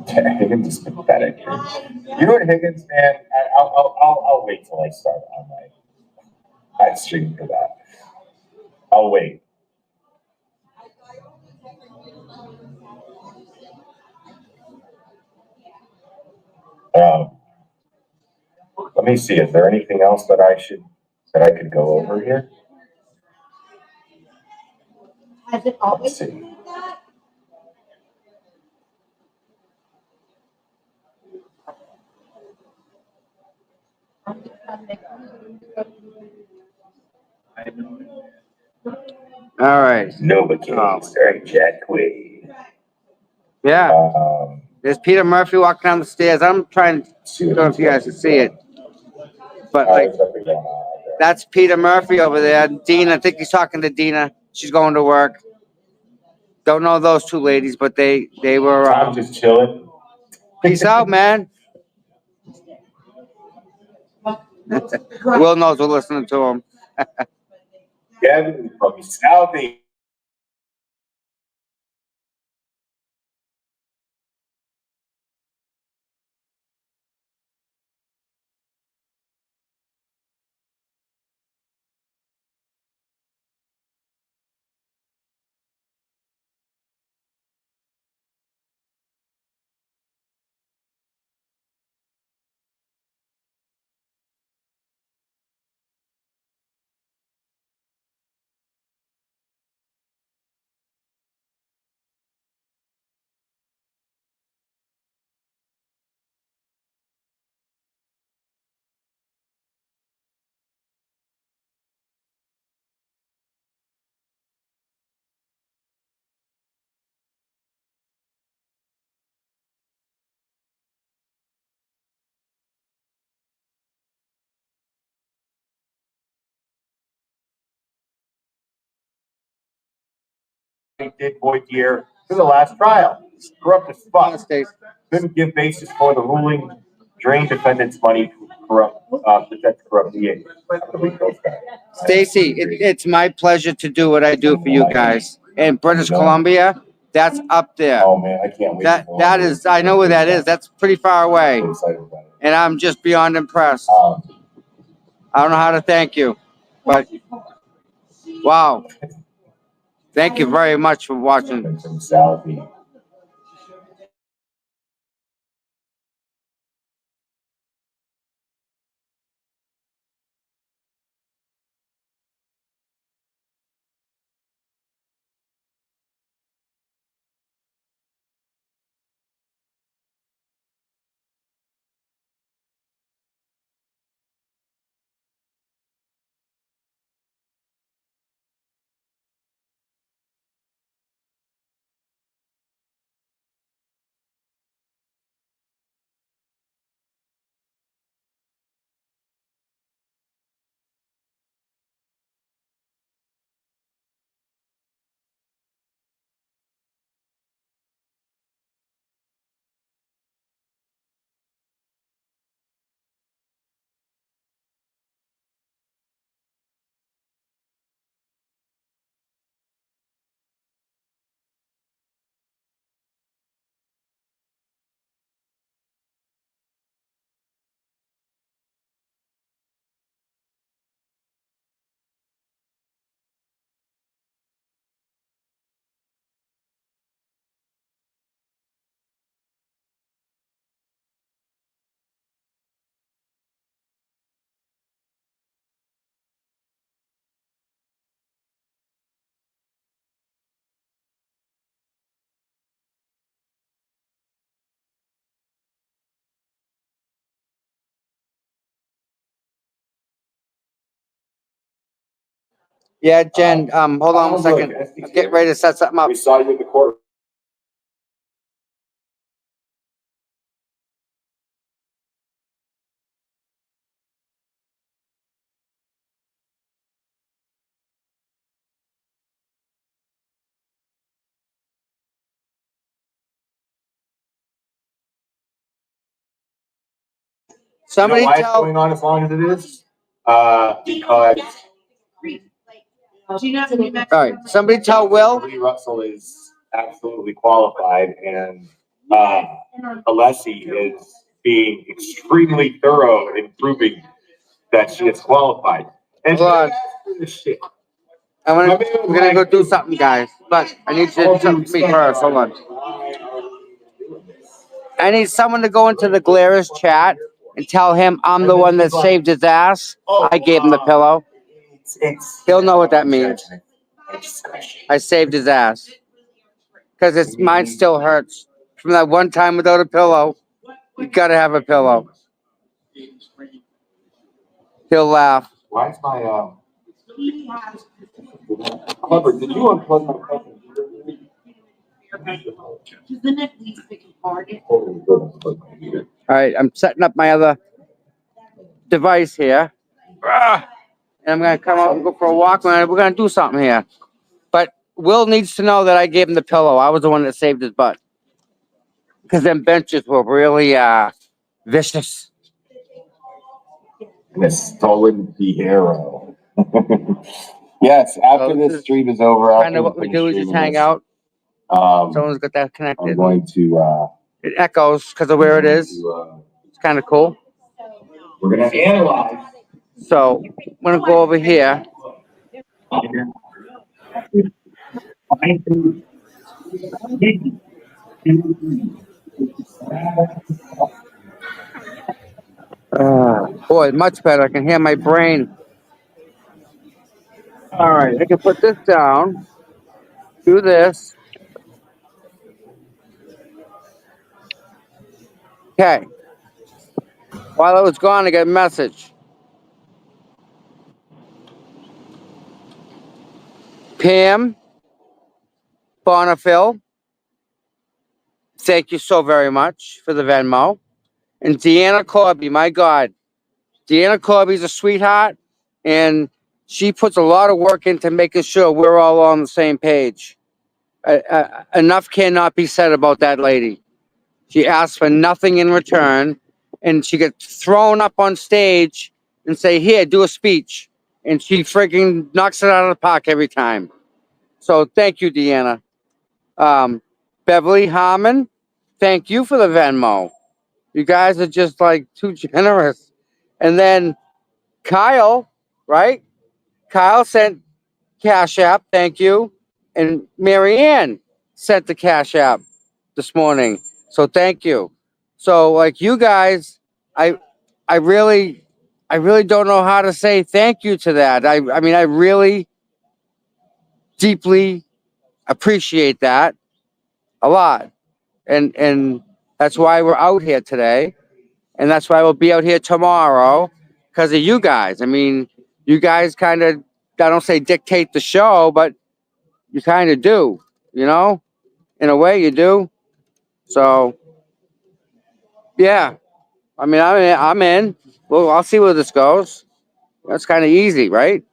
Higgins is pathetic. You know what, Higgins, man? I'll wait till I start on my stream for that. I'll wait. Let me see. Is there anything else that I could go over here? Has it always Let's see. All right. Novocaine starring Jack Quaid. Yeah. There's Peter Murphy walking down the stairs. I'm trying to don't know if you guys can see it. But that's Peter Murphy over there. Dina, I think he's talking to Dina. She's going to work. Don't know those two ladies, but they were I'm just chilling. Peace out, man. Will knows we're listening to him. Gavin from Southie. did voir dire to the last trial. Corrupt as fuck. Couldn't give basis for the ruling, drain defendants' money, protect corrupt DA. Stacy, it's my pleasure to do what I do for you guys. In British Columbia, that's up there. Oh man, I can't wait. That is, I know where that is. That's pretty far away. And I'm just beyond impressed. I don't know how to thank you, but wow. Thank you very much for watching. Yeah, Jen, hold on a second. I'm getting ready to set something up. We saw you in the court. Somebody you know why tell. it's going on as long as it is? Because All right, somebody tell Will. Lee Russell is absolutely qualified, and Alessi is being extremely thorough in proving that she is qualified. And Hold on. shit. We're gonna go do something, guys. But I need you to talk to me first. Hold on. I need someone to go into the Glarus chat and tell him I'm the one that saved his ass. I gave him the pillow. He'll know what that means. I saved his ass. Because mine still hurts. From that one time without a pillow, you gotta have a pillow. He'll laugh. Why is my Clever, did you unplug my fucking Alright, I'm setting up my other device here. And I'm gonna come out and go for a walk. We're gonna do something here. But Will needs to know that I gave him the pillow. I was the one that saved his butt. Because them benches were really vicious. The stolen hero. Yes, after this stream is over, Kind of what we do is just hang out. Someone's got that connected. I'm going to it echoes because of where it is. It's kind of cool. We're gonna analyze. So I'm gonna go over here. Boy, much better. I can hear my brain. All right, I can put this down. Do this. Okay. While I was gone, I got a message. Pam Bonifil, thank you so very much for the Venmo. And Deanna Corby, my God. Deanna Corby's a sweetheart, and she puts a lot of work into making sure we're all on the same page. enough cannot be said about that lady. She asks for nothing in return, and she gets thrown up on stage and say, "Here, do a speech," and she freaking knocks it out of the park every time. So thank you, Deanna. Beverly Harmon, thank you for the Venmo. You guys are just like too generous. And then Kyle, right? Kyle sent Cash App, thank you. And Marianne sent the Cash App this morning. So thank you. So like you guys, I I really don't know how to say thank you to that. I mean I really deeply appreciate that a lot. And that's why we're out here today. And that's why we'll be out here tomorrow because of you guys. I mean, you guys kind of, I don't say dictate the show, but you kind of do, you know, in a way you do. So, yeah, I mean, I'm in. Well, I'll see where this goes. That's kind of easy, right?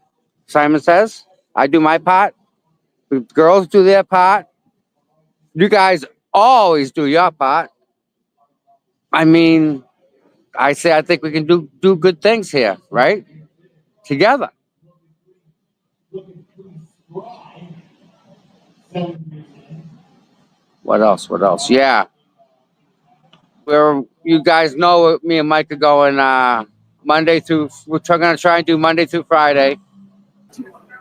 Simon says, I do my part. The girls do their part. You guys always do your part. I mean, I say I think we can do good things here, right? Together. What else? What else? Yeah. Where you guys know me and Mike are going Monday through, we're going to try and do Monday through Friday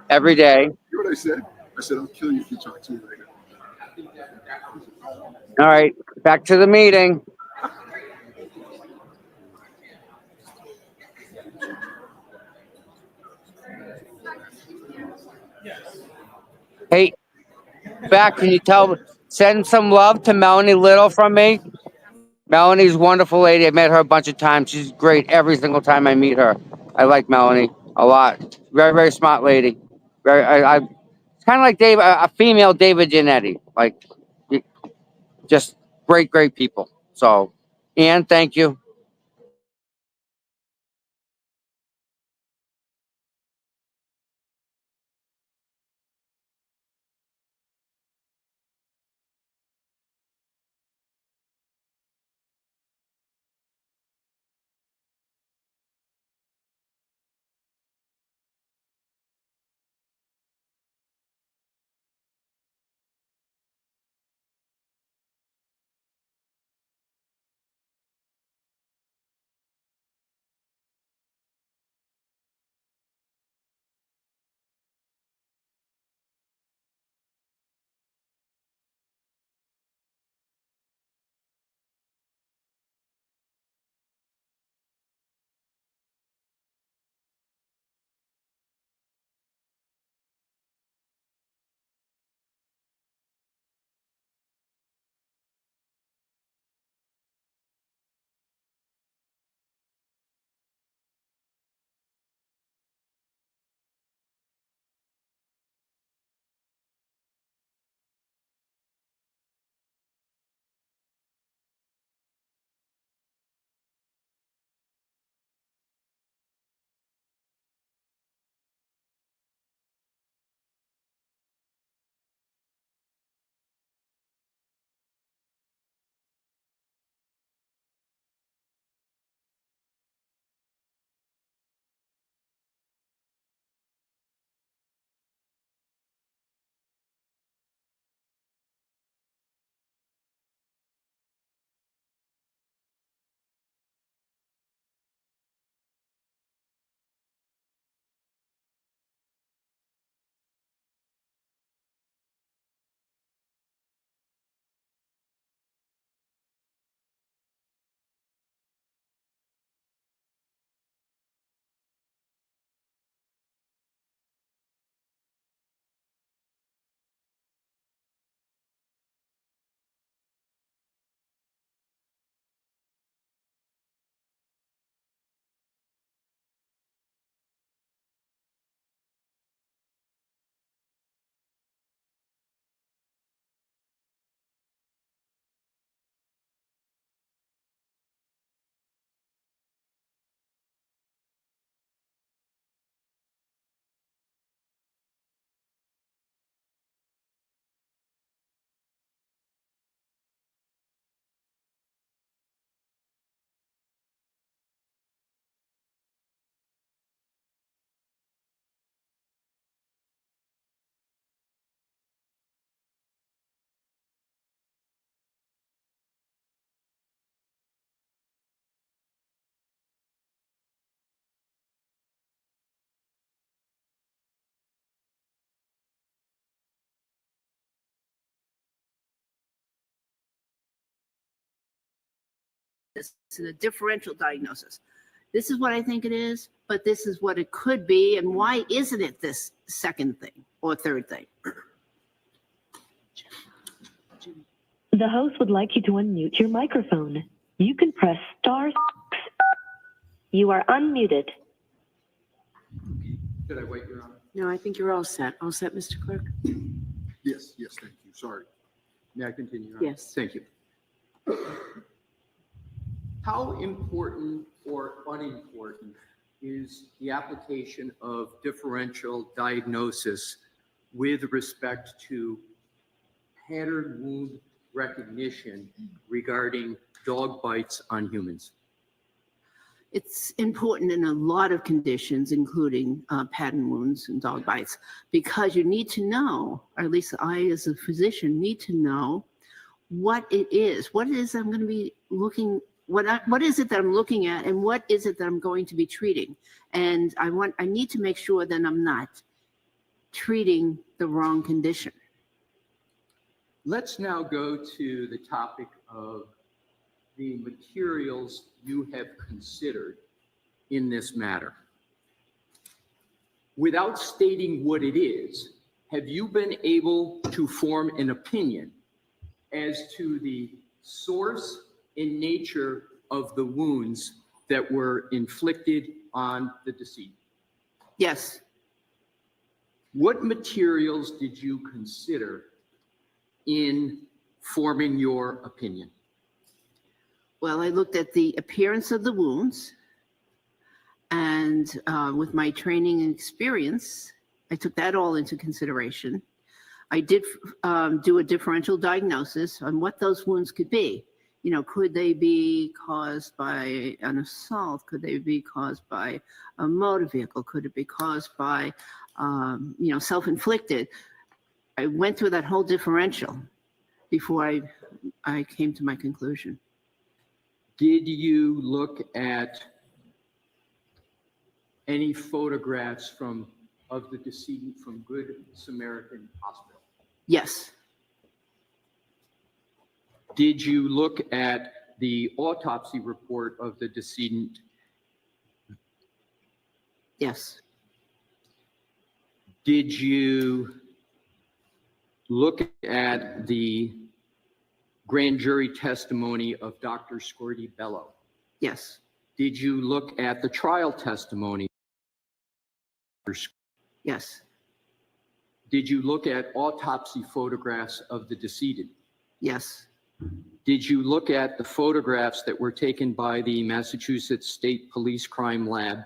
every day. You know what I said? I said, I'll kill you if you talk to me right All right, back to the meeting. Hey, back, can you send some love to Melanie Little from me? Melanie's a wonderful lady. I met her a bunch of times. She's great every single time I meet her. I like Melanie a lot. Very, very smart lady. Very, it's kind of like a female David Giannetti. Like, just great, great people. So, Ann, thank you. this is a differential diagnosis. This is what I think it is, but this is what it could be, and why isn't it this second thing or third thing? The host would like you to unmute your microphone. You can press star 6. You are unmuted. Should I wait, Your Honor? No, I think you're all set. All set, Mr. Clerk? Yes, thank you. Sorry. May I continue? Your Honor? Yes. Thank you. How important or unimportant is the application of differential diagnosis with respect to pattern wound recognition regarding dog bites on humans? It's important in a lot of conditions, including pattern wounds and dog bites, because you need to know, or at least I as a physician need to know what it is. What it is I'm going to be looking, what is it that I'm looking at, and what is it that I'm going to be treating? And I need to make sure that I'm not treating the wrong condition. Let's now go to the topic of the materials you have considered in this matter. Without stating what it is, have you been able to form an opinion as to the source and nature of the wounds that were inflicted on the decedent? Yes. What materials did you consider in forming your opinion? Well, I looked at the appearance of the wounds, and with my training and experience, I took that all into consideration. I did do a differential diagnosis on what those wounds could be. You know, could they be caused by an assault? Could they be caused by a motor vehicle? Could it be caused by, self-inflicted? I went through that whole differential before I came to my conclusion. Did you look at any photographs of the decedent from Good Samaritan Hospital? Yes. Did you look at the autopsy report of the decedent? Yes. Did you look at the grand jury testimony of Dr. Scordi Bello? Yes. Did you look at the trial testimony? Yes. Did you look at autopsy photographs of the decedent? Yes. Did you look at the photographs that were taken by the Massachusetts State Police Crime Lab?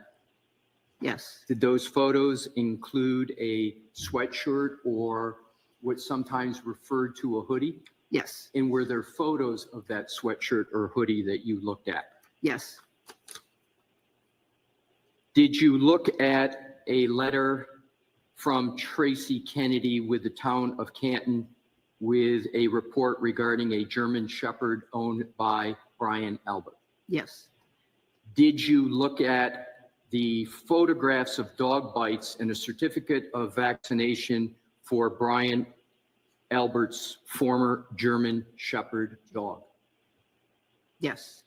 Yes. Did those photos include a sweatshirt or what's sometimes referred to a hoodie? Yes. And were there photos of that sweatshirt or hoodie that you looked at? Yes. Did you look at a letter from Tracy Kennedy with the town of Canton with a report regarding a German Shepherd owned by Brian Albert? Yes. Did you look at the photographs of dog bites and a certificate of vaccination for Brian Albert's former German Shepherd dog? Yes.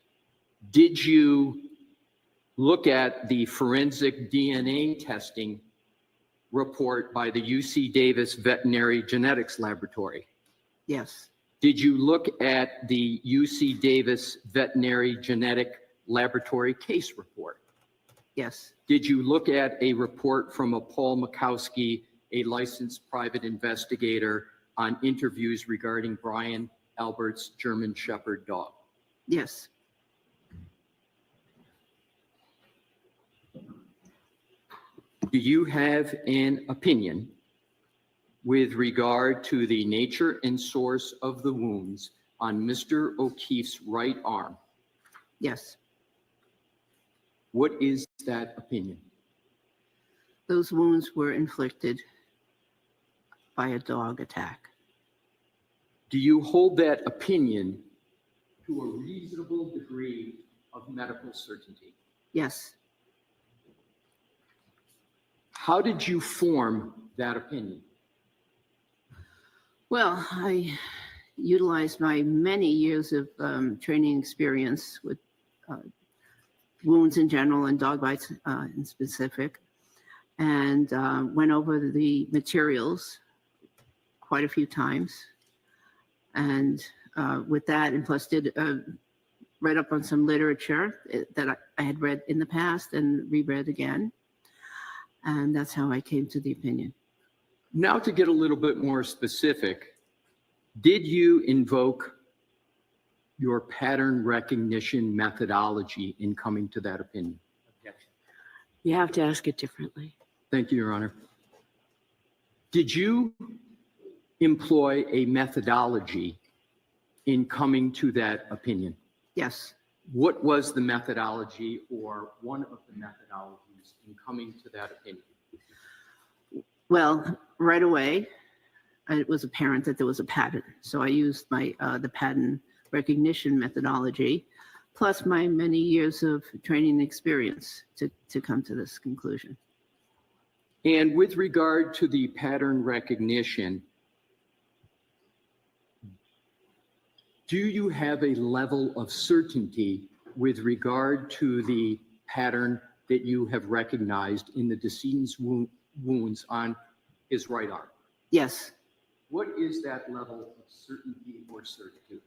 Did you look at the forensic DNA testing report by the UC Davis Veterinary Genetics Laboratory? Yes. Did you look at the UC Davis Veterinary Genetic Laboratory case report? Yes. Did you look at a report from a Paul Mikowski, a licensed private investigator, on interviews regarding Brian Albert's German Shepherd dog? Yes. Do you have an opinion with regard to the nature and source of the wounds on Mr. O'Keefe's right arm? Yes. What is that opinion? Those wounds were inflicted by a dog attack. Do you hold that opinion to a reasonable degree of medical certainty? Yes. How did you form that opinion? Well, I utilized my many years of training experience with wounds in general and dog bites in specific, and went over the materials quite a few times. And with that, and plus did read up on some literature that I had read in the past and reread again. And that's how I came to the opinion. Now to get a little bit more specific, did you invoke your pattern recognition methodology in coming to that opinion? Objection. You have to ask it differently. Thank you, Your Honor. Did you employ a methodology in coming to that opinion? Yes. What was the methodology or one of the methodologies in coming to that opinion? Well, right away, it was apparent that there was a pattern. So I used my the pattern recognition methodology, plus my many years of training experience to come to this conclusion. And with regard to the pattern recognition, do you have a level of certainty with regard to the pattern that you have recognized in the decedent's wounds on his right arm? Yes. What is that level of certainty or certitude?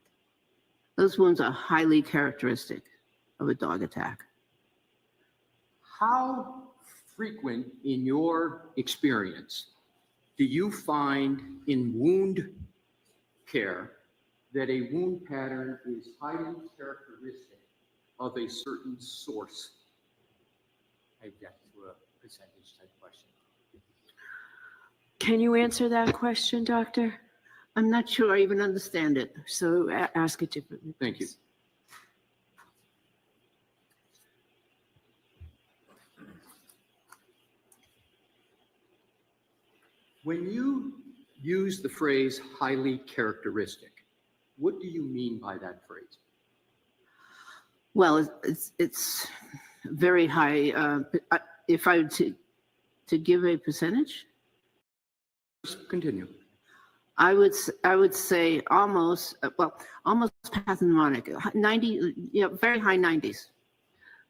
Those wounds are highly characteristic of a dog attack. How frequent in your experience do you find in wound care that a wound pattern is highly characteristic of a certain source? I object to a percentage type question. Can you answer that question, Doctor? I'm not sure I even understand it, so ask it differently. Thank you. When you use the phrase highly characteristic, what do you mean by that phrase? Well, it's very high. If I were to give a percentage, continue. I would say almost pathognomonic, 90, very high 90s.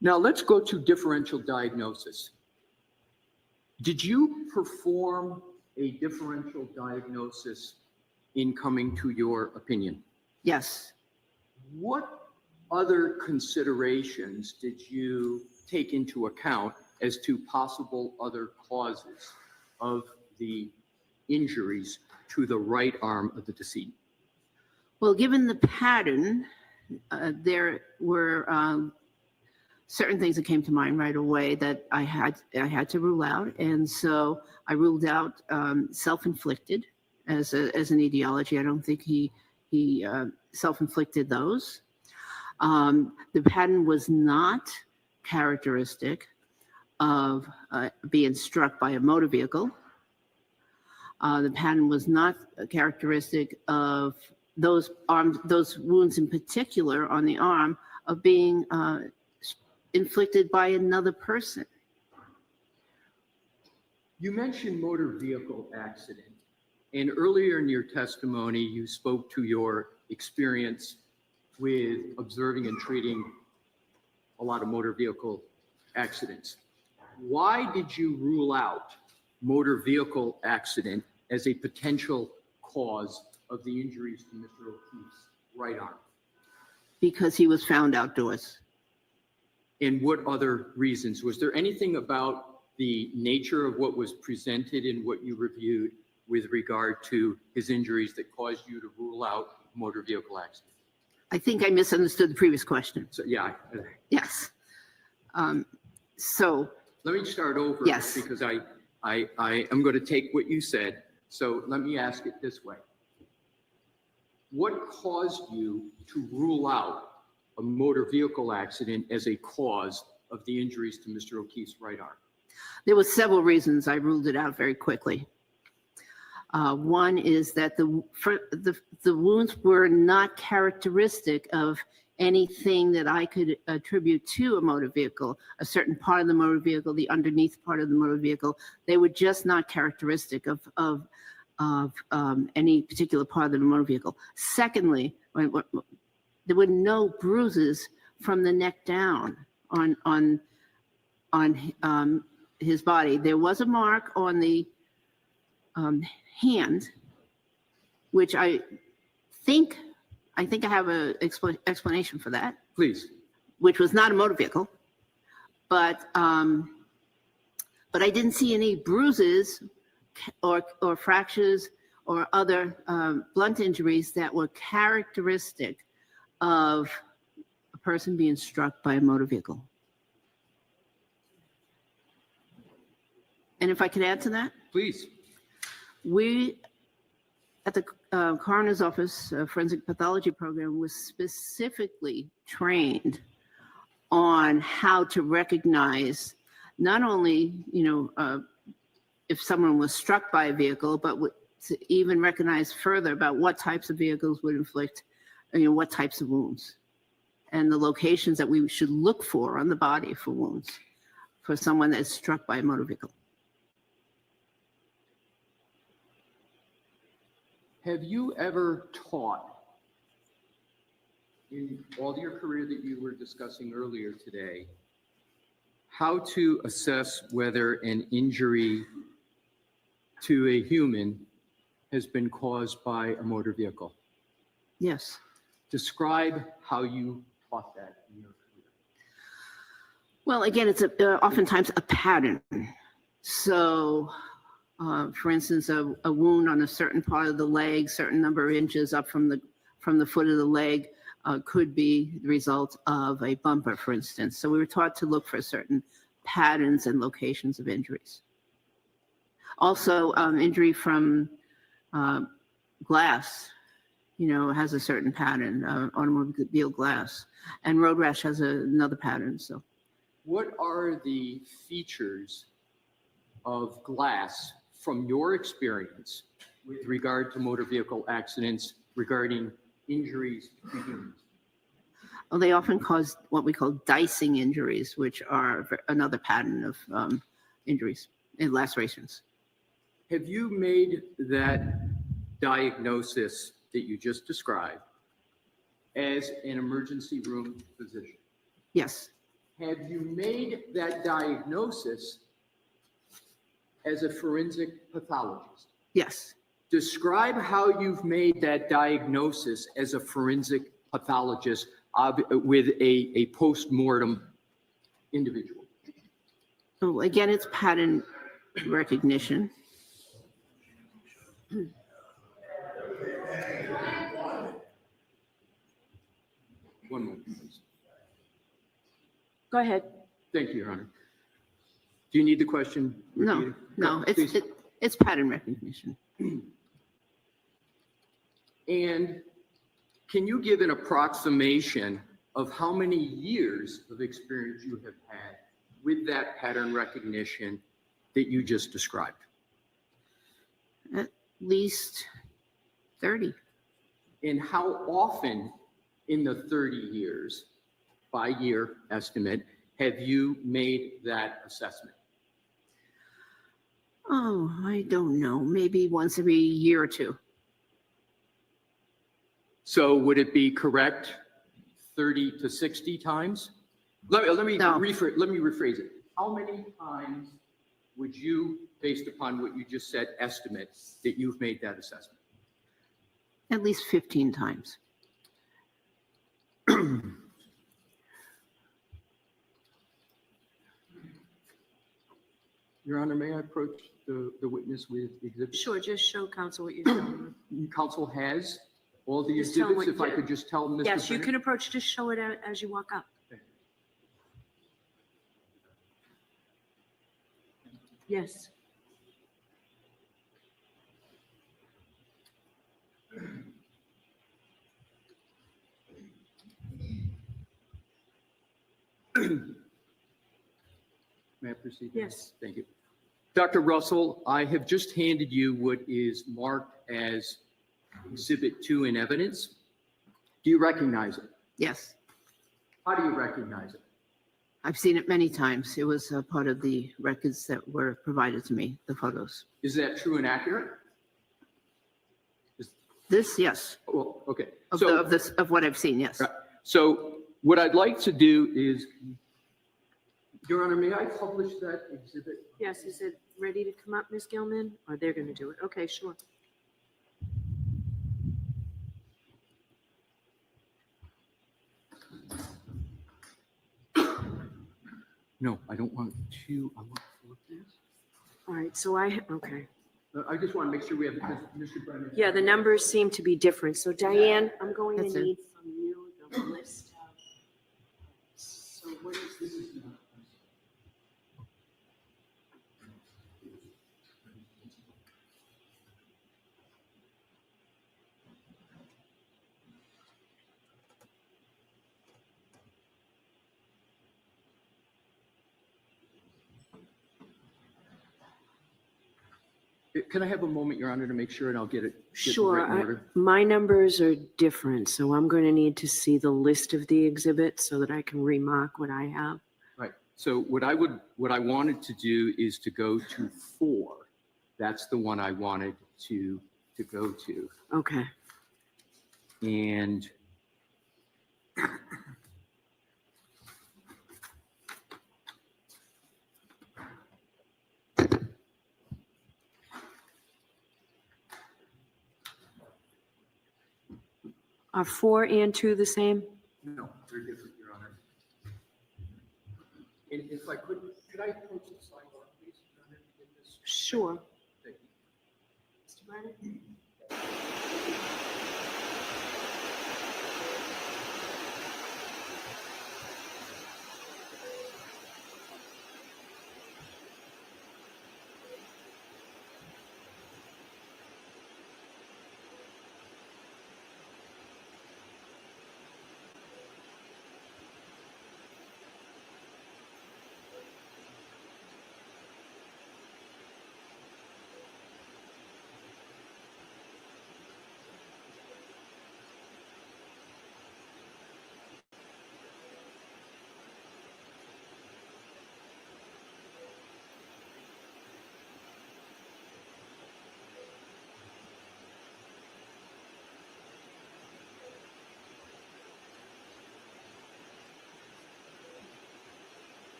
Now let's go to differential diagnosis. Did you perform a differential diagnosis in coming to your opinion? Yes. What other considerations did you take into account as to possible other causes of the injuries to the right arm of the decedent? Well, given the pattern, there were certain things that came to mind right away that I had to rule out, and so I ruled out self-inflicted as an etiology. I don't think he self-inflicted those. The pattern was not characteristic of being struck by a motor vehicle. The pattern was not characteristic of those wounds in particular on the arm of being inflicted by another person. You mentioned motor vehicle accident, and earlier in your testimony, you spoke to your experience with observing and treating a lot of motor vehicle accidents. Why did you rule out motor vehicle accident as a potential cause of the injuries to Mr. O'Keefe's right arm? Because he was found outdoors. And what other reasons? Was there anything about the nature of what was presented in what you reviewed with regard to his injuries that caused you to rule out motor vehicle accident? I think I misunderstood the previous question. So, yeah. Yes. So. Let me start over. Yes. Because I am going to take what you said. So let me ask it this way. What caused you to rule out a motor vehicle accident as a cause of the injuries to Mr. O'Keefe's right arm? There were several reasons I ruled it out very quickly. One is that the wounds were not characteristic of anything that I could attribute to a motor vehicle, a certain part of the motor vehicle, the underneath part of the motor vehicle. They were just not characteristic of any particular part of the motor vehicle. Secondly, there were no bruises from the neck down on his body. There was a mark on the hand, which I think I have a explanation for that. Please. Which was not a motor vehicle, but I didn't see any bruises or fractures or other blunt injuries that were characteristic of a person being struck by a motor vehicle. And if I could add to that? Please. We, at the coroner's office forensic pathology program, was specifically trained on how to recognize not only, if someone was struck by a vehicle, but to even recognize further about what types of vehicles would inflict, what types of wounds, and the locations that we should look for on the body for wounds for someone that's struck by a motor vehicle. Have you ever taught, in all your career that you were discussing earlier today, how to assess whether an injury to a human has been caused by a motor vehicle? Yes. Describe how you taught that in your career. Well, again, it's oftentimes a pattern. So, for instance, a wound on a certain part of the leg, certain number of inches up from the foot of the leg, could be the result of a bumper, for instance. So we were taught to look for certain patterns and locations of injuries. Also, injury from glass, has a certain pattern, automobile glass, and road rash has another pattern. So, what are the features of glass from your experience with regard to motor vehicle accidents regarding injuries to humans? Well, they often cause what we call dicing injuries, which are another pattern of injuries and lacerations. Have you made that diagnosis that you just described as an emergency room physician? Yes. Have you made that diagnosis as a forensic pathologist? Yes. Describe how you've made that diagnosis as a forensic pathologist with a post-mortem individual. So again, it's pattern recognition. One moment, please. Go ahead. Thank you, Your Honor. Do you need the question repeated? No, Please. it's pattern recognition. And can you give an approximation of how many years of experience you have had with that pattern recognition that you just described? At least 30. And how often in the 30 years, by year estimate, have you made that assessment? Oh, I don't know. Maybe once every year or two. So would it be correct 30 to 60 times? Let me rephrase it. How many times would you, based upon what you just said, estimate that you've made that assessment? At least 15 times. Your Honor, may I approach the witness with exhibits? Sure, just show counsel what you're doing. Counsel has all the Just tell him exhibits. what If I could just tell Mr. Yes, you Bennett. can approach, just show it out as you walk up. Yes. May I proceed? Yes. Thank you. Dr. Russell, I have just handed you what is marked as Exhibit 2 in evidence. Do you recognize it? Yes. How do you recognize it? I've seen it many times. It was a part of the records that were provided to me, the photos. Is that true and accurate? This, yes. Well, okay. Of what I've seen, yes. So What I'd like to do is, Your Honor, may I publish that exhibit? Yes, is it ready to come up, Ms. Gilman? Or they're going to do it? Okay, sure. No, I don't want to. I want to look this. All right, so okay. I just want to make sure we have Mr. Brennan. Yeah, the numbers seem to be different. So Diane, I'm going That's to it. need from you the list. So what is this? Can I have a moment, Your Honor, to make sure, and I'll get it Sure. right in order? My numbers are different, so I'm going to need to see the list of the exhibits so that I can remark what I have. Right. So what I wanted to do is to go to 4. That's the one I wanted to go to. Okay. And Are 4 and 2 the same? no, they're different, Your Honor. And if I could I approach the sidebar, please, Your Honor, to get this? Sure. Thank you. Mr. Brennan?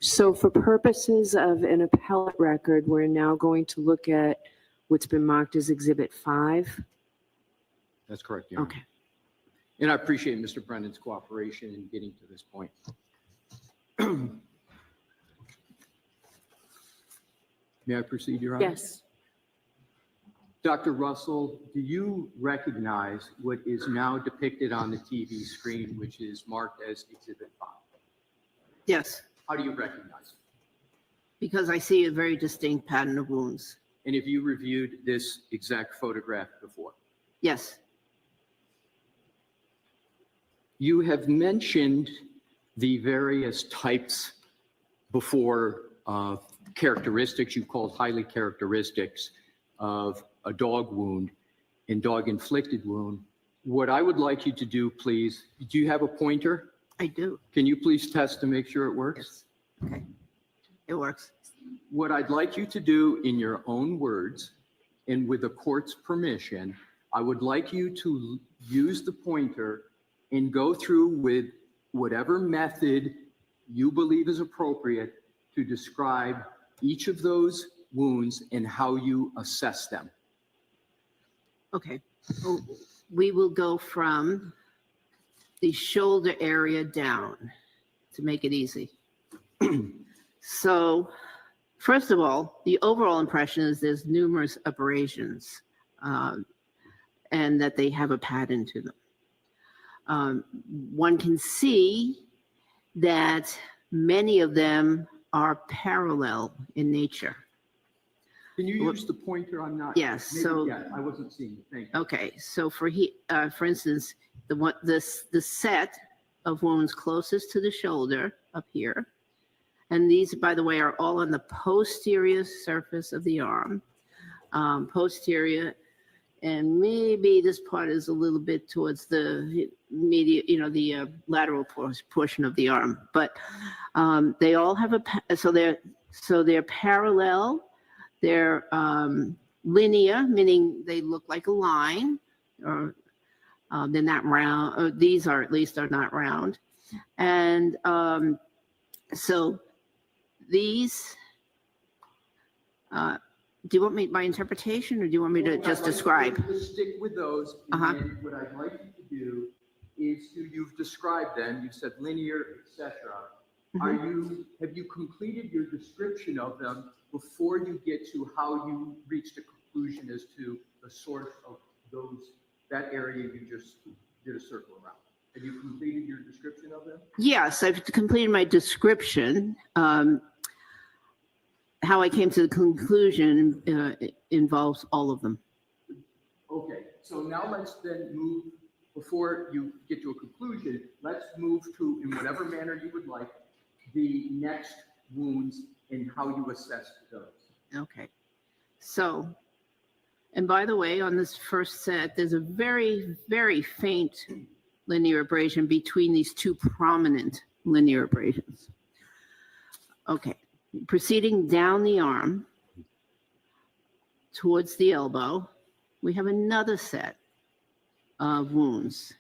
So for purposes of an appellate record, we're now going to look at what's been marked as Exhibit 5. That's correct, Your Honor. Okay. And I appreciate Mr. Brennan's cooperation in getting to this point. May I proceed, Your Honor? Yes. Dr. Russell, do you recognize what is now depicted on the TV screen, which is marked as Exhibit 5? Yes, How do you recognize it? because I see a very distinct pattern of wounds. And have you reviewed this exact photograph before? Yes, You have mentioned the various types before characteristics you called highly characteristics of a dog wound and dog inflicted wound. What I would like you to do, please, do you have a pointer? I do. Can you please test to make sure it works? Yes. Okay. It works. What I'd like you to do in your own words and with the court's permission, I would like you to use the pointer and go through with whatever method you believe is appropriate to describe each of those wounds and how you assess them. Okay, so we will go from the shoulder area down to make it easy. So, first of all, the overall impression is there's numerous abrasions and that they have a pattern to them. One can see that many of them are parallel in nature. Can you use the pointer? I'm not. Yes, maybe, so- yeah, I wasn't seeing it. Thank you. Okay, so for instance, the set of wounds closest to the shoulder up here, and these, by the way, are all on the posterior surface of the arm, posterior, and maybe this part is a little bit towards the medial, the lateral portion of the arm, but they all have so they're parallel. They're linear, meaning they look like a line, or they're not round. Or these are at least are not round, and so these. Do you want my interpretation, or do you want me to just describe? To stick with those, and then what I'd like you to do is you've described them. You said linear, etc. Have you completed your description of them before you get to how you reached a conclusion as to the source of that area you just did a circle around? Have you completed your description of them? Yes, I've completed my description. How I came to the conclusion involves all of them. Okay, so now let's then move, before you get to a conclusion, let's move to, in whatever manner you would like, the next wounds and how you assess those. Okay, so, and by the way, on this first set, there's a very, very faint linear abrasion between these two prominent linear abrasions. Okay, proceeding down the arm towards the elbow, we have another set of wounds,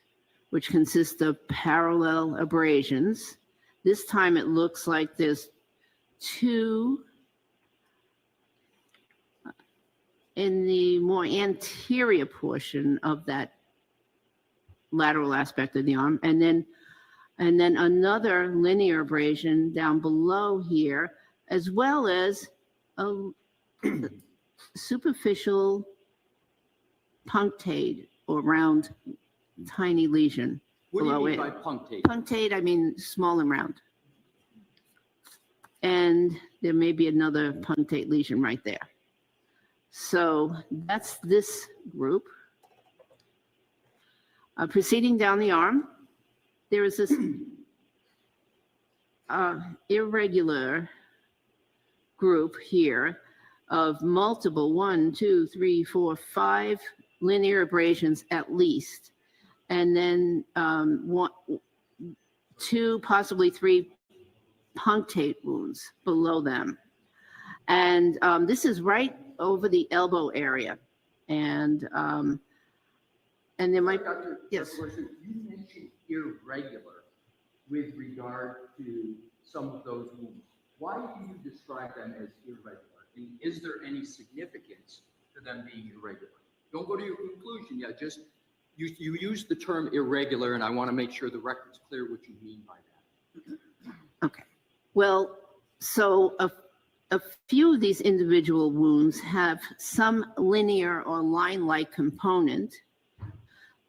which consist of parallel abrasions. This time it looks like there's two in the more anterior portion of that lateral aspect of the arm, and then another linear abrasion down below here, as well as a superficial punctate or round tiny lesion What do you below mean it. by punctate? Punctate, I mean small and round. And there may be another punctate lesion right there. So that's this group. Proceeding down the arm, there is this irregular group here of multiple 1, 2, 3, 4, 5 linear abrasions at least, and then 2, possibly 3 punctate wounds below them. And this is right over the elbow area. And there might, yes. You mentioned irregular with regard to some of those wounds. Why do you describe them as irregular? And is there any significance to them being irregular? Don't go to your conclusion yet. Just you use the term irregular, and I want to make sure the record's clear what you mean by that. Okay. Well, so a few of these individual wounds have some linear or line-like component,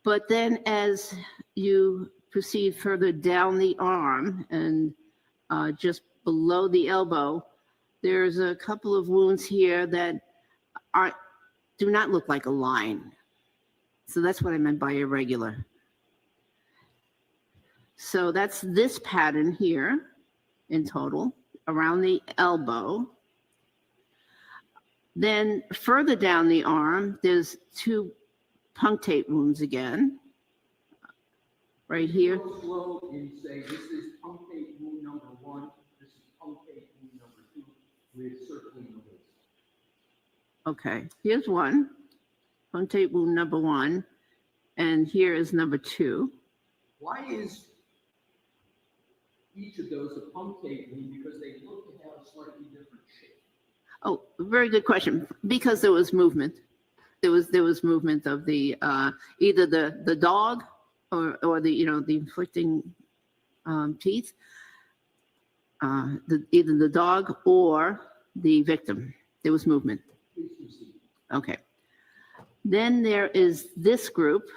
but then as you proceed further down the arm and just below the elbow, there's a couple of wounds here that do not look like a line. So that's what I meant by irregular. So that's this pattern here in total around the elbow. Then further down the arm, there's 2 punctate wounds again, right here. Go slow and say this is punctate wound number 1, this is punctate wound number 2 with circling the waist. Okay, here's one, punctate wound number 1, and here is number 2. Why is each of those a punctate wound? Because they look to have a slightly different shape. Oh, very good question. Because there was movement. there was movement of the either the dog or the the inflicting teeth, either the dog or the victim. There was movement. Okay. Then there is this group,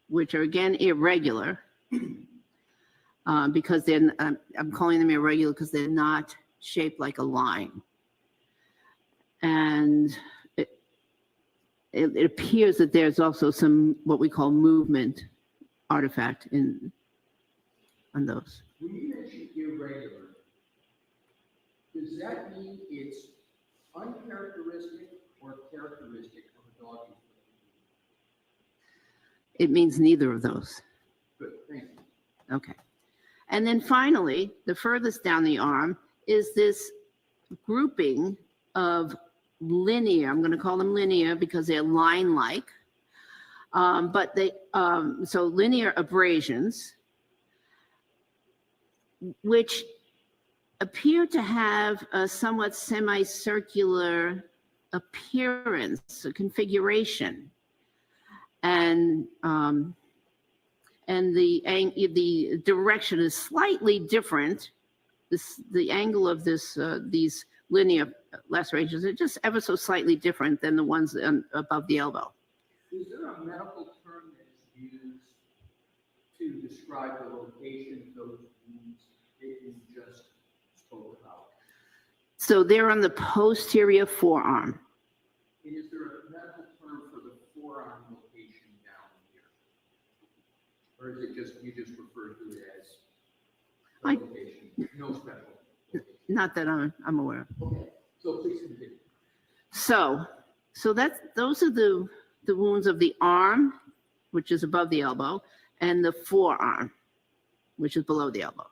which are again irregular, because they're I'm calling them irregular because they're not shaped like a line, and it appears that there's also some what we call movement artifact on those. When you mention irregular, does that mean it's uncharacteristic or characteristic of a dog? It means neither of those. Good, thank you. Okay. And then finally, the furthest down the arm is this grouping of linear, I'm going to call them linear because they're line-like, but they, so linear abrasions, which appear to have a somewhat semicircular appearance, a configuration, and the direction is slightly different. The angle of these linear lacerations are just ever so slightly different than the ones above the elbow. Is there a medical term that is used to describe the location of those wounds that you just spoke about? So they're on the posterior forearm. And is there a medical term for the forearm location down here? Or is it just, you just refer to it as location? No special. Not that I'm aware of. Okay, so please continue. So those are the wounds of the arm, which is above the elbow, and the forearm, which is below the elbow.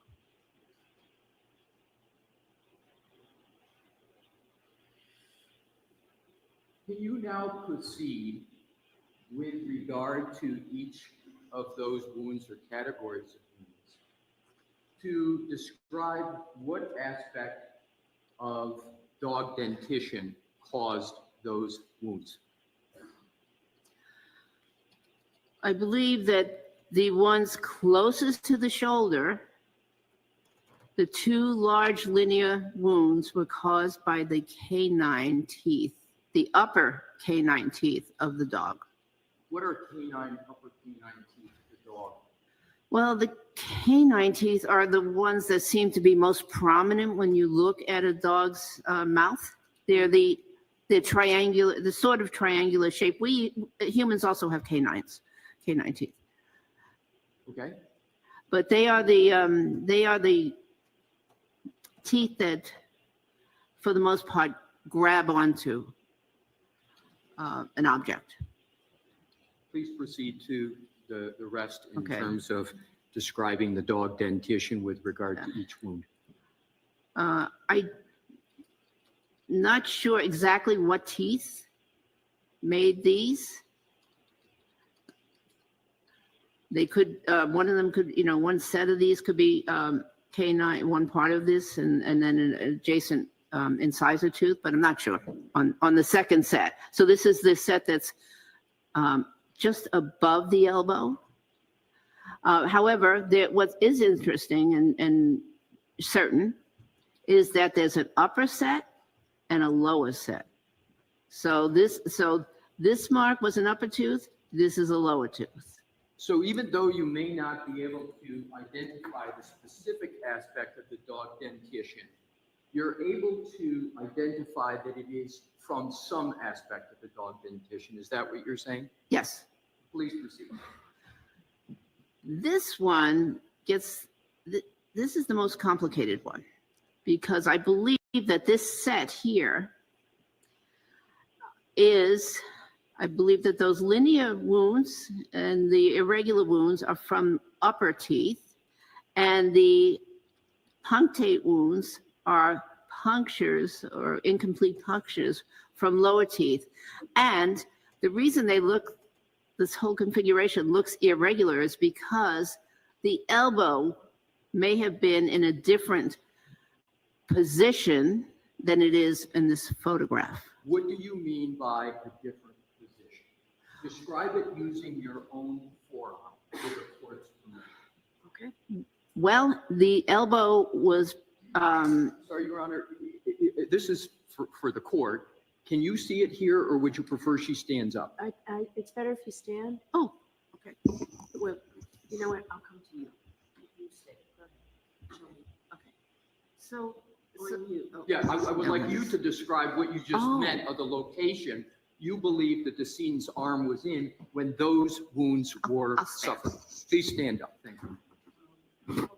Can you now proceed with regard to each of those wounds or categories of wounds to describe what aspect of dog dentition caused those wounds? I believe that the ones closest to the shoulder, the two large linear wounds, were caused by the canine teeth, the upper canine teeth of the dog. What are upper canine teeth of the dog? Well, the canine teeth are the ones that seem to be most prominent when you look at a dog's mouth. They're triangular, the sort of triangular shape. We humans also have canine teeth. Okay. But they are the teeth that, for the most part, grab onto an object. Please proceed to the rest in Okay. terms of describing the dog dentition with regard to each wound. I'm not sure exactly what teeth made these. They could, one of them could, one set of these could be canine, one part of this, and then an adjacent incisor tooth, but I'm not sure on the second set. So this is the set that's just above the elbow. However, what is interesting and certain is that there's an upper set and a lower set. So this mark was an upper tooth. This is a lower tooth. So even though you may not be able to identify the specific aspect of the dog dentition, you're able to identify that it is from some aspect of the dog dentition. Is that what you're saying? Yes. Please proceed. This one this is the most complicated one, because I believe that this set here I believe that those linear wounds and the irregular wounds are from upper teeth, and the punctate wounds are punctures or incomplete punctures from lower teeth. And the reason this whole configuration looks irregular is because the elbow may have been in a different position than it is in this photograph. What do you mean by a different position? Describe it using your own forearm with the court's permission. Okay. Well, the elbow was, Sorry, Your Honor, this is for the court. Can you see it here, or would you prefer she stands up? It's better if you stand. Oh, okay. Well, you know what? I'll come to you. You stay. Go ahead. Show me. Okay. So you. Oh. Yeah, I would like you to describe what you just meant of the location you believe that the decedent's arm was in when those wounds were suffered. Please stand up. Thank you. Thank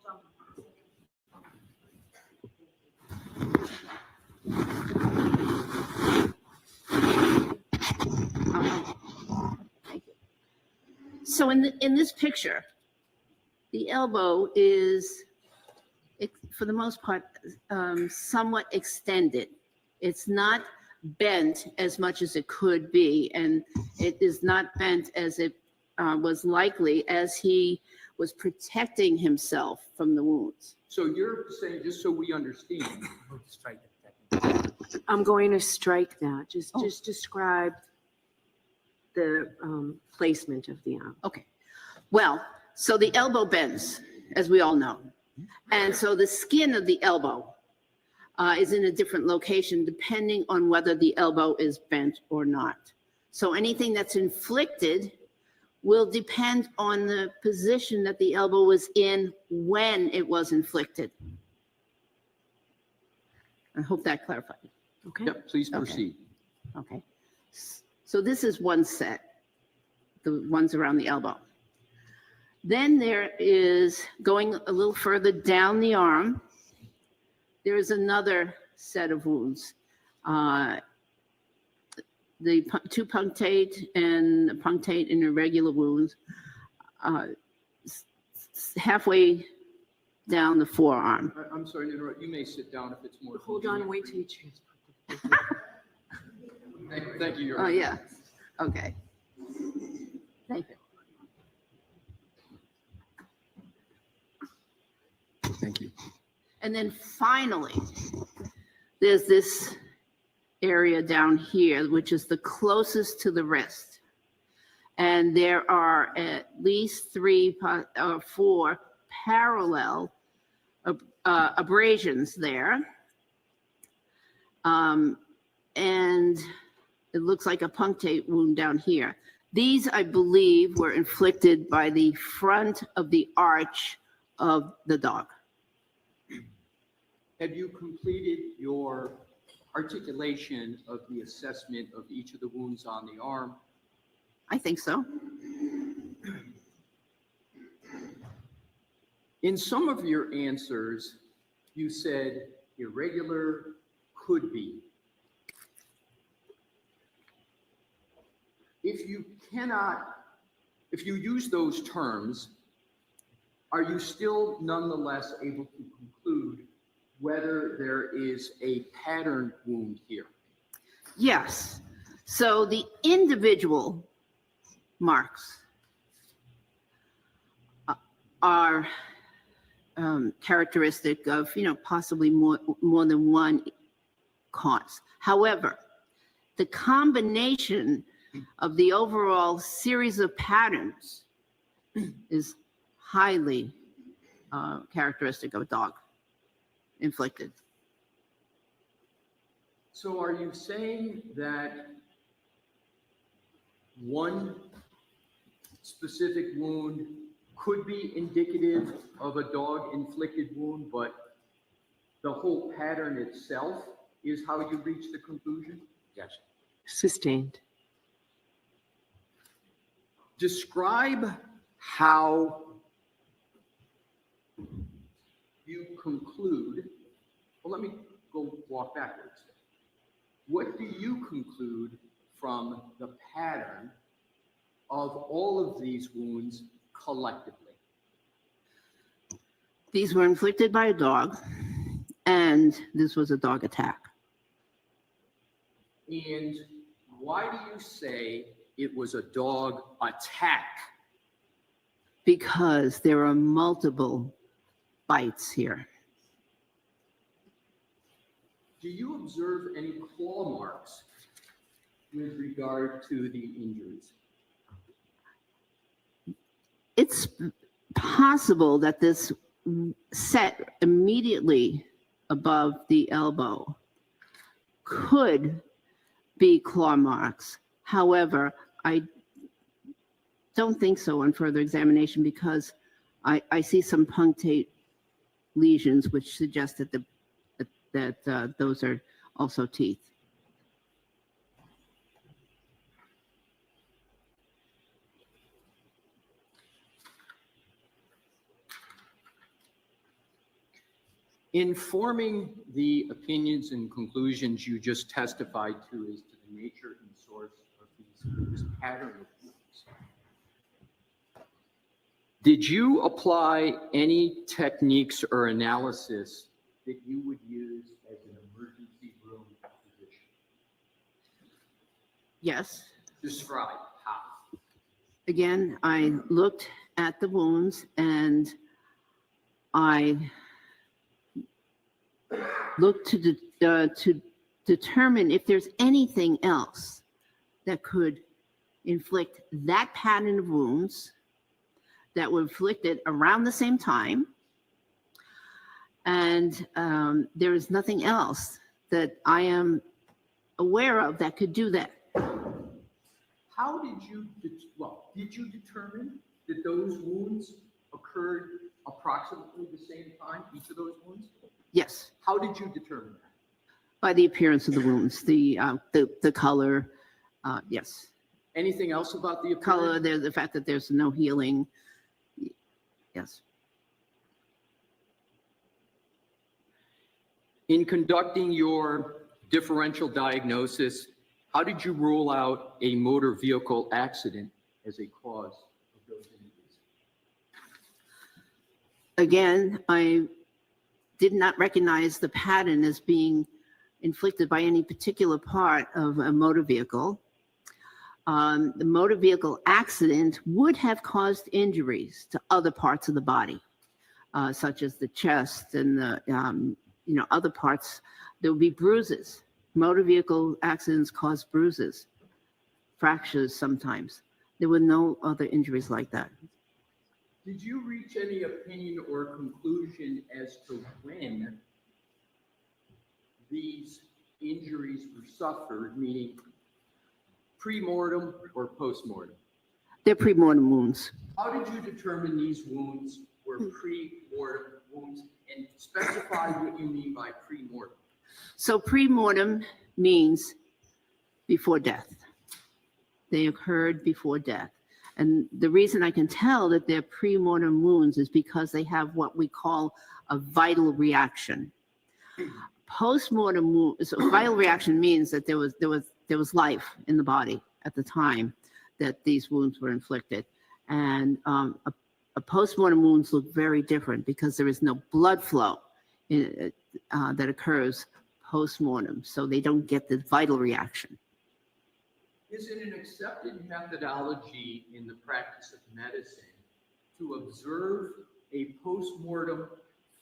you. So in this picture, the elbow is, for the most part, somewhat extended. It's not bent as much as it could be, and it is not bent as it was likely as he was protecting himself from the wounds. So you're saying, just so we understand, I'm going to strike that. Just describe the placement of the arm. Okay. Well, so the elbow bends, as we all know. And so the skin of the elbow is in a different location depending on whether the elbow is bent or not. So anything that's inflicted will depend on the position that the elbow was in when it was inflicted. I hope that clarified. Okay. Yep, please proceed. Okay. So this is one set, the ones around the elbow. Then there is, going a little further down the arm, there is another set of wounds. The two punctate and irregular wounds, halfway down the forearm. I'm sorry to interrupt. You may sit down if it's more. Hold on, wait till you change. Thank you, Your Oh, Honor. yeah. Okay. Thank you. Thank you. And then finally, there's this area down here, which is the closest to the wrist. And there are at least 3 or 4 parallel abrasions there. And it looks like a punctate wound down here. These, I believe, were inflicted by the front of the arch of the dog. Have you completed your articulation of the assessment of each of the wounds on the arm? I think so. In some of your answers, you said irregular, could be. If you use those terms, are you still nonetheless able to conclude whether there is a pattern wound here? Yes. So the individual marks are characteristic of, possibly more than one cause. However, the combination of the overall series of patterns is highly characteristic of a dog inflicted. So are you saying that one specific wound could be indicative of a dog inflicted wound, but the whole pattern itself is how you reach the conclusion? Yes. Sustained. Describe how you conclude. Well, let me go walk backwards. What do you conclude from the pattern of all of these wounds collectively? These were inflicted by a dog, and this was a dog attack. And why do you say it was a dog attack? Because there are multiple bites here. Do you observe any claw marks with regard to the injuries? It's possible that this set immediately above the elbow could be claw marks. However, I don't think so on further examination because I see some punctate lesions which suggest that those are also teeth. In forming the opinions and conclusions you just testified to as to the nature and source of this pattern of wounds, did you apply any techniques or analysis that you would use as an emergency room physician? Yes. Describe how. Again, I looked at the wounds and I looked to determine if there's anything else that could inflict that pattern of wounds that were inflicted around the same time. And there is nothing else that I am aware of that could do that. How did you, did you determine that those wounds occurred approximately the same time, each of those wounds? Yes. How did you determine that? By the appearance of the wounds, the color, yes. Anything else about the color? The fact that there's no healing, yes. In conducting your differential diagnosis, how did you rule out a motor vehicle accident as a cause of those injuries? Again, I did not recognize the pattern as being inflicted by any particular part of a motor vehicle. The motor vehicle accident would have caused injuries to other parts of the body, such as the chest and the other parts. There would be bruises. Motor vehicle accidents cause bruises, fractures sometimes. There were no other injuries like that. Did you reach any opinion or conclusion as to when these injuries were suffered, meaning pre-mortem or post-mortem? They're pre-mortem wounds. How did you determine these wounds were pre-mortem wounds, and specify what you mean by pre-mortem? So pre-mortem means before death. They occurred before death. And the reason I can tell that they're pre-mortem wounds is because they have what we call a vital reaction. Post-mortem wounds, so vital reaction means that there was life in the body at the time that these wounds were inflicted. And a post-mortem wounds look very different because there is no blood flow that occurs post-mortem, so they don't get the vital reaction. Is it an accepted methodology in the practice of medicine to observe a post-mortem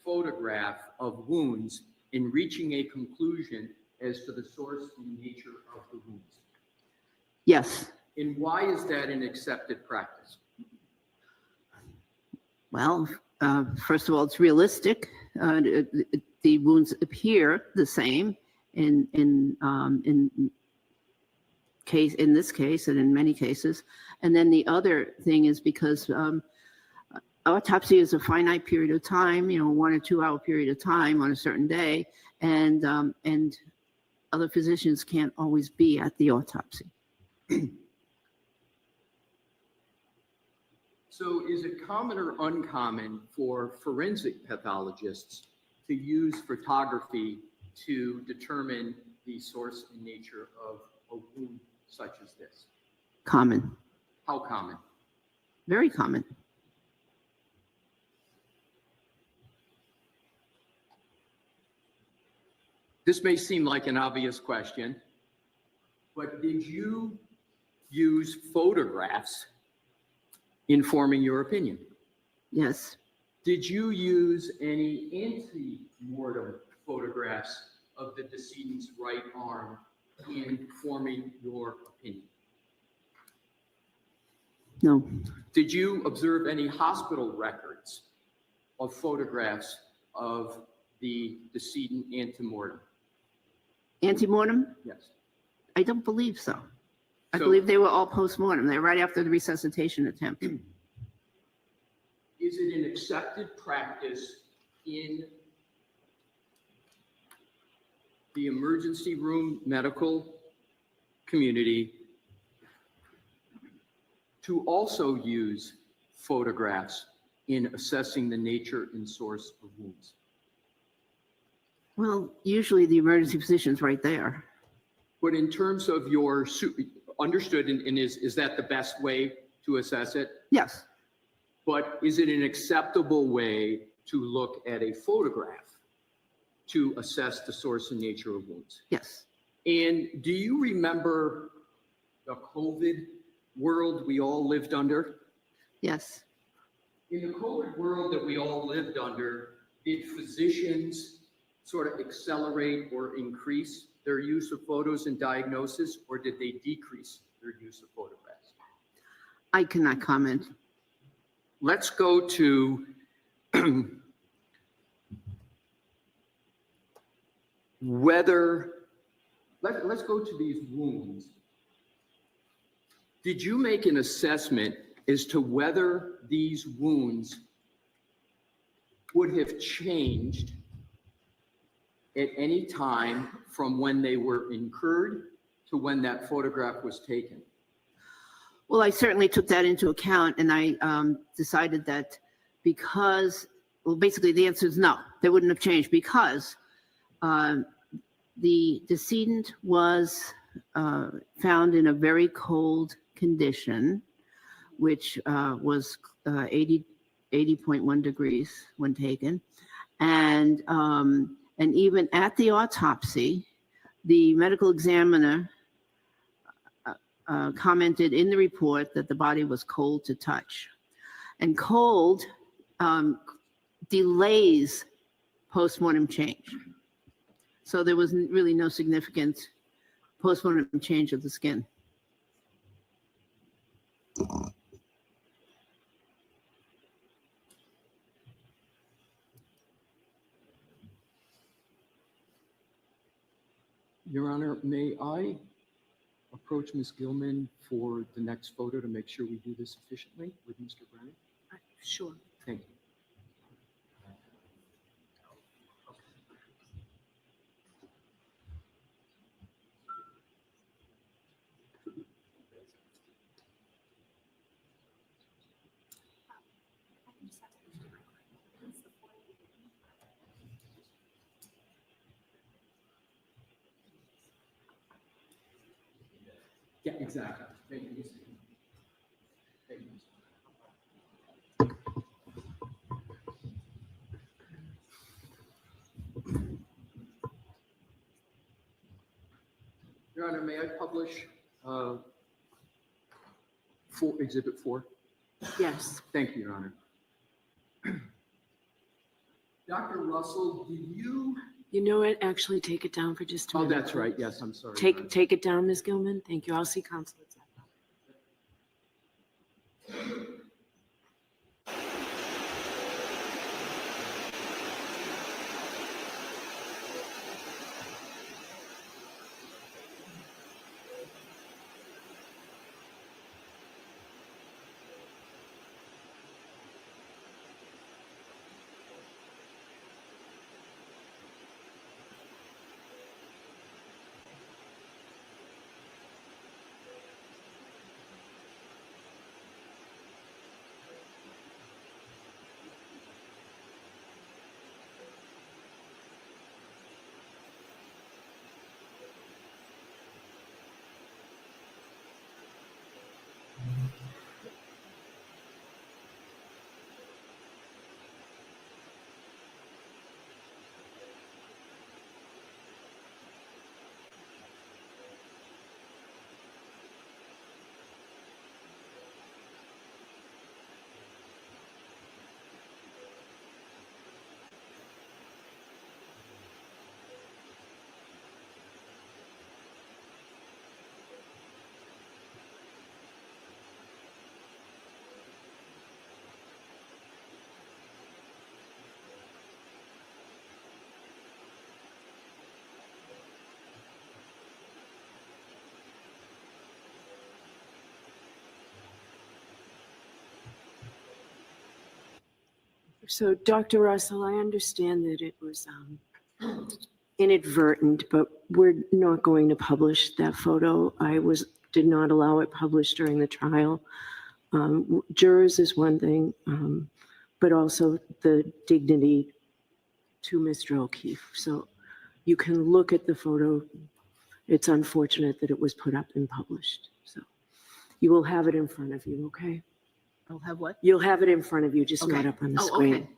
photograph of wounds in reaching a conclusion as to the source and nature of the wounds? Yes. And why is that an accepted practice? Well, first of all, it's realistic. The wounds appear the same in this case and in many cases. And then the other thing is because autopsy is a finite period of time, 1 or 2 hour period of time on a certain day, and other physicians can't always be at the autopsy. So is it common or uncommon for forensic pathologists to use photography to determine the source and nature of a wound such as this? Common. How common? Very common. This may seem like an obvious question, but did you use photographs in forming your opinion? Yes. Did you use any ante-mortem photographs of the decedent's right arm in forming your opinion? No. Did you observe any hospital records of photographs of the decedent antemortem? Antemortem? Yes. I don't believe so. I So- believe they were all postmortem. They're right after the resuscitation attempt. Is it an accepted practice in the emergency room medical community to also use photographs in assessing the nature and source of wounds? Well, usually the emergency physician's right there. But in terms of your, understood, and is that the best way to assess it? Yes. But is it an acceptable way to look at a photograph to assess the source and nature of wounds? Yes. And do you remember the COVID world we all lived under? Yes. In the COVID world that we all lived under, did physicians sort of accelerate or increase their use of photos in diagnosis, or did they decrease their use of photographs? I cannot comment. Let's go to whether, let's go to these wounds. Did you make an assessment as to whether these wounds would have changed at any time from when they were incurred to when that photograph was taken? Well, I certainly took that into account, and I decided that because, well, basically the answer is no, they wouldn't have changed because the decedent was found in a very cold condition, which was 80.1 degrees when taken. And even at the autopsy, the medical examiner commented in the report that the body was cold to touch. And cold delays postmortem change. So there was really no significant postmortem change of the skin. Your Honor, may I approach Ms. Gilman for the next photo to make sure we do this efficiently with Mr. Brown? Sure. Thank you. Yeah, exactly. Thank you. Thank you. Your Honor, may I publish Exhibit 4? Yes. Thank you, Your Honor. Dr. Russell, do you? You know what? Actually, take it down for just a Oh, minute. that's right. Yes, I'm sorry. Take it down, Ms. Gilman. Thank you. I'll see consulates. So Dr. Russell, I understand that it was inadvertent, but we're not going to publish that photo. Did not allow it published during the trial. Jurors is one thing, but also the dignity to Mr. O'Keefe. So you can look at the photo. It's unfortunate that it was put up and published. So you will have it in front of you, okay? I'll have what? You'll have it in front of you, just not Okay. up on the Oh, screen. okay.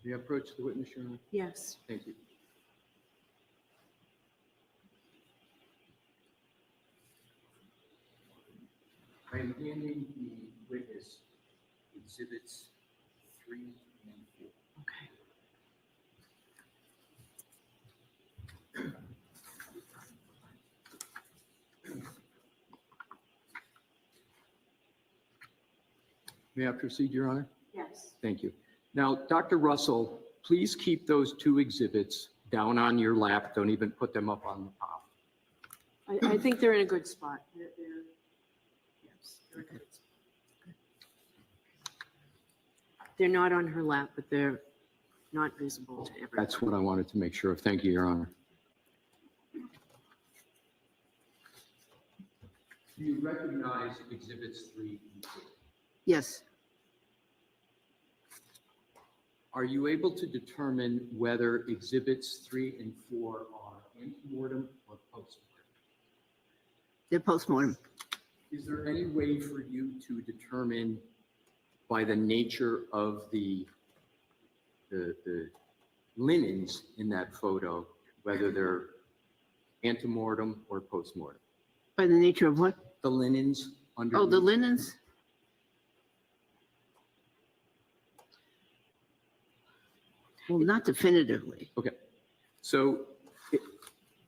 May I approach the witness, Your Honor? Yes. Thank you. I am handing the witness exhibits 3 and 4. Okay. May I proceed, Your Honor? Yes. Thank you. Now, Dr. Russell, please keep those 2 exhibits down on your lap. Don't even put them up on the top. I think they're in a good spot. Yes, they're good. They're not on her lap, but they're not visible to everyone. That's what I wanted to make sure of. Thank you, Your Honor. Do you recognize exhibits 3 and 4? Yes. Are you able to determine whether exhibits 3 and 4 are antemortem or postmortem? They're postmortem. Is there any way for you to determine by the nature of the linens in that photo whether they're antemortem or postmortem? By the nature of what? The linens under. Oh, the linens? Well, not definitively. Okay. So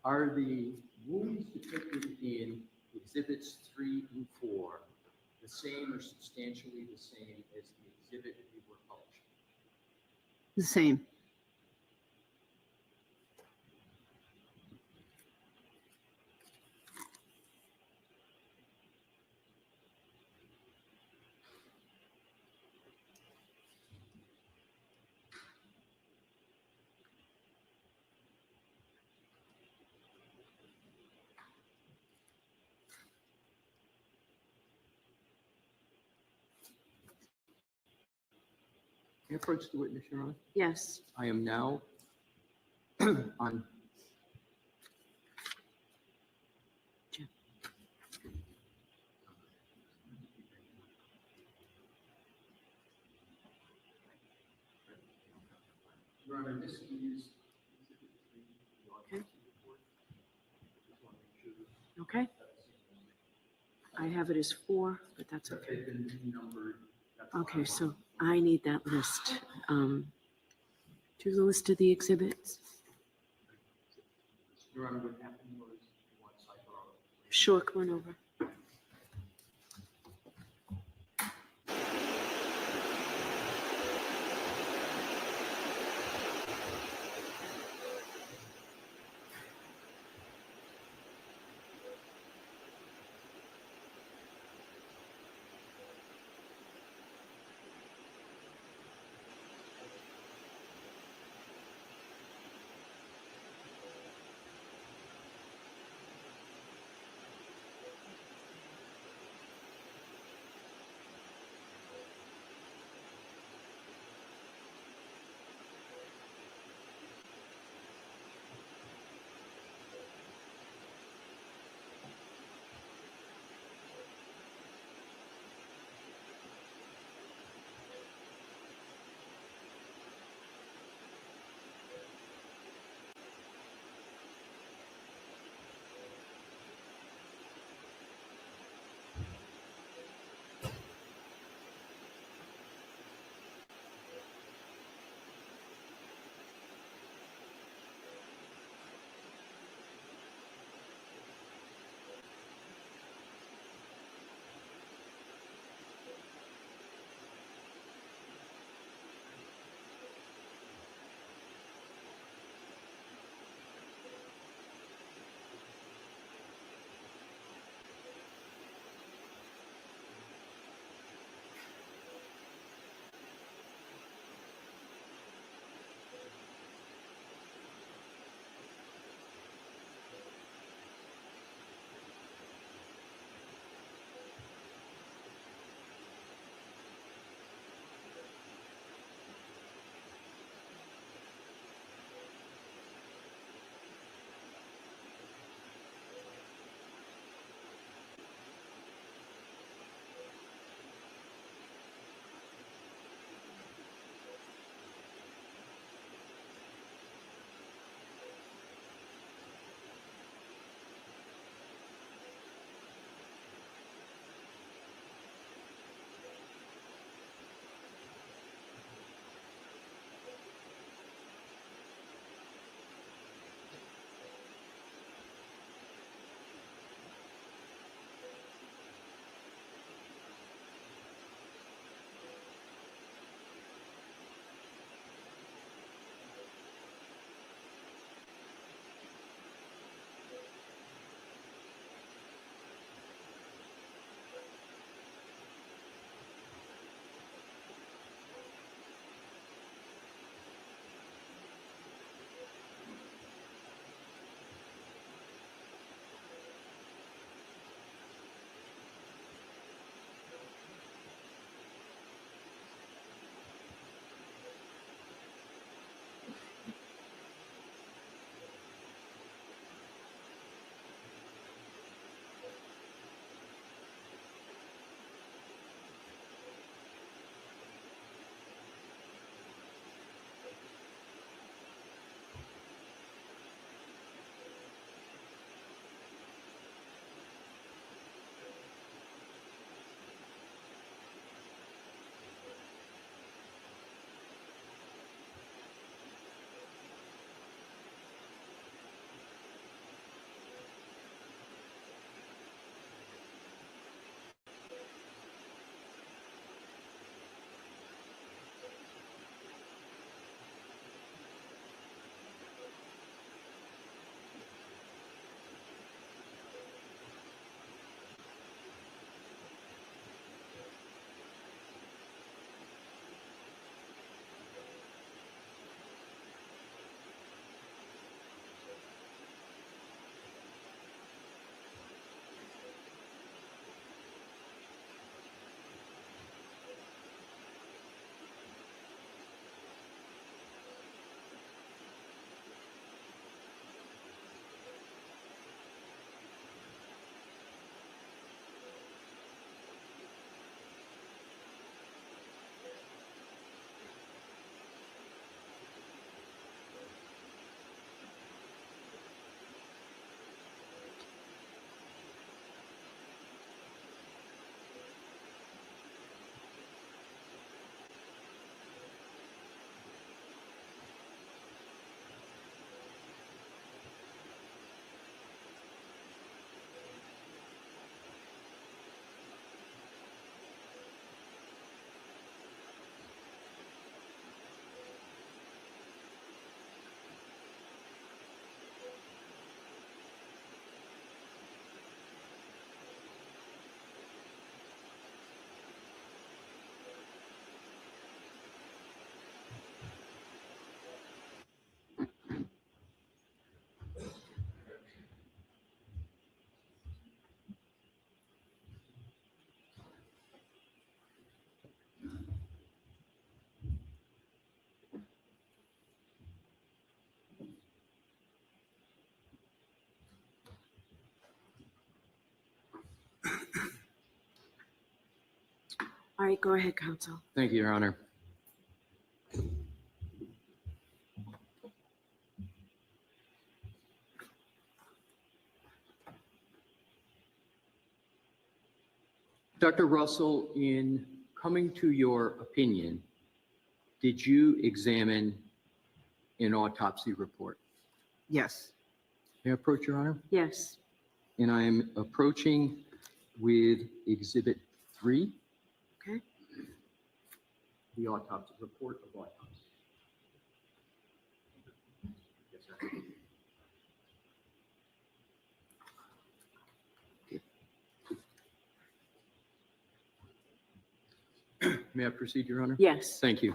are the wounds depicted in exhibits 3 and 4 the same or substantially the same as the exhibit you were publishing? The same. May I approach the witness, Your Honor? Yes. I am now on. Your Honor, this is. Okay. Okay. I have it as 4, but that's okay. Okay, so I need that list. Do the list of the exhibits. Your Honor, what happened was once I borrowed. Sure, come on over. All right, go ahead, counsel. Thank you, Your Honor. Dr. Russell, in coming to your opinion, did you examine an autopsy report? Yes. May I approach, Your Honor? Yes. And I am approaching with Exhibit 3. Okay. The autopsy report of autopsy. Yes, sir. May I proceed, Your Honor? Yes. Thank you.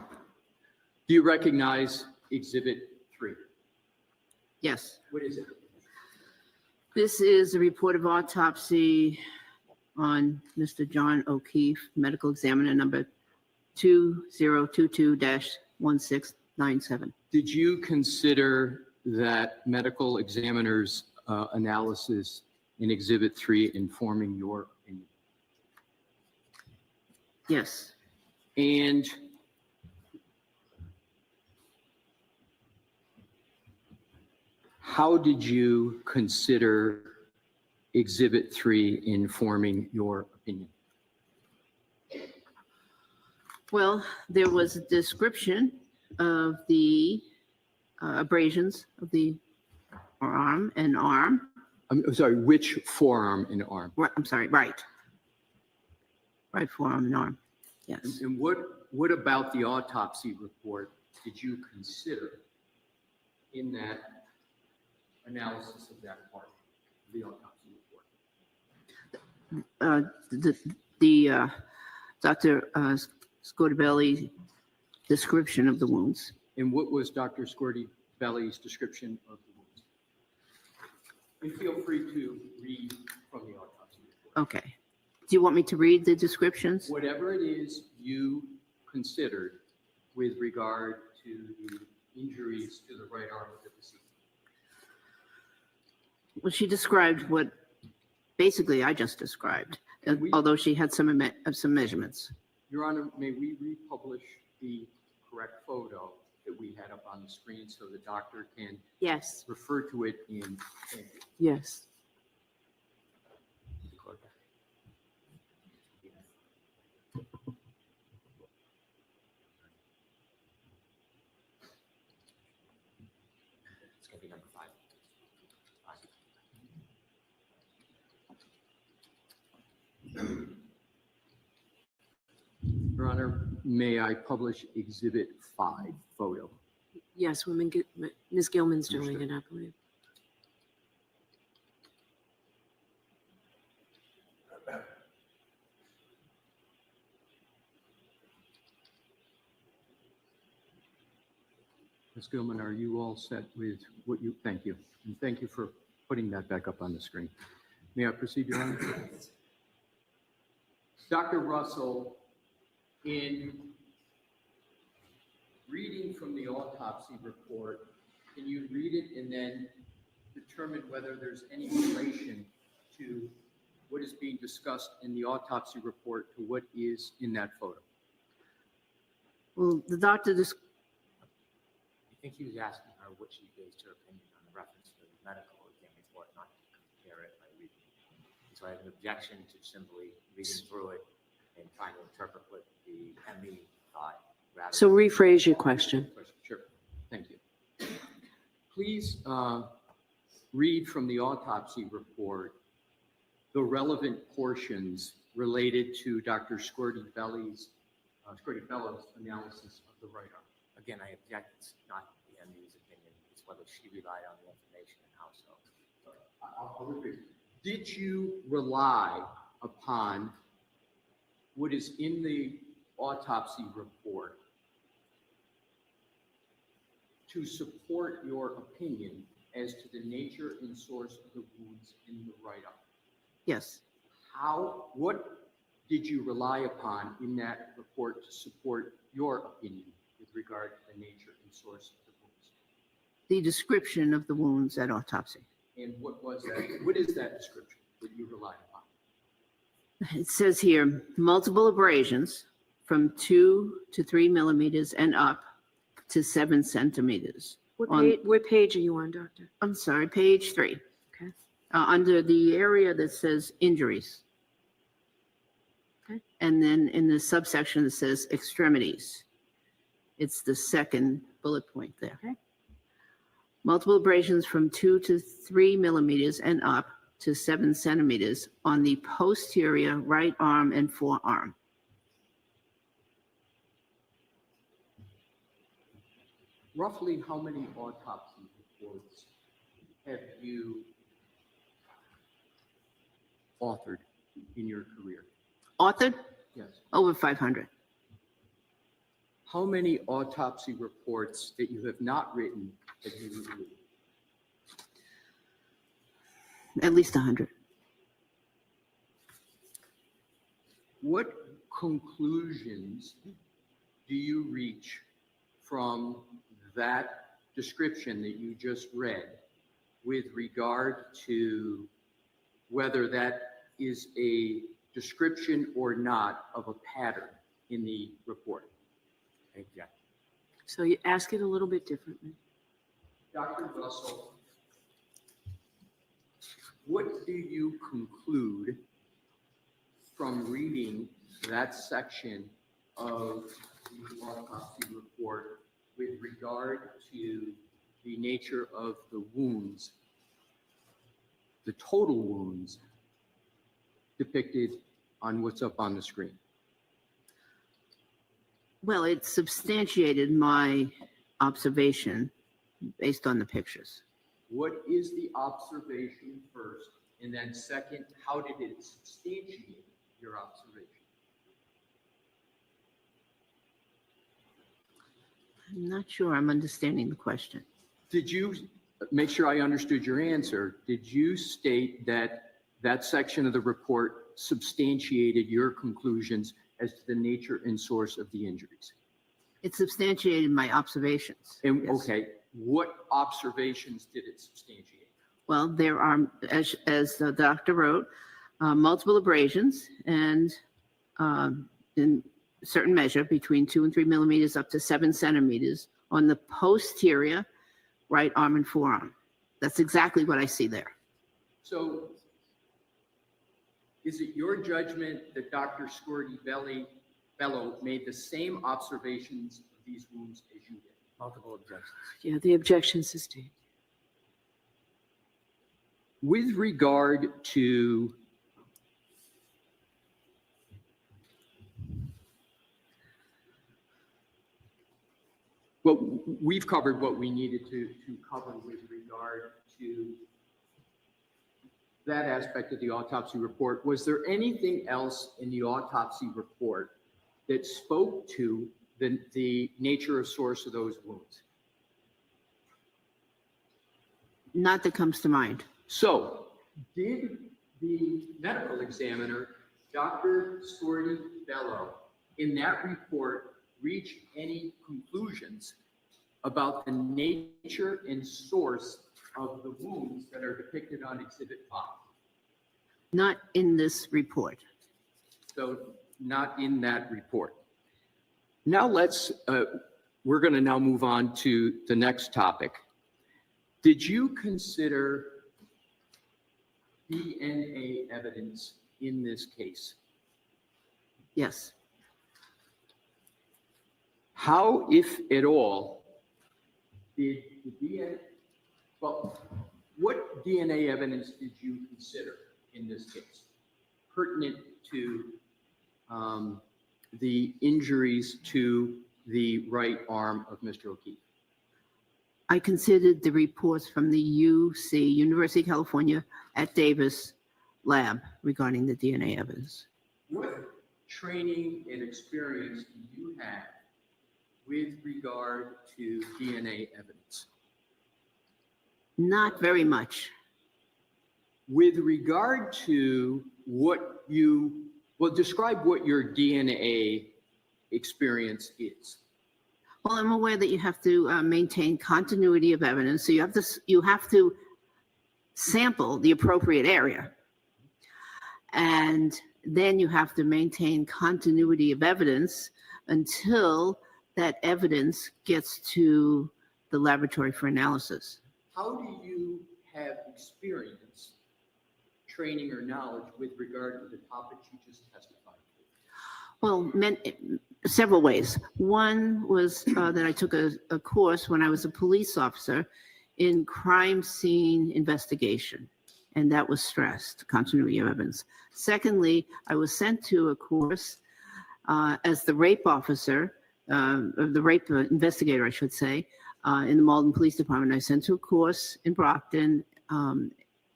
Do you recognize Exhibit 3? Yes. What is it? This is a report of autopsy on Mr. John O'Keefe, medical examiner number 2022-1697. Did you consider that medical examiner's analysis in Exhibit 3 informing your opinion? Yes. And how did you consider Exhibit 3 informing your opinion? Well, there was a description of the abrasions of the forearm and arm. I'm sorry, which forearm and arm? Right, I'm sorry, right. Right forearm and arm, yes. And what about the autopsy report did you consider in that analysis of that part of the autopsy report? Dr. Scotabelli description of the wounds. And what was Dr. Scotabelli's description of the wounds? And feel free to read from the autopsy report. Okay. Do you want me to read the descriptions? Whatever it is you considered with regard to the injuries to the right arm of the deceased. Well, she described what basically I just described, although she had some measurements. Your Honor, may we republish the correct photo that we had up on the screen so the doctor can Yes. refer to it in. Yes. It's gonna be number 5. Your Honor, may I publish Exhibit 5 photo? Yes, Ms. Gilman's doing it, I believe. Ms. Gilman, are you all set with what you, thank you. And thank you for putting that back up on the screen. May I proceed, Your Honor? Dr. Russell, in reading from the autopsy report, can you read it and then determine whether there's any relation to what is being discussed in the autopsy report to what is in that photo? Well, the doctor just. I think he was asking her what she based her opinion on the reference to the medical exam report, not to compare it by reading. So I have an objection to simply reading through it and trying to interpret what the ME thought. So rephrase your question. Sure, thank you. Please read from the autopsy report the relevant portions related to Dr. Scotabelli's analysis of the right arm. Again, I object. It's not the MD's opinion. It's whether she relied on the information and how so. I'll repeat. Did you rely upon what is in the autopsy report to support your opinion as to the nature and source of the wounds in the right arm? Yes. What did you rely upon in that report to support your opinion with regard to the nature and source of the wounds? The description of the wounds at autopsy. And what was that? What is that description that you relied upon? It says here, multiple abrasions from 2 to 3 millimeters and up to 7 centimeters. What page are you on, Doctor? I'm sorry, page 3. Okay. Under the area that says injuries. Okay. And then in the subsection that says extremities. It's the second bullet point there. Okay. Multiple abrasions from 2 to 3 millimeters and up to 7 centimeters on the posterior right arm and forearm. Roughly how many autopsy reports have you authored in your career? Authored? Yes. Over 500. How many autopsy reports that you have not written have you reviewed? At least 100. What conclusions do you reach from that description that you just read with regard to whether that is a description or not of a pattern in the report? Exactly. So you ask it a little bit differently. Dr. Russell, what do you conclude from reading that section of the autopsy report with regard to the nature of the wounds, the total wounds depicted on what's up on the screen? Well, it substantiated my observation based on the pictures. What is the observation first? And then second, how did it substantiate your observation? I'm not sure I'm understanding the question. Did you, make sure I understood your answer, did you state that that section of the report substantiated your conclusions as to the nature and source of the injuries? It substantiated my observations. And yes. Okay, what observations did it substantiate? Well, there are, as the doctor wrote, multiple abrasions and in certain measure between 2 and 3 millimeters up to 7 centimeters on the posterior right arm and forearm. That's exactly what I see there. So is it your judgment that Dr. Scordi-Bello made the same observations of these wounds as you did? Multiple objections. Yeah, the objection sustained. With regard to well, we've covered what we needed to cover with regard to that aspect of the autopsy report. Was there anything else in the autopsy report that spoke to the nature or source of those wounds? Not that comes to mind. So, did the medical examiner, Dr. Scordi-Bello, in that report reach any conclusions about the nature and source of the wounds that are depicted on Exhibit 5? Not in this report. So, not in that report. Now we're going to now move on to the next topic. Did you consider DNA evidence in this case? Yes. How, if at all, did the DNA, well, what DNA evidence did you consider in this case pertinent to the injuries to the right arm of Mr. O'Keefe? I considered the reports from the UC, University of California at Davis lab regarding the DNA evidence. What training and experience do you have with regard to DNA evidence? Not very much. With regard to what you, well, describe what your DNA experience is. Well, I'm aware that you have to maintain continuity of evidence. So you have to sample the appropriate area. And then you have to maintain continuity of evidence until that evidence gets to the laboratory for analysis. How do you have experience, training, or knowledge with regard to the topics you just testified to? Well, several ways. One was that I took a course when I was a police officer in crime scene investigation, and that was stressed, continuity of evidence. Secondly, I was sent to a course as the rape officer, the rape investigator, I should say, in the Malden Police Department. I was sent to a course in Brockton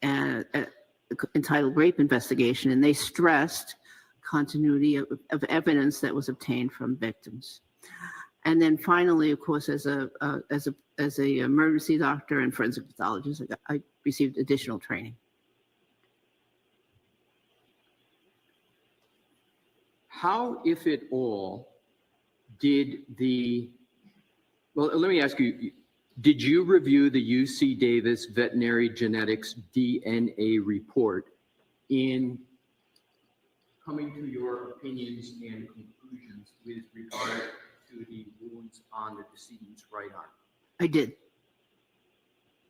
entitled Rape Investigation, and they stressed continuity of evidence that was obtained from victims. And then finally, of course, as a emergency doctor and forensic pathologist, I received additional training. How, if at all, did well, let me ask you, did you review the UC Davis veterinary genetics DNA report in coming to your opinions and conclusions with regard to the wounds on the decedent's right arm? I did.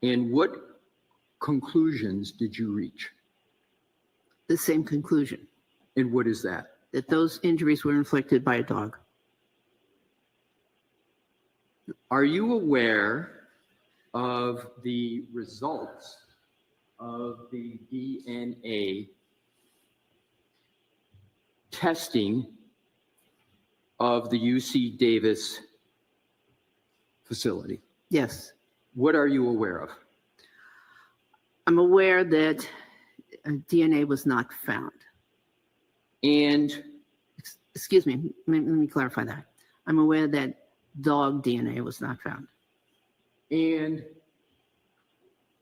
And what conclusions did you reach? The same conclusion. And what is that? That those injuries were inflicted by a dog. Are you aware of the results of the DNA testing of the UC Davis facility? Yes. What are you aware of? I'm aware that DNA was not found. And excuse me, let me clarify that. I'm aware that dog DNA was not found. And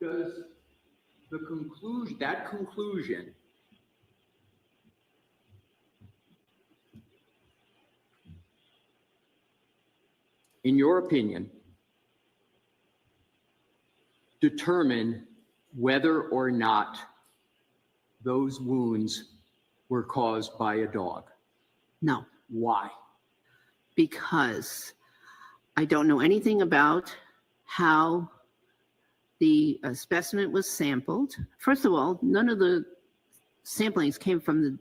does the conclusion in your opinion determine whether or not those wounds were caused by a dog? No. Why? Because I don't know anything about how the specimen was sampled. First of all, none of the samplings came from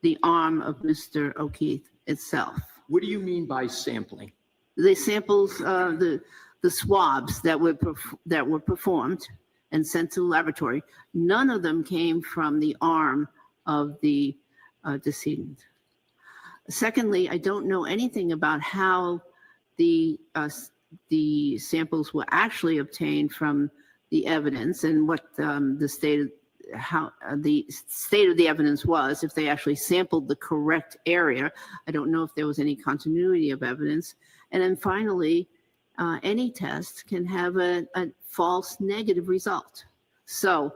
the arm of Mr. O'Keefe itself. What do you mean by sampling? The samples, the swabs that were performed and sent to the laboratory, none of them came from the arm of the decedent. Secondly, I don't know anything about how the samples were actually obtained from the evidence and what the state of the evidence was, if they actually sampled the correct area. I don't know if there was any continuity of evidence. And then finally, any test can have a false negative result. So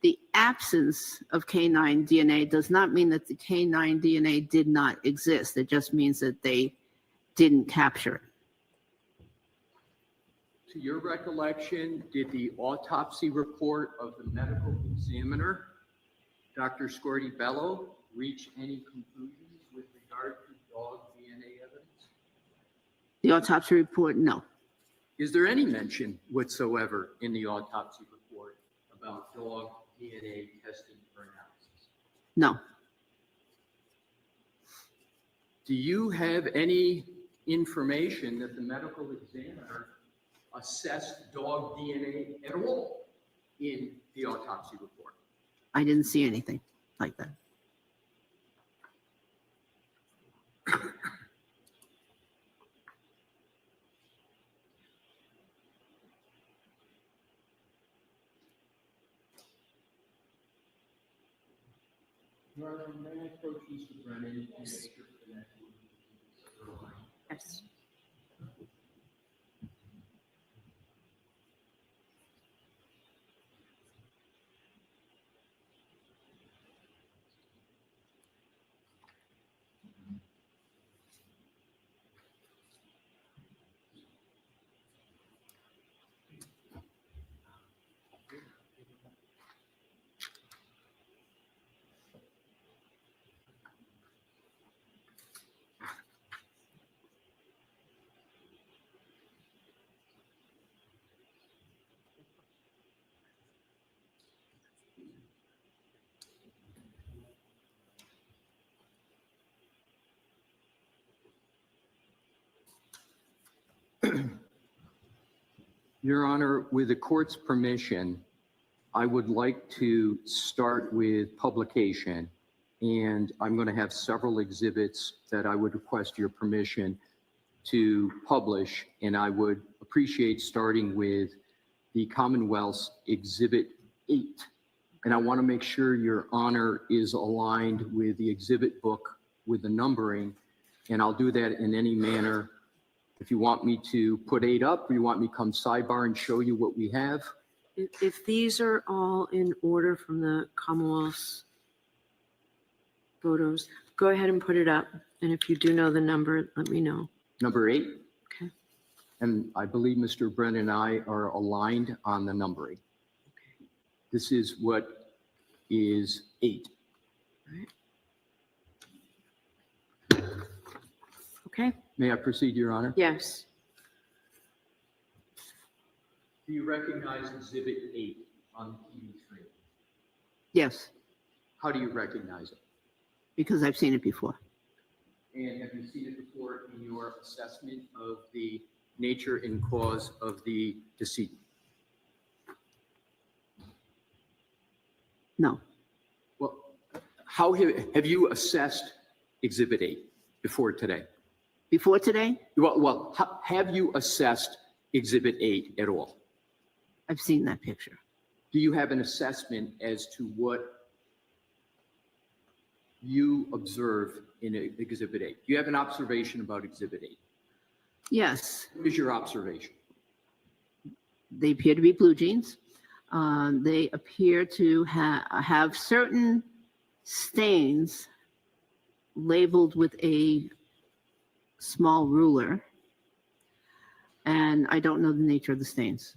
the absence of canine DNA does not mean that the canine DNA did not exist. It just means that they didn't capture it. To your recollection, did the autopsy report of the medical examiner, Dr. Scorty Bello, reach any conclusions with regard to dog DNA evidence? The autopsy report, no. Is there any mention whatsoever in the autopsy report about dog DNA testing for analysis? No. Do you have any information that the medical examiner assessed dog DNA at all in the autopsy report? I didn't see anything like that. Your Honor, may I approach Mr. Brennan? Yes. Yes. Your Honor, with the court's permission, I would like to start with publication, and I'm going to have several exhibits that I would request your permission to publish, and I would appreciate starting with the Commonwealth's Exhibit 8. And I want to make sure Your Honor is aligned with the exhibit book with the numbering, and I'll do that in any manner. If you want me to put 8 up, or you want me to come sidebar and show you what we have. If these are all in order from the Commonwealth's photos, go ahead and put it up. And if you do know the number, let me know. Number 8. Okay. And I believe Mr. Brennan and I are aligned on the numbering. Okay. This is what is 8. All right. Okay. May I proceed, Your Honor? Yes. Do you recognize Exhibit 8 on the TV screen? Yes, How do you recognize it? because I've seen it before. And have you seen it before in your assessment of the nature and cause of the deceit? No, Well, how have you assessed Exhibit 8 before today? before today, Have you assessed Exhibit 8 at all? I've seen that picture. Do you have an assessment as to what you observed in Exhibit 8? Do you have an observation about Exhibit 8? Yes, What is your observation? they appear to be blue jeans. They appear to have certain stains labeled with a small ruler, and I don't know the nature of the stains.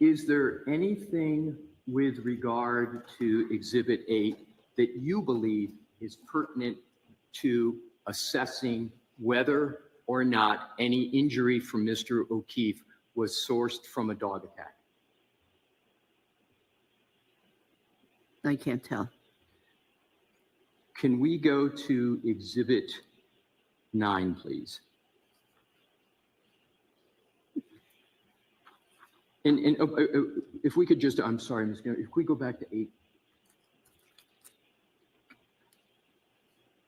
Is there anything with regard to Exhibit 8 that you believe is pertinent to assessing whether or not any injury from Mr. O'Keefe was sourced from a dog attack? I can't tell. Can we go to Exhibit 9, please? And if we could just, I'm sorry, Ms. Gannon, if we go back to 8.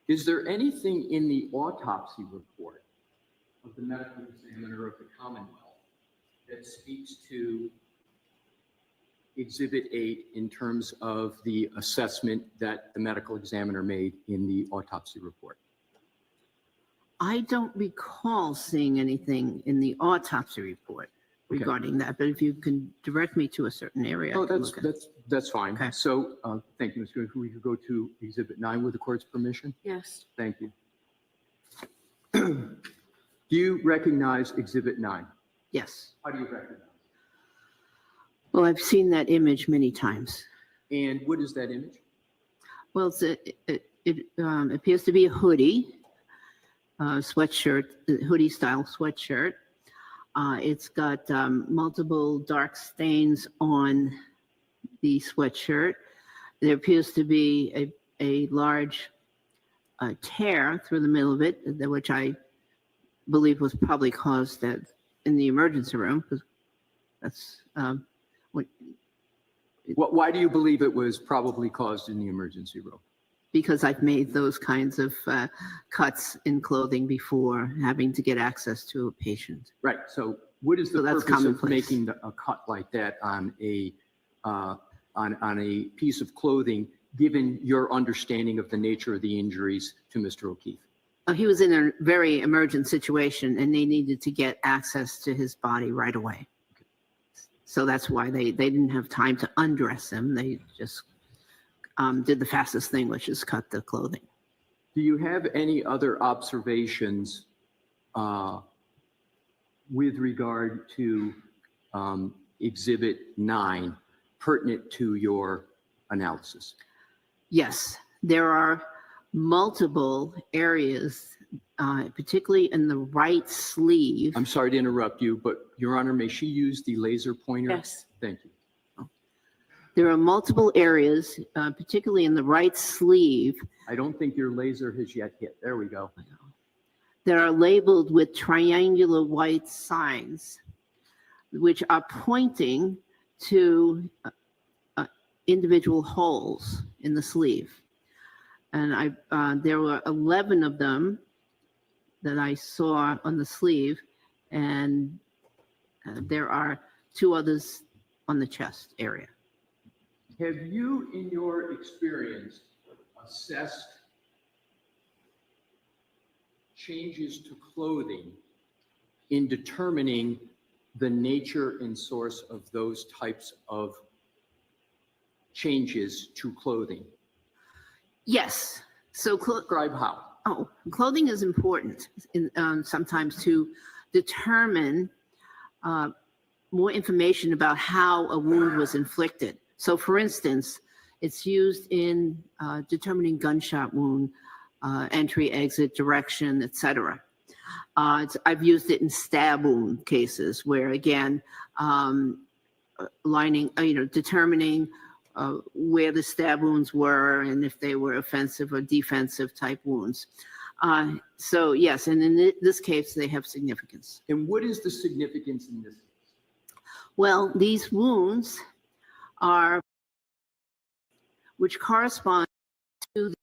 Is there anything in the autopsy report of the medical examiner of the Commonwealth that speaks to Exhibit 8 in terms of the assessment that the medical examiner made in the autopsy report? I don't recall seeing anything in the autopsy report regarding that, but if you can direct me to a certain area. Oh, I can look at it. that's fine. Okay. So, thank you, Ms. Green. We could go to Exhibit 9 with the court's permission. Yes. Thank you. Do you recognize Exhibit 9? Yes. How do you recognize Well, I've seen that image many times. it? And what is that image? Well, it appears to be a hoodie, sweatshirt, hoodie style sweatshirt. It's got multiple dark stains on the sweatshirt. There appears to be a large tear through the middle of it, which I believe was probably caused in the emergency room, because that's Why do you believe it was probably caused in the emergency room? because I've made those kinds of cuts in clothing before, having to get access to a patient. Right. So what is the So that's purpose of commonplace. making a cut like that on a piece of clothing, given your understanding of the nature of the injuries to Mr. O'Keefe? He was in a very emergent situation, and they needed to get access to his body right away. So that's why they didn't have time to undress him. They just did the fastest thing, which is cut the clothing. Do you have any other observations with regard to Exhibit 9 pertinent to your analysis? Yes, there are multiple areas, particularly in the right sleeve. I'm sorry to interrupt you, but Your Honor, may she use the laser pointer? Yes. Thank you. There are multiple areas, particularly in the right sleeve. I don't think your laser has yet hit. There we go. that are labeled with triangular white signs, which are pointing to individual holes in the sleeve. And there were 11 of them that I saw on the sleeve, and there are 2 others on the chest area. Have you, in your experience, assessed changes to clothing in determining the nature and source of those types of changes to clothing? Yes. So describe how. Oh, clothing is important sometimes to determine more information about how a wound was inflicted. So for instance, it's used in determining gunshot wound, entry, exit, direction, etc. I've used it in stab wound cases where, again, determining where the stab wounds were and if they were offensive or defensive type wounds. So yes, and in this case, they have significance. And what is the significance in this case? Well, these wounds which correspond to the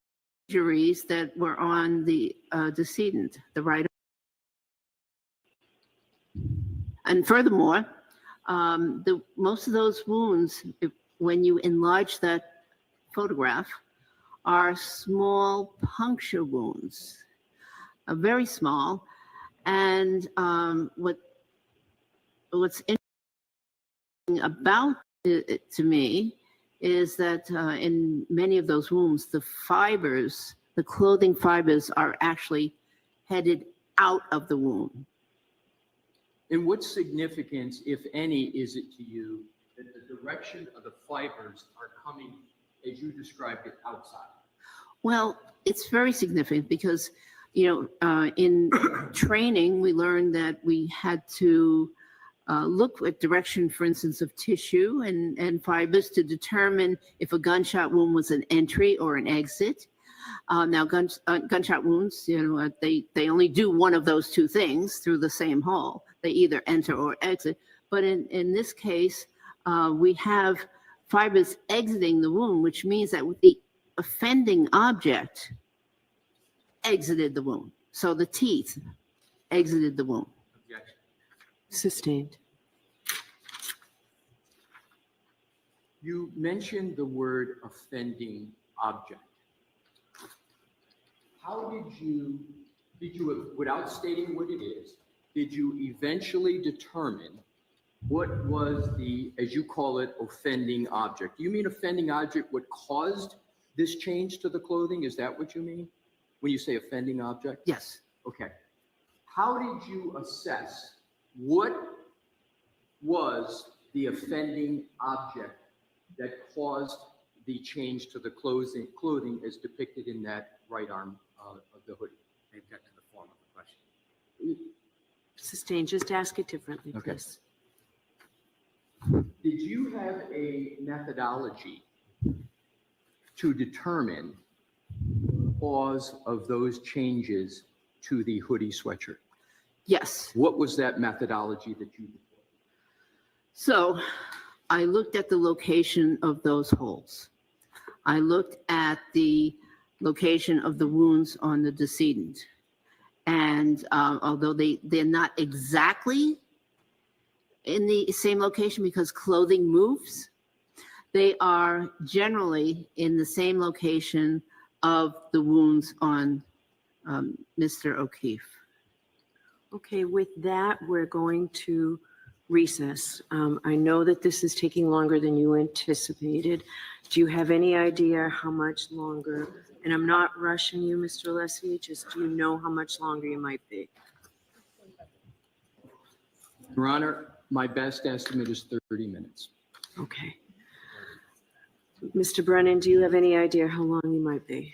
injuries that were on the decedent, the right. And furthermore, most of those wounds, when you enlarge that photograph, are small puncture wounds, very small. And what's interesting about it to me is that in many of those wounds, the clothing fibers are actually headed out of the wound. And what significance, if any, is it to you that the direction of the fibers are coming, as you described it, outside? Well, it's very significant because, in training, we learned that we had to look at direction, for instance, of tissue and fibers to determine if a gunshot wound was an entry or an exit. Now, gunshot wounds, they only do one of those 2 things through the same hole. They either enter or exit. But in this case, we have fibers exiting the wound, which means that the offending object exited the wound. So the teeth exited the wound. Objection. Sustained. You mentioned the word offending object. How did you, without stating what it is, did you eventually determine what was the, as you call it, offending object? Do you mean offending object, what caused this change to the clothing? Is that what you mean when you say offending object? Yes. Okay. How did you assess what was the offending object that caused the change to the clothing as depicted in that right arm of the hoodie? They've got to the form of the question. Sustained. Just ask it differently, Okay. please. Did you have a methodology to determine the cause of those changes to the hoodie sweatshirt? Yes. What was that methodology that you deployed? So I looked at the location of those holes. I looked at the location of the wounds on the decedent. And although they're not exactly in the same location because clothing moves, they are generally in the same location of the wounds on Mr. O'Keefe. Okay, with that, we're going to recess. I know that this is taking longer than you anticipated. Do you have any idea how much longer? And I'm not rushing you, Mr. Alessi, just do you know how much longer you might be? Your Honor, my best estimate is 30 minutes. Okay. Mr. Brennan, do you have any idea how long you might be?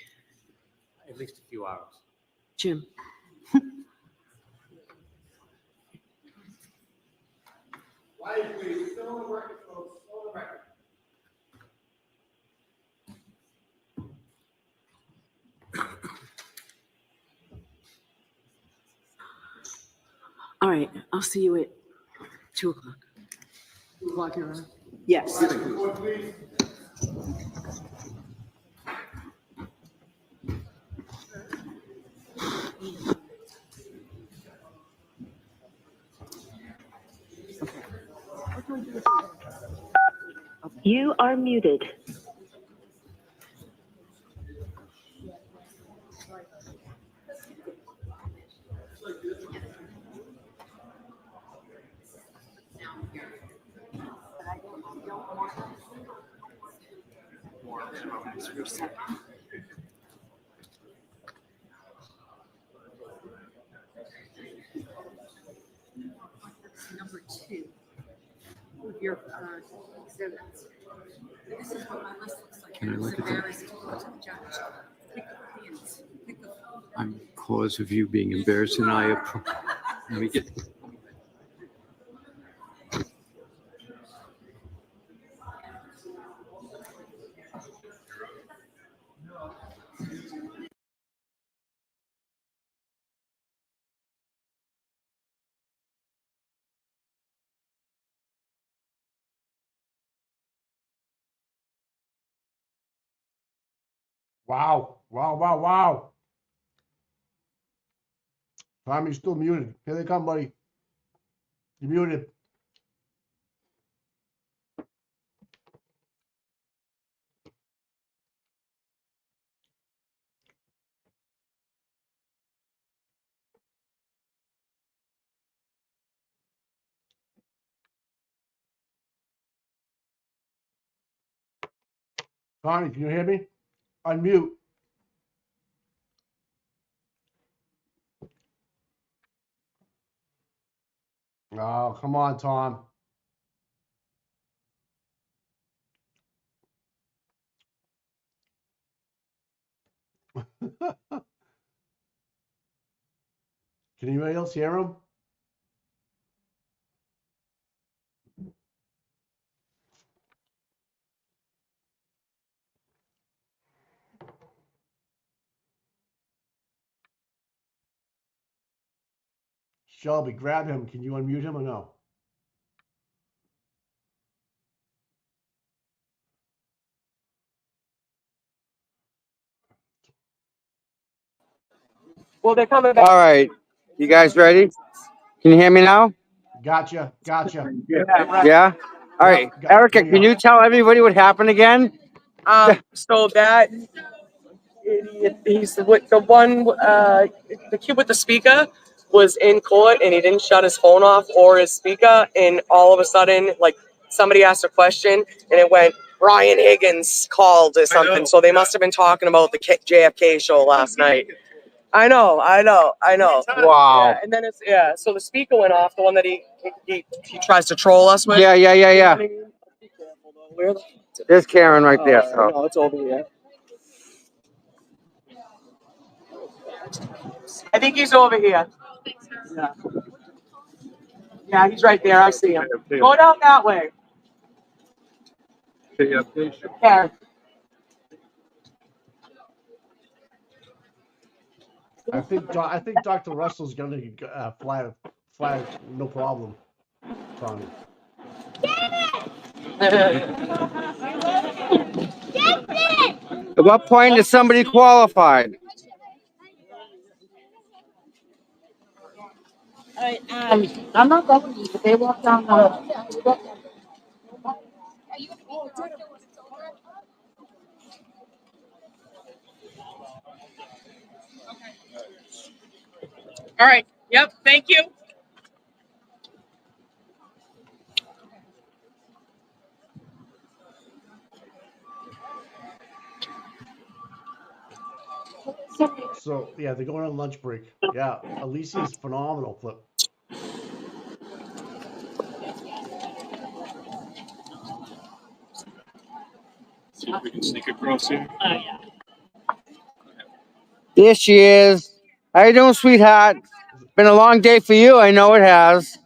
At least a few hours. Jim? Quiet, please. Still on the record, folks. Still on the record. All right, I'll see you at 2 o'clock. 2 o'clock, Your Honor? Yes. You are muted. Number 2 of your exhibits. This is what my list looks like. Can I look at that? Embarrassed to go to the judge. Pick the hands. Pick the I'm cause of you being embarrassed, and let me get. Wow. Wow, wow, wow. Tom, you're still muted. Here they come, buddy. You're muted. Tommy, can you hear me? Unmute. Oh, come on, Tom. Can anybody else hear him? Shelby, grab him. Can you unmute him or no? Well, they're coming back. All right. You guys ready? Can you hear me now? Gotcha. Yeah? All right. Erica, Here you can you tell everybody what happened again? So that idiot, he's the one, the kid with the speaker was in court and he didn't shut his phone off or his speaker. And all of a sudden, like somebody asked a question and it went, Brian Higgins called or something. So they must have been talking about the JFK show last night. I know. Wow. Yeah, and then so the speaker went off, the one that he tries to troll us with. Yeah. Where the There's Karen right there. So. no, it's over here. I think he's over here. Yeah, he's right there. I see him. Go down that way. Karen. I think Dr. Russell's gonna fly, no problem, Tommy. At what point is somebody qualified? All right, I'm not going to, but they walk down the. All right. Yep. Thank you. So yeah, they're going on lunch break. Yeah, Alicia's phenomenal clip. See if we can sneak across here. There she is. How you doing, sweetheart? Been a long day for you. I know it has.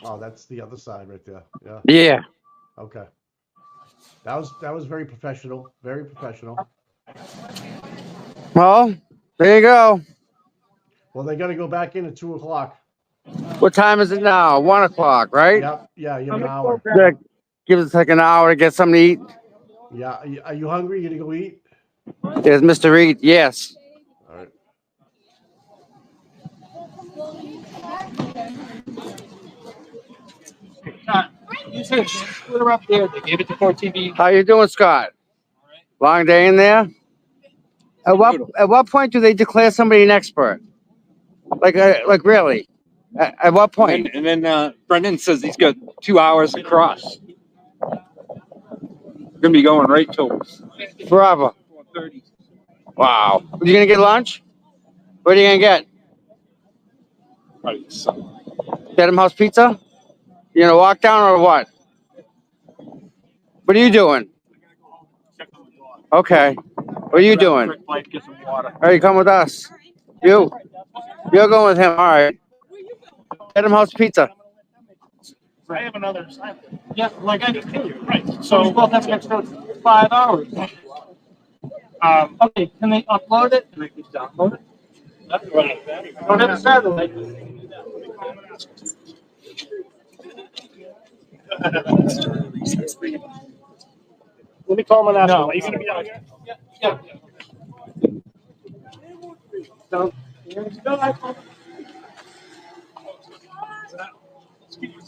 Oh, that's the other side right there. Yeah. Yeah. Okay. That was very professional. Very professional. Well, there you go. Well, they got to go back in at 2:00. What time is it now? 1 o'clock, right? Yep. Yeah, you have an hour. That gives us like an hour to get something to eat. Yeah. Are you hungry? You gonna go eat? There's Mr. Reed. Yes. All right. You said split her up there. They gave it to Court TV. How you doing, Scott? Long day in there? At what point do they declare somebody an expert? Like really? At what point? And then Brendan says he's got 2 hours across. Gonna be going right till Forever. 4:30. Wow. You gonna get lunch? What are you gonna get? Right, so. Dedham House Pizza? You gonna walk down or what? What are you doing? Okay. What are you doing? Get some water. All right, you come with us. You're going with him. All right. Dedham House Pizza. I have another assignment. Yeah, like I do too. Right. So we both have an extra 5 hours. Okay, can they upload it? Can I just download it? Don't have a satellite. Let me call him and ask him. Are you going to be out here? Yeah. So,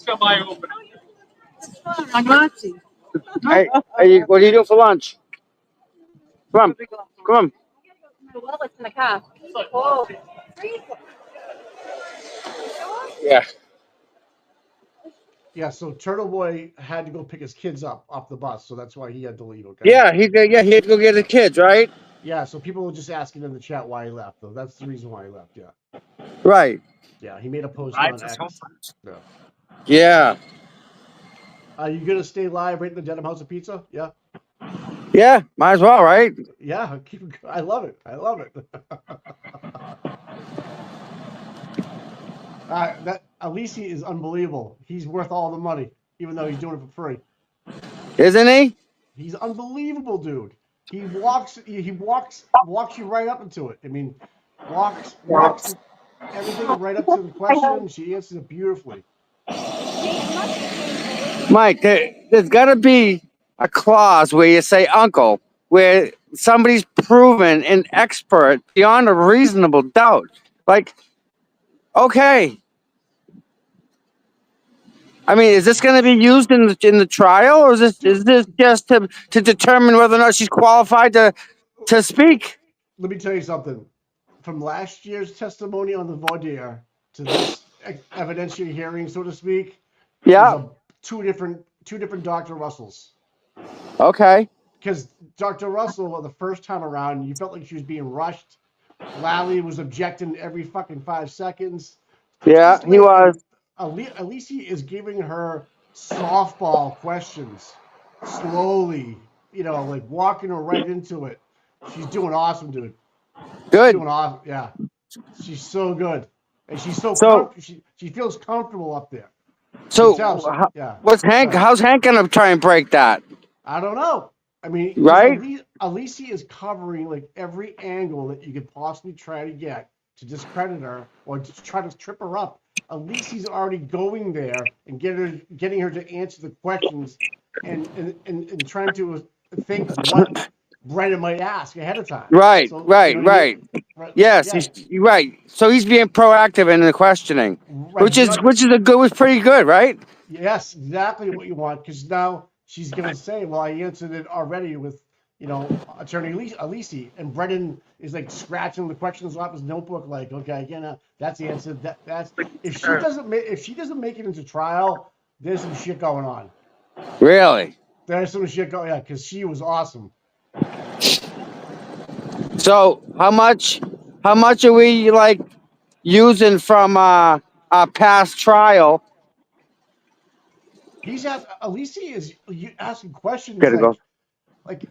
Got my open. I'm Nazi. Hey, what are you doing for lunch? Come on. Well, it's in the car. Oh. Yeah. Yeah. So Turtle Boy had to go pick his kids up off the bus, so that's why he had to leave. Okay. Yeah, he had to go get the kids, right? Yeah. So people were just asking in the chat why he left, though. That's the reason why he left. Yeah. Right. Yeah. He made a post on X. Yeah. Yeah. Are you gonna stay live right in the Dedham House of Pizza? Yeah. Yeah, might as well, right? Yeah. I love it. I love it. That Alisi is unbelievable. He's worth all the money, even though he's doing it for free. Isn't he? He's unbelievable, dude. He walks you right up into it. I mean, walks everything right up to the question. She answers it beautifully. Mike, there's got to be a clause where you say uncle, where somebody's proven an expert beyond a reasonable doubt. Like, okay. I mean, is this going to be used in the trial, or is this just to determine whether or not she's qualified to speak? Let me tell you something. From last year's testimony on the voir dire to this evidentiary hearing, so to speak, Yeah. two different Dr. Russells. Okay. Because Dr. Russell, the first time around, you felt like she was being rushed. Lally was objecting every fucking 5 seconds. Yeah, he was. Alisi is giving her softball questions slowly, like walking her right into it. She's doing awesome, dude. Good. She's doing awesome. Yeah. She's so good. And she's so she feels comfortable up there. So, yeah. How's Hank going to try and break that? I don't know. I mean, right? Alisi is covering like every angle that you could possibly try to get to discredit her or to try to trip her up. Alisi's already going there and getting her to answer the questions and trying to think what Brendan might ask ahead of time. Right, so, right. Yes, you're right. So he's being proactive in the questioning, right. which is pretty good, right? Yes, exactly what you want. Because now she's gonna say, "Well, I answered it already with, Attorney Alisi," and Brendan is like scratching the questions off his notebook, like, "Okay, that's the answer. That's if she doesn't make it into trial, there's some shit going on." Really? There's some shit going. Yeah, because she was awesome. So how much are we like using from our past trial? He's Alisi is asking questions like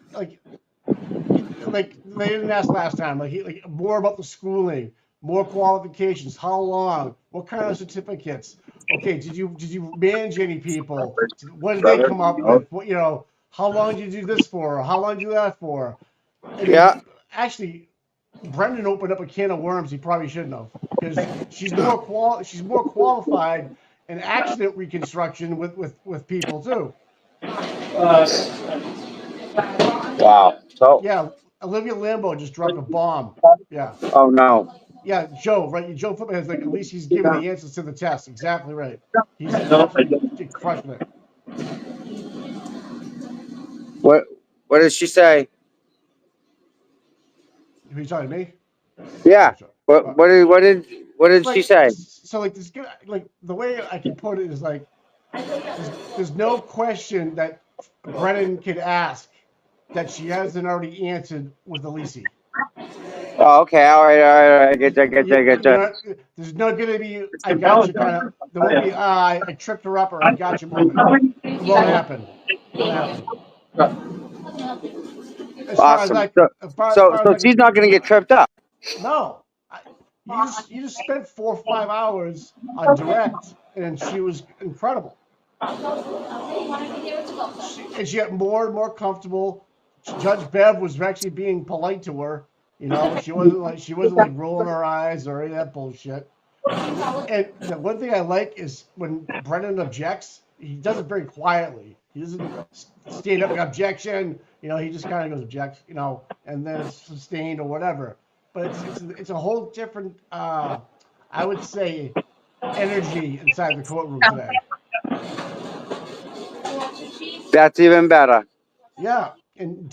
they didn't ask last time. Like more about the schooling, more qualifications, how long, what kind of certificates, okay, did you manage any people? What did they come up with? What, how long did you do this for? How long did you do that for? I mean, Yeah. actually, Brendan opened up a can of worms he probably shouldn't have, because she's more qualified in accident reconstruction with people too. Wow. So. Yeah, Olivia Lambo just dropped a bomb. Yeah. Oh no. Yeah, Joe, right? Joe Flipper has at least he's giving the answers to the test. Exactly right. He's absolutely crushing it. What did she say? Who you talking to me? Yeah. What did she say? So like this, like the way I can put it is like, there's no question that Brennan could ask that she hasn't already answered with Elise. Oh, okay. All right. I get you. There's not gonna be I got you kind of. There won't be I tripped her up or I got you moment. It won't happen. Awesome. So she's not going to get tripped up. No, you just spent 4 or 5 hours on direct, and she was incredible. And she got more and more comfortable. Judge Bev was actually being polite to her. She wasn't like rolling her eyes or any of that bullshit. And the one thing I like is when Brennan objects, he does it very quietly. He doesn't stand up and objection. He just kind of goes object. And then it's sustained or whatever. But it's a whole different, I would say, energy inside the courtroom today. That's even better. Yeah, and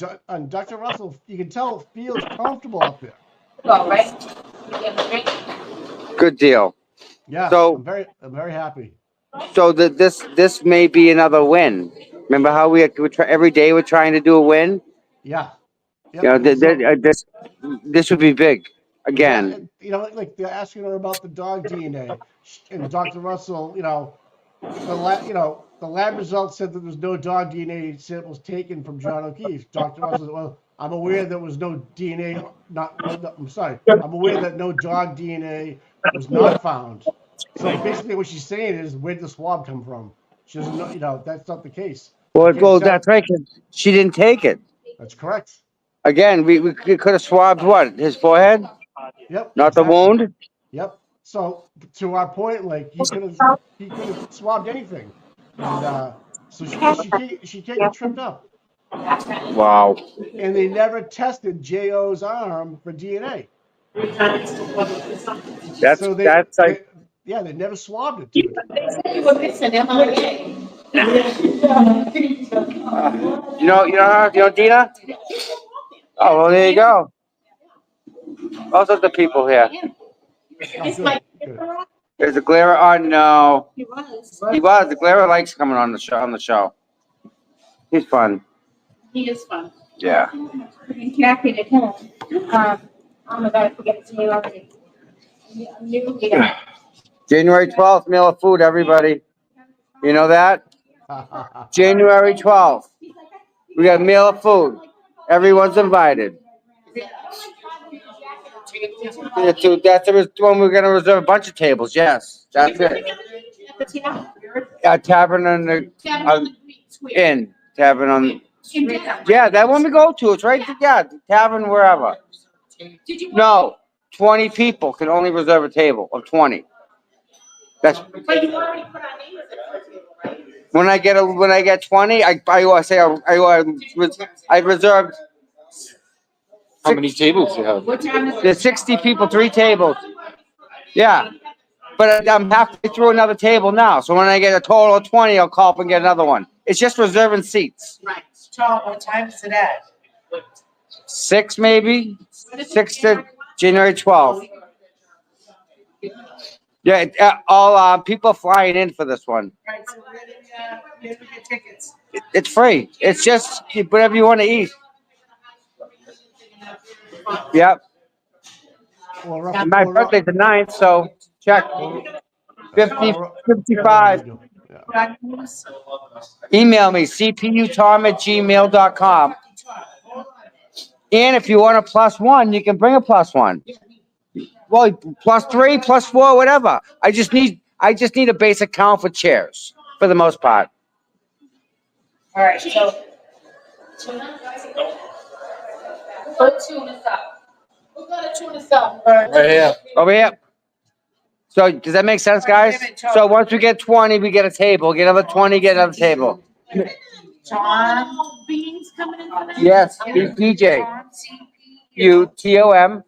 Dr. Russell, you can tell, feels comfortable up there. Well, right? Good deal. Yeah, so I'm very happy. So this may be another win. Remember how we try, every day we're trying to do a win? Yeah. Yep. This would be big again. Yeah, like they're asking her about the dog DNA, and Dr. Russell, the lab results said that there was no dog DNA samples taken from John O'Keefe. Dr. Russell said, well, I'm aware there was no DNA. I'm aware that no dog DNA was not found. So basically, what she's saying is, where did the swab come from? She doesn't know. That's not the case. Well, that's right. 'Cause she didn't take it. That's correct. Again, we could have swabbed what? His forehead? Yep. Not exactly. The wound? Yep. So to our point, like he could have swabbed anything, and so she can't get tripped up. Wow. And they never tested J.O.'s arm for DNA. They never swabbed it. Dude. You know Dina? Oh, well, there you go. Those are the people here. There's a Glare on. No, he was. The Glare likes coming on the show. He's fun. He is fun. Yeah. Happy to tell him. Oh my God, I forget his name already. January 12th, meal of food, everybody. You know that? January 12th. We got meal of food. Everyone's invited. That's the one we're going to reserve a bunch of tables. Yes, that's it. Tavern on the Inn. Tavern on. Yeah, that one we go to. It's right. Yeah, tavern wherever. No, 20 people can only reserve a table of 20. That's. When I get 20, I reserved. How many tables do you have? There's 60 people, 3 tables. Yeah, but I'm halfway through another table now. So when I get a total of 20, I'll call up and get another one. It's just reserving seats. Right. Tom, what time is it at? 6 maybe. 6 to January 12th. Yeah, all people flying in for this one. Right. So where do we get tickets? It's free. It's just whatever you want to eat. Yep. My birthday's the 9th, so check. 55. Email me, cputom@gmail.com. And if you want a +1, you can bring a +1. Well, +3, +4, whatever. I I just need a basic count for chairs for the most part. All right, so. Put tune us up. We're gonna tune us up. Right here. Over here. So does that make sense, guys? So once we get 20, we get a table. Get another 20, get another table. Tom Beans coming in for that? Yes, DJ. UTOM.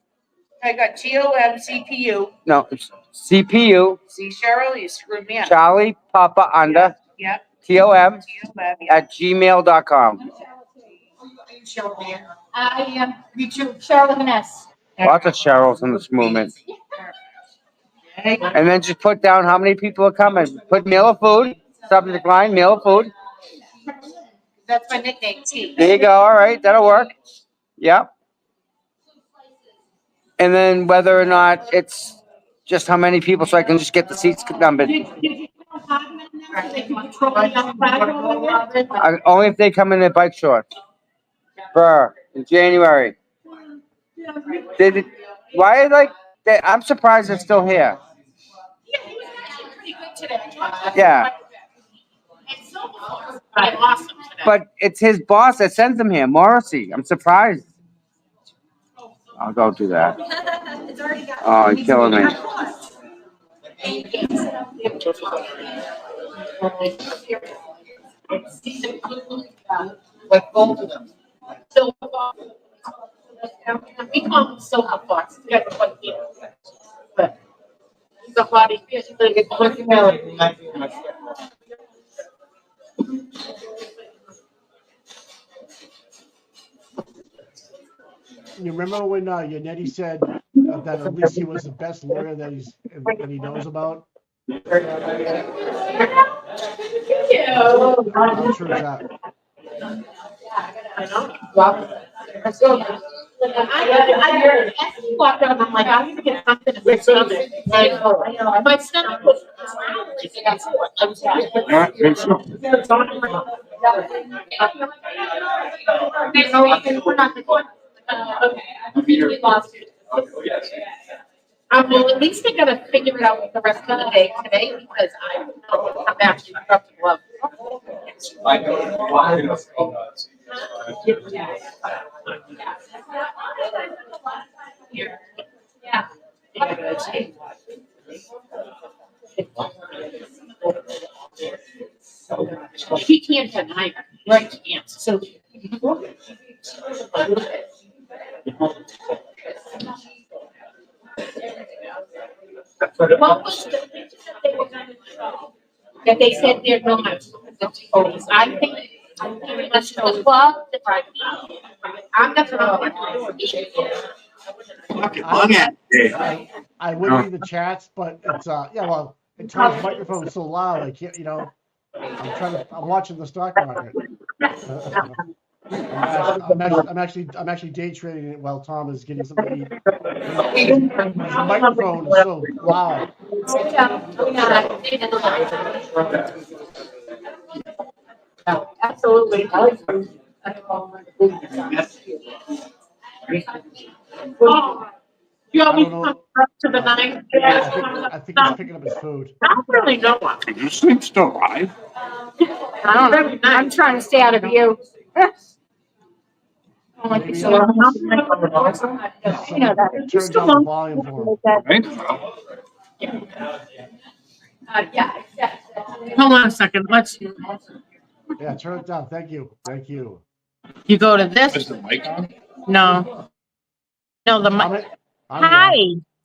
I got TOM CPU. No, it's CPU. See, Cheryl, you screwed me up. Charlie Papa under. Yep. TOM at gmail.com. I am YouTube Cheryl Vanessa. Lots of Cheryls in this movement. And then just put down how many people are coming. Put meal of food. Subject line, meal of food. That's my nickname, T. There you go. All right, that'll work. Yep. And then whether or not it's just how many people, so I can just get the seats numbered. Only if they come in their bike shorts. In January. Why are like? I'm surprised they're still here. Yeah. But it's his boss that sends him here, Morrissey. I'm surprised. I'll go do that. Oh, you're killing me. Like both of them. Silver fox. We call him silver fox. He got one here. But he's a hottie. He's like a personality. You remember when Yannetti said that at least he was the best lawyer that he knows about? How true is that? I walked out and I'm like, I'm gonna get something to my stomach. My stomach was. Well, at least I gotta figure it out with the rest of the day today because I come back to drop the glove. Yeah. He can't deny it. Right, he can't. So. What was the picture that they were going to show? That they said they're not. I think very much the club, the party. I'm not going I would read the chats, but it's well, and Tom's microphone is so loud. I can't, I'm watching the stock market. I'm actually day trading it while Tom is getting something to eat. His microphone is so loud. Absolutely. You always come up to the 9. I think he's picking up his food. I don't really know what. Is your sleep still alive? I don't know. I'm trying to stay out of view. Maybe, You know that. turn down the volume for him. Hold on a second. Let's. Yeah, turn it down. Thank you. Thank you. You go to this. Is the mic on? No. No, the mic. Hi,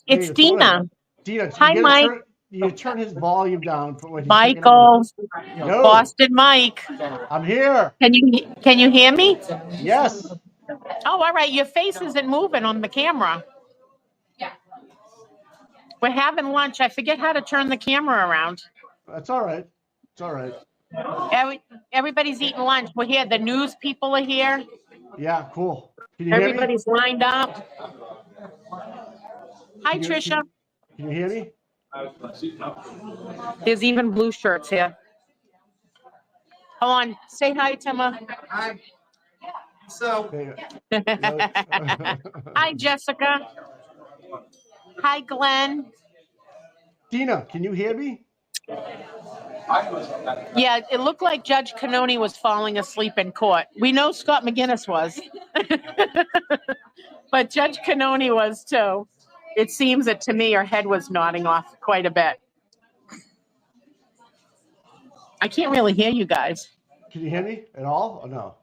It's Dina. Dina, Hi, Mike. You turn his volume down for when he's Michael. No. Boston Mike. I'm here. Can you hear me? Yes. Oh, all right. Your face isn't moving on the camera. We're having lunch. I forget how to turn the camera around. That's all right. It's all right. Everybody's eating lunch. We're here. The news people are here. Yeah, cool. Can you hear me? Everybody's lined up. Hi, Tricia. Can you hear me? There's even blue shirts here. Hold on. Say hi, Timma. Hi. So. Hi, Jessica. Hi, Glenn. Dina, can you hear me? Yeah, it looked like Judge Canoni was falling asleep in court. We know Scott McGinnis was. But Judge Canoni was too. It seems that to me her head was nodding off quite a bit. I can't really hear you guys. Can you hear me at all or no?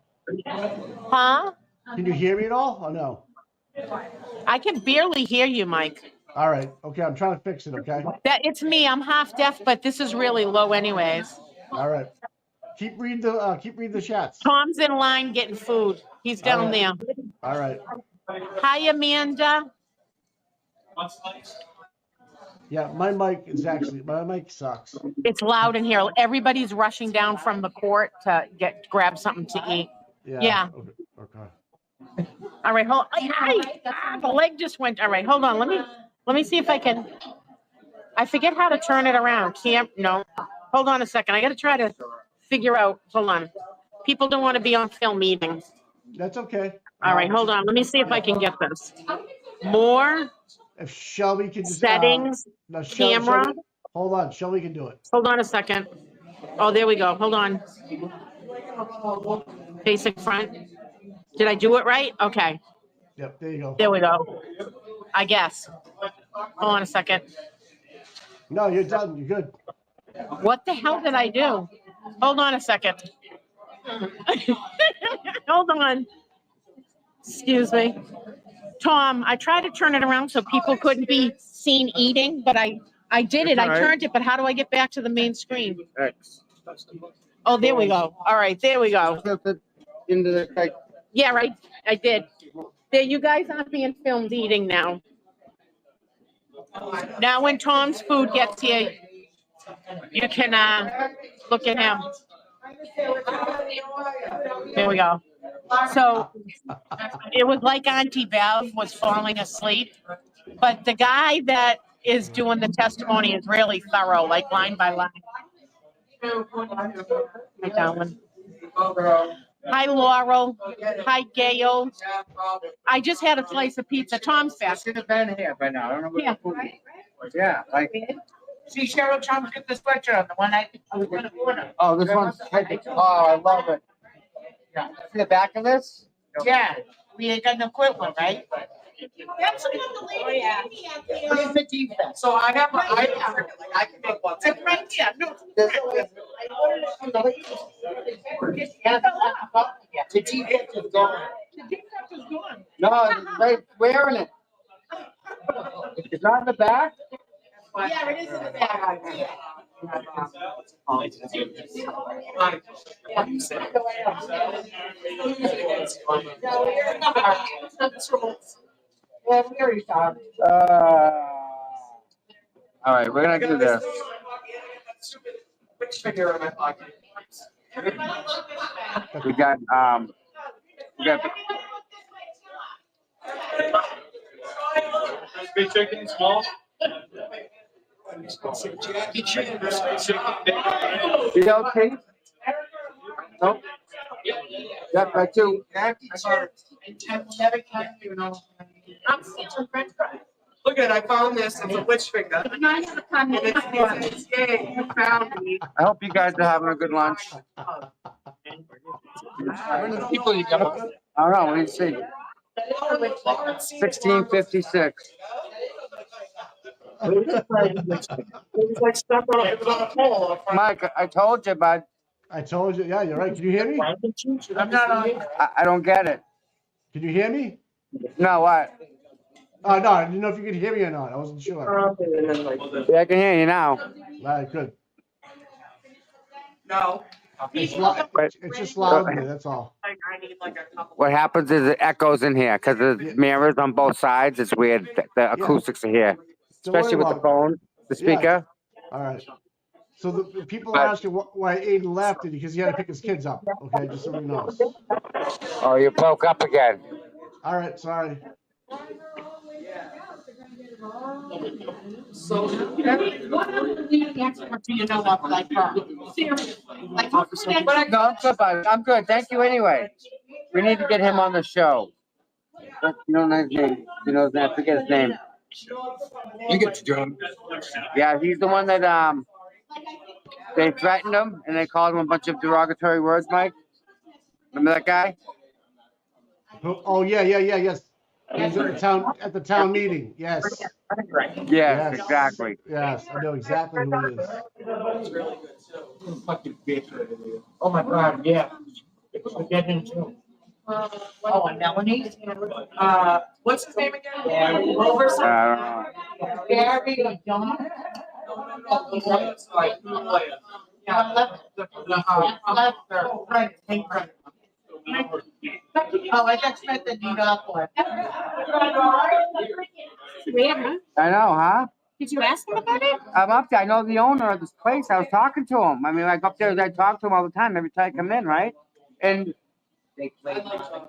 Huh? Can you hear me at all or no? I can barely hear you, Mike. All right. Okay, I'm trying to fix it, okay? That it's me. I'm half deaf, but this is really low anyways. All right. Keep reading the chats. Tom's in line getting food. He's down there. All right. Hi, Amanda. Yeah, my mic sucks. It's loud in here. Everybody's rushing down from the court to grab something to eat. Yeah. Okay. All right, hold. The leg just went. All right, hold on. Let me see if I can. I forget how to turn it around. No. Hold on a second. I got to try to figure out. Hold on. People don't want to be on film meetings. That's okay. All right, hold on. Let me see if I can get this. More. If Shelby can just settings. Camera. Shelby, hold on. Shelby can do it. Hold on a second. Oh, there we go. Hold on. Facing front. Did I do it right? Okay. Yep, there you go. There we go. I guess. Hold on a second. No, you're done. You're good. What the hell did I do? Hold on a second. Hold on. Excuse me. Tom, I tried to turn it around so people couldn't be seen eating, but I did it. I turned it, but how do I get back to the main screen? X. Oh, there we go. All right, there we go. Into the Yeah, right. I did. There, you guys aren't being filmed eating now. Now, when Tom's food gets here, you can look at him. There we go. So it was like Auntie Bev was falling asleep, but the guy that is doing the testimony is really thorough, like line by line. Hi, Darwin. Hi, Laurel. Hi, Gail. I just had a slice of pizza. Tom's fast. Should have been here by now. I don't know what Yeah. the food is. Yeah, like. See, Cheryl, Tom, get the sweatshirt on the one I was going to order. Oh, this one's. Oh, I love it. Yeah. See the back of this? Yeah, we ain't got no quit one, right? That's what the lady gave me at the, Where's the defect? So I have I can make one. It's right here. No. The defect is gone. The defect is gone. No, it's right wearing it. It's not in the back? Yeah, it is in the back. All right, we're gonna do this. Which finger in my pocket? We got Big chicken, small. BLT? Nope. Yep, I do. I'm seeing French fries. Look at it, I found this, it's a witch finger. And I have a comment. It's yay, you found me. I hope you guys are having a good lunch. How many people you got? I don't know, what do you see? 1656. Mike, I told you, bud. I told you. Yeah, you're right. Can you hear me? I'm not on. I don't get it. Can you hear me? No, what? Oh, no, I didn't know if you could hear me or not. I wasn't sure. Yeah, I can hear you now. All right, good. No. It's just loud in here, that's all. What happens is it echoes in here because the mirrors on both sides. It's weird. The acoustics are here, Don't worry especially with the about phone, the speaker. All right. So the people are asking why Aiden left it because he had to pick his kids up. Okay, just so everyone knows. Oh, you broke up again. All right, sorry. So, what other leading expert do you know of like her? Seriously, like No, I'm good, bud. I'm good. Thank you anyway. We need to get him on the show. You don't know his name. You know his name. I forget his name. You get to do him. Yeah, he's the one that They threatened him and they called him a bunch of derogatory words, Mike. Remember that guy? Oh yeah, yes. He was at the town meeting. Yes. Yes, exactly. Yes, I know exactly who he is. It's really good too. Fucking bitch. Oh my god, yeah. We'll get him too. Oh, and Melanie? What's his name again? Rover something? I don't know. Gary, John? Oh, I just met the new doctor. I know, huh? Did you ask him about it? I'm up there. I know the owner of this place. I was talking to him. I mean, like up there, I talk to him all the time every time I come in, right? And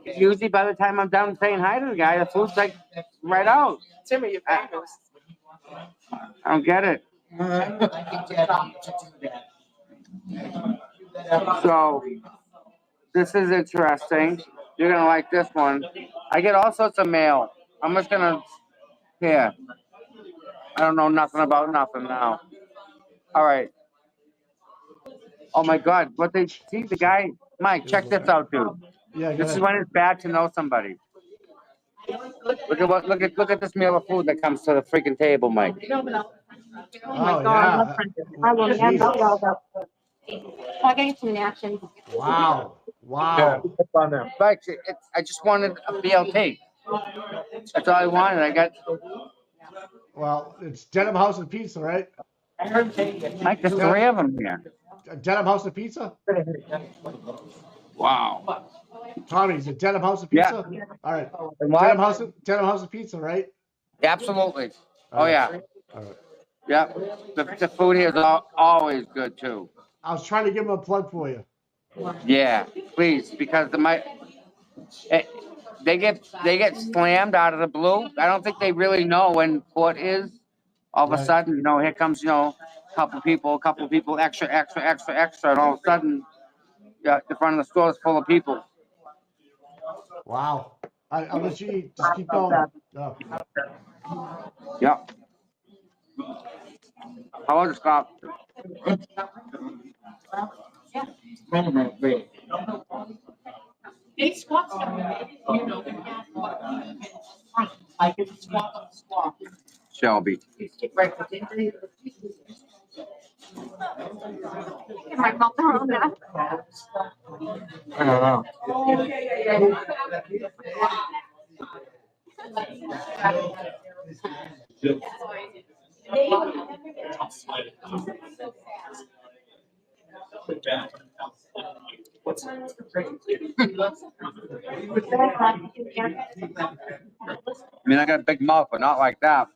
usually by the time I'm done saying hi to the guy, the food's like right out. Timmy, you're famous. I don't get it. So this is interesting. You're gonna like this one. I get all sorts of mail. I'm just gonna here. I don't know nothing about nothing now. All right. Oh my God! What they see the guy, Mike? Check this out, dude. Yeah, This is when it's bad to know somebody. Look at this meal of food that comes to the freaking table, Mike. Oh my God. I will never eat all that. I'm getting some napkins. Wow. Wow. Mike, I just wanted a BLT. That's all I wanted. I got. Well, it's Dedham House and Pizza, right? Mike, there's three of them here. Dedham House and Pizza? Wow. Tommy, is it Dedham House and Pizza? Yeah. All right. And what? Dedham House and Pizza, right? Absolutely. All Oh right. yeah. All right. Yeah. The food here is always good too. I was trying to give him a plug for you. Yeah, please, because they get slammed out of the blue. I don't think they really know when court is. All of a sudden, here comes, a couple people, extra, and all of a sudden, the front of the store is full of people. Wow. I'll let you eat. Just keep going. Oh. Yep. I want to stop. They squat I can squat. Shelby. My mouth around that. I don't know. I mean, I got a big mouth, but not like that.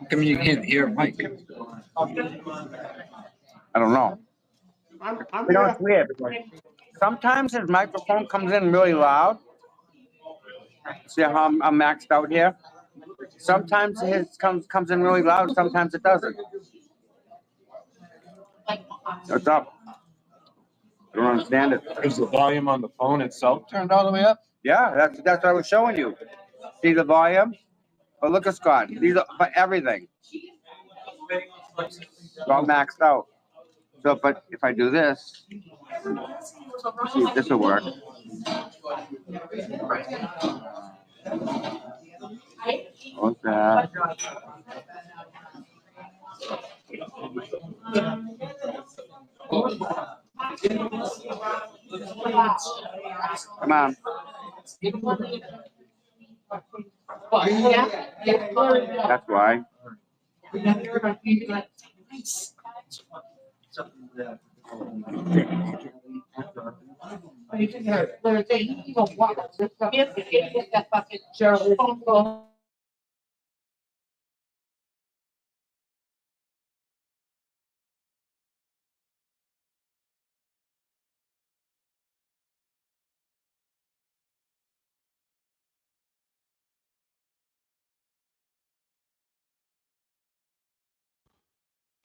How come you can't hear Mike? I don't know. It's weird. Sometimes his microphone comes in really loud. See how I'm maxed out here? Sometimes his comes in really loud, sometimes it doesn't. What's up? I don't understand it. Is the volume on the phone itself turned all the way up? Yeah, that's what I was showing you. See the volume? But look at Scott. These are for everything. It's all maxed out. So, but if I do this, see if this will work. What's that? Come on. That's why.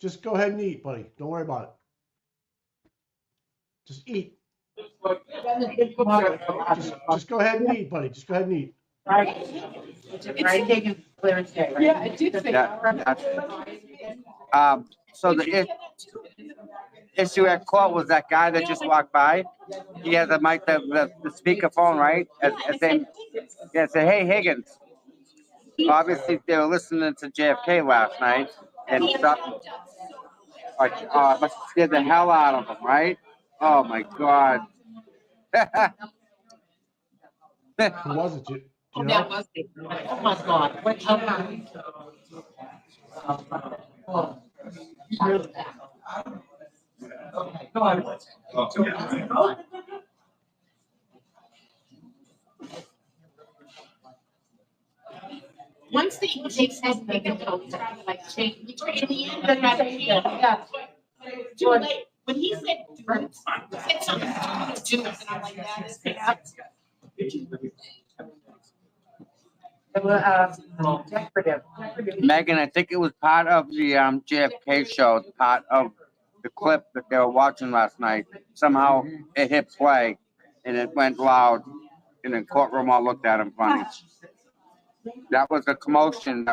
Just go ahead and eat, buddy. Don't worry about it. Just eat. Just go ahead and eat, buddy. Just go ahead and eat. Right. Higgins, clearance day, right? Yeah, it did say. So the issue at court was that guy that just walked by. He has a mic, the speakerphone, right? Yeah, it said, "Hey, Higgins." Obviously, they were listening to JFK last night, and stuff. Like, must have scared the hell out of them, right? Oh my God. Who was it? Do you know? That was it. Oh my God. What? Okay, go on. Once the English has taken over, like change, in the end, they're not change. Yeah. Too late. When he said, he said something, do it, and I'm like, that is Decorative. Megan, I think it was part of the JFK show, part of the clip that they were watching last night. Somehow it hit play and it went loud, and the courtroom all looked at him funny. That was a commotion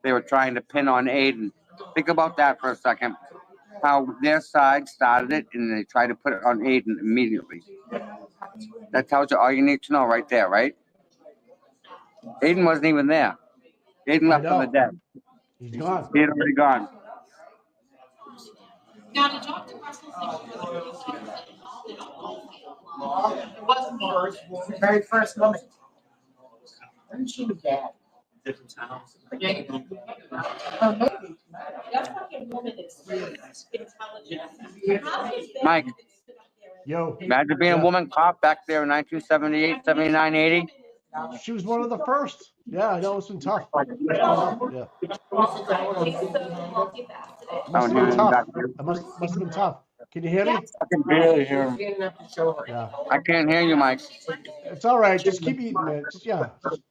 they were trying to pin on Aiden. Think about that for a second. How their side started it and they tried to put it on Aiden immediately. That tells you all you need to know right there, right? Aiden wasn't even there. Aiden left for the dead. He's gone. He had already gone. Now, to talk to Russell, It wasn't the very first moment. Wasn't she bad? Different towns. Oh, maybe. that's like a woman that's intelligent. Mike, Yo. imagine being a woman cop back there in 1978, 79, 80. She was one of the first. Yeah, I know it's been tough. Yeah. Must have been tough. It must have been tough. Can you hear me? I can barely hear him. Yeah. I can't hear you, Mike. It's all right. Just keep eating, man.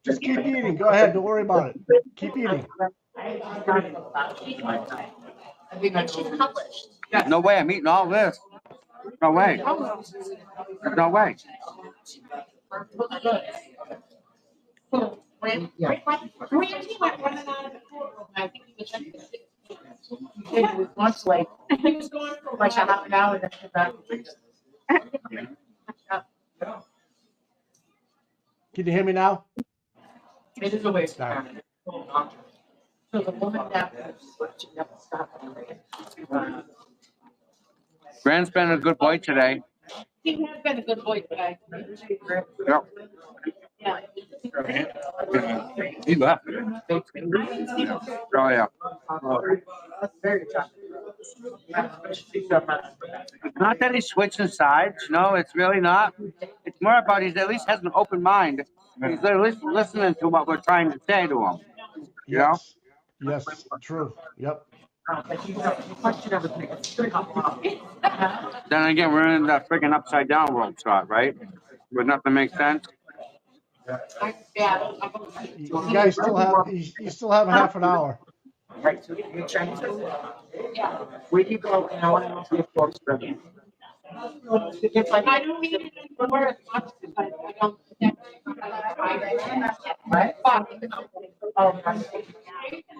Just keep eating. Go ahead. Don't worry about it. Keep eating. No way. I'm eating all this. No way. There's no way. Randy went running out of the courtroom. I think he was Much like, he was going for like a half an hour. Can you hear me now? It is a waste of All time. So the woman that she never stopped. Grant's been a good boy today. He has been a good boy today. Yep. Yeah. He left. Oh, yeah. It's not that he's switching sides. No, it's really not. It's more about he's at least has an open mind. He's at least listening to what we're trying to say to him. You know? Yes, true. Yep. Then again, we're in that freaking upside down world, Scott, right? Where nothing makes sense. You guys still have you still have half an hour. Right, so you're trying to, where do you go? And I want to know if you have books for me. It's like, I don't need it for work. I don't. Right?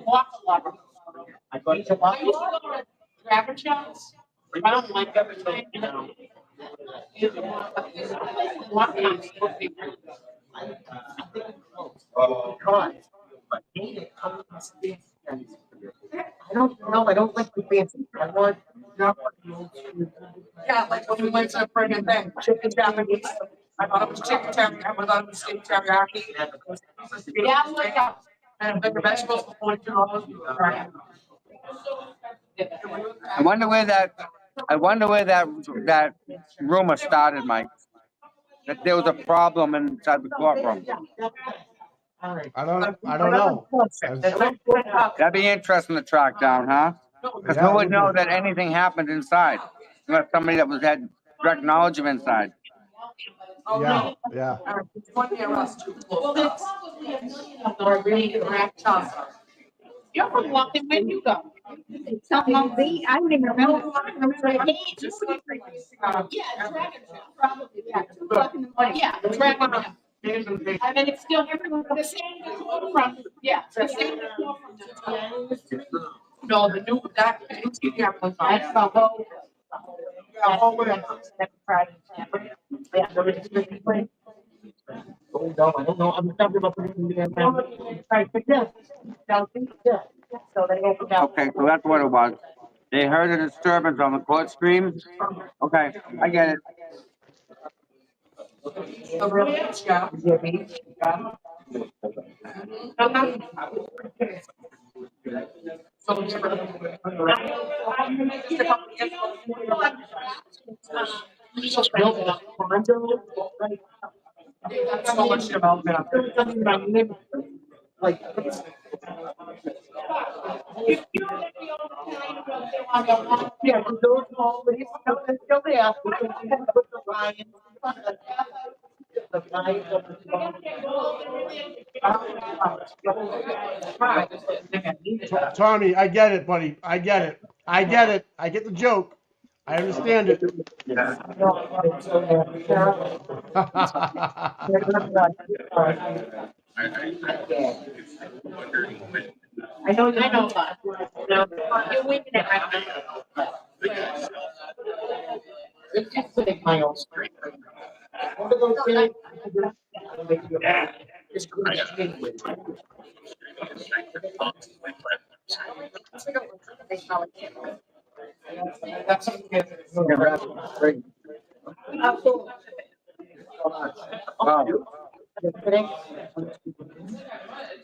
Walk a lot. I go to walk. I used to go to Travel shows. I don't like everything. Walk times would be really good. I don't know, I don't like the fancy. I want. Yeah, like when we went to the friggin' thing, chicken Japanese. I thought it was chicken teriyaki, I thought it was steak teriyaki. Yeah, like that. And bigger vegetables for $42. I wonder where that rumor started, Mike. That there was a problem inside the courtroom. I don't know. That'd be interesting to track down, huh? Because who would know that anything happened inside? Unless somebody that had direct knowledge of inside. Yeah. Well, there's probably a million of them are really direct talk. You're from London, when you go? Something on the, I don't even remember. Yeah, Dragon, probably, yeah, 2 o'clock in the morning, yeah, Dragon. I mean, it's still the same from, yeah, the same. No, the new, that, new TV was on. That's the whole. The whole world. That's Friday. Yeah, there was a big play. Oh, no, I don't know, I'm talking about the. Right, but yeah. Yeah. So they opened up. Okay, so that's what it was. They heard a disturbance on the court stream. Okay, I get it. So really, yeah. Yeah, me. Yeah. So much development up there. Like. Yeah, those small, but it's still there. Put the lines. The lines of the. Tommy, I get it, buddy. I get it. I get it. I get the joke. I understand it. I know, you're winking at right now. It's just like my own screen.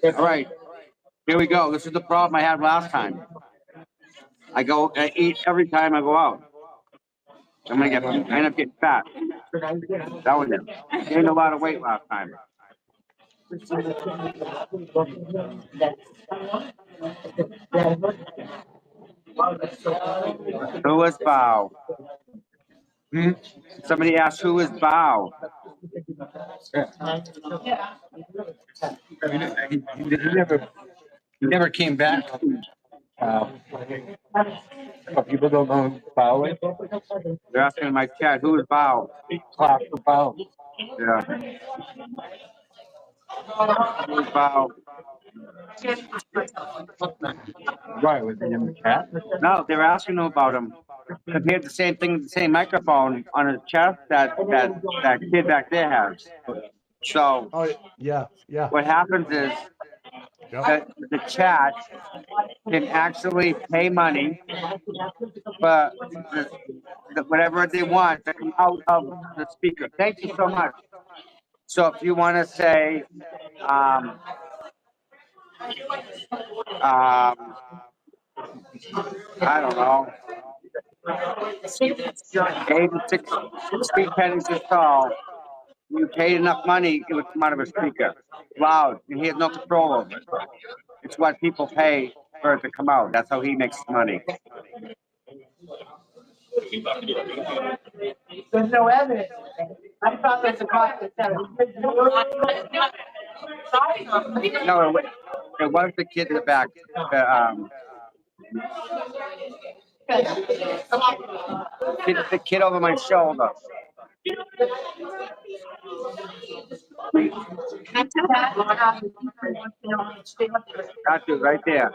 All right, here we go. This is the problem I had last time. I eat every time I go out. I end up getting fat. That was it. Gained a lot of weight last time. Who is Bow? Somebody asked who is Bow? He never came back. But people don't know who Bow is. They're asking in my chat, who is Bow? Clap for Bow. Yeah. Who is Bow? Right, was he in the chat? No, they were asking him about him. Because he had the same thing, the same microphone on his chest that kid back there has. So yeah. what happens is that the chat can actually pay money for whatever they want to come out of the speaker. Thank you so much. So if you want to say, I don't know, 86 feet pennies is tall. You paid enough money, it would come out of a speaker. Loud, and he has no control over it. It's what people pay for it to come out. That's how he makes money. There's no evidence. I thought there's a cost of that. No, it was the kid in the back. The kid over my shoulder. That dude right there.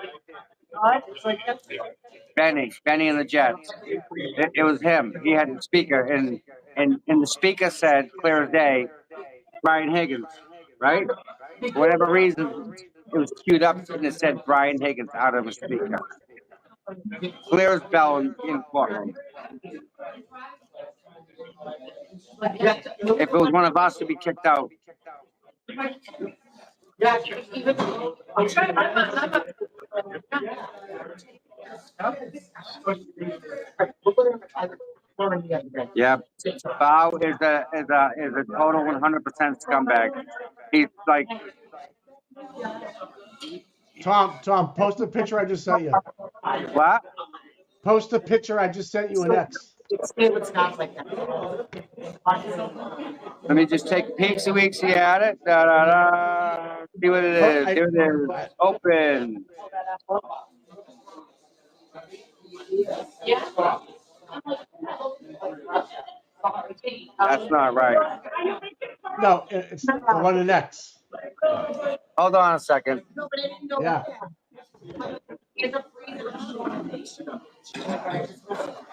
Benny and the Jets. It was him. He had the speaker, and the speaker said, clear as day, Brian Higgins, right? For whatever reason, it was queued up and it said Brian Higgins out of the speaker. Clear as bell in courtroom. If it was one of us, to be kicked out. Yeah, Bow is a total 100% scumbag. He's like. Tom, post the picture I just sent you. What? Post the picture I just sent you an X. Let me just take a peek so we can see at it. See what it is. Here it is. Open. That's not right. No, it's the one in X. Hold on a second. Yeah.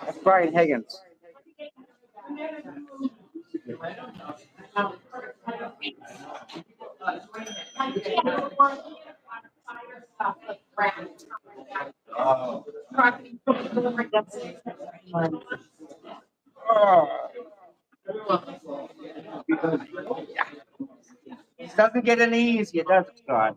That's Brian Higgins. It doesn't get any easier, does it, Scott?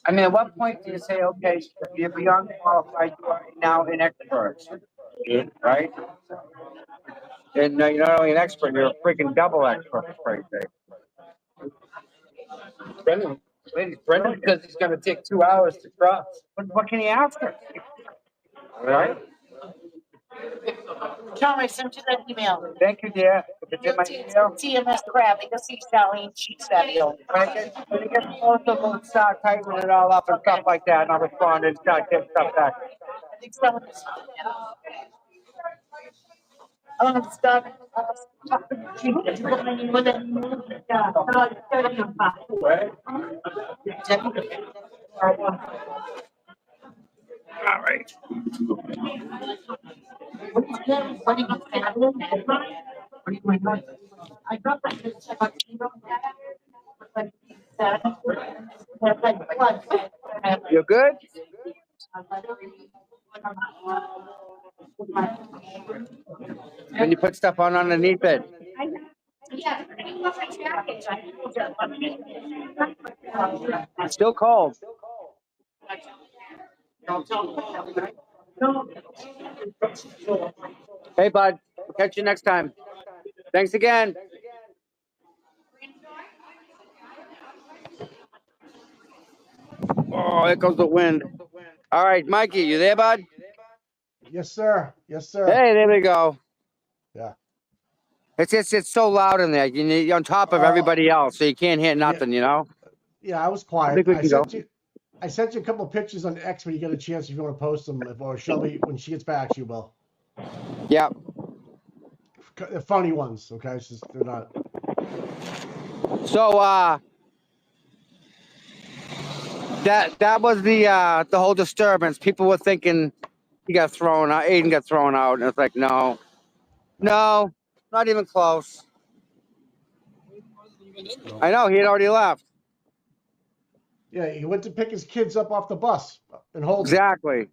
I mean, at what point do you say, okay, you're beyond qualified, you are now an expert, right? And you're not only an expert, you're a freaking double expert, for Christ's sake. Brendan, because he's going to take 2 hours to cross. What can he ask her? Right? Tom, I sent you that email. Thank you, dear. Did you get my email? TMS crap, you'll see Sally and she's that deal. When I get both of them, start tightening it all up and stuff like that, and I'll respond and start getting stuff back. I think someone is. Stop. All right. You good? And you put stuff on underneath it. It's still cold. Hey, bud. We'll catch you next time. Thanks again. Oh, there goes the wind. All right, Mikey, you there, bud? Yes, sir. Yes, sir. Hey, there we go. Yeah. It's so loud in there. You're on top of everybody else, so you can't hear nothing, you know? Yeah, I was quiet. I think we can go. I sent you a couple of pictures on X when you get a chance if you want to post them, or Shelby, when she gets back, she will. Yeah. They're funny ones, okay? It's just, they're not. So, that was the whole disturbance. People were thinking he got thrown out, Aiden got thrown out, and it's like, no, not even close. I know, he had already left. Yeah, he went to pick his kids up off the bus and hold Exactly.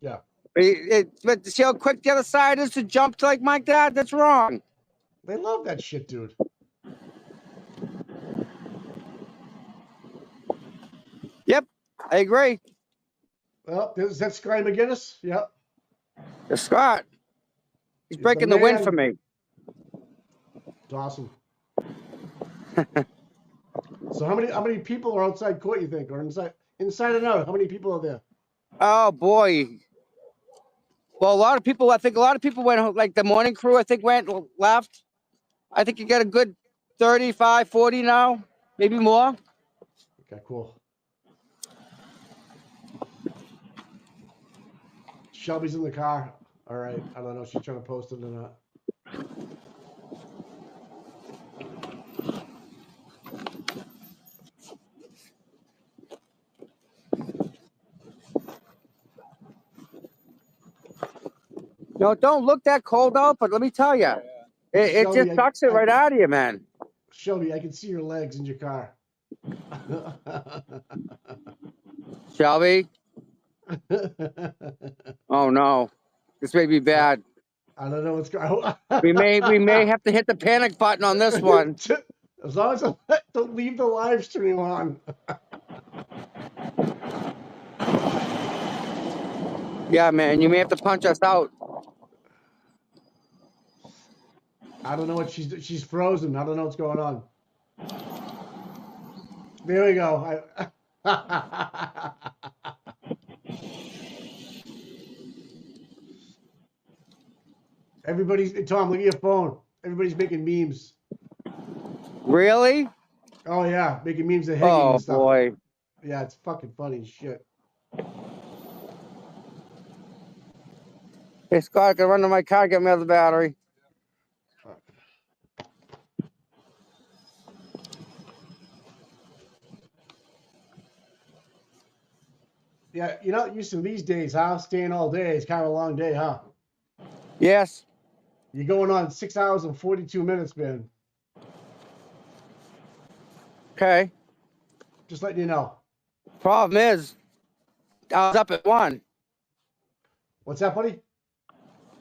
them. Yeah. But see how quick the other side is to jump like Mike that? That's wrong. They love that shit, dude. Yep, I agree. Well, is that Sky McGinnis? Yep. It's Scott. He's breaking the wind for me. It's awesome. So how many people are outside court, you think, or inside and out? How many people are there? Oh boy. Well, a lot of people went, like the morning crew, I think went left. I think you got a good 35, 40 now, maybe more. Okay, cool. Shelby's in the car. All right. I don't know if she's trying to post it or not. No, don't look that cold out, but let me tell you, it Shelby, just sucks it right out of you, man. Shelby, I can see your legs in your car. Shelby? Oh no, this may be bad. I don't know what's going on. we may have to hit the panic button on this one. As long as I don't leave the live stream on. Yeah, man, you may have to punch us out. I don't know what she's frozen. I don't know what's going on. There we go. Everybody's Tom, look at your phone. Everybody's making memes. Really? Oh yeah, making memes of Higgins Oh and stuff. boy. Yeah, it's fucking funny as shit. Hey Scott, I can run to my car, get me out of the battery. Yeah, you're not used to these days, huh? Staying all day. It's kind of a long day, huh? Yes. You're going on 6 hours and 42 minutes, man. Okay. Just letting you know. Problem is, I was up at 1. What's that, buddy?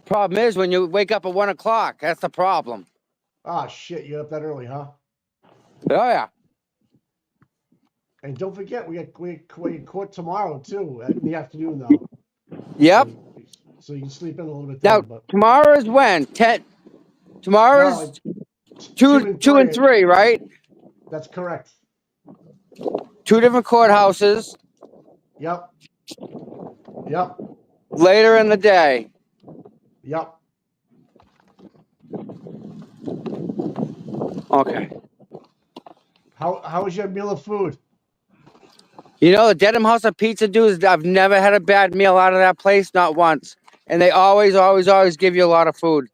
Problem is, when you wake up at 1 o'clock, that's the problem. Ah, shit, you're up that early, huh? Oh yeah. And don't forget, we got court tomorrow too, in the afternoon though. Yep. So you can sleep in a little bit Now then. But tomorrow is when? 10. Tomorrow no, is two and three, right? That's correct. 2 different courthouses. Yep. Yep. Later in the day. Yep. Okay. How was your meal of food? You know, the Dedham House of Pizza dudes, I've never had a bad meal out of that place, not once. And they always give you a lot of food.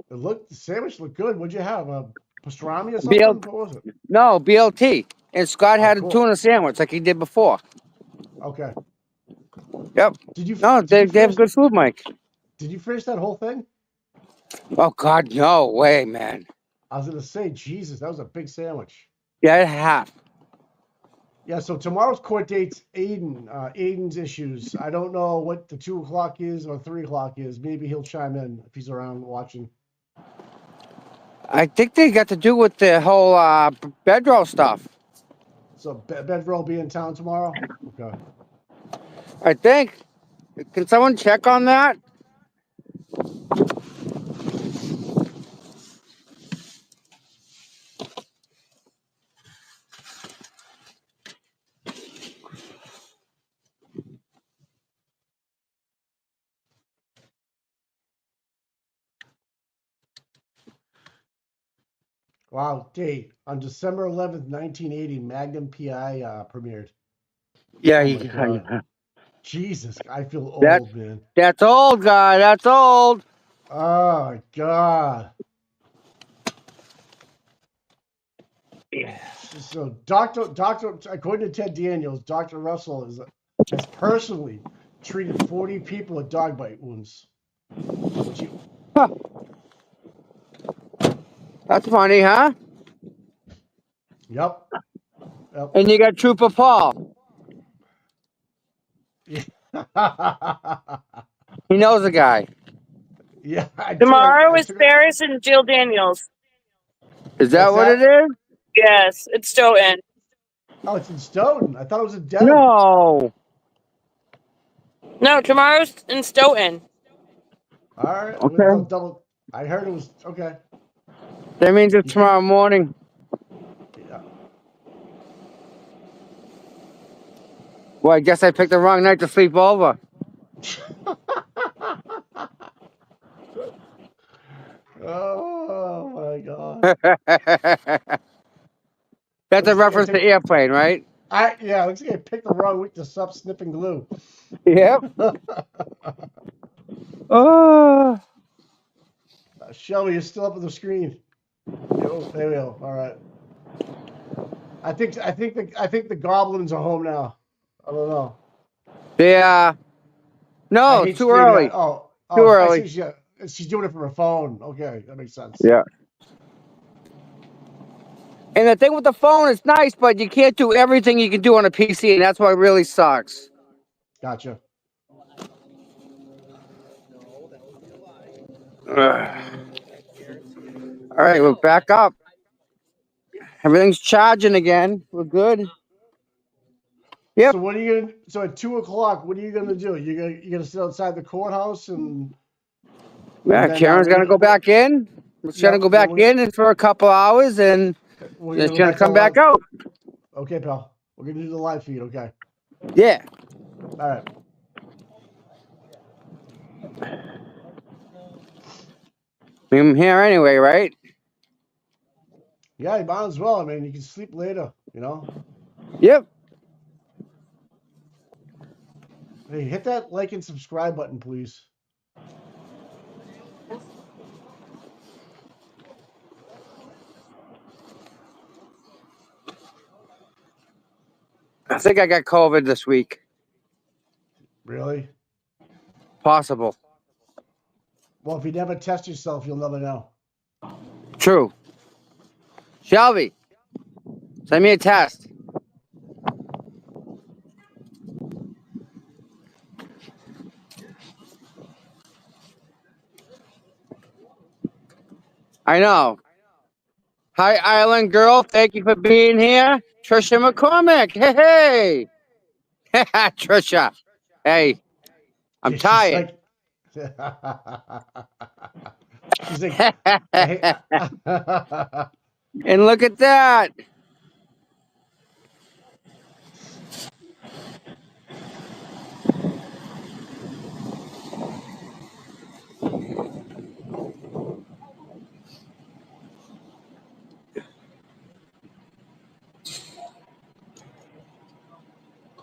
The sandwich looked good. What'd you have? Pastrami or BL, something? What was it? no, BLT. And Scott had a cool. tuna sandwich like he did before. Okay. Yep. Did they have good food, Mike. Did you finish that whole thing? Oh, God, no way, man. I was going to say, Jesus, that was a big sandwich. Yeah, I half. Yeah, so tomorrow's court date's Aiden's issues. I don't know what the 2 o'clock is or 3 o'clock is. Maybe he'll chime in if he's around watching. I think they got to do with the whole bedroll stuff. So Bedroll will be in town tomorrow? Okay. I think. Can someone check on that? Wow, date. On December 11th, 1980, Magnum PI premiered. Yeah, Oh my God. Jesus, I feel old, man. That's old, guy. That's old. Oh my God. So Doctor, according to Ted Daniels, Dr. Russell has personally treated 40 people with dog bite wounds. That's funny, huh? Yep. And you got Trooper Paul. Yeah. He knows the guy. Yeah. Tomorrow is Ferris and Jill Daniels. Is that what it is? Yes, it's Stoughton. Oh, it's in Stoughton. I thought it was in Dedham. No. No, tomorrow's in Stoughton. All right. Okay. Double. I heard it was okay. That means it's tomorrow morning. Yeah. Well, I guess I picked the wrong night to sleep over. Oh my God. That's a reference to Airplane, right? Yeah, looks like I picked the wrong week to stop snipping glue. Yep. Oh. Shelby, you're still up on the screen. Oh, there we go. All right. I think the goblins are home now. I don't know. Yeah. No, hate too streaming. early. Too early. I see she's doing it from her phone. Okay, that makes sense. Yeah. And the thing with the phone is nice, but you can't do everything you can do on a PC, and that's what really sucks. Gotcha. Ugh. All right, we're back up. Everything's charging again. We're good. Yep. So what are you gonna? So at 2 o'clock, what are you gonna do? You're gonna sit outside the courthouse and. Yeah, then, Karen's gonna go back in. She's gonna go back in for a couple hours, and then she's gonna come back out. Okay, pal. We're gonna do the live feed. Okay. Yeah. All right. I'm here anyway, right? Yeah, you might as well. I mean, you can sleep later, you know? Yep. Hey, hit that like and subscribe button, please. I think I got COVID this week. Really? Possible. Well, if you never test yourself, you'll never know. True. Shelby, send me a test. I know. Hi, Island Girl. Thank you for being here. Trisha McCormick. Hey, hey. Trisha. Hey, I'm She's tired. like, she's like, hey. And look at that.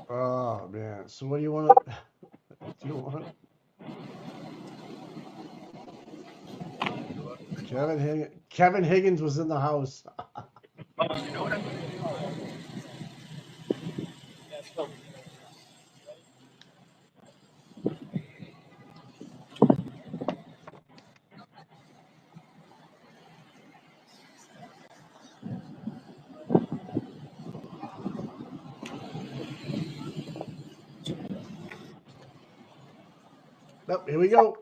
Oh man. So what do you want to? Do you want? Kevin Higgins was in the house. Nope, here we go.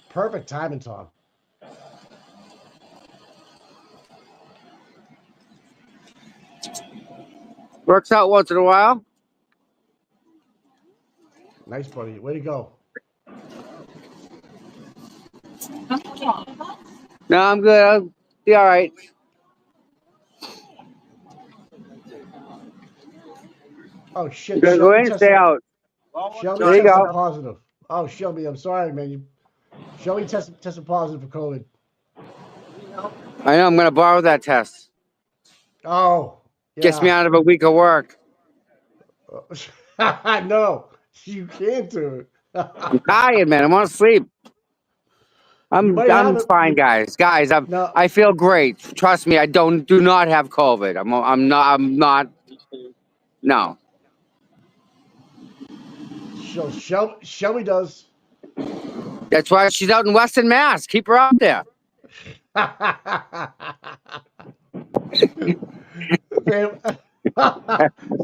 Perfect timing, Tom. Works out once in a while. Nice, buddy. Way to go. No, I'm good. I'll be all right. Oh shit! You're gonna go in, stay out. Shelby There you tested go. positive. Oh, Shelby, I'm sorry, man. Shelby tested positive for COVID. I know. I'm gonna borrow that test. Oh, yeah. Gets me out of a week of work. No, you can't do it. I'm tired, man. I want to sleep. I'm fine, guys. Guys, I feel great. Trust me, I do not have COVID. I'm not. No. Shelby does. That's why she's out in Western Mass. Keep her out there.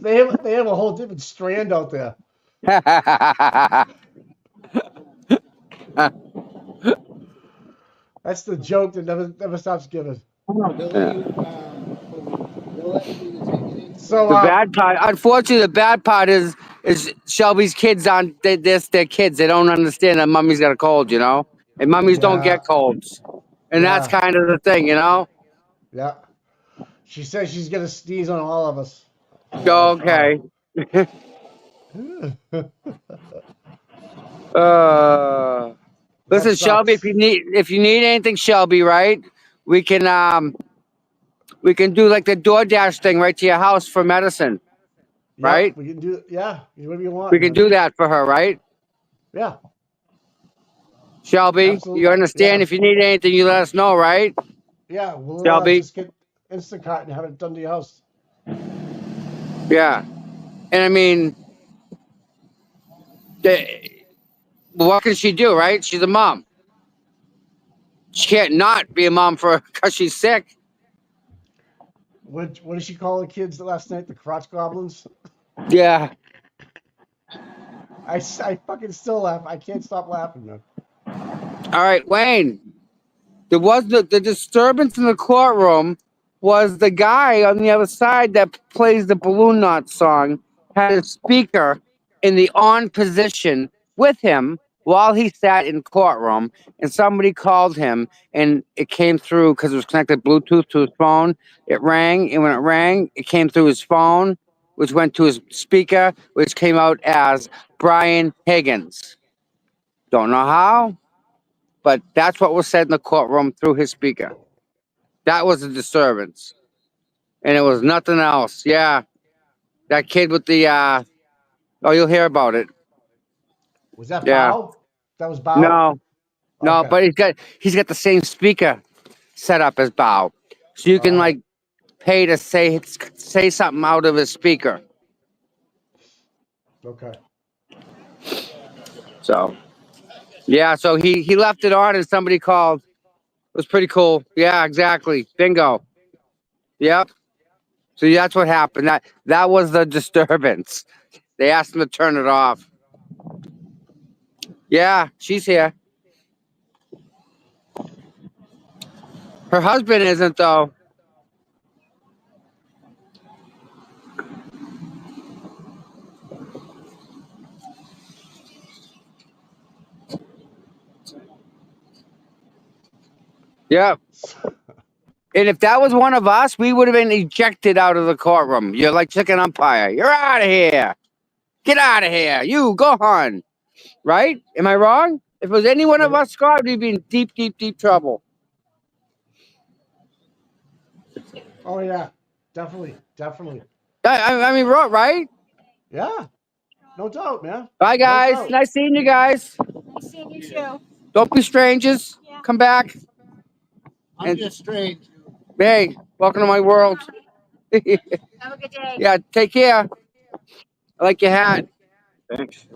they have a whole different strand out there. That's the joke that never stops giving. So the bad part, unfortunately, the bad part is Shelby's kids aren't their kids. They don't understand that mommy's got a cold, you know, and mummies don't get colds, and that's kind of the thing, you know. Yeah. She says she's gonna sneeze on all of us. Okay. Listen, Shelby, if you need anything, Shelby, right? We can do like the DoorDash thing right to your house for medicine, right? We can do whatever you want. We can do that for her, right? Yeah. Shelby, Absolutely. you understand? Yeah. If you need anything, you let us know, right? Yeah, we'll Shelby. just get Instacart and have it done to your house. Yeah, and I mean, what can she do, right? She's a mom. She can't not be a mom because she's sick. What did she call the kids last night? The crotch goblins? Yeah. I fucking still laugh. I can't stop laughing, man. All right, Wayne. There was the disturbance in the courtroom was the guy on the other side that plays the Balloon Knot song had a speaker in the on position with him while he sat in courtroom, and somebody called him, and it came through because it was connected Bluetooth to his phone. It rang, and when it rang, it came through his phone, which went to his speaker, which came out as Brian Higgins. Don't know how, but that's what was said in the courtroom through his speaker. That was a disturbance. And it was nothing else. Yeah. That kid with the, oh, you'll hear about it. Was that Yeah. Bao? That was Bao? No, no, Okay. but he's got the same speaker set up as Bao. So you can like pay to say something out of his speaker. Okay. So, yeah, so he left it on and somebody called. It was pretty cool. Yeah, exactly. Bingo. Yep. So that's what happened. That was the disturbance. They asked him to turn it off. Yeah, she's here. Her husband isn't though. Yep. And if that was one of us, we would have been ejected out of the courtroom. You're like chicken umpire. You're out of here. Get out of here. You go on. Right? Am I wrong? If it was any one of us, Scott, we'd be in deep, deep, deep trouble. Oh yeah, definitely. I mean, right? Yeah, no doubt, man. Bye, guys. No doubt. Nice seeing you guys. Nice seeing you too. Don't be strangers. Come back. I'm just strange. Hey, welcome to my world. Have a good day. Yeah, take care. I like your hat. Thanks.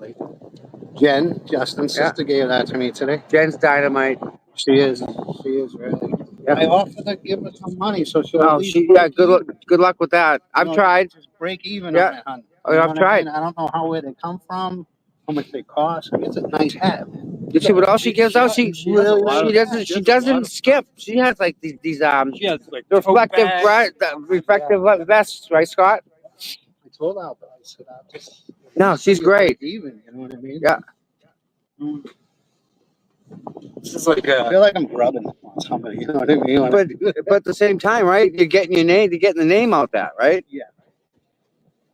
Jen, Justin's sister, gave that to me today. Jen's dynamite. She is really. Yeah. I offered to give her some money so she'll Oh, at least break good luck with that. I've know, tried. just break even Yeah. on it, hon. Oh, You know I've what I tried. mean? I don't know where they come from, how much they cost. I mean, it's a nice hat. You see what else she gives out? She really she doesn't skip. She has like these She has like reflective tote reflective vests, right, Scott? I told her, but I said, I'll just. No, she's great. Even, you know what I mean? Yeah. This is like I feel like I'm grubbing on somebody, you know what I mean? But at the same time, right? You're getting the name out that, right? Yeah.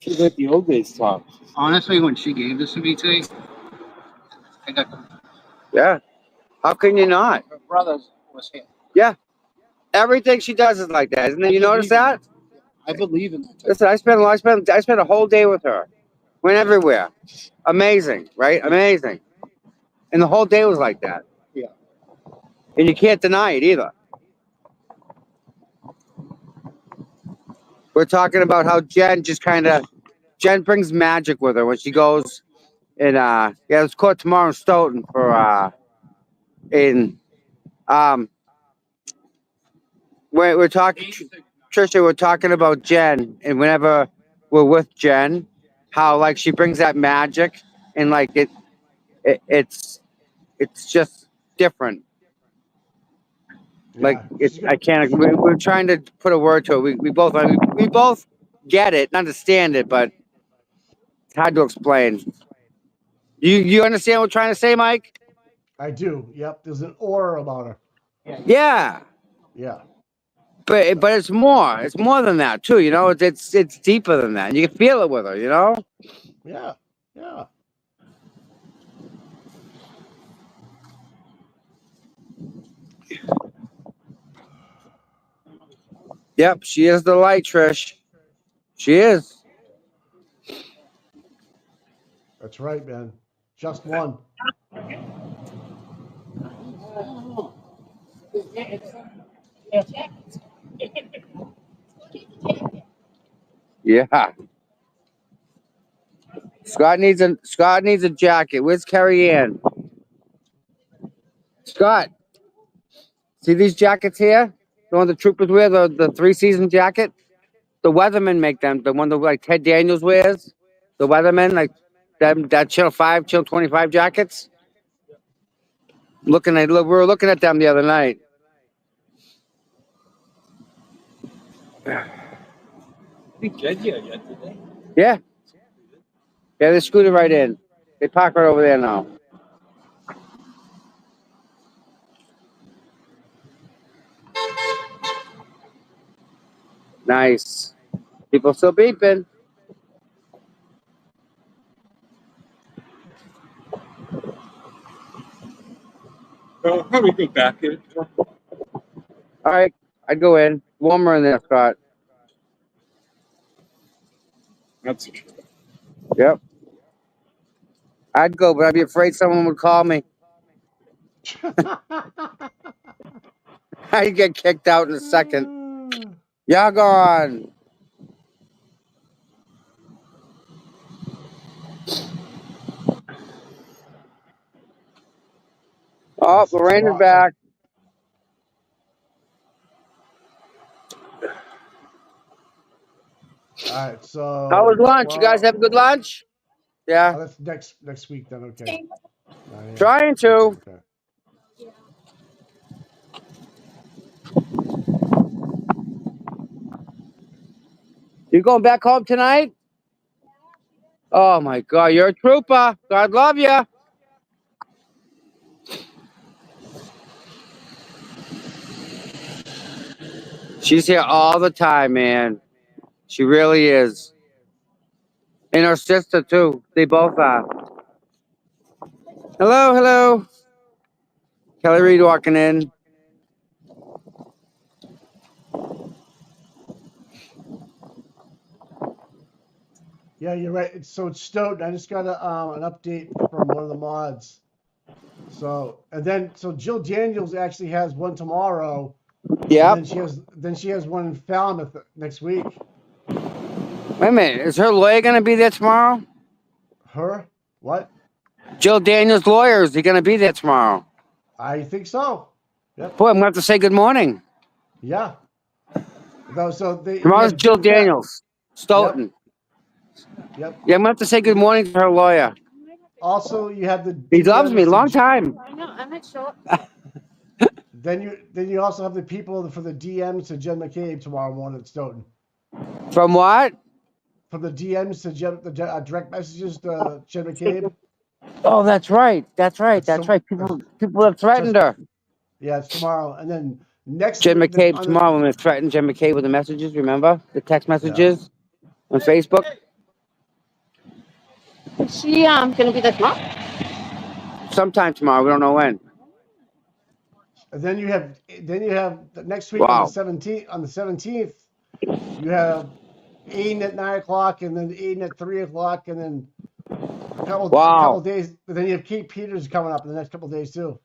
She's like the old days talk. Honestly, when she gave this to me today, I got Yeah. How can you not? her brother was here. Yeah. Everything she does is like that, isn't it? You notice that? I believe in that. Listen, I spent a whole day with her. Went everywhere. Amazing, right? Amazing. And the whole day was like that. Yeah. And you can't deny it either. We're talking about how Jen brings magic with her when she goes and it's court tomorrow in Stoughton for we're talking Trisha, we're talking about Jen, and whenever we're with Jen, how like she brings that magic and like it's just different. Like I can't. We're trying to put a word to it. We both get it, and understand it, but it's hard to explain. You understand what we're trying to say, Mike? I do. Yep. There's an aura about her. Yeah. Yeah. But it's more. It's more than that too. You know, it's deeper than that. You can feel it with her. You know. Yeah. Yeah. Yep, she is the light, Trish. She is. That's right, man. Just one. Yeah. Scott needs a jacket. Where's Carrie Ann? Scott, see these jackets here? The one the troopers wear, the 3-season jacket? The weathermen make them. The one that like Ted Daniels wears. The weathermen, like that Chill 5, Chill 25 jackets. We were looking at them the other night. Yeah. Yeah, they scooted right in. They park right over there now. Nice. People still beeping. probably go back in. All right, I'd go in. Warmer in there, Scott. That's Yep. I'd go, but I'd be afraid someone would call me. I'd get kicked out in a second. Y'all gone. Oh, Lorraine is back. All right, so How was lunch? You guys have a good lunch? Yeah. Oh, that's next week then. Okay. Trying to. Okay. You going back home tonight? Oh my God, you're a trooper. God love you. She's here all the time, man. She really is. And her sister too. They both are. Hello, hello. Kelly Reed walking in. Yeah, you're right. So it's Stoughton. I just got an update from one of the mods. So Jill Daniels actually has one tomorrow. Yeah. Then she has one in Falmouth next week. Wait a minute. Is her lawyer gonna be there tomorrow? Her? What? Jill Daniels' lawyer, is he gonna be there tomorrow? I think so. Yep. Boy, I'm gonna have to say good morning. Yeah. Tomorrow's Jill Daniels. Stoughton. Yep. Yeah, I'm gonna have to say good morning to her lawyer. Also, you have the. He loves me. Long time. I know, I'm not sure. Then you also have the people for the DMs to Jen McCabe tomorrow morning at Stoughton. From what? From the DMs to direct messages to Jen McCabe. Oh, that's right. That's right. People have threatened her. Yeah, it's tomorrow, and then next. Jen McCabe tomorrow. When we threatened Jen McCabe with the messages. Remember the text messages on Facebook? Is she gonna be there tomorrow? Sometime tomorrow. We don't know when. And then you have next week on the 17th. On the 17th, you have Aiden at 9 o'clock, and then Aiden at 3 o'clock, and then a couple days. But then you have Kate Peters coming up in the next couple days too.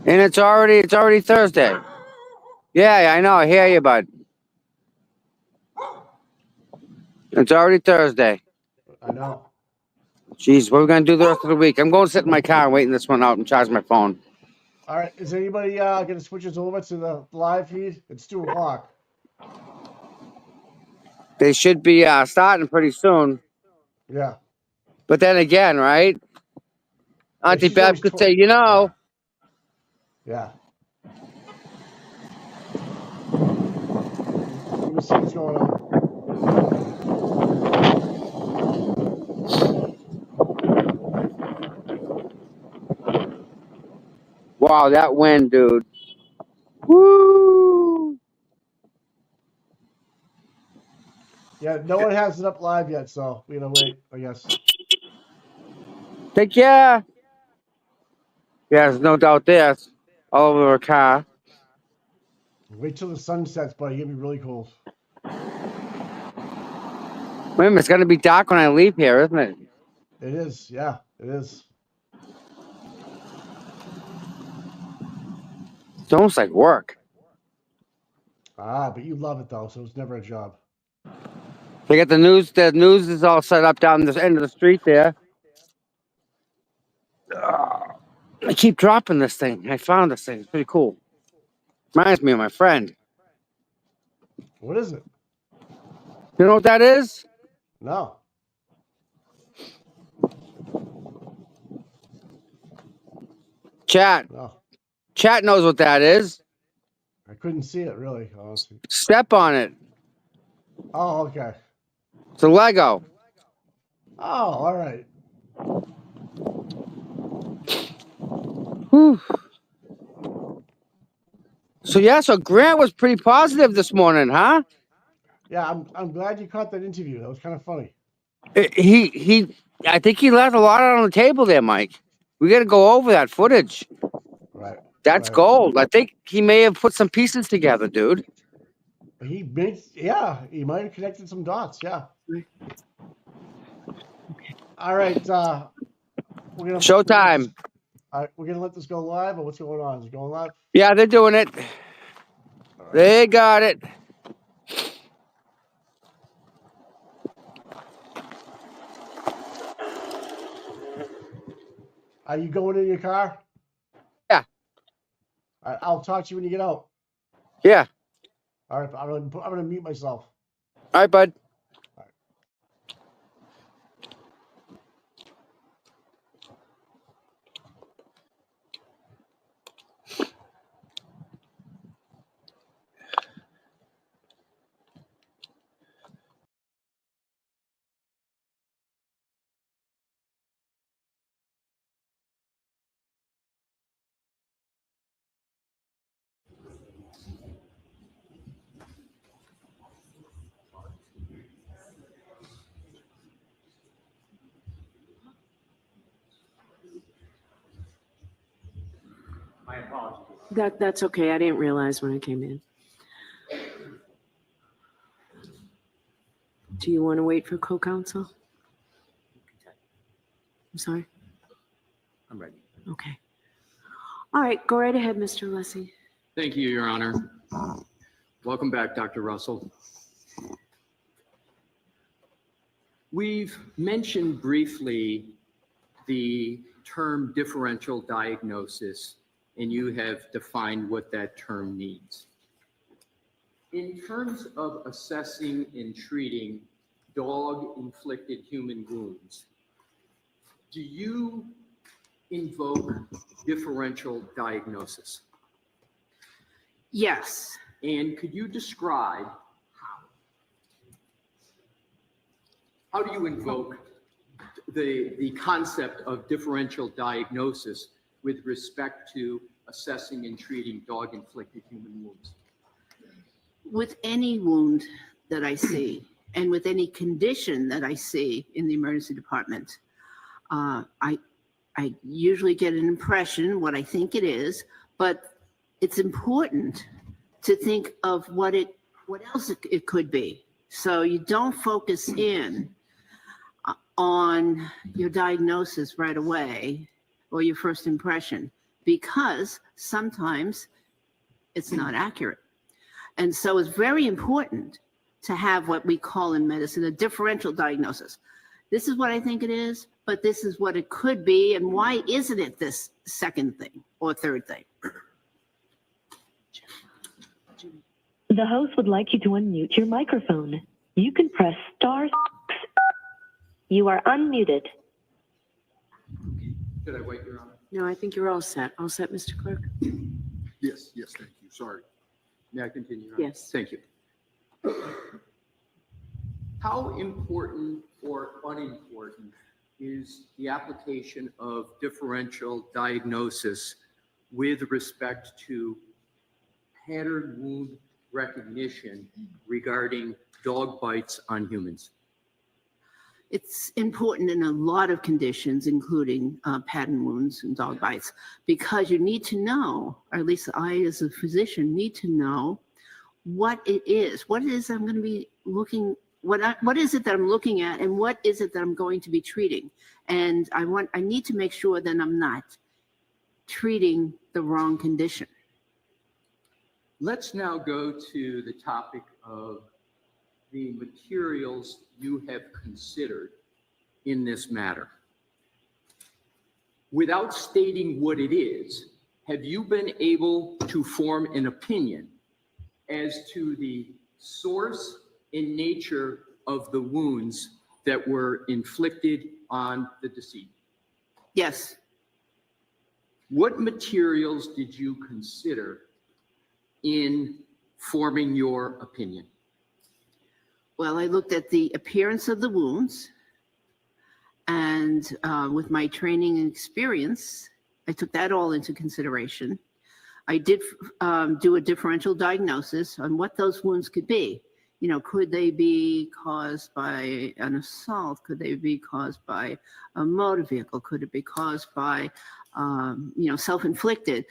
And it's already Thursday. Yeah, I know. I hear you, bud. It's already Thursday. I know. Jeez, what are we gonna do the rest of the week? I'm going to sit in my car and waiting this one out and charge my phone. All right. Is anybody gonna switch us over to the live feed? It's 2 o'clock. They should be starting pretty soon. Yeah. But then again, right? Auntie Bev could say, Yeah. Let me see what's going on. Wow, that wind, dude. Woo! Yeah, no one has it up live yet, so we gotta wait, I guess. Take care. Yeah, there's no doubt there. It's all over our car. Wait till the sun sets, buddy. It's gonna be really cold. Wait a minute, it's gonna be dark when I leave here, isn't it? It is, yeah, it is. It's almost like work. But you love it though, so it's never a job. They got the news. The news is all set up down this end of the street there. I keep dropping this thing. I found this thing. It's pretty cool. Reminds me of my friend. What is it? You know what that is? No. Chat. No. Chat knows what that is. I couldn't see it really, honestly. Step on it. Oh, okay. It's a Lego. Oh, all right. Whew. So Grant was pretty positive this morning, huh? Yeah, I'm glad you caught that interview. That was kind of funny. I think he left a lot on the table there, Mike. We got to go over that footage. Right. That's Right. gold. I think he may have put some pieces together, dude. He made, yeah, he might have connected some dots. Yeah. All right. We're gonna Showtime. All right, we're gonna let this go live, or what's going on? Is it going live? Yeah, they're doing it. They got it. Are you going in your car? Yeah. All right, I'll talk to you when you get out. Yeah. All right, I'm gonna mute myself. All right, bud. My apologies. That's okay. I didn't realize when I came in. Do you want to wait for co-counsel? I'm sorry. I'm ready. Okay. All right, go right ahead, Mr. Lessie. Thank you, Your Honor. Welcome back, Dr. Russell. We've mentioned briefly the term differential diagnosis, and you have defined what that term means. In terms of assessing and treating dog-inflicted human wounds, do you invoke differential diagnosis? Yes. And could you describe how do you invoke the concept of differential diagnosis with respect to assessing and treating dog-inflicted human wounds? With any wound that I see and with any condition that I see in the emergency department, I usually get an impression what I think it is, but it's important to think of what else it could be. So you don't focus in on your diagnosis right away or your first impression, because sometimes it's not accurate. And so it's very important to have what we call in medicine a differential diagnosis. This is what I think it is, but this is what it could be, and why isn't it this second thing or third thing? The host would like you to unmute your microphone. You can press star. You are unmuted. Should I wait, Your Honor? No, I think you're all set. All set, Mr. Clerk? Yes, thank you. Sorry. May I continue? Your Honor? Yes. Thank you. How important or unimportant is the application of differential diagnosis with respect to pattern wound recognition regarding dog bites on humans? It's important in a lot of conditions, including pattern wounds and dog bites, because you need to know, or at least I as a physician need to know what it is I'm going to be looking, what is it that I'm looking at, and what is it that I'm going to be treating. And I need to make sure that I'm not treating the wrong condition. Let's now go to the topic of the materials you have considered in this matter. Without stating what it is, have you been able to form an opinion as to the source and nature of the wounds that were inflicted on the decedent? Yes. What materials did you consider in forming your opinion? Well, I looked at the appearance of the wounds, and with my training and experience, I took that all into consideration. I did do a differential diagnosis on what those wounds could be. You know, could they be caused by an assault? Could they be caused by a motor vehicle? Could it be caused by, you know, self-inflicted?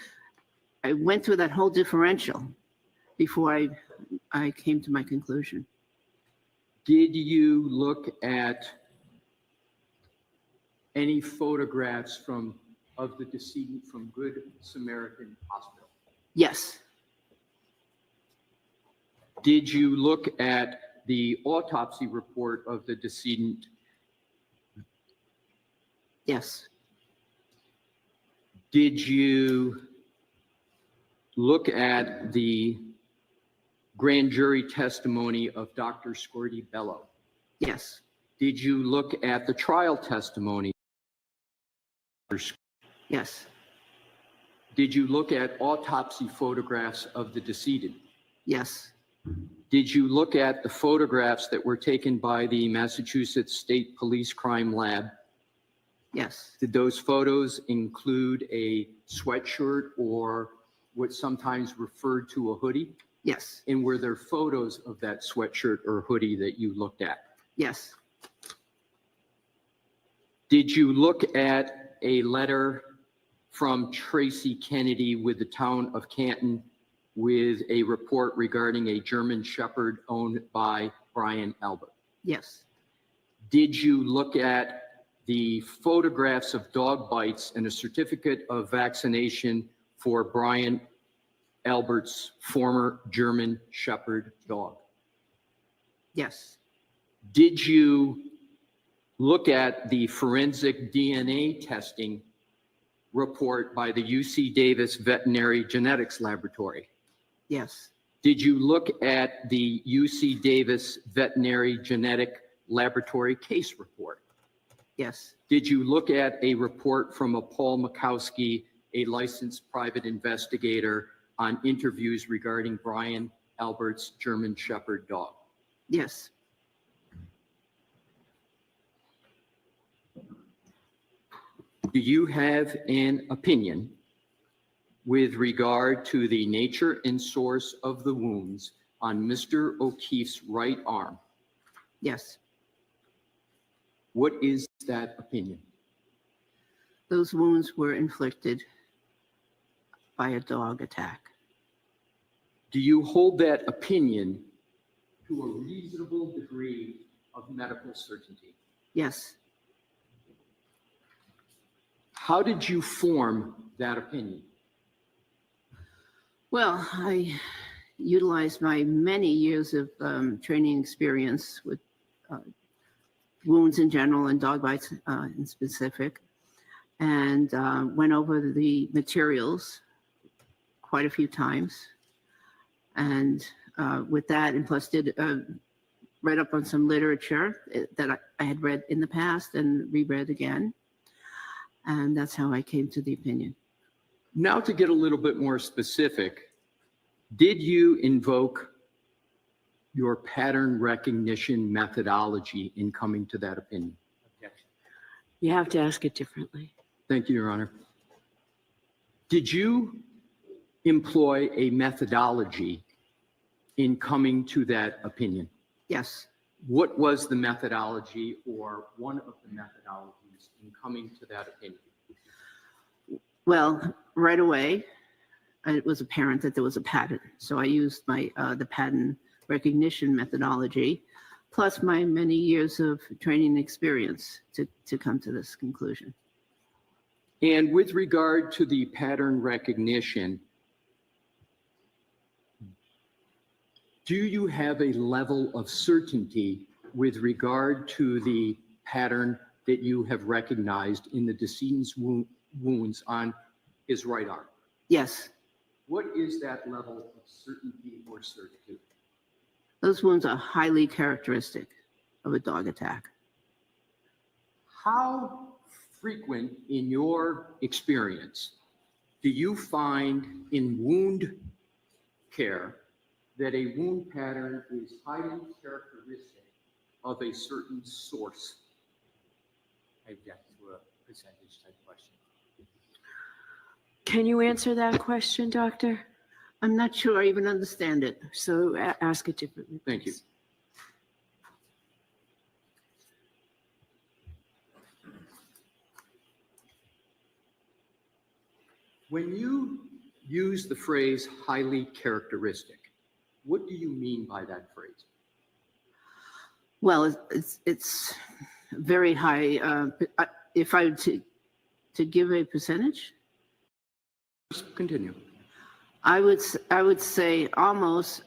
I went through that whole differential before I came to my conclusion. Did you look at any photographs of the decedent from Good Samaritan Hospital? Yes. Did you look at the autopsy report of the decedent? Yes. Did you look at the grand jury testimony of Dr. Squirty Bello? Yes. Did you look at the trial testimony? Yes. Did you look at autopsy photographs of the decedent? Yes. Did you look at the photographs that were taken by the Massachusetts State Police Crime Lab? Yes. Did those photos include a sweatshirt or what's sometimes referred to a hoodie? Yes. And were there photos of that sweatshirt or hoodie that you looked at? Yes. Did you look at a letter from Tracy Kennedy with the town of Canton with a report regarding a German Shepherd owned by Brian Albert? Yes. Did you look at the photographs of dog bites and a certificate of vaccination for Brian Albert's former German Shepherd dog? Yes. Did you look at the forensic DNA testing report by the UC Davis Veterinary Genetics Laboratory? Yes. Did you look at the UC Davis Veterinary Genetic Laboratory case report? Yes. Did you look at a report from a Paul Mikowski, a licensed private investigator, on interviews regarding Brian Albert's German Shepherd dog? Yes. Do you have an opinion with regard to the nature and source of the wounds on Mr. O'Keefe's right arm? Yes. What is that opinion? Those wounds were inflicted by a dog attack. Do you hold that opinion to a reasonable degree of medical certainty? Yes. How did you form that opinion? Well, I utilized my many years of training experience with wounds in general and dog bites in specific, and went over the materials quite a few times. And with that, and plus did read up on some literature that I had read in the past and reread again. And that's how I came to the opinion. Now to get a little bit more specific, did you invoke your pattern recognition methodology in coming to that opinion? Objection. You have to ask it differently. Thank you, Your Honor. Did you employ a methodology in coming to that opinion? Yes. What was the methodology or one of the methodologies in coming to that opinion? Well, right away, it was apparent that there was a pattern. So I used my the pattern recognition methodology, plus my many years of training experience to come to this conclusion. And with regard to the pattern recognition, do you have a level of certainty with regard to the pattern that you have recognized in the decedent's wounds on his right arm? Yes. What is that level of certainty or certitude? Those wounds are highly characteristic of a dog attack. How frequent in your experience do you find in wound care that a wound pattern is highly characteristic of a certain source? I object to a percentage type question. Can you answer that question, Doctor? I'm not sure I even understand it, so ask it differently. Thank you. When you use the phrase highly characteristic, what do you mean by that phrase? Well, it's very high. If I were to give a percentage, Continue. I would say almost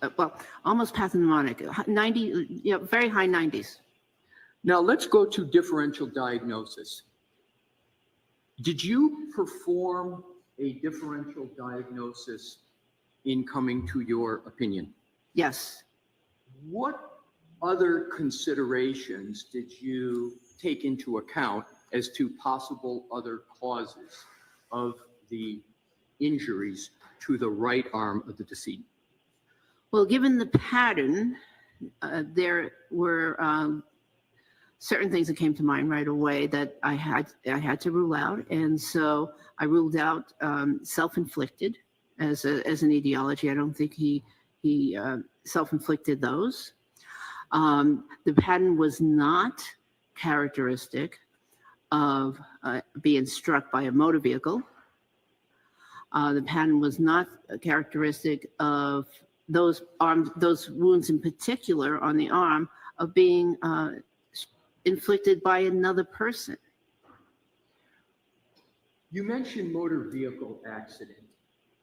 almost pathognomonic, 90, very high 90s. Now let's go to differential diagnosis. Did you perform a differential diagnosis in coming to your opinion? Yes. What other considerations did you take into account as to possible other causes of the injuries to the right arm of the decedent? Well, given the pattern, there were certain things that came to mind right away that I had to rule out, and so I ruled out self-inflicted as an etiology. I don't think he self-inflicted those. The pattern was not characteristic of being struck by a motor vehicle. The pattern was not characteristic of those wounds in particular on the arm of being inflicted by another person. You mentioned motor vehicle accident,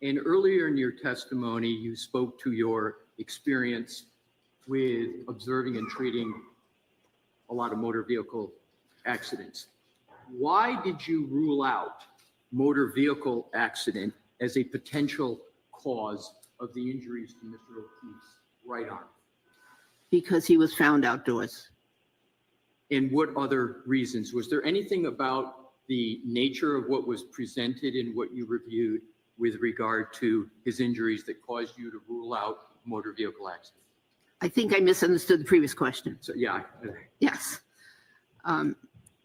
and earlier in your testimony, you spoke to your experience with observing and treating a lot of motor vehicle accidents. Why did you rule out motor vehicle accident as a potential cause of the injuries to Mr. O'Keefe's right arm? Because he was found outdoors. And what other reasons? Was there anything about the nature of what was presented in what you reviewed with regard to his injuries that caused you to rule out motor vehicle accident? I think I misunderstood the previous question. So, yeah. Yes.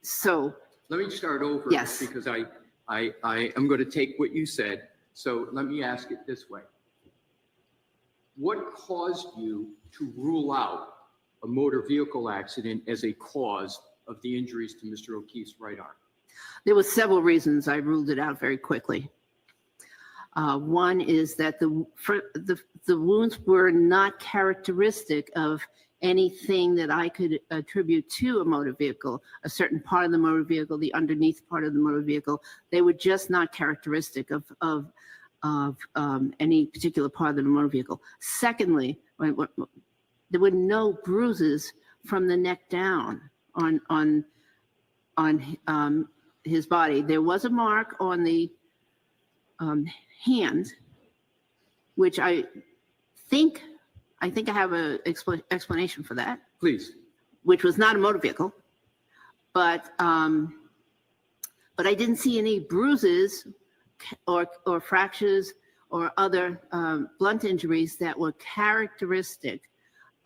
So. Let me start over. Yes. Because I am going to take what you said. So let me ask it this way. What caused you to rule out a motor vehicle accident as a cause of the injuries to Mr. O'Keefe's right arm? There were several reasons I ruled it out very quickly. One is that the wounds were not characteristic of anything that I could attribute to a motor vehicle, a certain part of the motor vehicle, the underneath part of the motor vehicle. They were just not characteristic of any particular part of the motor vehicle. Secondly, there were no bruises from the neck down on his body. There was a mark on the hand, which I think I have an explanation for that. Please. Which was not a motor vehicle, but I didn't see any bruises or fractures or other blunt injuries that were characteristic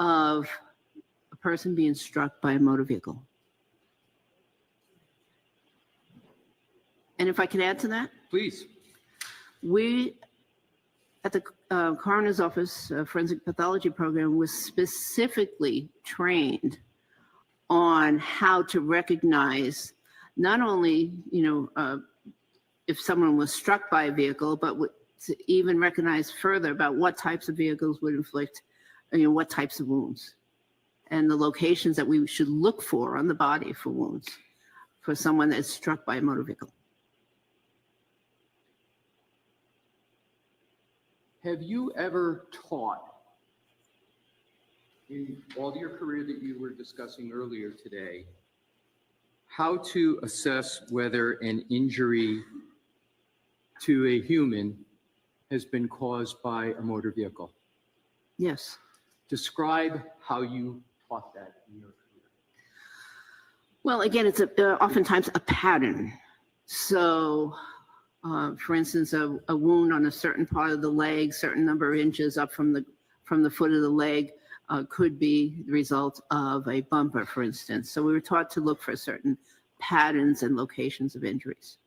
of a person being struck by a motor vehicle. And if I could add to that? Please. We, at the coroner's office forensic pathology program, was specifically trained on how to recognize not only, if someone was struck by a vehicle, but to even recognize further about what types of vehicles would inflict, what types of wounds, and the locations that we should look for on the body for wounds for someone that's struck by a motor vehicle. Have you ever taught, in all your career that you were discussing earlier today, how to assess whether an injury to a human has been caused by a motor vehicle? Yes. Describe how you taught that in your career. Well, again, it's oftentimes a pattern. So, for instance, a wound on a certain part of the leg, certain number of inches up from the foot of the leg, could be the result of a bumper, for instance. So we were taught to look for certain patterns and locations of injuries.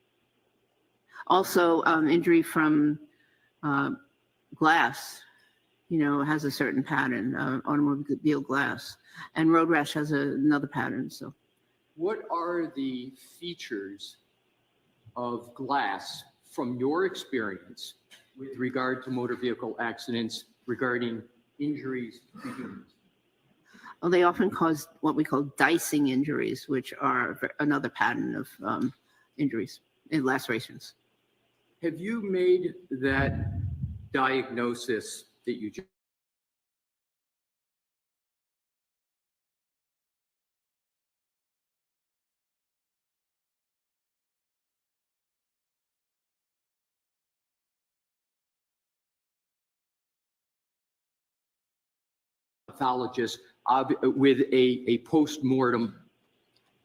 Also, injury from glass, has a certain pattern, automobile glass, and road rash has another pattern. So, what are the features of glass from your experience with regard to motor vehicle accidents regarding injuries to humans? Well, they often cause what we call dicing injuries, which are another pattern of injuries and lacerations. Have you made that diagnosis that you just pathologist with a post-mortem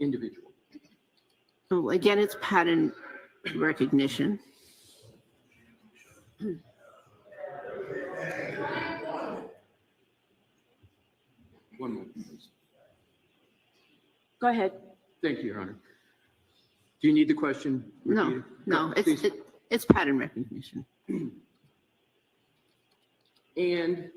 individual? So again, it's pattern recognition. One moment, please. Go ahead. Thank you, Your Honor. Do you need the question repeated? No, Please. it's pattern recognition. And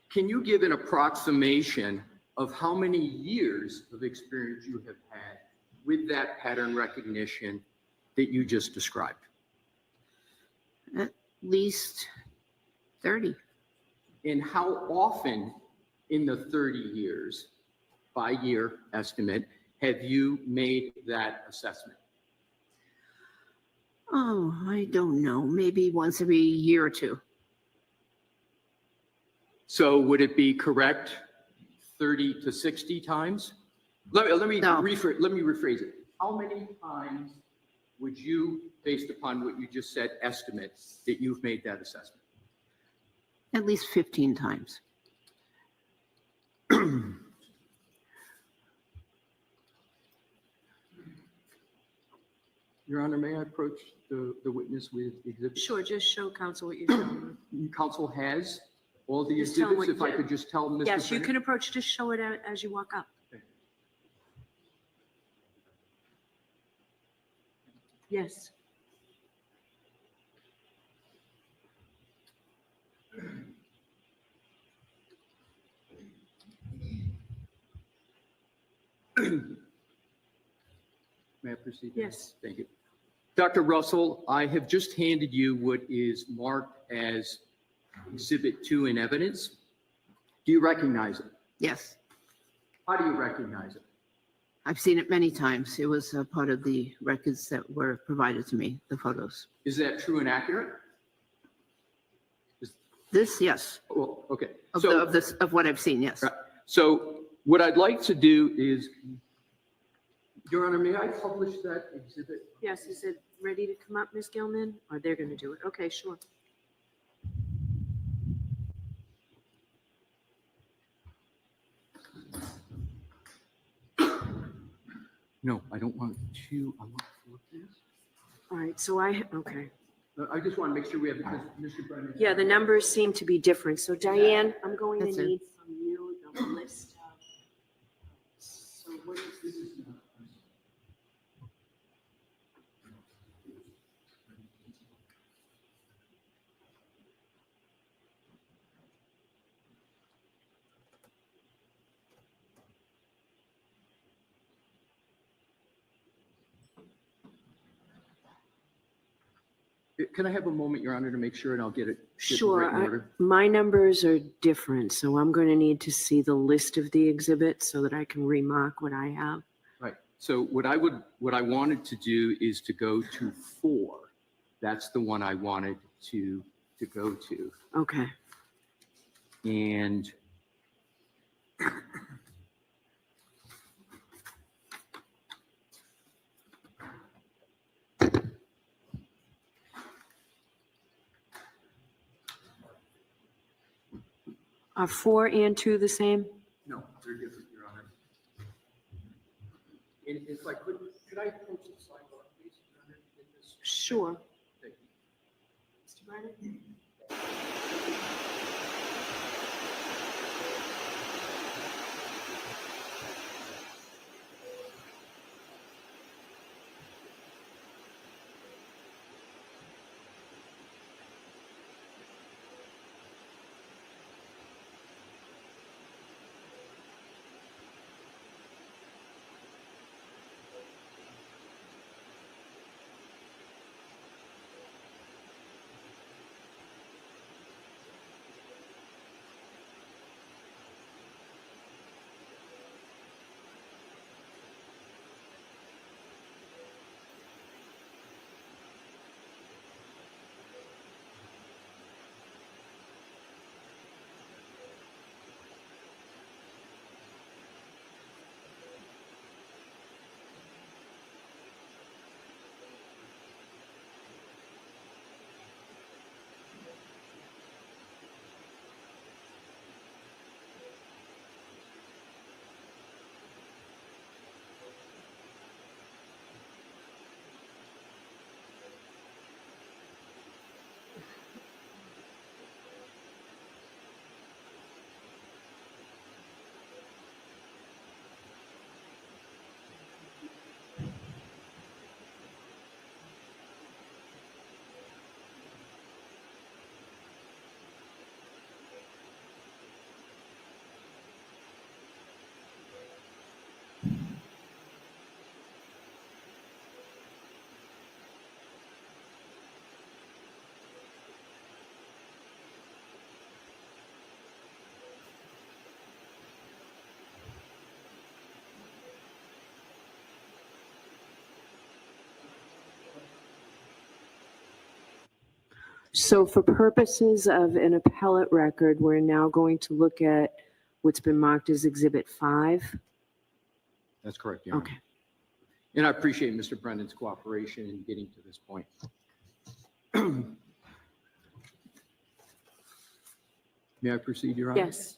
can you give an approximation of how many years of experience you have had with that pattern recognition that you just described? At least 30. And how often in the 30 years, by year estimate, have you made that assessment? Oh, I don't know. Maybe once every year or two. So would it be correct 30 to 60 times? Let me rephrase it. How many times would you, based upon what you just said, estimate that you've made that assessment? At least 15 times. Your Honor, may I approach the witness with exhibits? Sure, just show counsel what you're showing. Counsel has all the Just tell him exhibits, what if I could just tell Mr. Yes, you Bennett? can approach, just show it as you walk up. Yes. May I proceed? Yes. Thank you. Dr. Russell, I have just handed you what is marked as Exhibit 2 in evidence. Do you recognize it? Yes. How do you recognize it? I've seen it many times. It was a part of the records that were provided to me, the photos. Is that true and accurate? This, yes. Well, okay. Of what I've seen, yes. Right. So what I'd like to do is, Your Honor, may I publish that exhibit? Yes, is it ready to come up, Ms. Gilman? Or they're going to do it? Okay, sure. No, I don't want to. I want to flip this. All right, so okay. I just want to make sure we have, because Mr. Brennan. Yeah, the numbers seem to be different. So Diane, I'm going to That's it. need from you the list of, so what is this? Can I have a moment, Your Honor, to make sure, and I'll get it. Sure, Right in order. my numbers are different, so I'm going to need to see the list of the exhibits so that I can remark what I have. Right. So what I wanted to do is to go to 4. That's the one I wanted to go to. Okay. And Are 4 and 2 the same? no, they're different, Your Honor. And if I could I approach the sidebar, please, Your Honor, in this? Sure. Thank you. Mr. Brennan? So for purposes of an appellate record, we're now going to look at what's been marked as Exhibit 5. That's correct, Your Honor. Okay. And I appreciate Mr. Brendan's cooperation in getting to this point. May I proceed, Your Honor? Yes.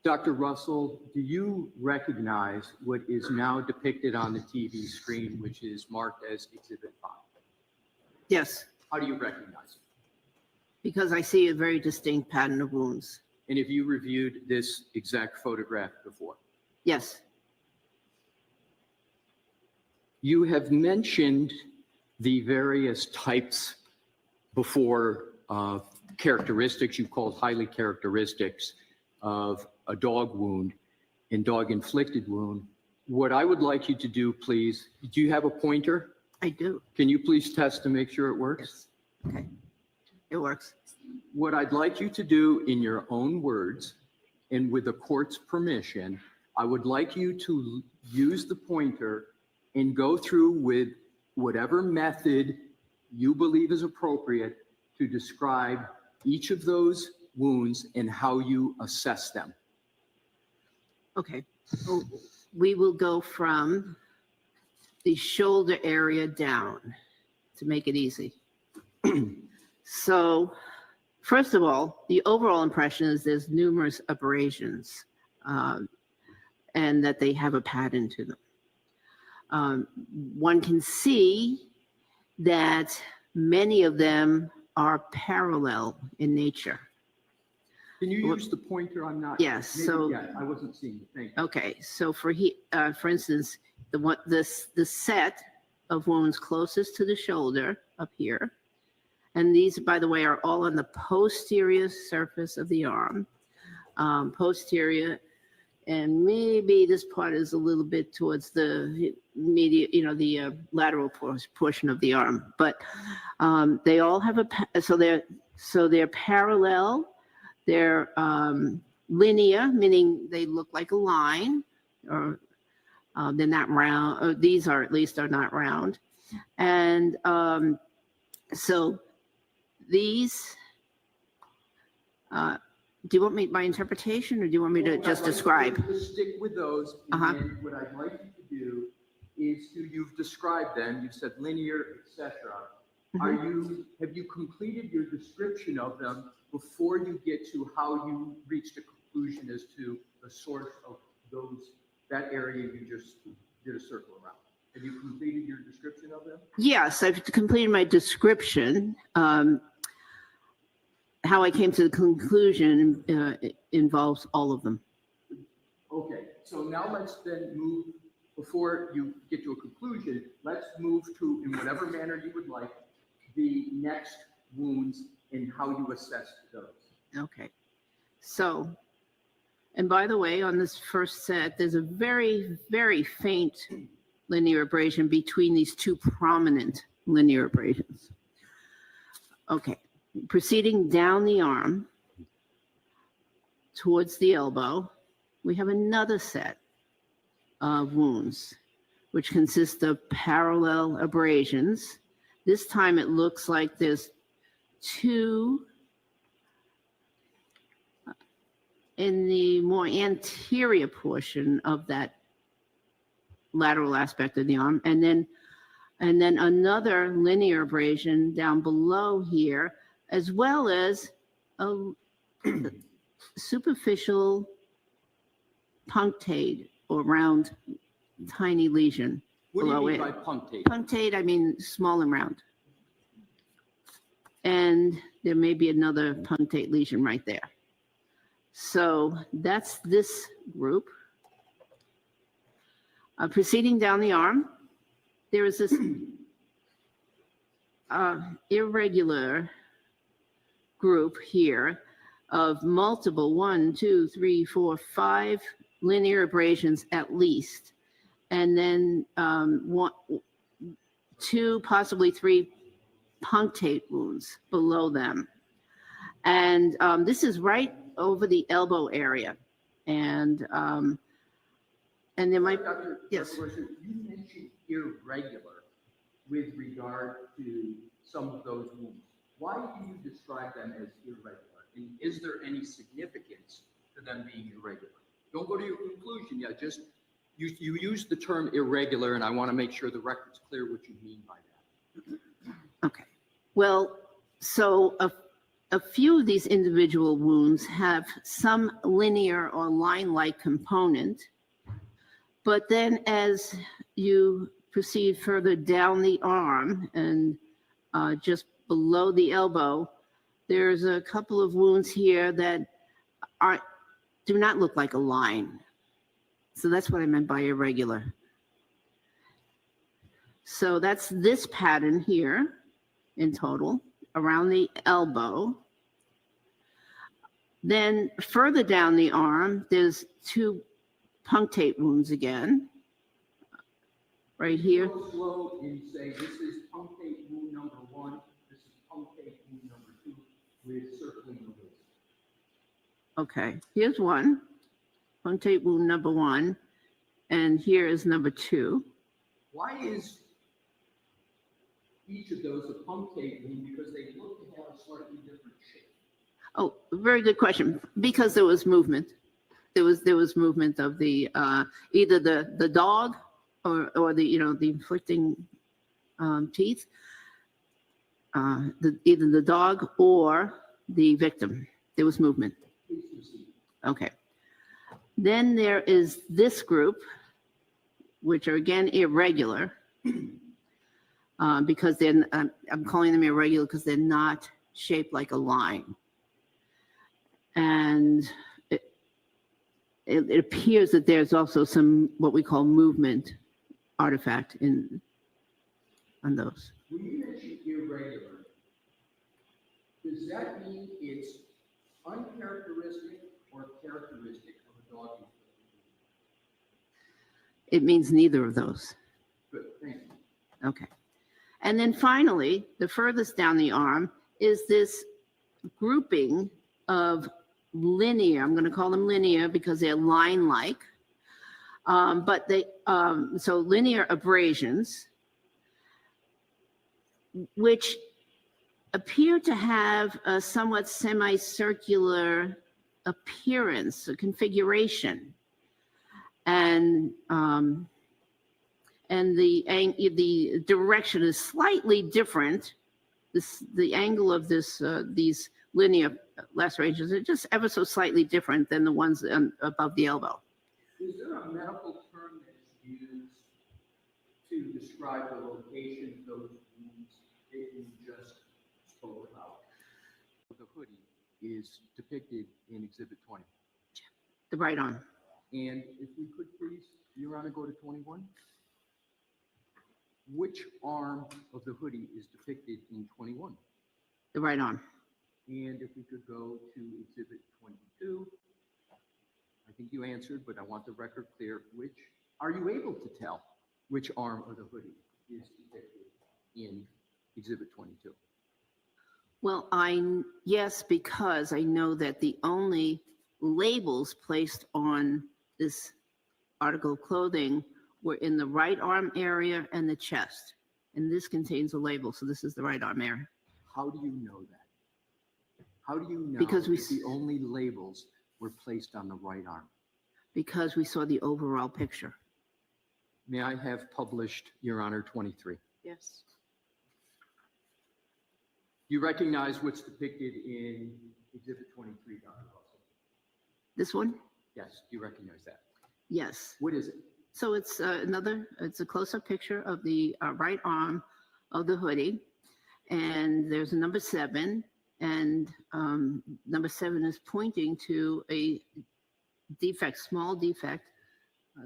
Dr. Russell, do you recognize what is now depicted on the TV screen, which is marked as Exhibit 5? Yes, How do you recognize it? because I see a very distinct pattern of wounds. And have you reviewed this exact photograph before? Yes, You have mentioned the various types before characteristics you called highly characteristics of a dog wound and dog inflicted wound. What I would like you to do, please, do you have a pointer? I do. Can you please test to make sure it works? Okay, it works. What I'd like you to do in your own words and with the court's permission, I would like you to use the pointer and go through with whatever method you believe is appropriate to describe each of those wounds and how you assess them. Okay, we will go from the shoulder area down to make it easy. So, first of all, the overall impression is there's numerous abrasions and that they have a pattern to them. One can see that many of them are parallel in nature. Can you use the pointer? I'm not. Yes, maybe, so- yeah, I wasn't seeing it. Thank you. Okay, so for instance, the set of wounds closest to the shoulder up here, and these, by the way, are all on the posterior surface of the arm, posterior, and maybe this part is a little bit towards the medial, the lateral portion of the arm, but they all have so they're parallel. They're linear, meaning they look like a line, or they're not round. Or these are at least are not round, and so these. Do you want my interpretation, or do you want me to just describe? To stick with those, and then what I'd like you to do is you've described them. You've said linear, etc. Have you completed your description of them before you get to how you reached a conclusion as to the source of that area you just did a circle around? Have you completed your description of them? Yes, I've completed my description. How I came to the conclusion involves all of them. Okay, so now let's then move, before you get to a conclusion, let's move to, in whatever manner you would like, the next wounds and how you assess those. Okay, so, and by the way, on this first set, there's a very, very faint linear abrasion between these two prominent linear abrasions. Okay. Proceeding down the arm towards the elbow, we have another set of wounds, which consist of parallel abrasions. This time it looks like there's two in the more anterior portion of that lateral aspect of the arm, and then another linear abrasion down below here, as well as a superficial punctate or round tiny lesion What do you below mean it. by punctate? Punctate, I mean small and round. And there may be another punctate lesion right there. So that's this group. Proceeding down the arm, there is this irregular group here of multiple 1, 2, 3, 4, 5 linear abrasions at least, and then 2, possibly 3 punctate wounds below them. And this is right over the elbow area, and there might, yes. You mentioned irregular with regard to some of those wounds. Why do you describe them as irregular? And is there any significance to them being irregular? Don't go to your conclusion yet. Just you use the term irregular, and I want to make sure the record's clear what you mean by that. Okay. Well, so a few of these individual wounds have some linear or line-like component, but then as you proceed further down the arm and just below the elbow, there's a couple of wounds here that do not look like a line. So that's what I meant by irregular. So that's this pattern here in total around the elbow. Then further down the arm, there's two punctate wounds again, right here. Go slow and say this is punctate wound number 1, this is punctate wound number 2 with circling the waist. Okay, here's one, punctate wound number 1, and here is number 2. Why is each of those a punctate wound? Because they look to have a slightly different shape. Oh, very good question. Because there was movement. There was movement of the either the dog or the the inflicting teeth. Either the dog or the victim. There was movement. Okay. Then there is this group, which are again irregular, because then I'm calling them irregular because they're not shaped like a line. And it appears that there's also some what we call movement artifact on those. When you mention irregular, does that mean it's uncharacteristic or characteristic of a dog? It means neither of those. Good, thank you. Okay. And then finally, the furthest down the arm is this grouping of linear, I'm going to call them linear because they're line-like, but they, so linear abrasions, which appear to have a somewhat semicircular appearance, a configuration, and the direction is slightly different. The angle of these linear lacerations are just ever so slightly different than the ones above the elbow. Is there a medical term that's used to describe the location of those wounds that you just spoke about? The hoodie is depicted in Exhibit 20. The right arm. And if we could please, Your Honor, go to 21. Which arm of the hoodie is depicted in 21? The right arm. And if we could go to Exhibit 22. I think you answered, but I want the record clear. Which, are you able to tell which arm of the hoodie is depicted in Exhibit 22? Well, yes, because I know that the only labels placed on this article of clothing were in the right arm area and the chest. And this contains a label, so this is the right arm area. How do you know that? How do you know because the only labels were placed on the right arm? Because we saw the overall picture. May I have published, Your Honor, 23? Yes. You recognize what's depicted in Exhibit 23, Dr. Russell? This one? Yes, you recognize that? Yes. What is it? So it's it's a close-up picture of the right arm of the hoodie. And there's a number 7. And number 7 is pointing to a defect, small defect,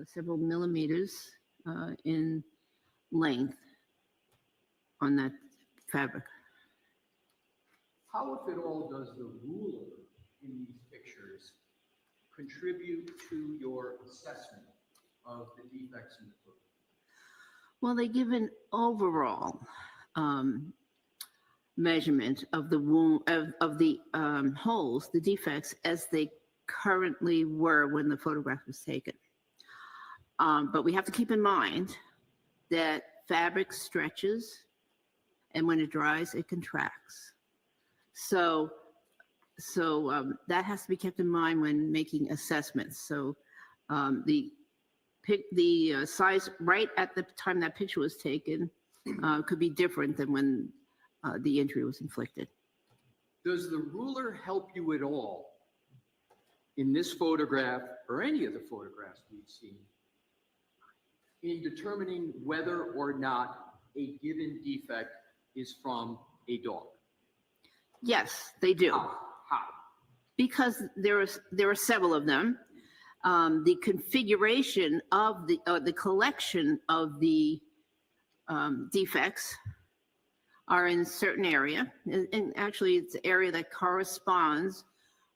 several millimeters in length on that fabric. How, if at all, does the ruler in these pictures contribute to your assessment of the defects in the hood? Well, they give an overall measurement of the wound, of the holes, the defects, as they currently were when the photograph was taken. But we have to keep in mind that fabric stretches, and when it dries, it contracts. That has to be kept in mind when making assessments. So the size right at the time that picture was taken could be different than when the injury was inflicted. Does the ruler help you at all in this photograph or any of the photographs we've seen in determining whether or not a given defect is from a dog? Yes, they do. How? Because there are several of them. The configuration of the collection of the defects are in a certain area, and actually it's an area that corresponds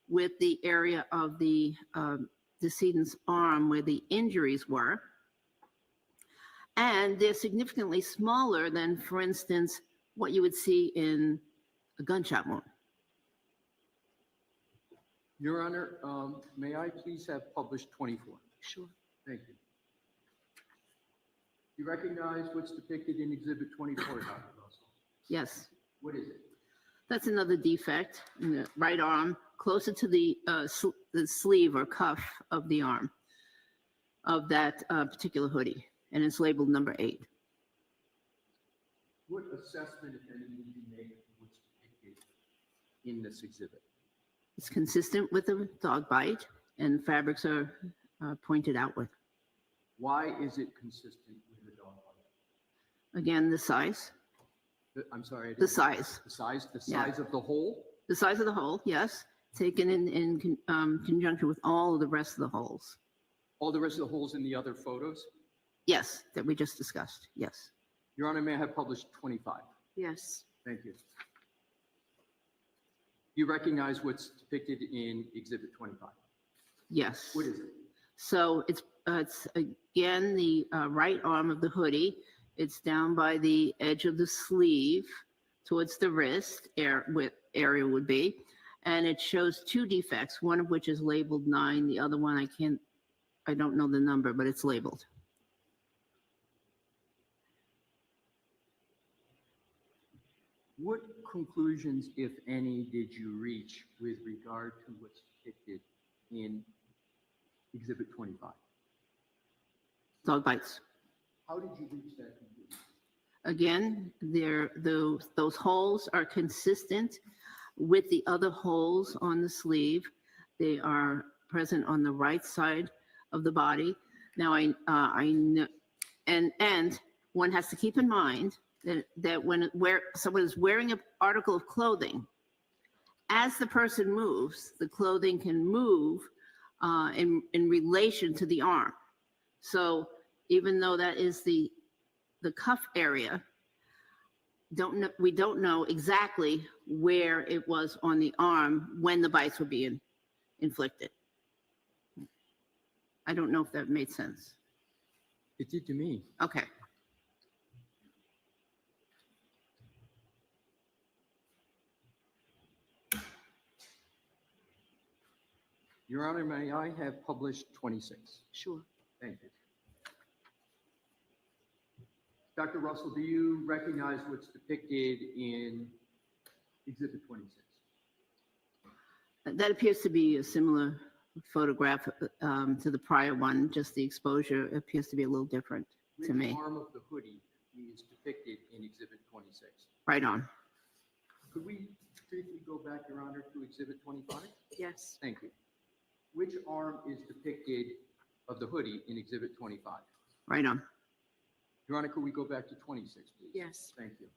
with the area of the decedent's arm where the injuries were. And they're significantly smaller than, for instance, what you would see in a gunshot wound. Your Honor, may I please have published 24? Sure. Thank you. You recognize what's depicted in Exhibit 24, Dr. Russell? Yes. What is it? That's another defect in the right arm, closer to the sleeve or cuff of the arm of that particular hoodie, and it's labeled number 8. What assessment, if any, did you make of what's depicted in this exhibit? It's consistent with the dog bite, and fabrics are pointed outward. Why is it consistent with the dog bite? Again, the size. I'm sorry. The size. The size of the hole? The size of the hole, yes. Taken in conjunction with all of the rest of the holes. All the rest of the holes in the other photos? Yes, that we just discussed, yes. Your Honor, may I have published 25? Yes. Thank you. You recognize what's depicted in Exhibit 25? Yes. What is it? So it's again the right arm of the hoodie. It's down by the edge of the sleeve towards the wrist area would be. And it shows 2 defects, one of which is labeled 9. The other one, I don't know the number, but it's labeled. What conclusions, if any, did you reach with regard to what's depicted in Exhibit 25? Dog bites. How did you reach that conclusion? Again, those holes are consistent with the other holes on the sleeve. They are present on the right side of the body. Now I know, and one has to keep in mind that when someone is wearing an article of clothing, as the person moves, the clothing can move in relation to the arm. So even though that is the cuff area, we don't know exactly where it was on the arm when the bites were being inflicted. I don't know if that made sense. It did to me. Okay. Your Honor, may I have published 26? Sure. Thank you. Dr. Russell, do you recognize what's depicted in Exhibit 26? That appears to be a similar photograph to the prior one, just the exposure appears to be a little different to me. Which arm of the hoodie is depicted in Exhibit 26? Right on. Could we briefly go back, Your Honor, to Exhibit 25? Yes. Thank you. Which arm is depicted of the hoodie in Exhibit 25? Right on. Your Honor, could we go back to 26, please? Yes. Thank you.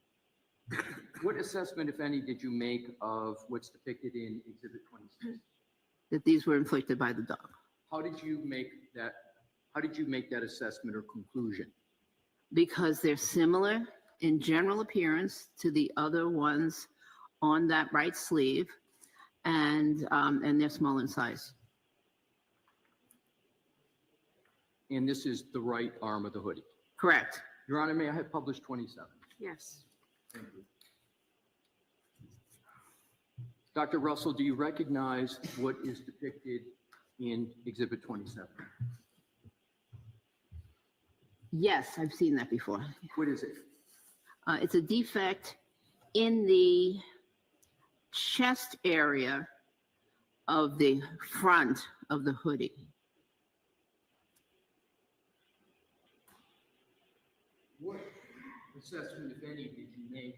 What assessment, if any, did you make of what's depicted in Exhibit 26? That these were inflicted by the dog. How did you make that? How did you make that assessment or conclusion? Because they're similar in general appearance to the other ones on that right sleeve, and they're small in size. And this is the right arm of the hoodie? Correct. Your Honor, may I have published 27? Yes. Thank you. Dr. Russell, do you recognize what is depicted in Exhibit 27? Yes, I've seen that before. What is it? It's a defect in the chest area of the front of the hoodie. What assessment, if any, did you make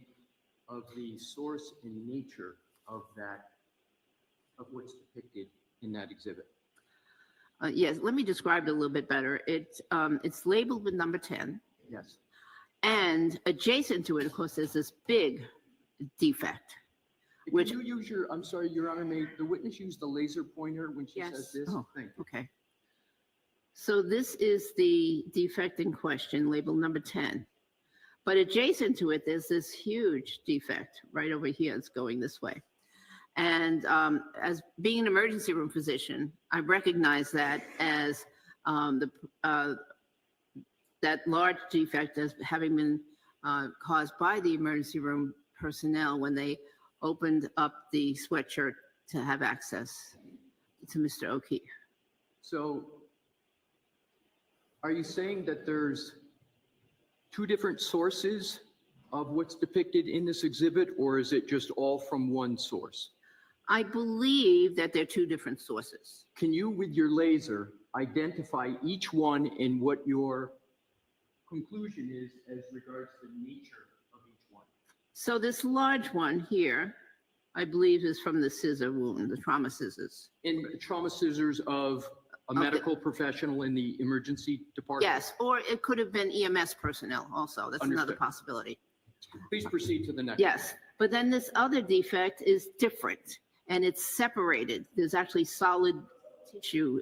of the source and nature of what's depicted in that exhibit? Yes, let me describe it a little bit better. It's labeled with number 10. Yes. And adjacent to it, of course, there's this big defect. Can you use your, I'm sorry, Your Honor, may the witness use the laser pointer when she says this? Oh, Thank you. okay. So this is the defect in question, labeled number 10. But adjacent to it, there's this huge defect right over here. It's going this way. And as being an emergency room physician, I recognize that as that large defect as having been caused by the emergency room personnel when they opened up the sweatshirt to have access to Mr. O'Keefe. So are you saying that there's two different sources of what's depicted in this exhibit, or is it just all from one source? I believe that they're two different sources. Can you, with your laser, identify each one and what your conclusion is as regards to the nature of each one? So this large one here, I believe, is from the scissor wound, the trauma scissors. In trauma scissors of a medical professional in the emergency department? Yes, or it could have been EMS personnel also. That's another Understood. possibility. Please proceed to the next. Yes, but then this other defect is different and it's separated. There's actually solid tissue,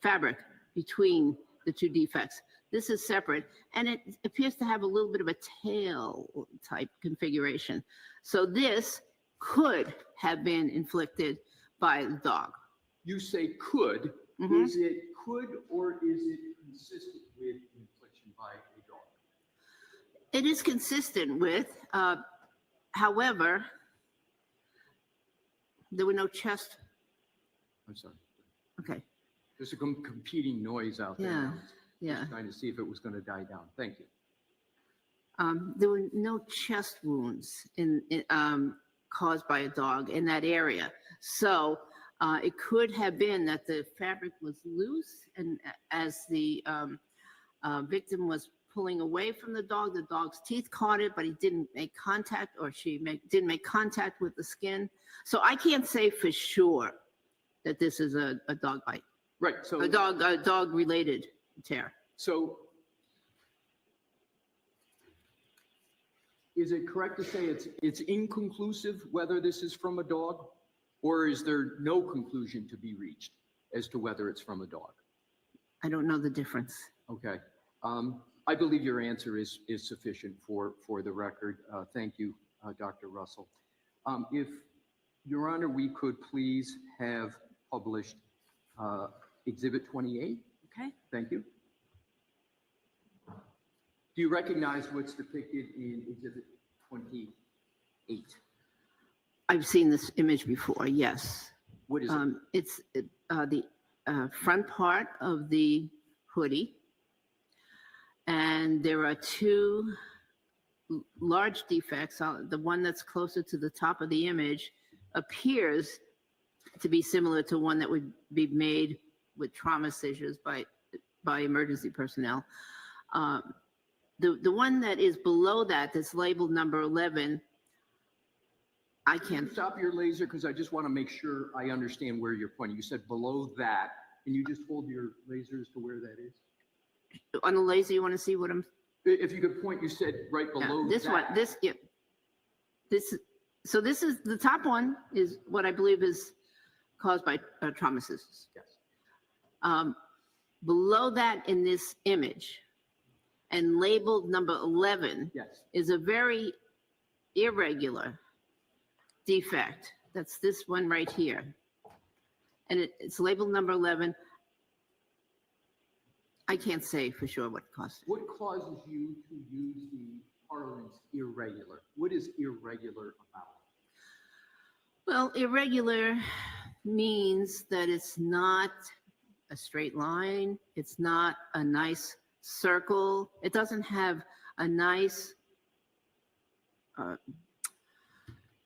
fabric between the two defects. This is separate and it appears to have a little bit of a tail type configuration. So this could have been inflicted by the dog. You say could. Mhm. Is it could or is it consistent with infliction by a dog? It is consistent with, however, there were no chest. I'm sorry. Okay. There's a competing noise out there. Yeah, now. yeah. Just trying to see if it was going to die down. Thank you. There were no chest wounds caused by a dog in that area. So it could have been that the fabric was loose, and as the victim was pulling away from the dog's teeth caught it, but he didn't make contact, or she didn't make contact with the skin. So I can't say for sure that this is a dog bite. Right. So a dog related tear. So is it correct to say it's inconclusive whether this is from a dog, or is there no conclusion to be reached as to whether it's from a dog? I don't know the difference. Okay. I believe your answer is sufficient for the record. Thank you, Dr. Russell. If, Your Honor, we could please have published Exhibit 28. Okay. Thank you. Do you recognize what's depicted in Exhibit 28? I've seen this image before, yes. What is it? It's the front part of the hoodie. And there are two large defects. The one that's closer to the top of the image appears to be similar to one that would be made with trauma scissors by emergency personnel. The one that is below that, that's labeled number 11, I can't. Stop your laser, because I just want to make sure I understand where you're pointing. You said below that. Can you just hold your laser as to where that is? On the laser, you want to see what I'm? If you could point, you said right below this that. one, so this is, the top one is what I believe is caused by trauma scissors. Yes. Below that in this image and labeled number 11 Yes. is a very irregular defect. That's this one right here. And it's labeled number 11. I can't say for sure what caused it. What causes you to use the parlance irregular? What is irregular about it? Well, irregular means that it's not a straight line. It's not a nice circle. It doesn't have a nice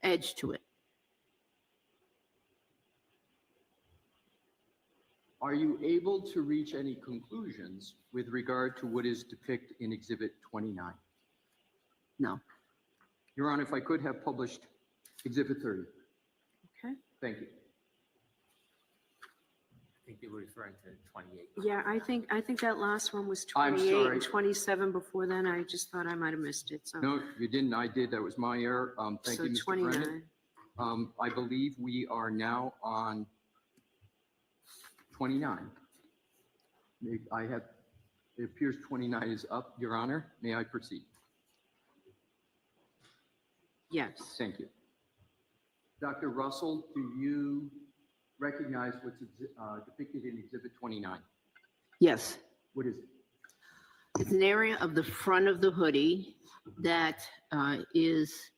edge to it. Are you able to reach any conclusions with regard to what is depicted in Exhibit 29? No. Your Honor, if I could have published Exhibit 30. Okay. Thank you. I think they were referring to 28. Yeah, I think that last one was I'm 28 sorry. and 27 before then. I just thought I might have missed it. So, No, you didn't. I did. That was my error. Thank so you, Mr. 29. Brennan. I believe we are now on 29. I have, it appears 29 is up, Your Honor. May I proceed? Yes. Thank you. Dr. Russell, do you recognize what's depicted in Exhibit 29? Yes. What is it? It's an area of the front of the hoodie that is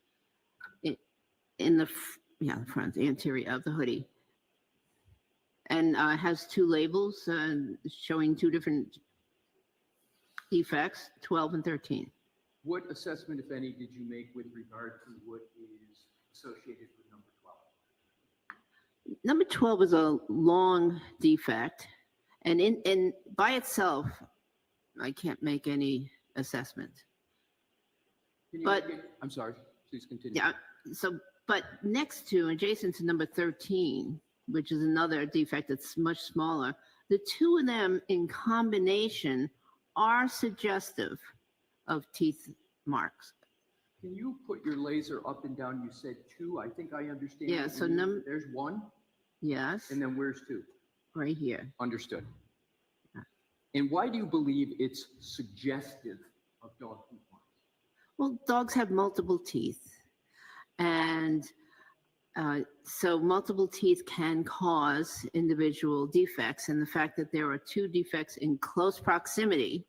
in the front, the interior of the hoodie, and has two labels showing two different defects, 12 and 13. What assessment, if any, did you make with regard to what is associated with number 12? Number 12 is a long defect, and by itself, I can't make any assessment. But I'm sorry, please continue. yeah, so but next to, adjacent to number 13, which is another defect that's much smaller, the two of them in combination are suggestive of teeth marks. Can you put your laser up and down? You said two. I think I understand. Yeah, what so you mean. There's one. Yes. And then where's two? Right here. Understood. And why do you believe it's suggestive of dog teeth marks? Well, dogs have multiple teeth, and so multiple teeth can cause individual defects, and the fact that there are two defects in close proximity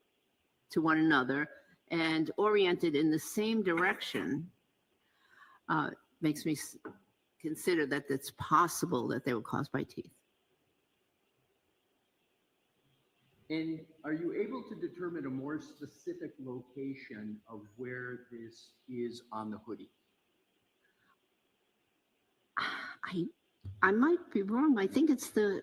to one another and oriented in the same direction makes me consider that it's possible that they were caused by teeth. And are you able to determine a more specific location of where this is on the hoodie? I might be wrong. I think it's the,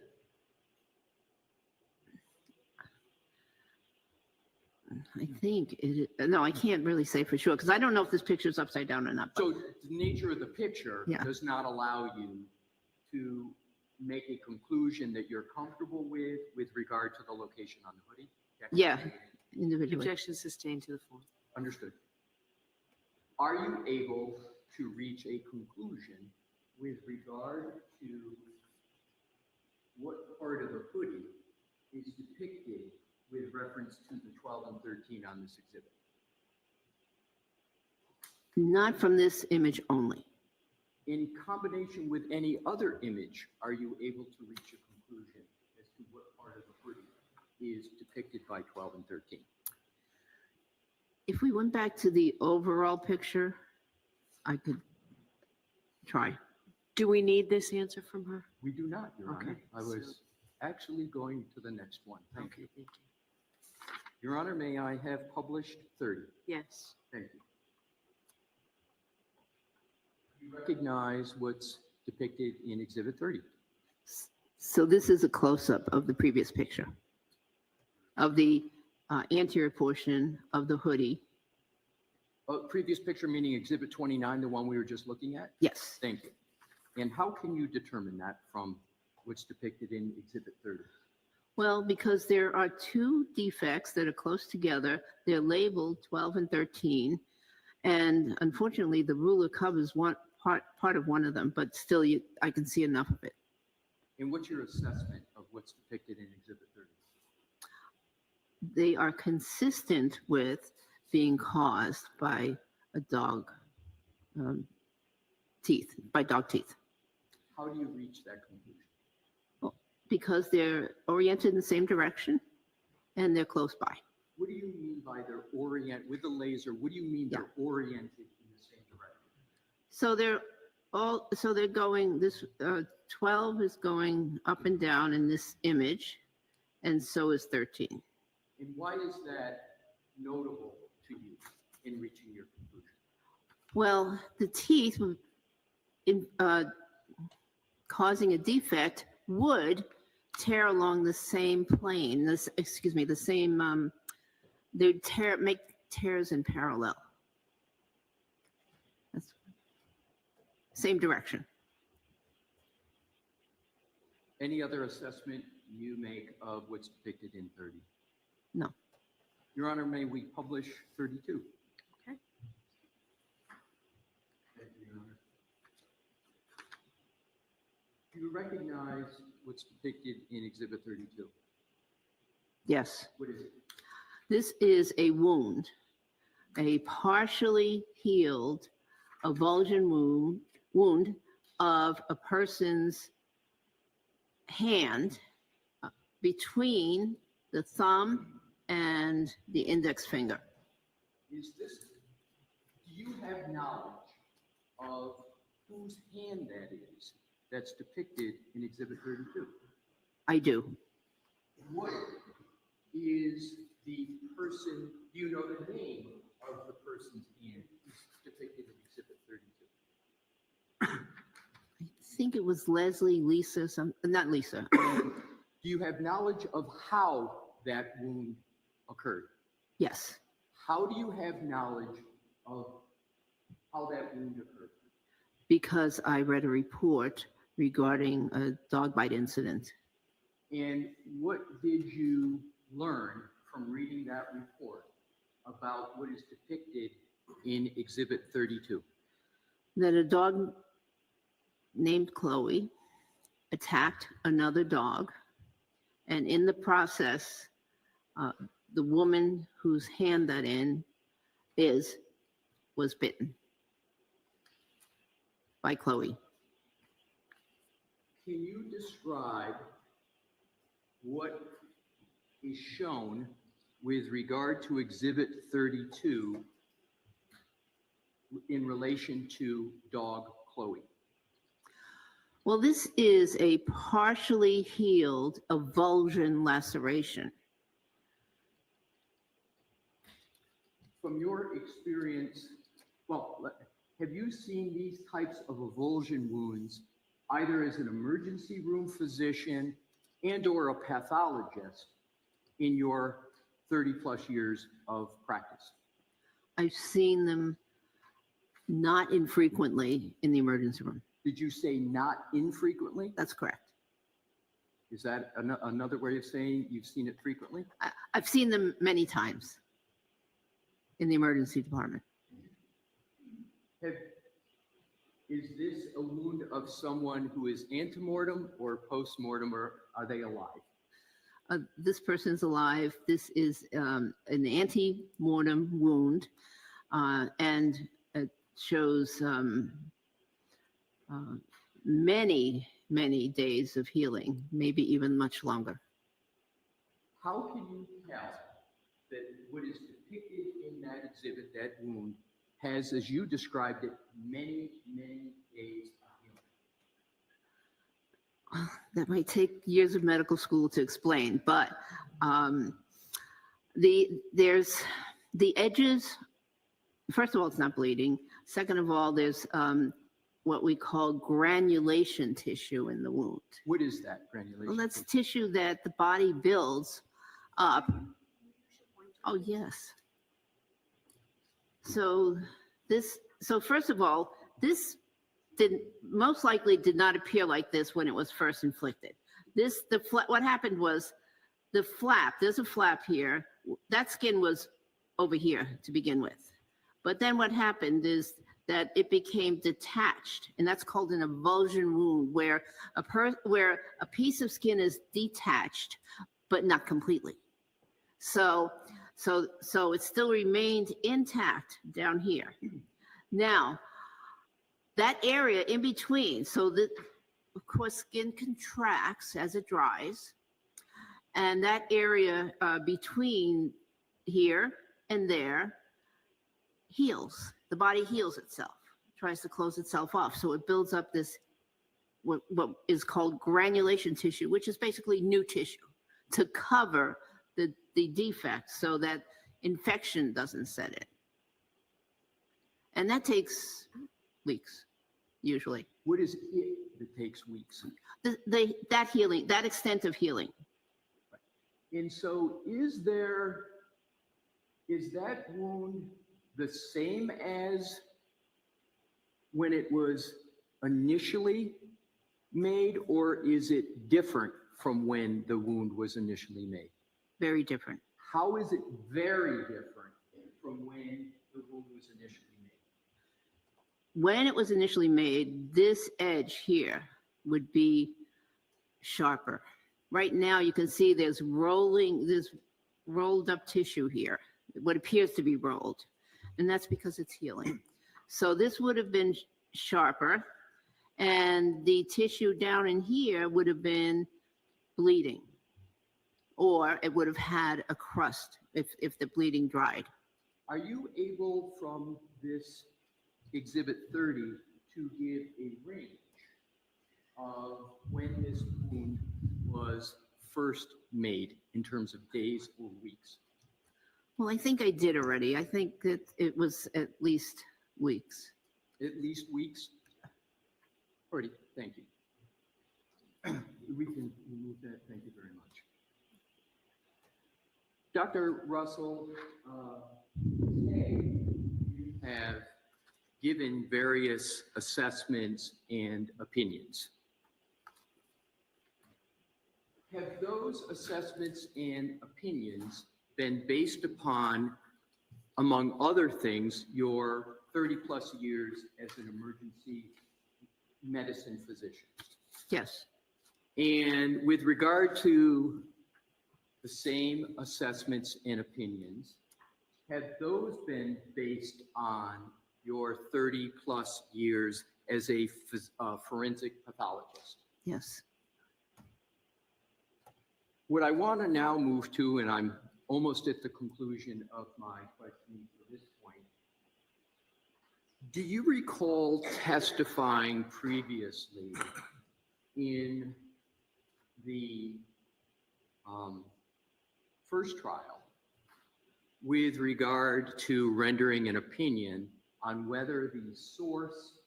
I think it, no, I can't really say for sure because I don't know if this picture is upside down or not. So the nature of the picture Yeah. does not allow you to make a conclusion that you're comfortable with regard to the location on the hoodie? Yeah, individually. Objection sustained to the form. Understood. Are you able to reach a conclusion with regard to what part of the hoodie is depicted with reference to the 12 and 13 on this exhibit? Not from this image only. In combination with any other image, are you able to reach a conclusion as to what part of the hoodie is depicted by 12 and 13? If we went back to the overall picture, I could try. Do we need this answer from her? We do not, Your Honor. Okay, I was actually going to the next one. Thank you. Thank you. Your Honor, may I have published 30? Yes. Thank you. You recognize what's depicted in Exhibit 30? So this is a close-up of the previous picture of the anterior portion of the hoodie. Previous picture meaning Exhibit 29, the one we were just looking at? Yes. Thank you. And how can you determine that from what's depicted in Exhibit 30? Well, because there are two defects that are close together. They're labeled 12 and 13. And unfortunately, the ruler covers one part of one of them, but still I can see enough of it. And what's your assessment of what's depicted in Exhibit 30? They are consistent with being caused by a dog teeth, by dog teeth. How do you reach that conclusion? Well, because they're oriented in the same direction and they're close by. What do you mean by they're oriented with the laser? What do you mean they're oriented in the same direction? So they're going, this 12 is going up and down in this image, and so is 13. And why is that notable to you in reaching your conclusion? Well, the teeth, causing a defect would tear along the same plane, the same, they'd make tears in parallel. That's same direction. Any other assessment you make of what's depicted in 30? No. Your Honor, may we publish 32? Okay. Thank you, Your Honor. Do you recognize what's depicted in Exhibit 32? Yes. What is it? This is a wound, a partially healed avulsion wound of a person's hand between the thumb and the index finger. Do you have knowledge of whose hand that is that's depicted in Exhibit 32? I do. What is the person, do you know the name of the person's hand who's depicted in Exhibit 32? I think it was Lisa, not Lisa. Do you have knowledge of how that wound occurred? Yes. How do you have knowledge of how that wound occurred? Because I read a report regarding a dog bite incident. And what did you learn from reading that report about what is depicted in Exhibit 32? That a dog named Chloe attacked another dog, and in the process, the woman whose hand that was bitten by Chloe. Can you describe what is shown with regard to Exhibit 32 in relation to dog Chloe? Well, this is a partially healed avulsion laceration. From your experience, well, have you seen these types of avulsion wounds either as an emergency room physician and or a pathologist in your 30 plus years of practice? I've seen them not infrequently in the emergency room. Did you say not infrequently? That's correct. Is that another way of saying you've seen it frequently? I've seen them many times in the emergency department. Is this a wound of someone who is antemortem or postmortem, or are they alive? This person's alive. This is an anti-mortem wound, and it shows many, many days of healing, maybe even much longer. How can you tell that what is depicted in that exhibit, that wound, has, as you described it, many, many days of healing? That might take years of medical school to explain, but there's the edges. First of all, it's not bleeding. Second of all, there's what we call granulation tissue in the wound. What is that granulation? Well, that's tissue that the body builds up. Oh, yes. So first of all, this most likely did not appear like this when it was first inflicted. What happened was the flap, there's a flap here, that skin was over here to begin with. But then what happened is that it became detached, and that's called an avulsion wound, where a piece of skin is detached, but not completely. So it still remained intact down here. Now, that area in between, so that, of course, skin contracts as it dries, and that area between here and there heals. The body heals itself, tries to close itself off. So it builds up this, what is called granulation tissue, which is basically new tissue to cover the defect so that infection doesn't set in. And that takes weeks. usually. What is it that takes weeks? That healing, that extent of healing. And so is that wound the same as when it was initially made, or is it different from when the wound was initially made? Very different. How is it very different from when the wound was initially made? When it was initially made, this edge here would be sharper. Right now, you can see there's rolled up tissue here, what appears to be rolled, and that's because it's healing. So this would have been sharper, and the tissue down in here would have been bleeding, or it would have had a crust if the bleeding dried. Are you able from this Exhibit 30 to give a range of when this wound was first made in terms of days or weeks? Well, I think I did already. I think that it was at least weeks. At least weeks? Already, thank you. We can remove that, thank you very much. Dr. Russell, today you have given various assessments and opinions. Have those assessments and opinions been based upon, among other things, your 30-plus years as an emergency medicine physician? Yes. And with regard to the same assessments and opinions, have those been based on your 30-plus years as a forensic pathologist? Yes. What I want to now move to, and I'm almost at the conclusion of my questioning for this point, do you recall testifying previously in the first trial with regard to rendering an opinion on whether the source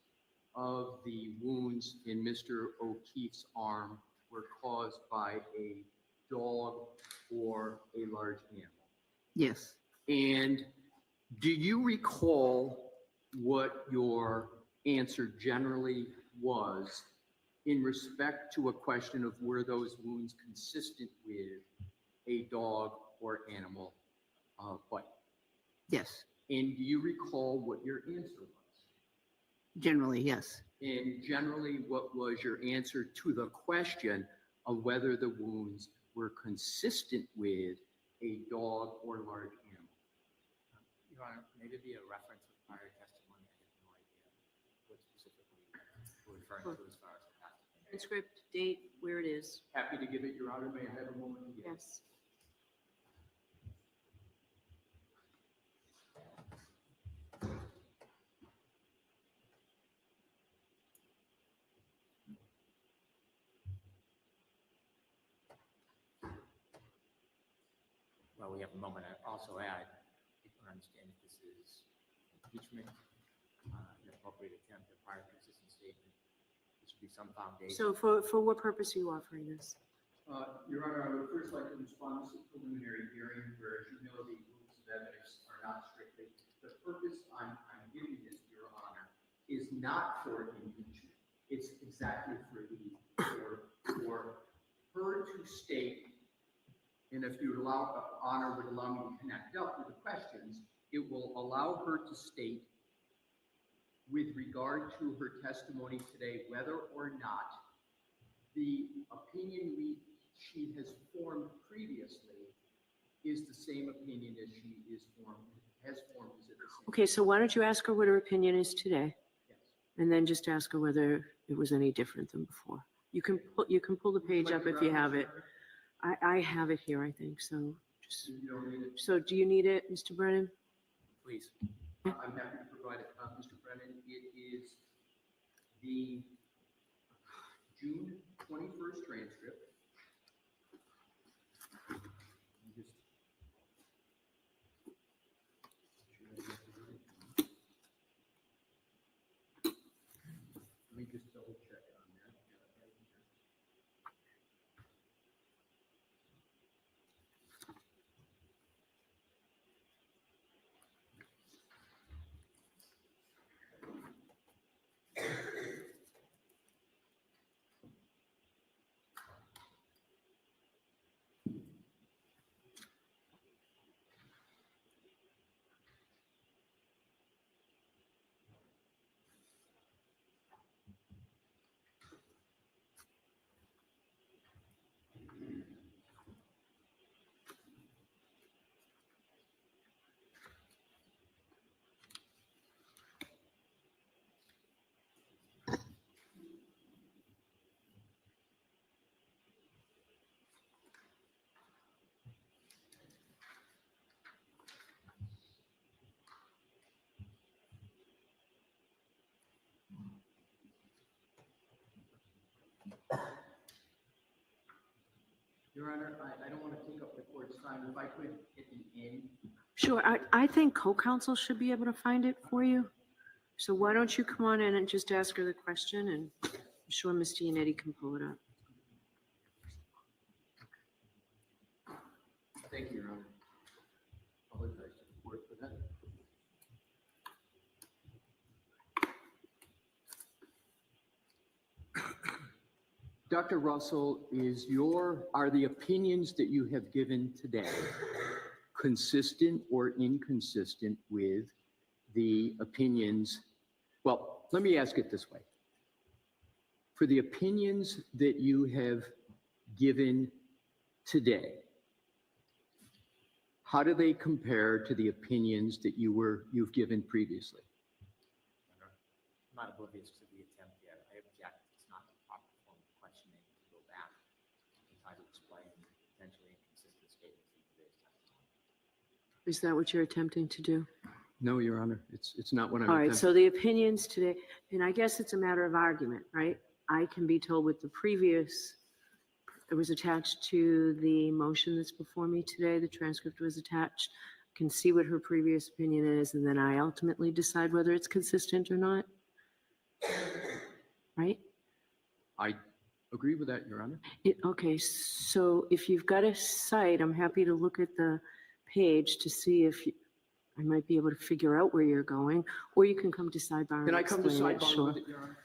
of the wounds in Mr. O'Keefe's arm were caused by a dog or a large animal? Yes. And do you recall what your answer generally was in respect to a question of were those wounds consistent with a dog or animal bite? Yes. And do you recall what your answer was? Generally, yes. And generally, what was your answer to the question of whether the wounds were consistent with a dog or large animal? Your Honor, may there be a reference of prior testimony? I have no idea what specifically we're referring to as far as the past. Transcript, date, where it is. Happy to give it, Your Honor. May I have a moment to give it? Yes. Well, we have a moment. I also add, people understand that this is impeachment, an appropriate attempt at prior consistent statement. There should be some foundation. So for what purpose are you offering this? Your Honor, I would first like to respond to the preliminary hearing where, as you know, the rules of evidence are not strictly. The purpose I'm giving this, Your Honor, is not for impeachment. It's exactly for her to state, and if you would allow, Honor would allow me to connect up with the questions, it will allow her to state with regard to her testimony today, whether or not the opinion she has formed previously is the same opinion as she has formed. Is it the same? Okay, so why don't you ask her what her opinion is today? Yes. And then just ask her whether it was any different than before. You can pull the page up if you have it. I have it here, I think, so just, so do you need it, Mr. Brennan? Please. I'm happy to provide it, Mr. Brennan. It is the June 21st transcript. Your Honor, I don't want to take up the court's time. If I could at the end. Sure, I think co-counsel should be able to find it for you. So why don't you come on in and just ask her the question, and I'm sure Ms. Giannetti can pull it up. Thank you, Your Honor. Apologize to the court for that. Dr. Russell, are the opinions that you have given today consistent or inconsistent with the opinions? Well, let me ask it this way. For the opinions that you have given today, how do they compare to the opinions that you've given previously? I'm not oblivious to the attempt yet. I object. It's not the proper form of questioning to go back and try to explain potentially inconsistent statements in today's testimony. Is that what you're attempting to do? No, Your Honor, it's not what I'm All right, attempting. so the opinions today, and I guess it's a matter of argument, right? I can be told with the previous, it was attached to the motion that's before me today, the transcript was attached, can see what her previous opinion is, and then I ultimately decide whether it's consistent or not. Right? I agree with that, Your Honor. Okay, so if you've got a site, I'm happy to look at the page to see if I might be able to figure out where you're going, or you can come to sidebar. Can I come to explain it, sidebar sure. with it, Your Honor?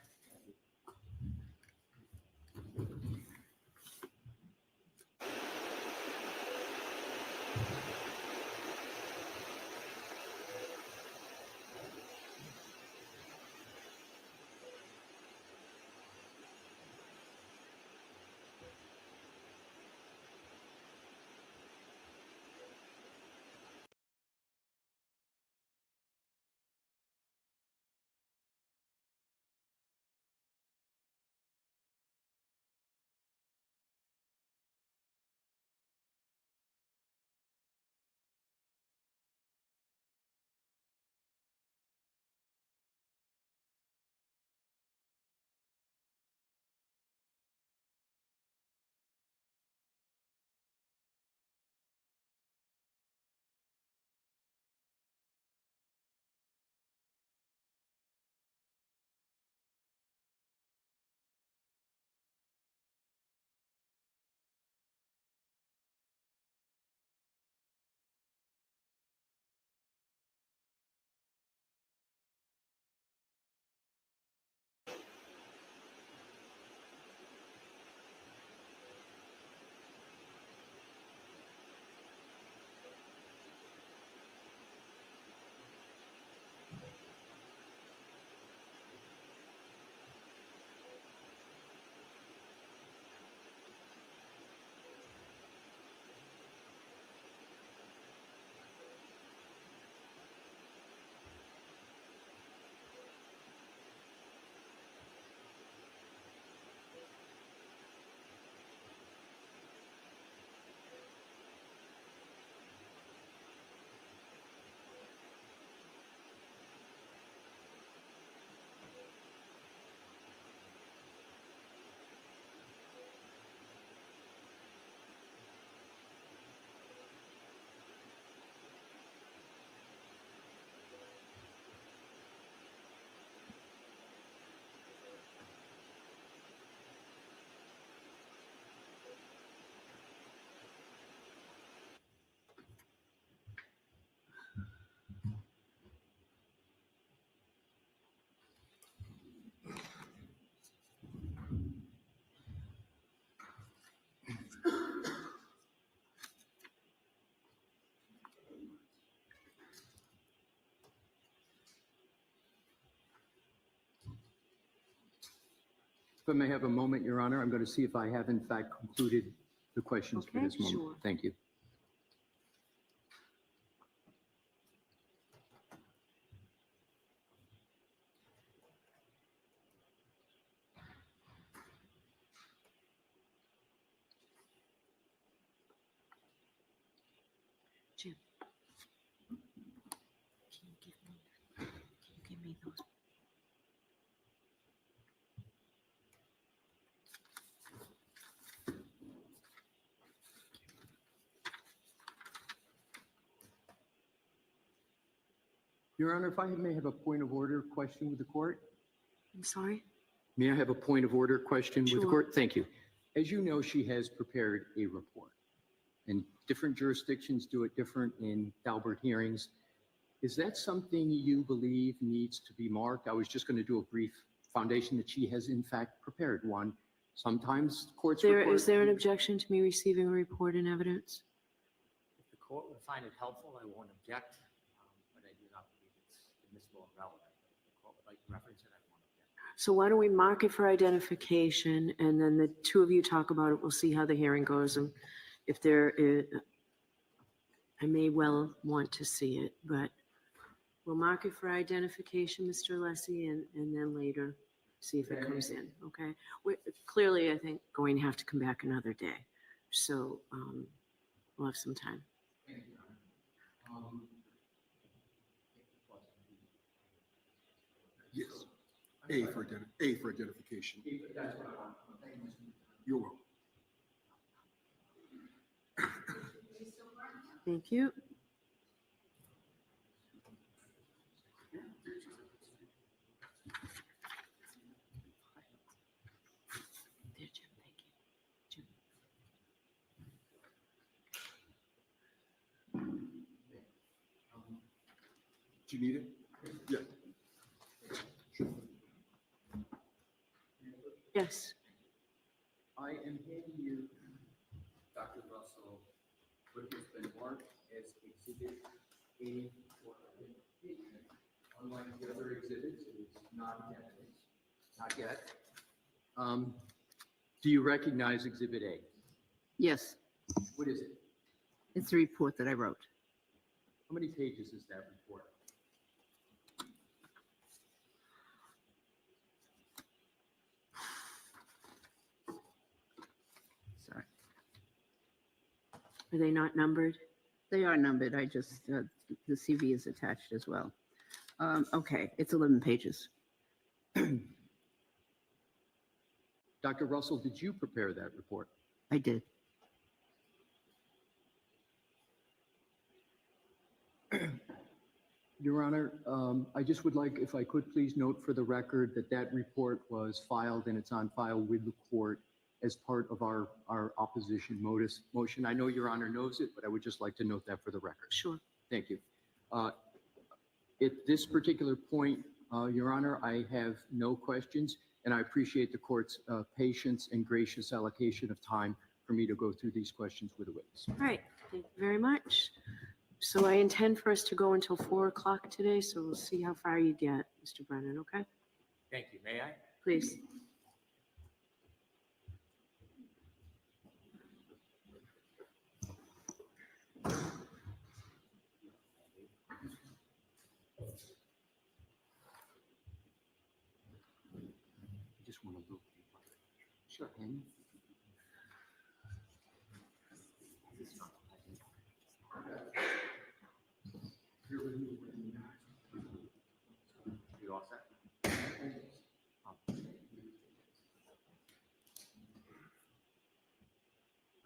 If I may have a moment, Your Honor, I'm going to see if I have in fact concluded the questions for Okay, this moment. sure. Thank you. Jim, can you give me those? Your Honor, if I may have a point of order question with the court? I'm sorry? May I have a point of order question with the Sure. court? Thank you. As you know, she has prepared a report, and different jurisdictions do it different in Daubert hearings. Is that something you believe needs to be marked? I was just going to do a brief foundation that she has in fact prepared one. Sometimes courts require- Is there an objection to me receiving a report and evidence? If the court would find it helpful, I won't object, but I do not believe it's admissible and relevant. If the court would like to reference it, I won't object. So why don't we mark it for identification, and then the two of you talk about it. We'll see how the hearing goes, and if there is, I may well want to see it, but we'll mark it for identification, Mr. Alessi, and then later see if it comes in, okay? We're clearly, I think, going to have to come back another day, so we'll have some time. Yes. A for identification. You're welcome. Thank you. There, Jim, thank you. Jim. Do you need it? Yeah. Yes. I am handing you, Dr. Russell, what has been marked as Exhibit A for identification. Unlike the other exhibits, it is not evidence. Not yet. Do you recognize Exhibit A? Yes, What is it? it's the report that I wrote. How many pages is that report? Sorry. Are they not numbered? They are numbered. I just, the CV is attached as well. Okay, it's 11 pages. Dr. Russell, did you prepare that report? I did. Your Honor, I just would like, if I could please note for the record that that report was filed and it's on file with the court as part of our opposition motion. I know Your Honor knows it, but I would just like to note that for the record. Sure. Thank you. At this particular point, Your Honor, I have no questions, and I appreciate the court's patience and gracious allocation of time for me to go through these questions with the witness. All right, thank you very much. So I intend for us to go until 4 o'clock today, so we'll see how far you get, Mr. Brennan, okay? Thank you. May I? Please. I just want to look. Sure. You all set?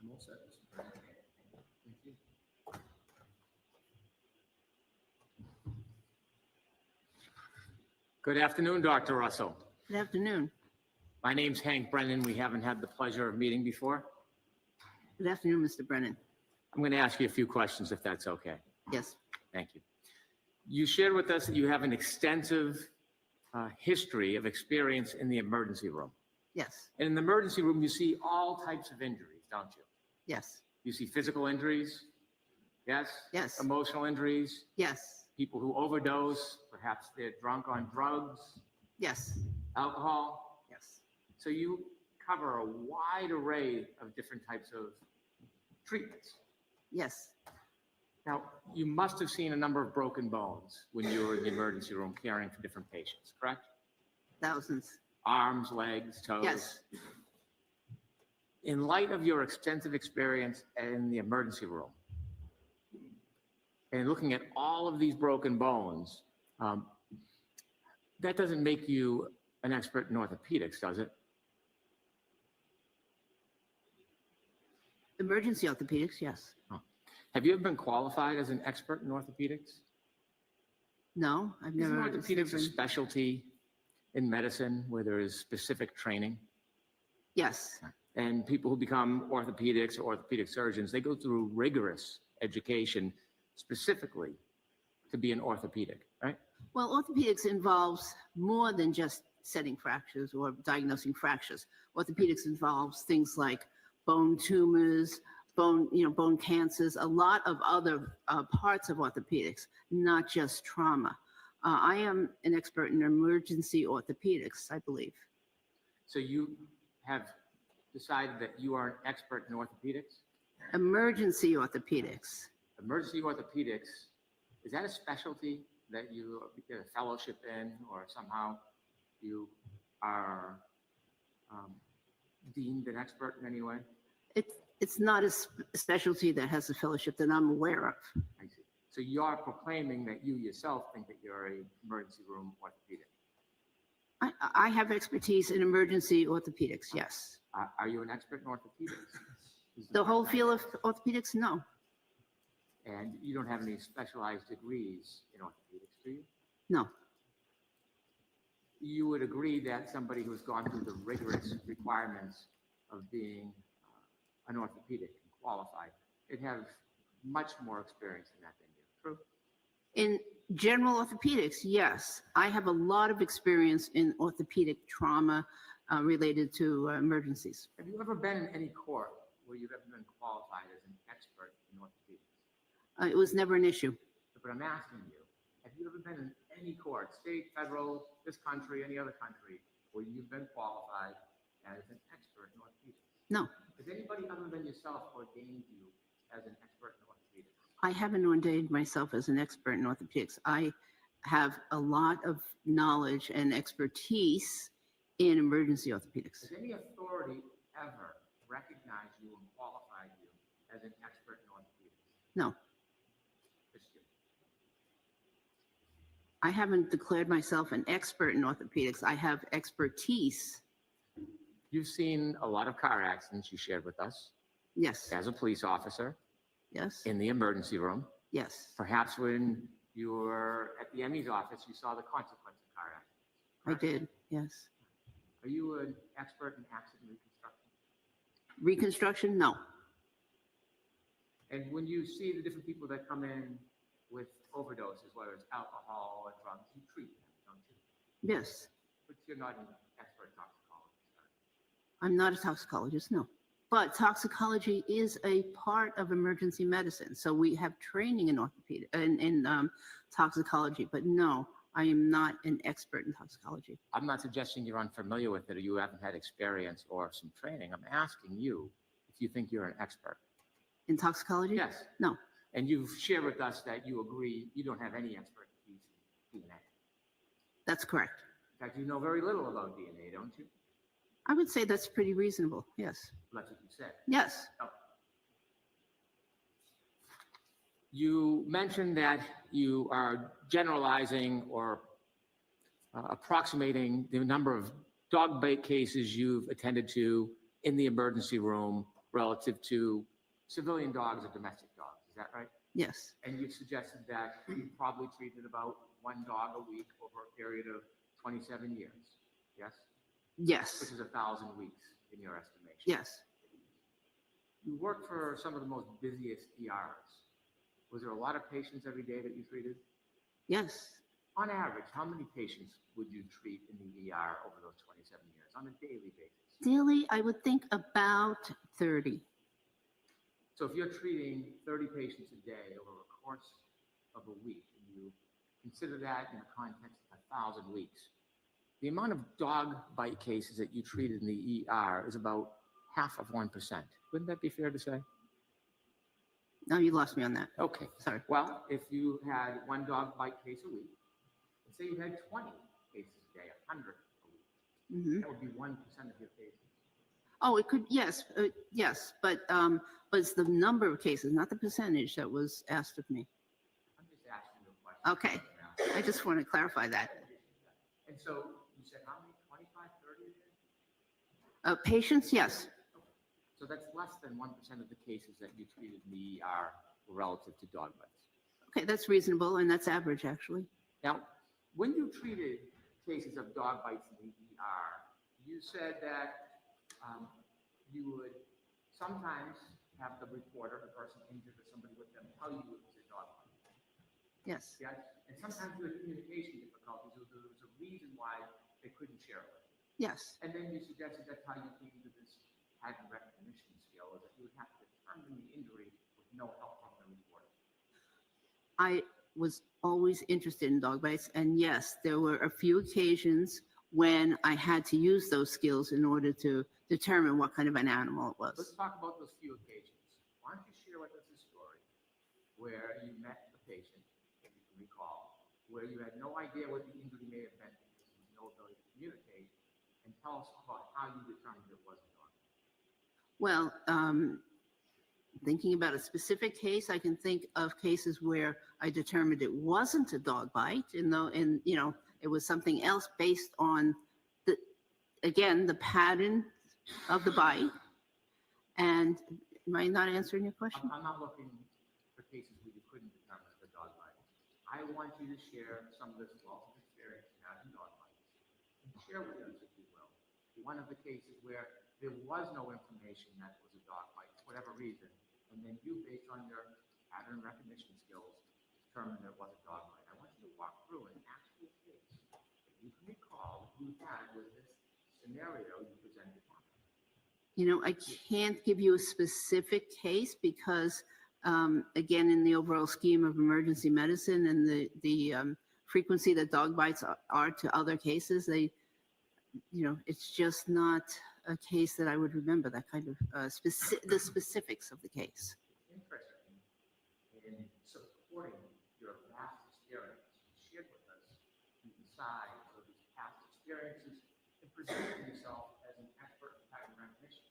I'm all set, Mr. President. Thank you. Good afternoon, Dr. Russell. Good afternoon. My name's Hank Brennan. We haven't had the pleasure of meeting before. Good afternoon, Mr. Brennan. I'm going to ask you a few questions if that's okay. Yes, Thank you. You shared with us that you have an extensive history of experience in the emergency room. yes, And in the emergency room, you see all types of injuries, don't you? yes, You see physical injuries, yes? Yes. Emotional injuries, yes, people who overdose, perhaps they're drunk on drugs, yes, alcohol. yes, So you cover a wide array of different types of treatments. yes, Now, you must have seen a number of broken bones when you were in the emergency room caring for different patients, correct? thousands. Arms, legs, toes. Yes. In light of your extensive experience in the emergency room, and looking at all of these broken bones, that doesn't make you an expert in orthopedics, does it? Emergency orthopedics, yes. Have you ever been qualified as an expert in orthopedics? No, I've Isn't never. orthopedics a specialty in medicine where there is specific training? Yes, And people who become orthopedics or orthopedic surgeons, they go through rigorous education specifically to be an orthopedic, right? well, orthopedics involves more than just setting fractures or diagnosing fractures. Orthopedics involves things like bone tumors, bone cancers, a lot of other parts of orthopedics, not just trauma. I am an expert in emergency orthopedics, I believe. So you have decided that you are an expert in orthopedics? Emergency orthopedics. Emergency orthopedics, is that a specialty that you get a fellowship in, or somehow you are deemed an expert in any way? It's not a specialty that has a fellowship that I'm aware of. I see. So you are proclaiming that you yourself think that you're a emergency room orthopedic? I have expertise in emergency orthopedics, yes. Are you an expert in orthopedics? The whole field of orthopedics, no. And you don't have any specialized degrees in orthopedics, do you? No. You would agree that somebody who's gone through the rigorous requirements of being an orthopedic and qualified, they'd have much more experience in that than you, true? In general orthopedics, yes. I have a lot of experience in orthopedic trauma related to emergencies. Have you ever been in any court where you've ever been qualified as an expert in orthopedics? It was never an issue. But I'm asking you, have you ever been in any court, state, federal, this country, any other country, where you've been qualified as an expert in orthopedics? No. Has anybody other than yourself ordained you as an expert in orthopedics? I haven't ordained myself as an expert in orthopedics. I have a lot of knowledge and expertise in emergency orthopedics. Has any authority ever recognized you and qualified you as an expert in orthopedics? No. Just you. I haven't declared myself an expert in orthopedics. I have expertise. You've seen a lot of car accidents you shared with us. Yes. As a police officer. Yes. In the emergency room. Yes. Perhaps when you were at the ME's office, you saw the consequence of car accidents. I did, yes. Are you an expert in accident reconstruction? Reconstruction, no. And when you see the different people that come in with overdoses, whether it's alcohol or drugs, you treat them, don't you? Yes. But you're not an expert toxicologist. I'm not a toxicologist, no. But toxicology is a part of emergency medicine. So we have training in orthopedic, in toxicology, but no, I am not an expert in toxicology. I'm not suggesting you're unfamiliar with it or you haven't had experience or some training. I'm asking you if you think you're an expert. In toxicology? Yes. No. And you've shared with us that you agree you don't have any expertise in DNA. That's correct. In fact, you know very little about DNA, don't you? I would say that's pretty reasonable, yes. That's what you said. Yes. Oh. You mentioned that you are generalizing or approximating the number of dog bite cases you've attended to in the emergency room relative to civilian dogs or domestic dogs. Is that right? Yes. And you've suggested that you probably treated about one dog a week over a period of 27 years. Yes? Yes. Which is 1,000 weeks in your estimation. Yes. You worked for some of the most busiest ERs. Was there a lot of patients every day that you treated? Yes. On average, how many patients would you treat in the ER over those 27 years on a daily basis? Daily, I would think about 30. So if you're treating 30 patients a day over a course of a week, and you consider that in the context of 1,000 weeks, the amount of dog bite cases that you treated in the ER is about half of 1%. Wouldn't that be fair to say? No, you lost me on that. Okay. Sorry. Well, if you had one dog bite case a week, and say you had 20 cases a day, 100 a week, that would be 1% of your cases. Oh, it could, yes, yes, but it's the number of cases, not the percentage that was asked of me. I'm just asking you a question. Okay, I just want to clarify that. And so you said how many, 25, 30 a day? Patients, yes. So that's less than 1% of the cases that you treated in the ER relative to dog bites. Okay, that's reasonable, and that's average, actually. Now, when you treated cases of dog bites in the ER, you said that you would sometimes have the reporter, the person injured or somebody with them, tell you it was a dog bite. Yes. Yes? And sometimes you had communication difficulties. There was a reason why they couldn't share it. Yes. And then you suggested that's how you came to this pattern recognition skill, is that you would have to determine the injury with no help from the reporter. I was always interested in dog bites, and yes, there were a few occasions when I had to use those skills in order to determine what kind of an animal it was. Let's talk about those few occasions. Why don't you share with us a story where you met a patient, if you can recall, where you had no idea what the injury may have been because there was no ability to communicate, and tell us about how you determined it wasn't dog. Well, thinking about a specific case, I can think of cases where I determined it wasn't a dog bite, and it was something else based on the pattern of the bite. And am I not answering your question? I'm not looking for cases where you couldn't determine the dog bite. I want you to share some of this wealth of experience you have in dog bites, and share with us, if you will, one of the cases where there was no information that it was a dog bite for whatever reason, and then you, based on your pattern recognition skills, determined that it was a dog bite. I want you to walk through an actual case that you can recall that you had with this scenario you presented. I can't give you a specific case because, again, in the overall scheme of emergency medicine and the frequency that dog bites are to other cases, it's just not a case that I would remember that kind of the specifics of the case. It's interesting in supporting your past experience shared with us, you decide for these past experiences and presenting yourself as an expert in pattern recognition.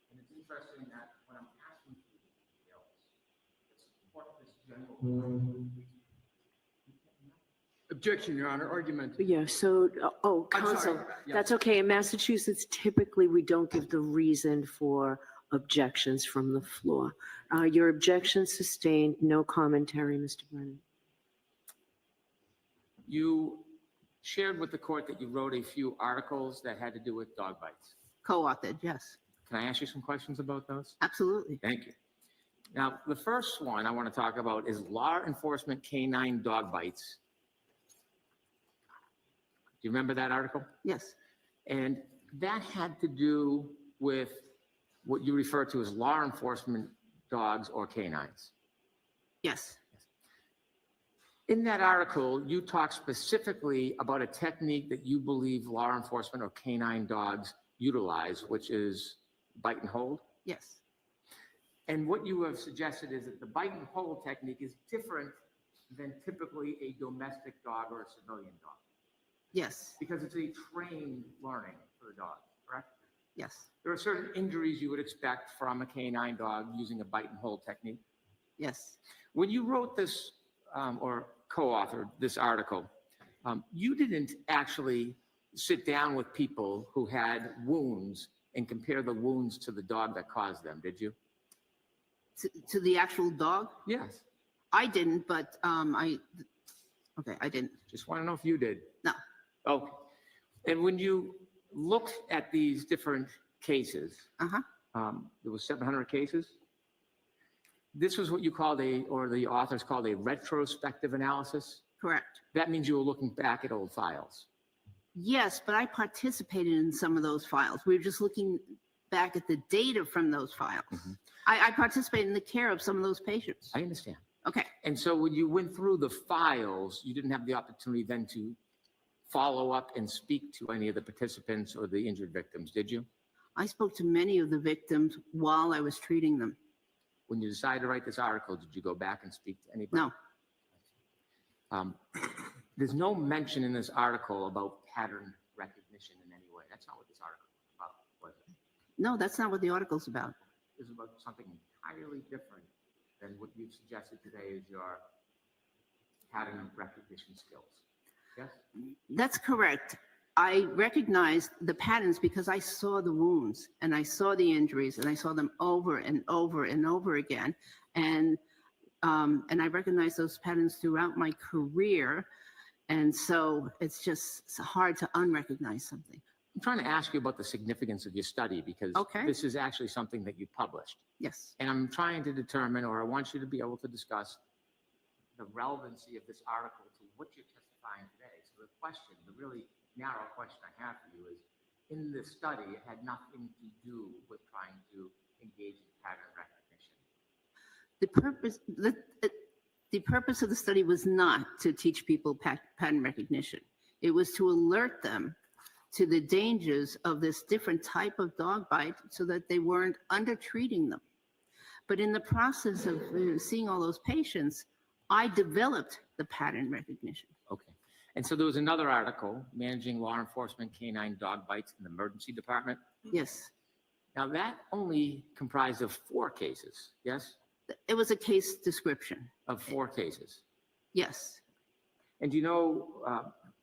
And it's interesting that when I'm asking for the details, to support this general. Objection, Your Honor, argument. Yeah, so, counsel, Yeah. that's okay. In Massachusetts, typically, we don't give the reason for objections from the floor. Your objection sustained, no commentary, Mr. Brennan. You shared with the court that you wrote a few articles that had to do with dog bites. Co-authored, yes. Can I ask you some questions about those? Absolutely. Thank you. Now, the first one I want to talk about is law enforcement canine dog bites. Do you remember that article? Yes. And that had to do with what you refer to as law enforcement dogs or canines. Yes. In that article, you talk specifically about a technique that you believe law enforcement or canine dogs utilize, which is bite and hold. Yes. And what you have suggested is that the bite and hold technique is different than typically a domestic dog or a civilian dog. Yes. Because it's a trained learning for the dog, correct? Yes. There are certain injuries you would expect from a canine dog using a bite and hold technique. Yes. When you wrote this or co-authored this article, you didn't actually sit down with people who had wounds and compare the wounds to the dog that caused them, did you? To the actual dog? Yes. I didn't, but I didn't. Just want to know if you did. No. Okay. And when you looked at these different cases, there was 700 cases. This was what you called or the authors called a retrospective analysis. Correct. That means you were looking back at old files. Yes, but I participated in some of those files. We were just looking back at the data from those files. Mm-hmm. I participated in the care of some of those patients. I understand. Okay. And so when you went through the files, you didn't have the opportunity then to follow up and speak to any of the participants or the injured victims, did you? I spoke to many of the victims while I was treating them. When you decided to write this article, did you go back and speak to anybody? No. There's no mention in this article about pattern recognition in any way. That's not what this article is about, was it? No, that's not what the article's about. It's about something entirely different than what you've suggested today is your pattern recognition skills. Yes? That's correct. I recognized the patterns because I saw the wounds and I saw the injuries and I saw them over and over and over again. And I recognized those patterns throughout my career. And so it's just hard to unrecognize something. I'm trying to ask you about the significance of your study because Okay. this is actually something that you published. Yes. And I'm trying to determine, or I want you to be able to discuss the relevancy of this article to what you're testifying today. So the question, the really narrow question I have for you is, in this study, it had nothing to do with trying to engage in pattern recognition. The purpose of the study was not to teach people pattern recognition. It was to alert them to the dangers of this different type of dog bite so that they weren't undertreating them. But in the process of seeing all those patients, I developed the pattern recognition. Okay. And so there was another article, Managing Law Enforcement Canine Dog Bites in the Emergency Department. Yes. Now that only comprised of 4 cases, yes? It was a case description. Of 4 cases. Yes. And do you know,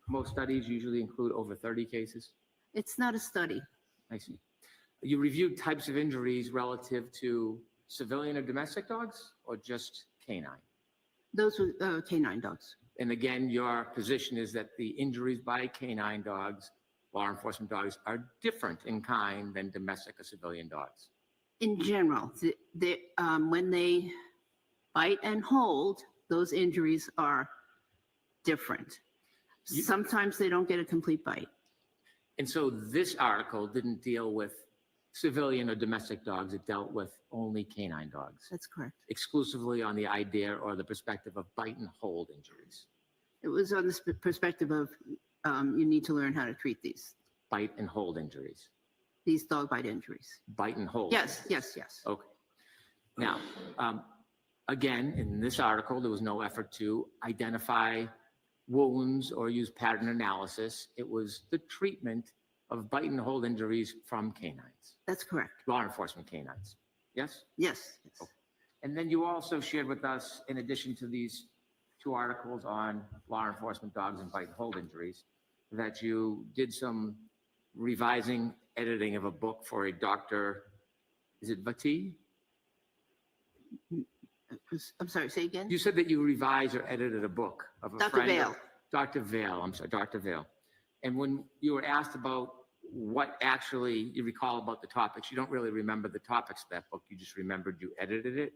most studies usually include over 30 cases? It's not a study. I see. You reviewed types of injuries relative to civilian or domestic dogs or just canine? Those were canine dogs. And again, your position is that the injuries by canine dogs, law enforcement dogs, are different in kind than domestic or civilian dogs. In general, when they bite and hold, those injuries are different. Sometimes they don't get a complete bite. And so this article didn't deal with civilian or domestic dogs. It dealt with only canine dogs. That's correct. Exclusively on the idea or the perspective of bite and hold injuries. It was on the perspective of you need to learn how to treat these. Bite and hold injuries. These dog bite injuries. Bite and hold. Yes, yes, yes. Okay. Now, again, in this article, there was no effort to identify wounds or use pattern analysis. It was the treatment of bite and hold injuries from canines. That's correct. Law enforcement canines. Yes? Yes. Yes. Okay. And then you also shared with us, in addition to these 2 articles on law enforcement dogs and bite and hold injuries, that you did some revising, editing of a book for a Dr. Is it Vati? I'm sorry, say again? You said that you revised or edited a book of a Dr. friend. Vale. Dr. Vale, I'm sorry, Dr. Vale. And when you were asked about what actually you recall about the topics, you don't really remember the topics of that book, you just remembered you edited it?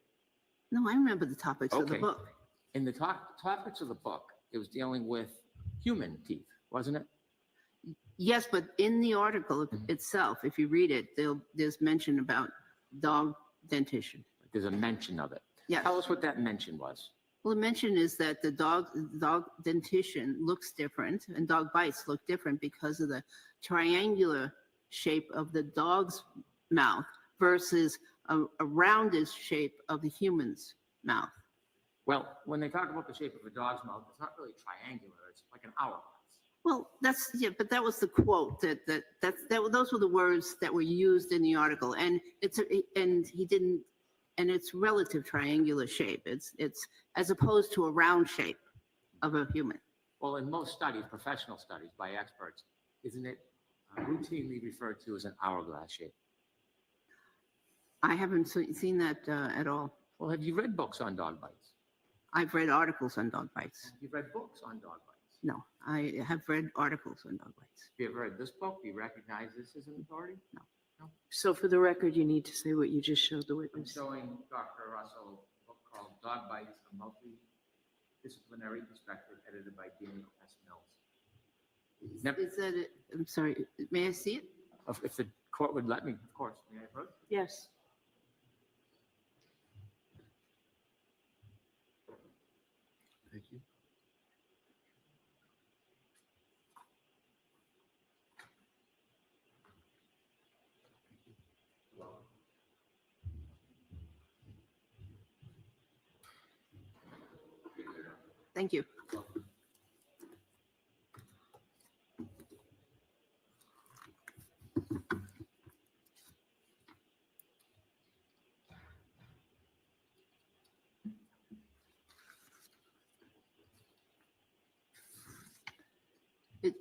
No, I remember the topics of the Okay. book. In the topics of the book, it was dealing with human teeth, wasn't it? Yes, but in the article itself, if you read it, there's mention about dog dentition. There's a mention of it. Yes. Tell us what that mention was. Well, the mention is that the dog dentition looks different and dog bites look different because of the triangular shape of the dog's mouth versus a rounded shape of the human's mouth. Well, when they talk about the shape of a dog's mouth, it's not really triangular, it's like an hourglass. Well, but that was the quote those were the words that were used in the article, and it's relative triangular shape. It's as opposed to a round shape of a human. Well, in most studies, professional studies by experts, isn't it routinely referred to as an hourglass shape? I haven't seen that at all. Well, have you read books on dog bites? I've read articles on dog bites. You've read books on dog bites? No, I have read articles on dog bites. Have you ever read this book? Do you recognize this as an authority? No. No? So for the record, you need to say what you just showed the I'm witness. showing Dr. Russell a book called Dog Bites, a Multidisciplinary Perspective, edited by Daniel S. Mills. Is that it? I'm sorry, may I see it? If the court would let me, of course. May I approach? Yes. Thank you. Thank you. It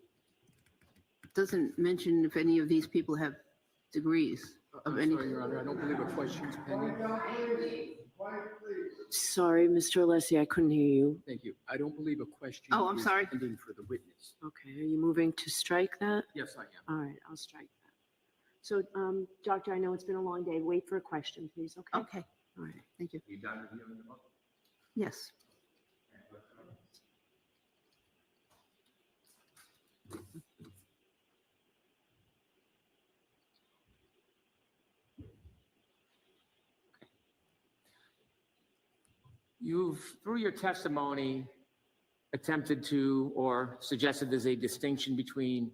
doesn't mention if any of these people have degrees of I'm any. sorry, Your Honor, I don't believe a question's pending. Sorry, Mr. Alessi, I couldn't hear you. Thank you. I don't believe a question Oh, I'm is sorry. pending for the witness. Okay, are you moving to strike that? Yes, I am. All right, I'll strike that. So, Doctor, I know it's been a long day. Wait for a question, please, okay? Okay, All right. thank you. You done reviewing the book? Yes. You've, through your testimony, attempted to or suggested there's a distinction between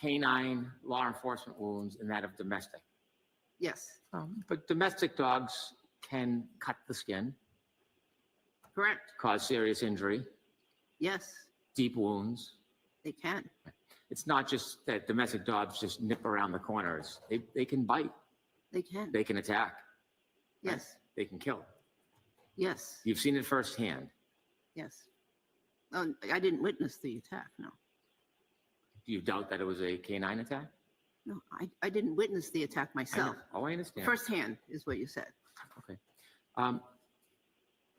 canine law enforcement wounds and that of domestic. Yes, But domestic dogs can cut the skin, correct. cause serious injury, Yes, deep wounds. they can. It's not just that domestic dogs just nip around the corners. They can bite, They can. they can attack, Yes, they can kill. yes, You've seen it firsthand. yes. Oh, I didn't witness the attack, no. Do you doubt that it was a canine attack? No, I didn't witness the attack I know. myself. Oh, I understand. Firsthand is what you said. Okay.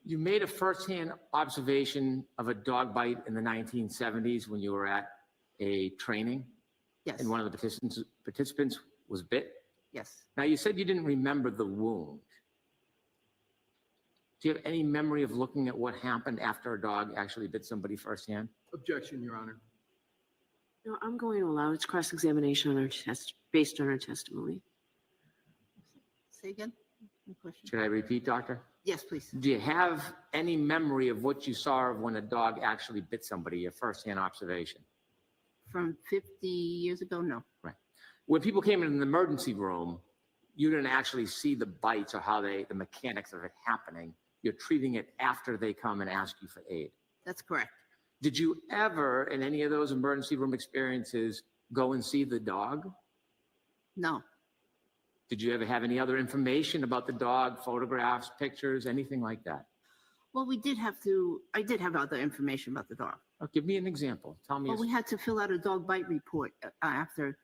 You made a firsthand observation of a dog bite in the 1970s when you were at a training? Yes. And one of the participants was bit? Yes. Now, you said you didn't remember the wound. Do you have any memory of looking at what happened after a dog actually bit somebody firsthand? Objection, Your Honor. No, I'm going to allow its cross-examination on our test, based on our testimony. Say again? Any question? Should I repeat, Doctor? Yes, please. Do you have any memory of what you saw of when a dog actually bit somebody, your firsthand observation? From 50 years ago? No. Right. When people came in the emergency room, you didn't actually see the bites or how the mechanics of it happening. You're treating it after they come and ask you for aid. That's correct. Did you ever, in any of those emergency room experiences, go and see the dog? No. Did you ever have any other information about the dog, photographs, pictures, anything like that? Well, I did have other information about the dog. Oh, give me an example. Tell me. Well, we had to fill out a dog bite report after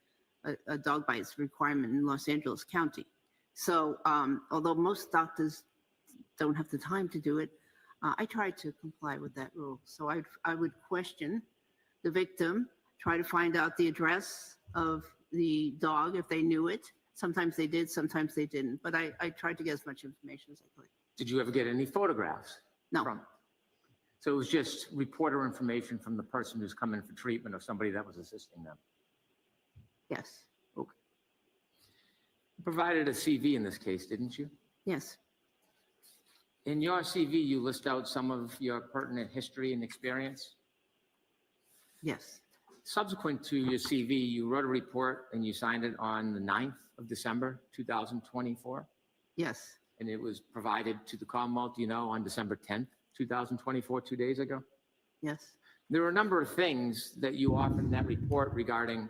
a dog bite's requirement in Los Angeles County. So although most doctors don't have the time to do it, I tried to comply with that rule. So I would question the victim, try to find out the address of the dog if they knew it. Sometimes they did, sometimes they didn't. But I tried to get as much information as I could. Did you ever get any photographs? No. So it was just reporter information from the person who's coming for treatment or somebody that was assisting them? Yes. Okay. You provided a CV in this case, didn't you? Yes. In your CV, you list out some of your pertinent history and experience. Yes. Subsequent to your CV, you wrote a report and you signed it on the 9th of December, 2024. Yes. And it was provided to the Commonwealth, on December 10th, 2024, 2 days ago. Yes. There were a number of things that you offered in that report regarding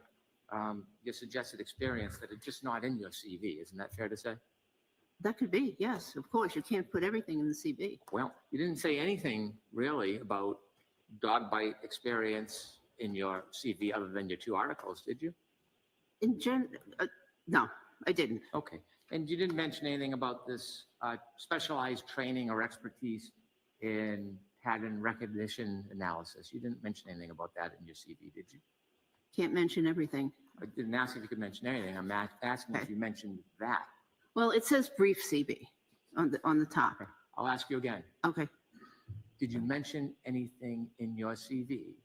your suggested experience that are just not in your CV. Isn't that fair to say? That could be, yes. Of course, you can't put everything in the CV. Well, you didn't say anything really about dog bite experience in your CV other than your 2 articles, did you? No, I didn't. Okay. And you didn't mention anything about this specialized training or expertise in pattern recognition analysis. You didn't mention anything about that in your CV, did you? Can't mention everything. I didn't ask if you could mention anything. I'm asking if you mentioned that. Well, it says brief CV on the top. Okay. I'll ask you again. Okay. Did you mention anything in your CV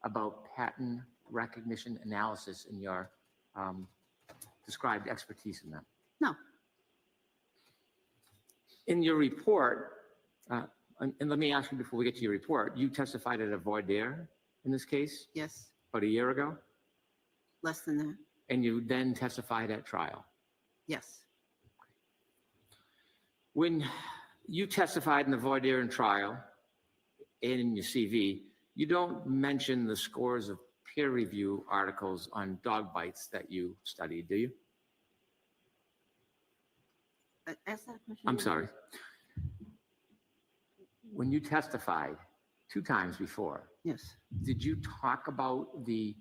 about pattern recognition analysis in your described expertise in that? No. In your report, and let me ask you before we get to your report, you testified at a voir dire in this case? Yes. About a year ago? Less than that. And you then testified at trial? Yes. When you testified in the voir dire and trial and in your CV, you don't mention the scores of peer review articles on dog bites that you studied, do you? Ask that question. I'm sorry. When you testified 2 times before, yes, did you talk about the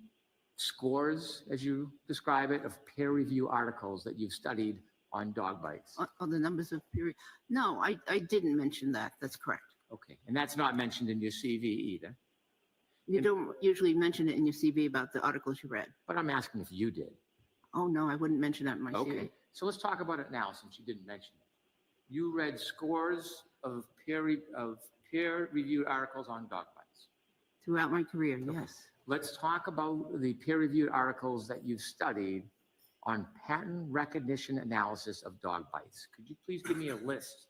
scores, as you describe it, of peer review articles that you've studied on dog bites? On the numbers of period. No, I didn't mention that. That's correct. Okay, and that's not mentioned in your CV either. You don't usually mention it in your CV about the articles you read. But I'm asking if you did. Oh, no, I wouldn't mention that in my CV. Okay, so let's talk about it now since you didn't mention it. You read scores of peer-reviewed articles on dog bites. Throughout my career, yes. Let's talk about the peer-reviewed articles that you've studied on pattern recognition analysis of dog bites. Could you please give me a list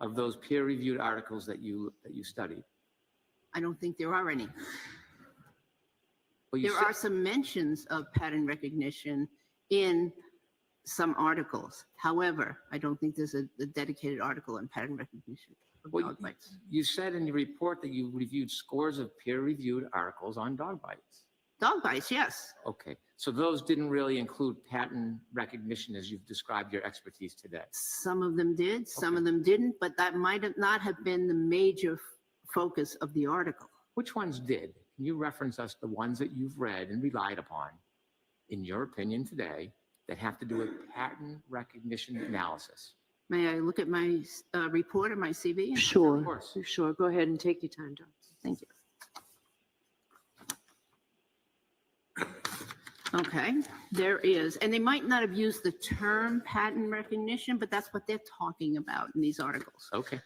of those peer-reviewed articles that you studied? I don't think there are any. Well, There are some mentions of pattern recognition in some articles. However, I don't think there's a dedicated article on pattern recognition of dog bites. You said in your report that you reviewed scores of peer-reviewed articles on dog bites. Dog bites, yes. Okay, so those didn't really include pattern recognition as you've described your expertise today. Some of them did, some of them didn't, but that might not have been the major focus of the article. Which ones did? Can you reference us the ones that you've read and relied upon, in your opinion today, that have to do with pattern recognition analysis? May I look at my report or my CV? Sure. Of course. Sure. Go ahead and take your time, Dr. Thank you. Okay, there is, and they might not have used the term pattern recognition, but that's what they're talking about in these articles. Okay.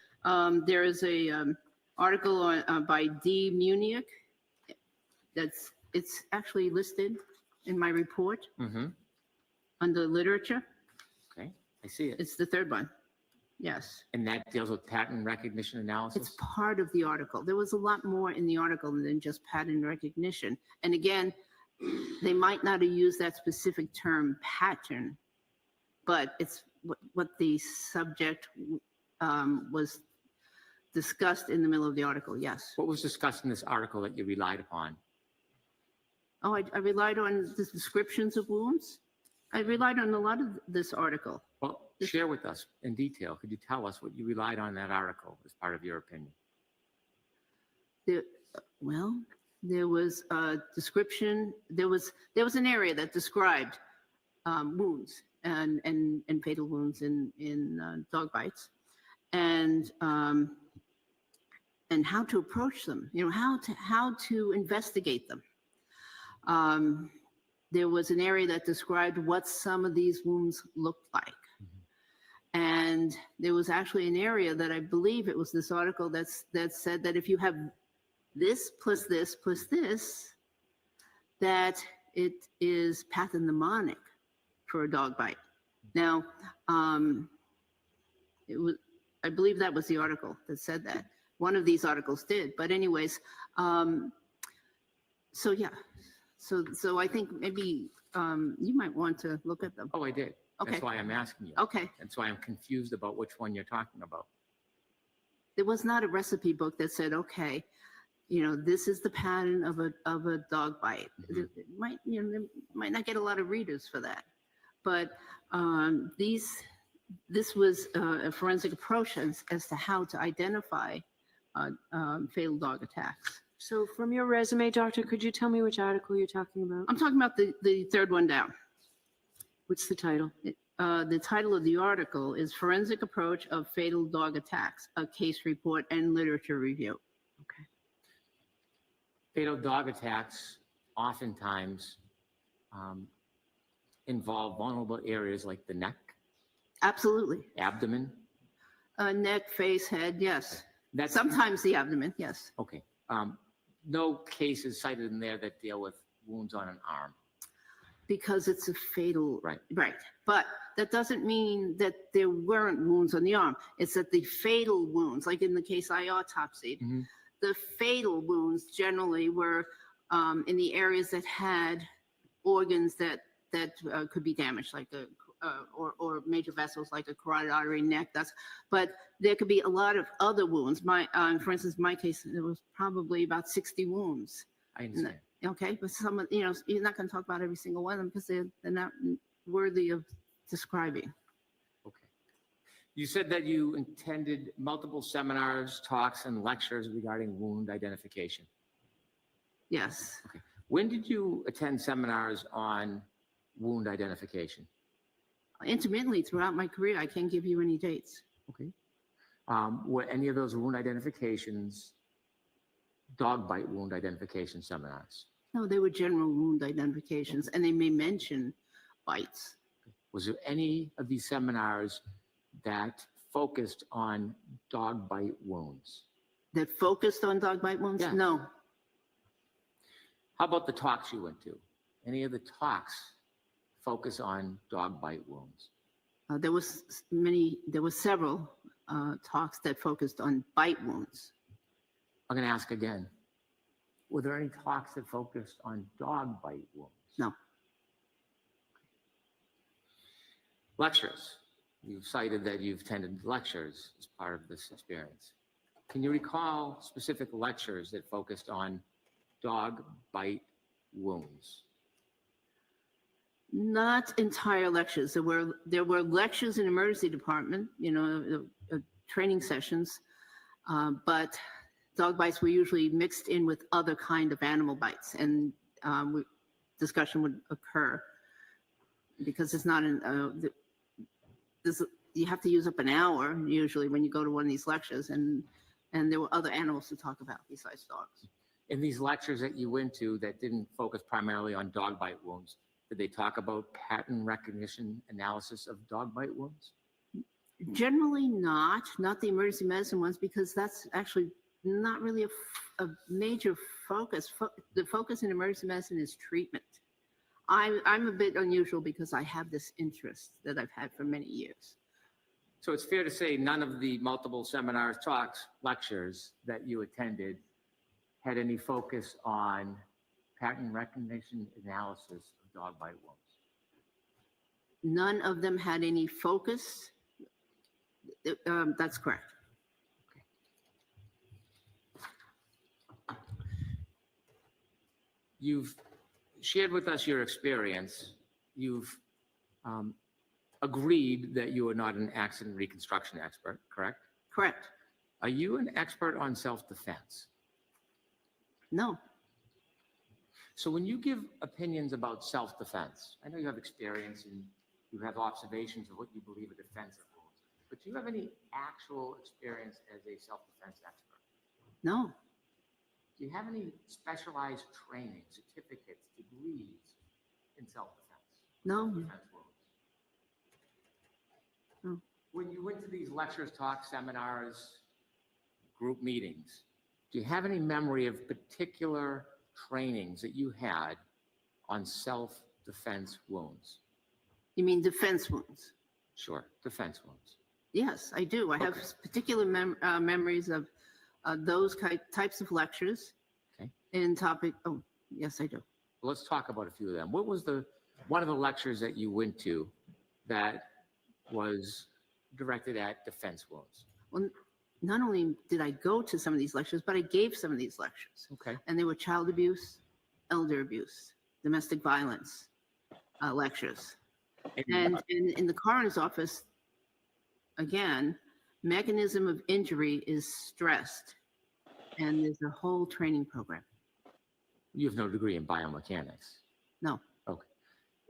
There is a article on, by D. Munick. It's actually listed in my report under literature. Okay, I see it. It's the third one. Yes. And that deals with pattern recognition analysis? It's part of the article. There was a lot more in the article than just pattern recognition. And again, they might not have used that specific term pattern, but it's what the subject was discussed in the middle of the article, yes. What was discussed in this article that you relied upon? Oh, I relied on the descriptions of wounds. I relied on a lot of this article. Well, share with us in detail. Could you tell us what you relied on in that article as part of your opinion? There was a description. There was an area that described wounds and fatal wounds in dog bites, and how to approach them. You know, how to investigate them. There was an area that described what some of these wounds looked like. And there was actually an area that I believe it was this article that said that if you have this plus this plus this, that it is pathognomonic for a dog bite. Now, I believe that was the article that said that. One of these articles did, but anyways, so yeah. So I think maybe you might want to look at them. Oh, I did. Okay. That's why I'm asking you. Okay. That's why I'm confused about which one you're talking about. There was not a recipe book that said, okay, you know, this is the pattern of a dog bite. It might, you know, they might not get a lot of readers for that, but this was a forensic approach as to how to identify fatal dog attacks. So from your resume, Doctor, could you tell me which article you're talking about? I'm talking about the third one down. What's the title? The title of the article is Forensic Approach of Fatal Dog Attacks, a Case Report and Literature Review. Okay. Fatal dog attacks oftentimes involve vulnerable areas like the neck. Absolutely. Abdomen. Neck, face, head, yes. That's sometimes the abdomen, yes. Okay. No cases cited in there that deal with wounds on an arm. Because it's a fatal, right. But that doesn't mean that there weren't wounds on the arm. It's that the fatal wounds, like in the case I autopsied, the fatal wounds generally were in the areas that had organs that could be damaged, like or major vessels like a carotid artery, neck. But there could be a lot of other wounds. For instance, my case, there was probably about 60 wounds. I understand. Okay, but some of, you know, you're not going to talk about every single one of them because they're not worthy of describing. Okay. You said that you attended multiple seminars, talks, and lectures regarding wound identification. Yes. Okay. When did you attend seminars on wound identification? Intermittently throughout my career, I can't give you any dates. Okay. Were any of those wound identifications dog bite wound identification seminars? No, they were general wound identifications, and they may mention bites. Was there any of these seminars that focused on dog bite wounds? That focused on dog bite wounds? Yes. No. How about the talks you went to? Any of the talks focus on dog bite wounds? There were several talks that focused on bite wounds. I'm going to ask again. Were there any talks that focused on dog bite wounds? No. Lectures. You've cited that you've attended lectures as part of this experience. Can you recall specific lectures that focused on dog bite wounds? Not entire lectures. There were lectures in emergency department, training sessions, but dog bites were usually mixed in with other kind of animal bites, and discussion would occur because it's not you have to use up an hour usually when you go to one of these lectures, and there were other animals to talk about besides dogs. In these lectures that you went to that didn't focus primarily on dog bite wounds, did they talk about pattern recognition analysis of dog bite wounds? Generally not the emergency medicine ones, because that's actually not really a major focus. The focus in emergency medicine is treatment. I'm a bit unusual because I have this interest that I've had for many years. So it's fair to say none of the multiple seminars, talks, lectures that you attended had any focus on pattern recognition analysis of dog bite wounds. None of them had any focus. That's correct. You've shared with us your experience. You've agreed that you are not an accident reconstruction expert, correct? Correct. Are you an expert on self-defense? No. So when you give opinions about self-defense, I know you have experience and you have observations of what you believe are defensive rules, but do you have any actual experience as a self-defense expert? No. Do you have any specialized training, certificates, degrees in self-defense? No. Defense rules? No. When you went to these lectures, talks, seminars, group meetings, do you have any memory of particular trainings that you had on self-defense wounds? You mean defense wounds? Sure, defense wounds. Yes, I do. I have particular memories of those types of lectures. Okay. In topic. Oh, yes, I do. Let's talk about a few of them. What was one of the lectures that you went to that was directed at defense wounds? Well, not only did I go to some of these lectures, but I gave some of these lectures. Okay. And they were child abuse, elder abuse, domestic violence lectures. And in the coroner's office, again, mechanism of injury is stressed, and there's a whole training program. You have no degree in biomechanics? No. Okay.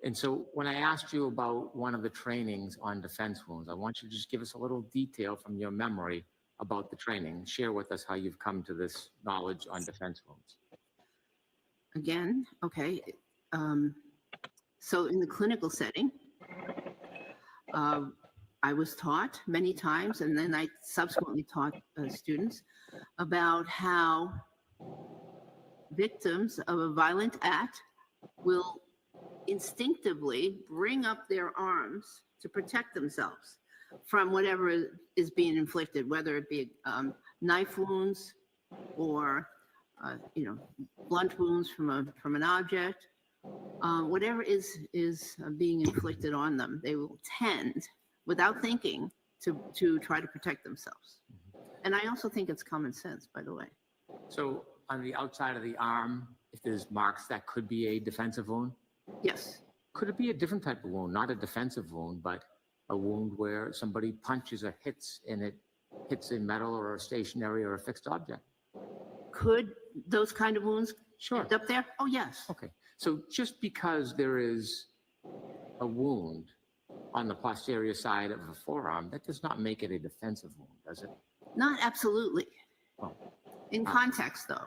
And so when I asked you about one of the trainings on defense wounds, I want you to just give us a little detail from your memory about the training. Share with us how you've come to this knowledge on defense wounds. Again, okay. So in the clinical setting, I was taught many times, and then I subsequently taught students about how victims of a violent act will instinctively bring up their arms to protect themselves from whatever is being inflicted, whether it be knife wounds or blunt wounds from an object, whatever is being inflicted on them, they will tend, without thinking, to try to protect themselves. And I also think it's common sense, by the way. So on the outside of the arm, if there's marks, that could be a defensive wound? Yes. Could it be a different type of wound, not a defensive wound, but a wound where somebody punches or hits and it hits a metal or a stationary or a fixed object? Could those kind of wounds end up there? Oh, yes. Okay. So just because there is a wound on the posterior side of the forearm, that does not make it a defensive wound, does it? Not absolutely. Well, In context, though.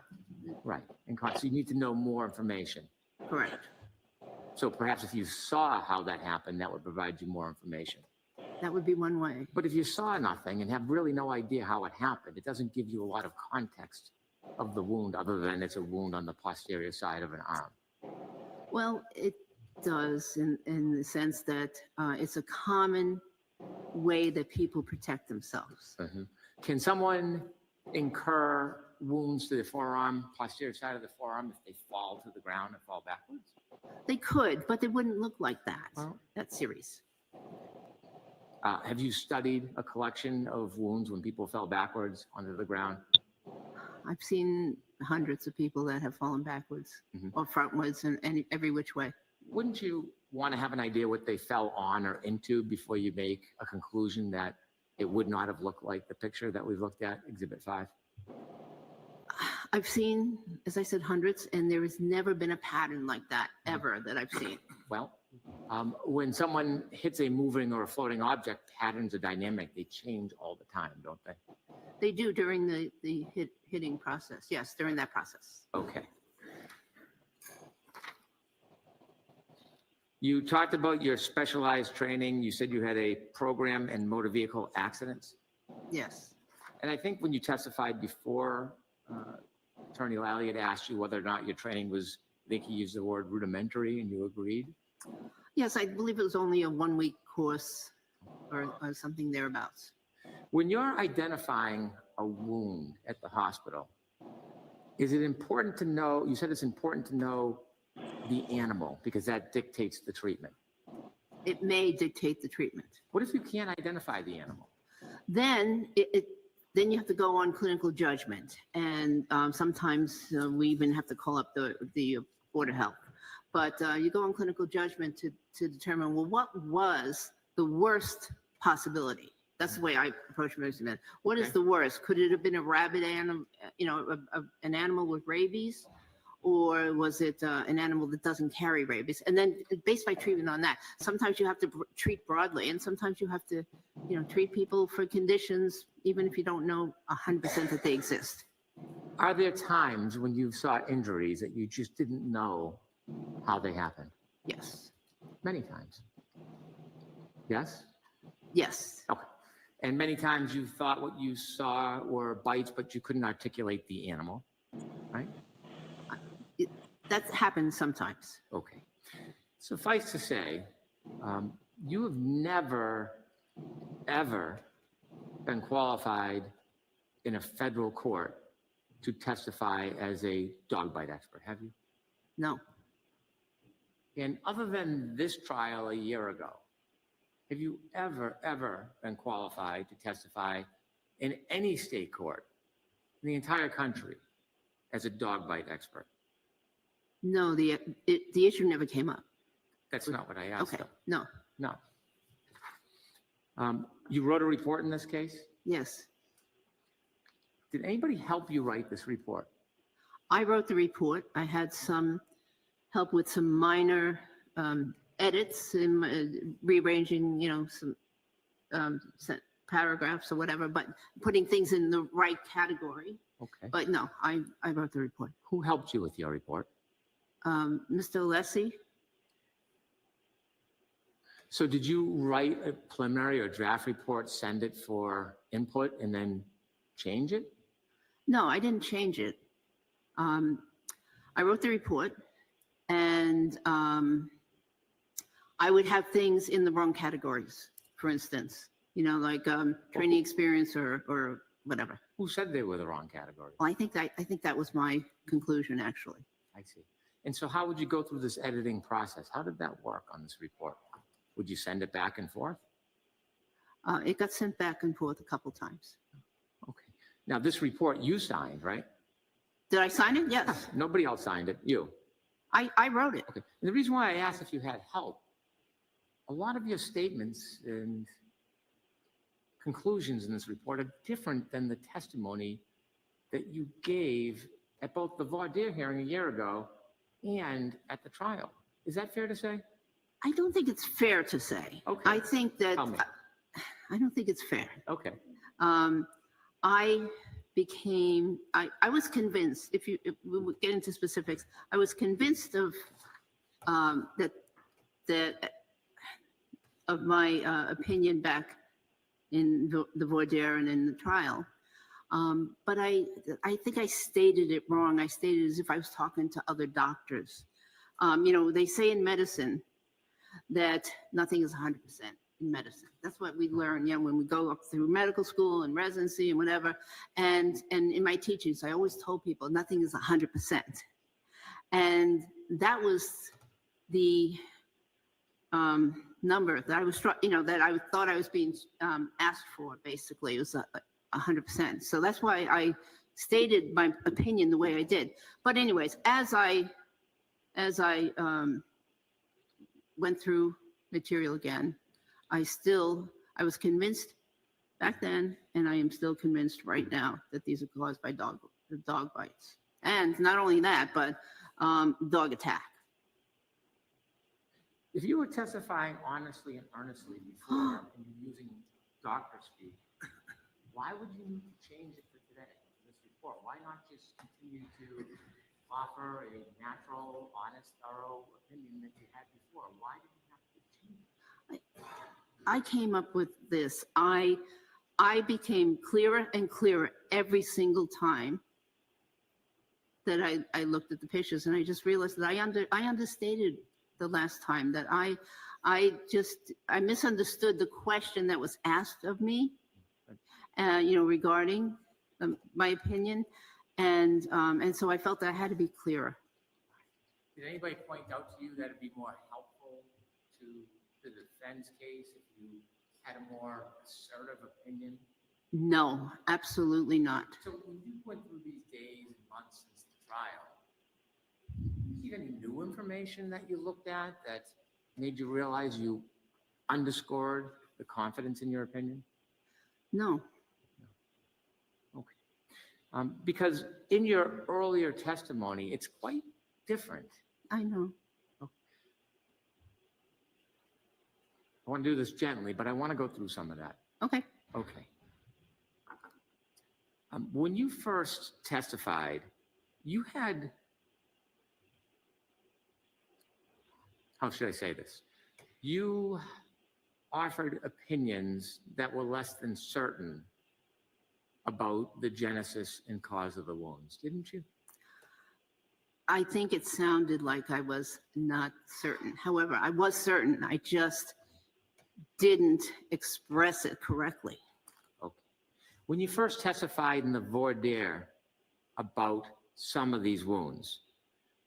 right. In context, you need to know more information. Correct. So perhaps if you saw how that happened, that would provide you more information. That would be one way. But if you saw nothing and have really no idea how it happened, it doesn't give you a lot of context of the wound other than it's a wound on the posterior side of an arm. Well, it does in the sense that it's a common way that people protect themselves. Mm-hmm. Can someone incur wounds to the forearm, posterior side of the forearm, if they fall to the ground and fall backwards? They could, but they wouldn't look like that. That series. Have you studied a collection of wounds when people fell backwards onto the ground? I've seen hundreds of people that have fallen backwards or frontwards and every which way. Wouldn't you want to have an idea what they fell on or into before you make a conclusion that it would not have looked like the picture that we looked at, Exhibit 5? I've seen, as I said, hundreds, and there has never been a pattern like that ever that I've seen. Well, when someone hits a moving or a floating object, patterns are dynamic. They change all the time, don't they? They do during the hitting process. Yes, during that process. Okay. You talked about your specialized training. You said you had a program in motor vehicle accidents. Yes. And I think when you testified before, Attorney Lally had asked you whether or not your training was, I think he used the word rudimentary, and you agreed? Yes, I believe it was only a 1-week course or something thereabouts. When you're identifying a wound at the hospital, is it important to know, you said it's important to know the animal because that dictates the treatment. It may dictate the treatment. What if you can't identify the animal? Then then you have to go on clinical judgment, and sometimes we even have to call up the Board of Health. But you go on clinical judgment to determine, well, what was the worst possibility? That's the way I approach most of it. What is the worst? Could it have been a rabid animal, an animal with rabies? Or was it an animal that doesn't carry rabies? And then based by treatment on that, sometimes you have to treat broadly, and sometimes you have to, treat people for conditions, even if you don't know 100% that they exist. Are there times when you saw injuries that you just didn't know how they happened? Yes. Many times. Yes? Yes. Okay. And many times you thought what you saw were bites, but you couldn't articulate the animal, right? That happens sometimes. Okay. Suffice to say, you have never, ever been qualified in a federal court to testify as a dog bite expert, have you? No. And other than this trial a year ago, have you ever been qualified to testify in any state court in the entire country as a dog bite expert? No, the issue never came up. That's not what I asked. Okay, Though. no. You wrote a report in this case? Yes. Did anybody help you write this report? I wrote the report. I had some help with some minor edits and rearranging, some paragraphs or whatever, but putting things in the right category. Okay. But no, I wrote the report. Who helped you with your report? Mr. Alessi. So did you write a preliminary or draft report, send it for input, and then change it? No, I didn't change it. I wrote the report, and I would have things in the wrong categories, for instance, like training experience or whatever. Who said they were the wrong category? Well, I think that was my conclusion, actually. I see. And so how would you go through this editing process? How did that work on this report? Would you send it back and forth? It got sent back and forth a couple times. Okay. Now, this report you signed, right? Did I sign it? Yes. Nobody else signed it. You. I wrote it. Okay. And the reason why I asked if you had help, a lot of your statements and conclusions in this report are different than the testimony that you gave at both the voir dire hearing a year ago and at the trial. Is that fair to say? I don't think it's fair to say. Okay. I think that, Tell me. I don't think it's fair. Okay. I was convinced, if we would get into specifics, I was convinced of of my opinion back in the voir dire and in the trial. But I think I stated it wrong. I stated it as if I was talking to other doctors. They say in medicine that nothing is 100% in medicine. That's what we learn, when we go up through medical school and residency and whatever. And in my teachings, I always told people nothing is 100%. And that was the number that I was, that I thought I was being asked for. Basically, it was 100%. So that's why I stated my opinion the way I did. But anyways, as I went through material again, I was convinced back then, and I am still convinced right now that these are caused by dog bites. And not only that, but dog attack. If you were testifying honestly and earnestly before and you're using doctor speak, why would you need to change it for today, this report? Why not just continue to offer a natural, honest, thorough opinion that you had before? Why did you have to change it? I came up with this. I became clearer and clearer every single time that I looked at the pictures, and I just realized that I understated the last time, that I misunderstood the question that was asked of me, regarding my opinion, and so I felt that I had to be clearer. Did anybody point out to you that it'd be more helpful to the defense case if you had a more assertive opinion? No, absolutely not. So when you went through these days and months since the trial, did you have any new information that you looked at that made you realize you underscored the confidence in your opinion? No. Okay. Because in your earlier testimony, it's quite different. I know. I want to do this gently, but I want to go through some of that. Okay. Okay. When you first testified, you had, how should I say this? You offered opinions that were less than certain about the genesis and cause of the wounds, didn't you? I think it sounded like I was not certain. However, I was certain. I just didn't express it correctly. Okay. When you first testified in the voir dire about some of these wounds,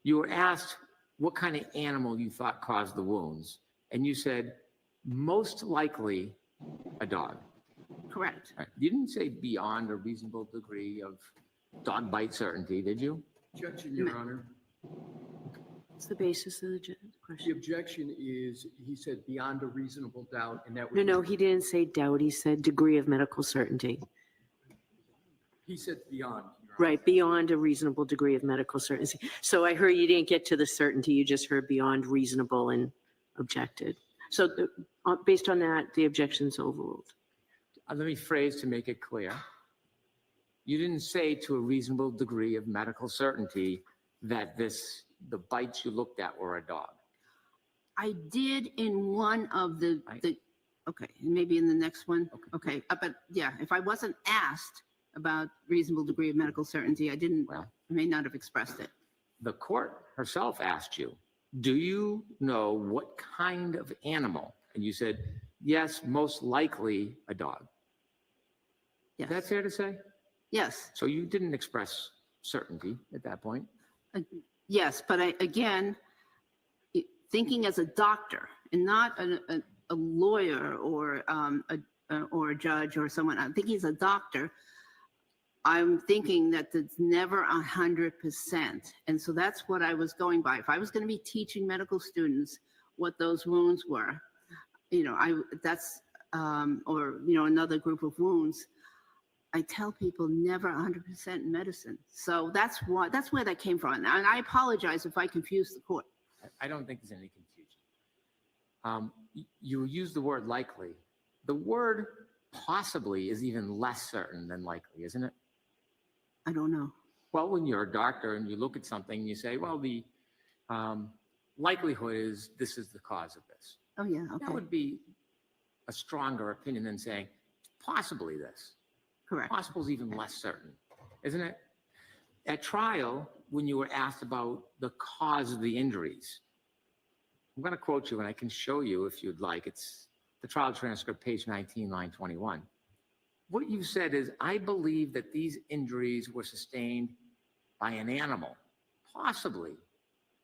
you were asked what kind of animal you thought caused the wounds, and you said, most likely a dog. Correct. Right. You didn't say beyond a reasonable degree of dog bite certainty, did you? Objection, Your Honor. What's the basis of the The question? objection is, he said beyond a reasonable doubt, and that was. No, he didn't say doubt. He said degree of medical certainty. He said beyond. Your Honor. Right, beyond a reasonable degree of medical certainty. So I heard you didn't get to the certainty. You just heard beyond reasonable and objected. So based on that, the objection's overruled. Let me phrase to make it clear. You didn't say to a reasonable degree of medical certainty that the bites you looked at were a dog. I did in one of the okay, maybe in the next one. Okay. But yeah, if I wasn't asked about reasonable degree of medical certainty, I may not have expressed it. The court herself asked you, do you know what kind of animal? And you said, yes, most likely a dog. Yes. Is that fair to say? Yes. So you didn't express certainty at that point? Yes, but again, thinking as a doctor and not a lawyer or a judge or someone, I'm thinking as a doctor, I'm thinking that it's never 100%. And so that's what I was going by. If I was going to be teaching medical students what those wounds were, another group of wounds, I tell people never 100% in medicine. So that's where that came from. And I apologize if I confused the court. I don't think there's any confusion. You use the word likely. The word possibly is even less certain than likely, isn't it? I don't know. Well, when you're a doctor and you look at something, you say, well, the likelihood is this is the cause of this. Oh, yeah, okay. That would be a stronger opinion than saying possibly this. Correct. Possible is even less certain, isn't it? At trial, when you were asked about the cause of the injuries, I'm going to quote you, and I can show you if you'd like. It's the trial transcript, page 19, line 21. What you said is, I believe that these injuries were sustained by an animal, possibly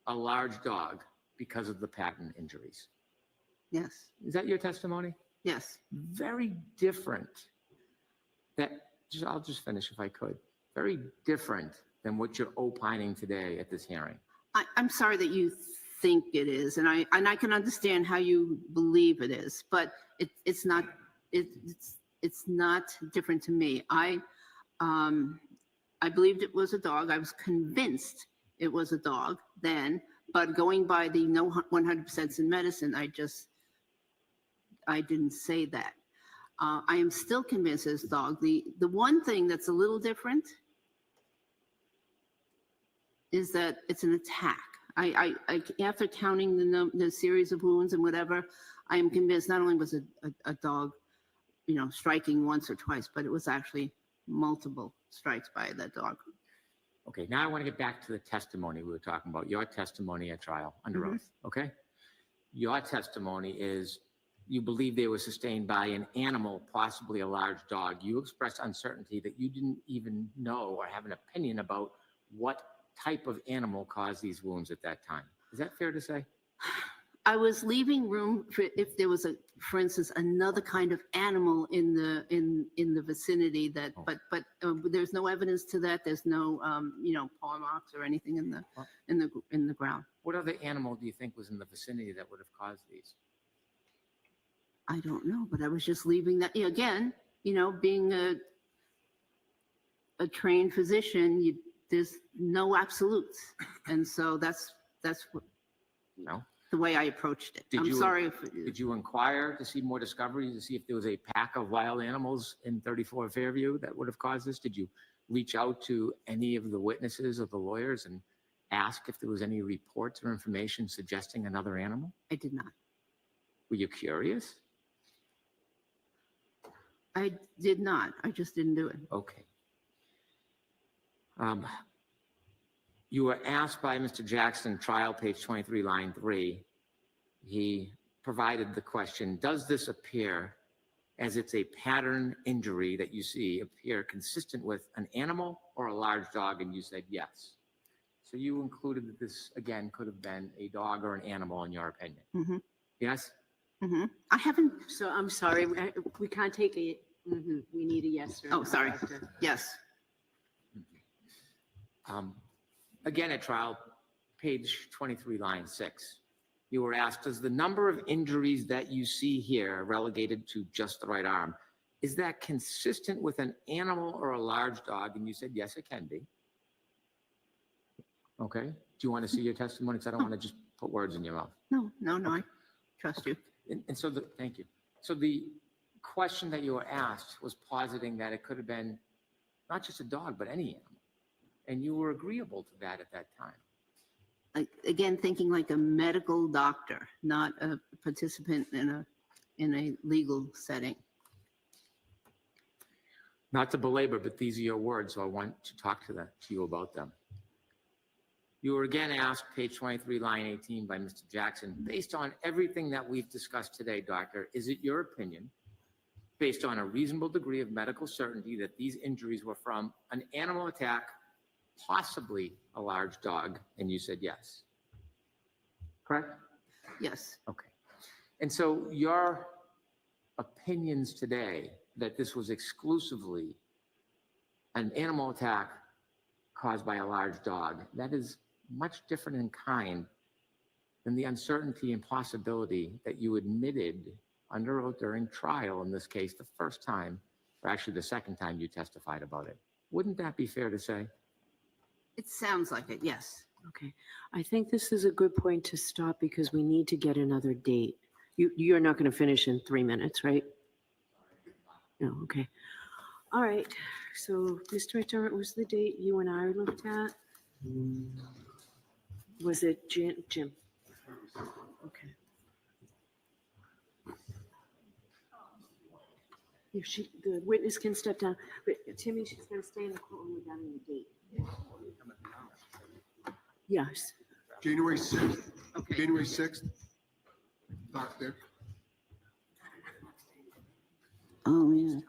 a large dog, because of the patent injuries. Yes. Is that your testimony? Yes. Very different. I'll just finish if I could. Very different than what you're opining today at this hearing. I'm sorry that you think it is, and I can understand how you believe it is, but it's not different to me. I believed it was a dog. I was convinced it was a dog then, but going by the no 100% in medicine, I didn't say that. I am still convinced it's a dog. The one thing that's a little different is that it's an attack. I after counting the series of wounds and whatever, I am convinced not only was it a dog, striking once or twice, but it was actually multiple strikes by that dog. Okay, now I want to get back to the testimony we were talking about, your testimony at trial under oath, okay? Your testimony is you believe they were sustained by an animal, possibly a large dog. You expressed uncertainty that you didn't even know or have an opinion about what type of animal caused these wounds at that time. Is that fair to say? I was leaving room for if there was for instance, another kind of animal in the vicinity that, but there's no evidence to that. There's no, paw marks or anything in the ground. What other animal do you think was in the vicinity that would have caused these? I don't know, but I was just leaving that. Again, being a trained physician, there's no absolutes, and so that's what. No. The way I approached it. Did you inquire to see more discoveries, to see if there was a pack of wild animals in 34 Fairview that would have caused this? Did you reach out to any of the witnesses or the lawyers and ask if there was any reports or information suggesting another animal? I did not. Were you curious? I did not. I just didn't do it. Okay. You were asked by Mr. Jackson, trial page 23, line 3. He provided the question, does this appear as it's a pattern injury that you see appear consistent with an animal or a large dog? And you said yes. So you included that this, again, could have been a dog or an animal in your opinion. Mm-hmm. Yes? Mm-hmm. I haven't. So I'm sorry, we can't take a, we need a yes or no. Oh, sorry. Yes. Again, at trial, page 23, line 6, you were asked, does the number of injuries that you see here relegated to just the right arm, is that consistent with an animal or a large dog? And you said, yes, it can be. Okay. Do you want to see your testimony? Because I don't want to just put words in your mouth. No, I trust you. And so, thank you. So the question that you were asked was positing that it could have been not just a dog, but any animal. And you were agreeable to that at that time. Again, thinking like a medical doctor, not a participant in a legal setting. Not to belabor, but these are your words, so I want to talk to you about them. You were again asked, page 23, line 18, by Mr. Jackson, based on everything that we've discussed today, doctor, is it your opinion, based on a reasonable degree of medical certainty, that these injuries were from an animal attack, possibly a large dog? And you said yes. Correct? Yes. Okay. And so your opinions today that this was exclusively an animal attack caused by a large dog, that is much different in kind than the uncertainty and possibility that you admitted under oath during trial, in this case, the first time, or actually the second time you testified about it. Wouldn't that be fair to say? It sounds like it, yes. Okay, I think this is a good point to stop because we need to get another date. You're not going to finish in 3 minutes, right? No, okay. All right. So, Mr. McDermott, was the date you and I looked at? Was it Jim? Okay. If the witness can step down, but Timmy, she's going to stay in the courtroom without any date. Yes. January 6th. Okay. January 6th. Talk there. Oh, yeah.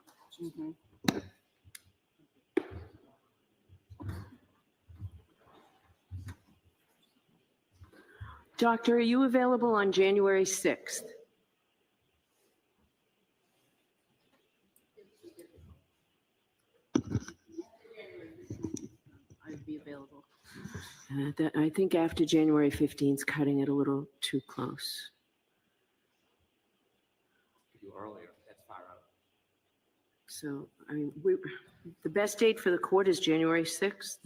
Doctor, are you available on January 6th? I'd be available. I think after January 15th is cutting it a little too close. Do earlier, that's far out. So, I mean, the best date for the court is January 6th.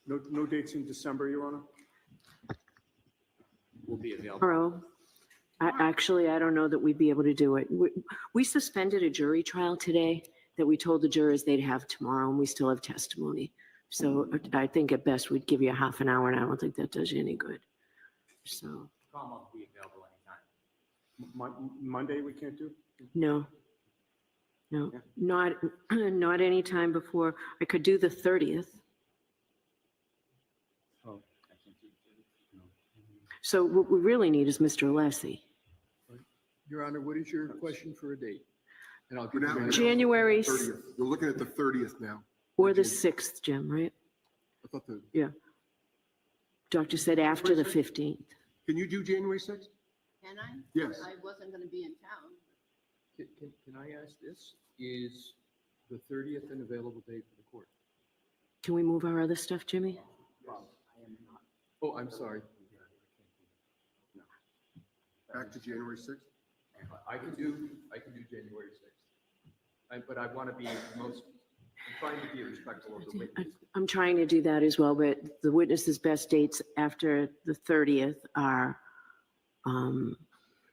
No dates in December, Your Honor? Will be available. Tomorrow. Actually, I don't know that we'd be able to do it. We suspended a jury trial today that we told the jurors they'd have tomorrow, and we still have testimony. So I think at best we'd give you a half an hour, and I don't think that does you any good. So. Call will be available anytime. Monday we can't do? No, not any time before. I could do the 30th. Oh. So what we really need is Mr. Alessi. Your Honor, what is your question for a date? And I'll give you January 30th. We're looking at the 30th now. or the 6th, Jim, right? I thought the. Yeah. Doctor said after the 15th. Can you do January 6th? Can I? Yes. I wasn't going to be in town. Can I ask this? Is the 30th an available date for the court? Can we move our other stuff, Jimmy? I am not. Oh, I'm sorry. Back to January 6th? I can do January 6th. But I want to be I'm trying to be respectful of the witness. I'm trying to do that as well, but the witness's best dates after the 30th are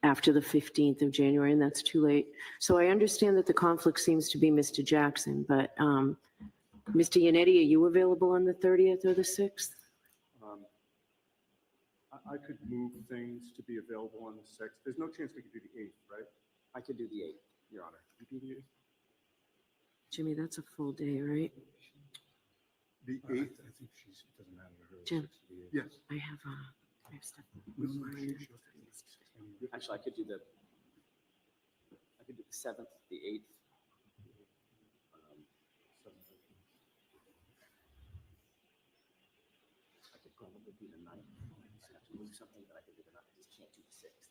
after the 15th of January, and that's too late. So I understand that the conflict seems to be Mr. Jackson, but Mr. Yannetti, are you available on the 30th or the 6th? I could move things to be available on the 6th. There's no chance we could do the 8th, right? I could do the 8th, Your Honor. You do the 8th? Jimmy, that's a full day, right? The 8th? I think it doesn't matter to her. Jim. Yes. I have stuff. Actually, I could do the 7th, the 8th. I could probably do the 9th. I have to move something, but I could do the 9th. I just can't do the 6th.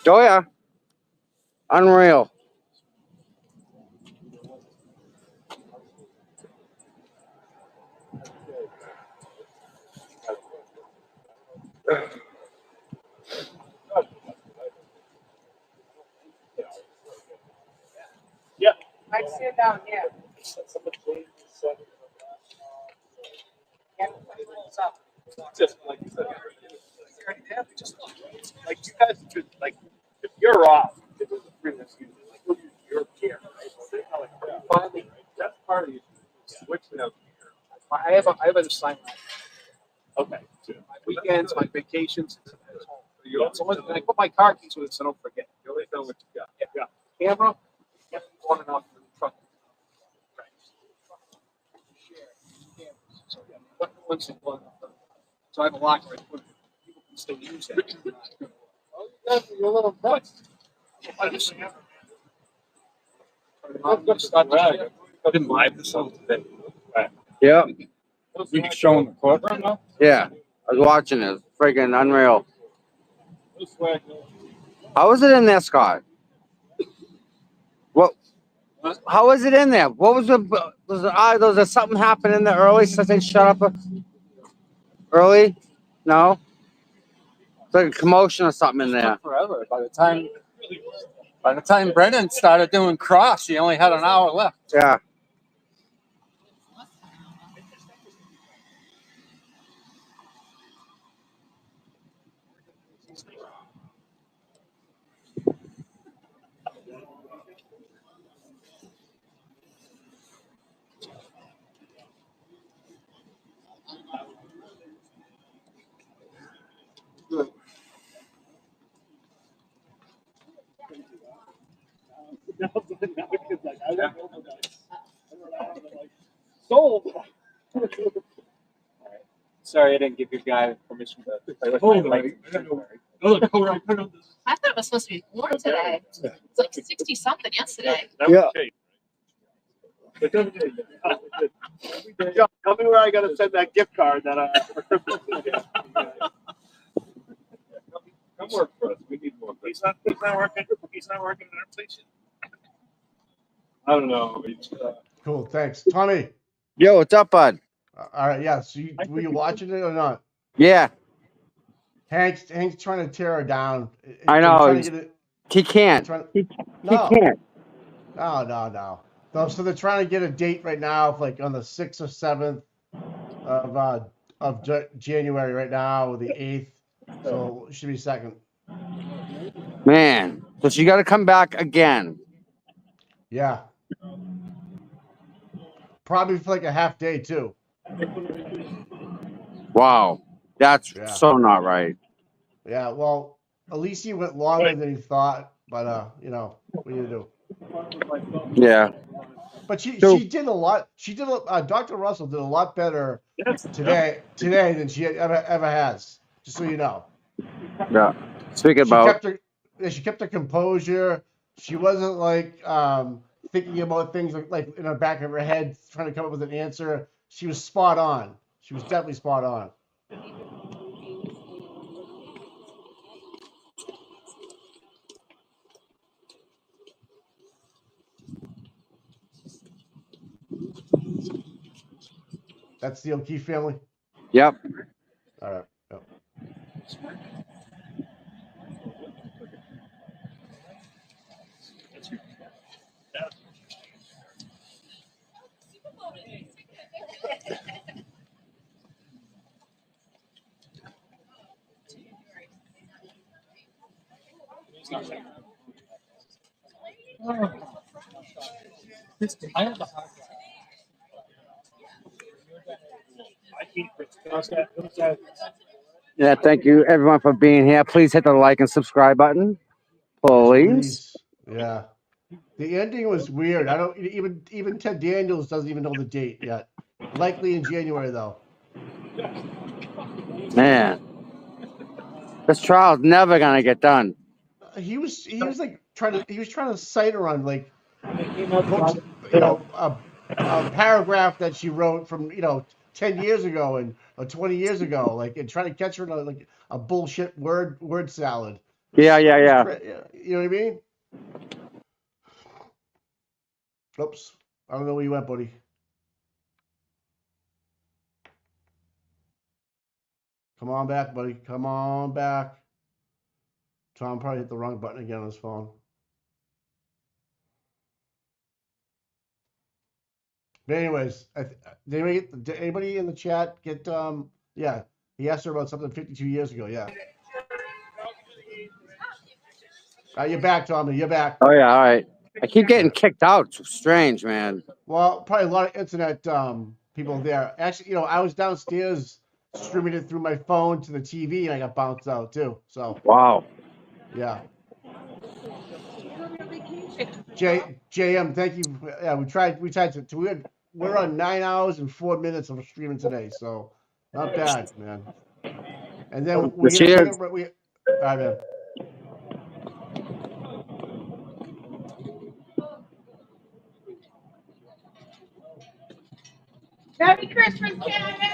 Oh yeah. Unreal. Yeah. I sit down here. Just like you said, just like you guys could, like, if you're off, it was a free this season. Like, look at your gear, right? Finally, that's part of the issue. I have an assignment. Okay. My weekends, my vacations. So I put my car keys with it, so don't forget. You always know what you got. Yeah. Camera, yeah, on and off the truck. So I have a locker. People can still use that. Oh, you got your little nuts. I didn't live this on today. Yep. You can show them the courtroom now? Yeah. I was watching it. Freaking unreal. How was it in there, Scott? What? How was it in there? What was was there something happened in there early since they shut up early? No? It's like a commotion or something in there. Forever. By the time Brennan started doing cross, he only had an hour left. Yeah. Sold. Sorry, I didn't give you guys permission to play with my light. I thought it was supposed to be warm today. It's like 60 something yesterday. Yeah. Yo, tell me where I gotta send that gift card that for Christmas. Come work for us. We need more. He's not working. He's not working in our station. I don't know. Cool. Thanks, Tommy. Yo, what's up, bud? All right. Yeah. So were you watching it or not? Yeah. Hank's trying to tear her down. I know. Trying to get it, He can't. he can't. No. So they're trying to get a date right now, like on the 6th or 7th of January right now, or the 8th. So it should be 2nd. Man. So she got to come back again. Yeah. Probably for like a half day too. Wow. That's so not right. Yeah. Well, at least he went longer than he thought, but you know, what do you do? Yeah. But she did a lot. Dr. Russell did a lot better today than she ever has. Just so you know. Yeah. Speaking about. She kept her composure. She wasn't like thinking about things like in the back of her head, trying to come up with an answer. She was spot on. She was definitely spot on. That's the O'Keefe family? Yep. All right. Yep. I have a hard drive. Yeah, thank you everyone for being here. Please hit the like and subscribe button. Please. Yeah. The ending was weird. I don't even Ted Daniels doesn't even know the date yet. Likely in January though. Man. This trial's never gonna get done. He was like trying to cite her on like books, a paragraph that she wrote from 10 years ago or 20 years ago, like, and trying to catch her in like a bullshit word salad. Yeah. You know what I mean? Oops. I don't know where you went, buddy. Come on back, buddy. Come on back. Tom probably hit the wrong button again on his phone. But anyways, did anybody in the chat get, yeah, he asked her about something 52 years ago, yeah. You're back, Tommy, you're back. Oh, yeah, all right. I keep getting kicked out. It's strange, man. Well, probably a lot of internet people there. Actually, I was downstairs streaming it through my phone to the TV, and I got bounced out too. So Wow. yeah. JM, thank you. Yeah, we tried to. We're on 9 hours and 4 minutes of streaming today, so not bad, man. And then we get a Cheers. second. All right, man. Merry Christmas, Canton!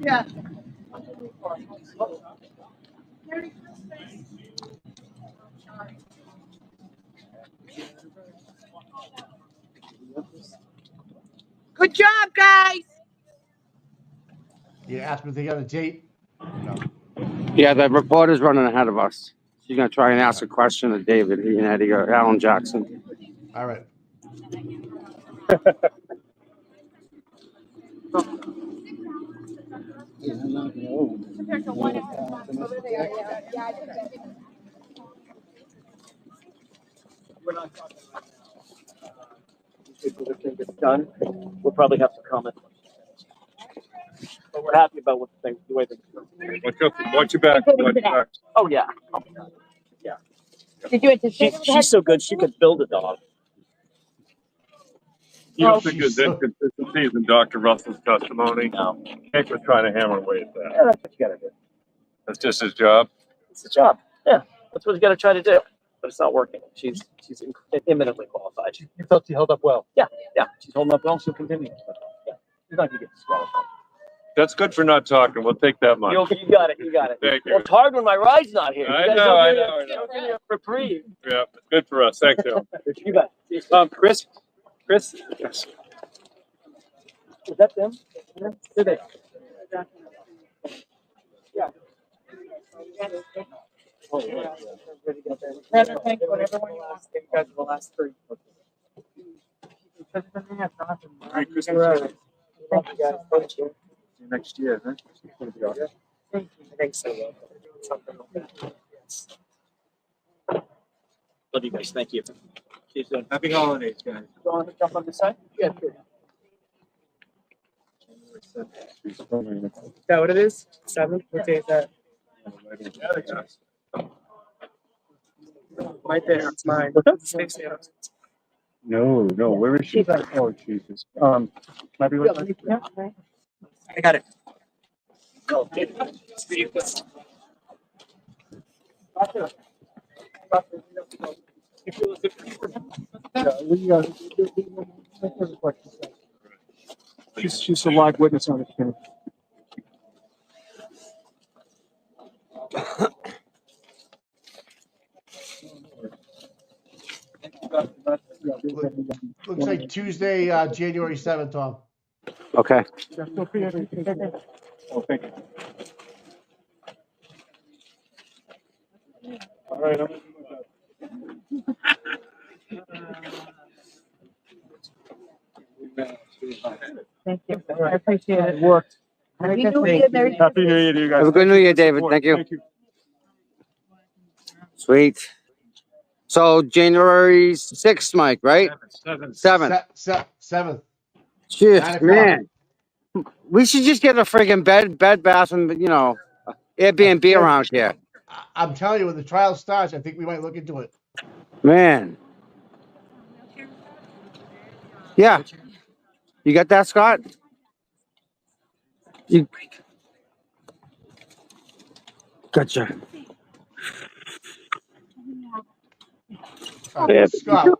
Yeah. Merry Christmas. Good job, guys. You asked me if they got a date. No. Yeah, the reporter's running ahead of us. She's gonna try and ask a question of David Iannetti or Alan Jackson. All right. It's done. We'll probably have to comment. But we're happy about the way things go. Watch your back. Watch your back. Oh yeah. Yeah. Did you anticipate? She's so good. She could build a dog. You don't think there's inconsistencies in Dr. Russell's testimony? No. Hank was trying to hammer away at that. Yeah, that's what you gotta do. That's just his job. It's the job. Yeah, that's what you gotta try to do. But it's not working. She's eminently qualified. You felt she held up well. Yeah, she's holding up well. She'll continue. Yeah, she's not gonna get disqualified. That's good for not talking. We'll take that much. You got it. Thank you. Well, it's hard when my ride's not here. I know. I know. Reprieve. Yeah, good for us. Thanks, Joe. You bet. Chris. Yes. Is that them? Yeah. Did they? Yeah. Oh, yeah. Rather thank whatever one you want. You guys are the last three. Merry Christmas. Thank you guys. Thank you. Next year, huh? Thank you. Thanks so much. Something like that. Yes. Love you guys. Thank you. See you soon. Happy holidays, guys. You want to jump on this side? Yeah, sure. Is that what it is? 7th? What day is that? Right there. It's mine. No. Where is she? Oh, Jesus. Might be with me. Yeah. I got it. Go. She's a live witness on the case. Looks like Tuesday, January 7th, Tom. Okay. Oh, thank you. All right. Thank you. I appreciate it. It worked. Happy New Year, Merry Happy New Year to you guys. Have a good New Year, David. Thank you. Sweet. So January 6th, Mike, right? 7th. 7th. Shit, man. We should just get a friggin' bed, bath, and Airbnb around here. I'm telling you, when the trial starts, I think we might look into it. Man. Yeah. You got that, Scott? You gotcha. Scott,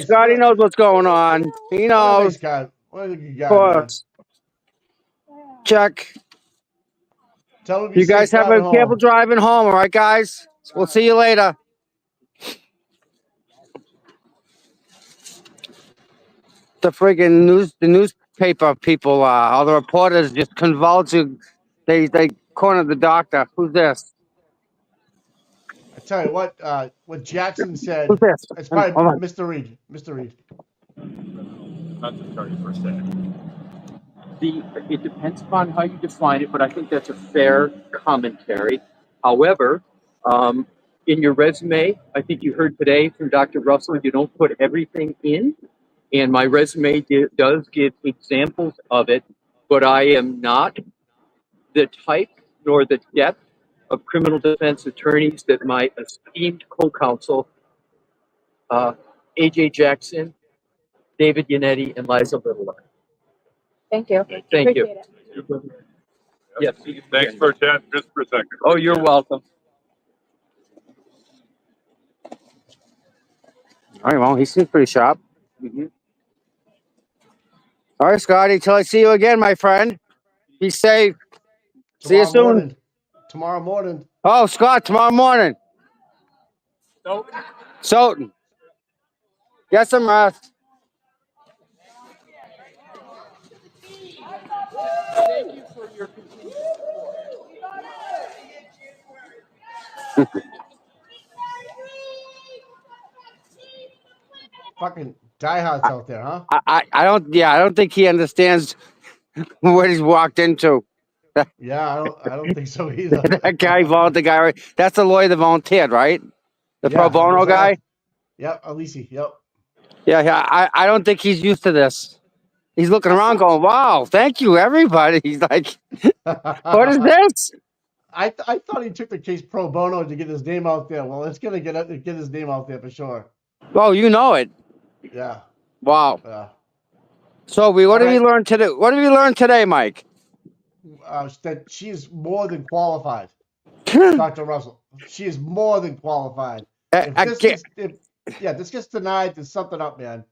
Scotty knows what's going on. He knows. What do you Of got? course. Check. Tell him You guys have a careful driving home, all right, guys? We'll see you later. The friggin' newspaper people, all the reporters just convulsing. They cornered the doctor. Who's this? I tell you what Jackson said. Who's this? It's probably Hold on. Mr. Reed. Mr. Reed. Not the 31st day. It depends upon how you define it, but I think that's a fair commentary. However, in your resume, I think you heard today from Dr. Russell, you don't put everything in. And my resume does give examples of it, but I am not the type nor the depth of criminal defense attorneys that my esteemed co-counsel, AJ Jackson, David Yannetti, and Liza Little are. Thank you. Thank you. Yes. Thanks for chatting just for a second. Oh, you're welcome. All right, well, he seems pretty sharp. All right, Scotty, till I see you again, my friend. Be safe. See you soon. Tomorrow morning. Oh, Scott, tomorrow morning. Stoughton. Get some rest. Thank you for your continued support. Fucking diehards out there, huh? I don't think he understands what he's walked into. Yeah, I don't think so either. That guy volunteered, right? That's the lawyer that volunteered, right? The pro bono guy? Yep, Alisi, yep. Yeah, I don't think he's used to this. He's looking around going, wow, thank you, everybody. He's like, what is this? I thought he took the case pro bono to get his name out there. Well, it's gonna get his name out there for sure. Oh, you know it. Yeah. Wow. Yeah. So what have you learned today? What have you learned today, Mike? That she is more than qualified. Dr. Russell. She is more than qualified. If this gets denied, there's something up, man.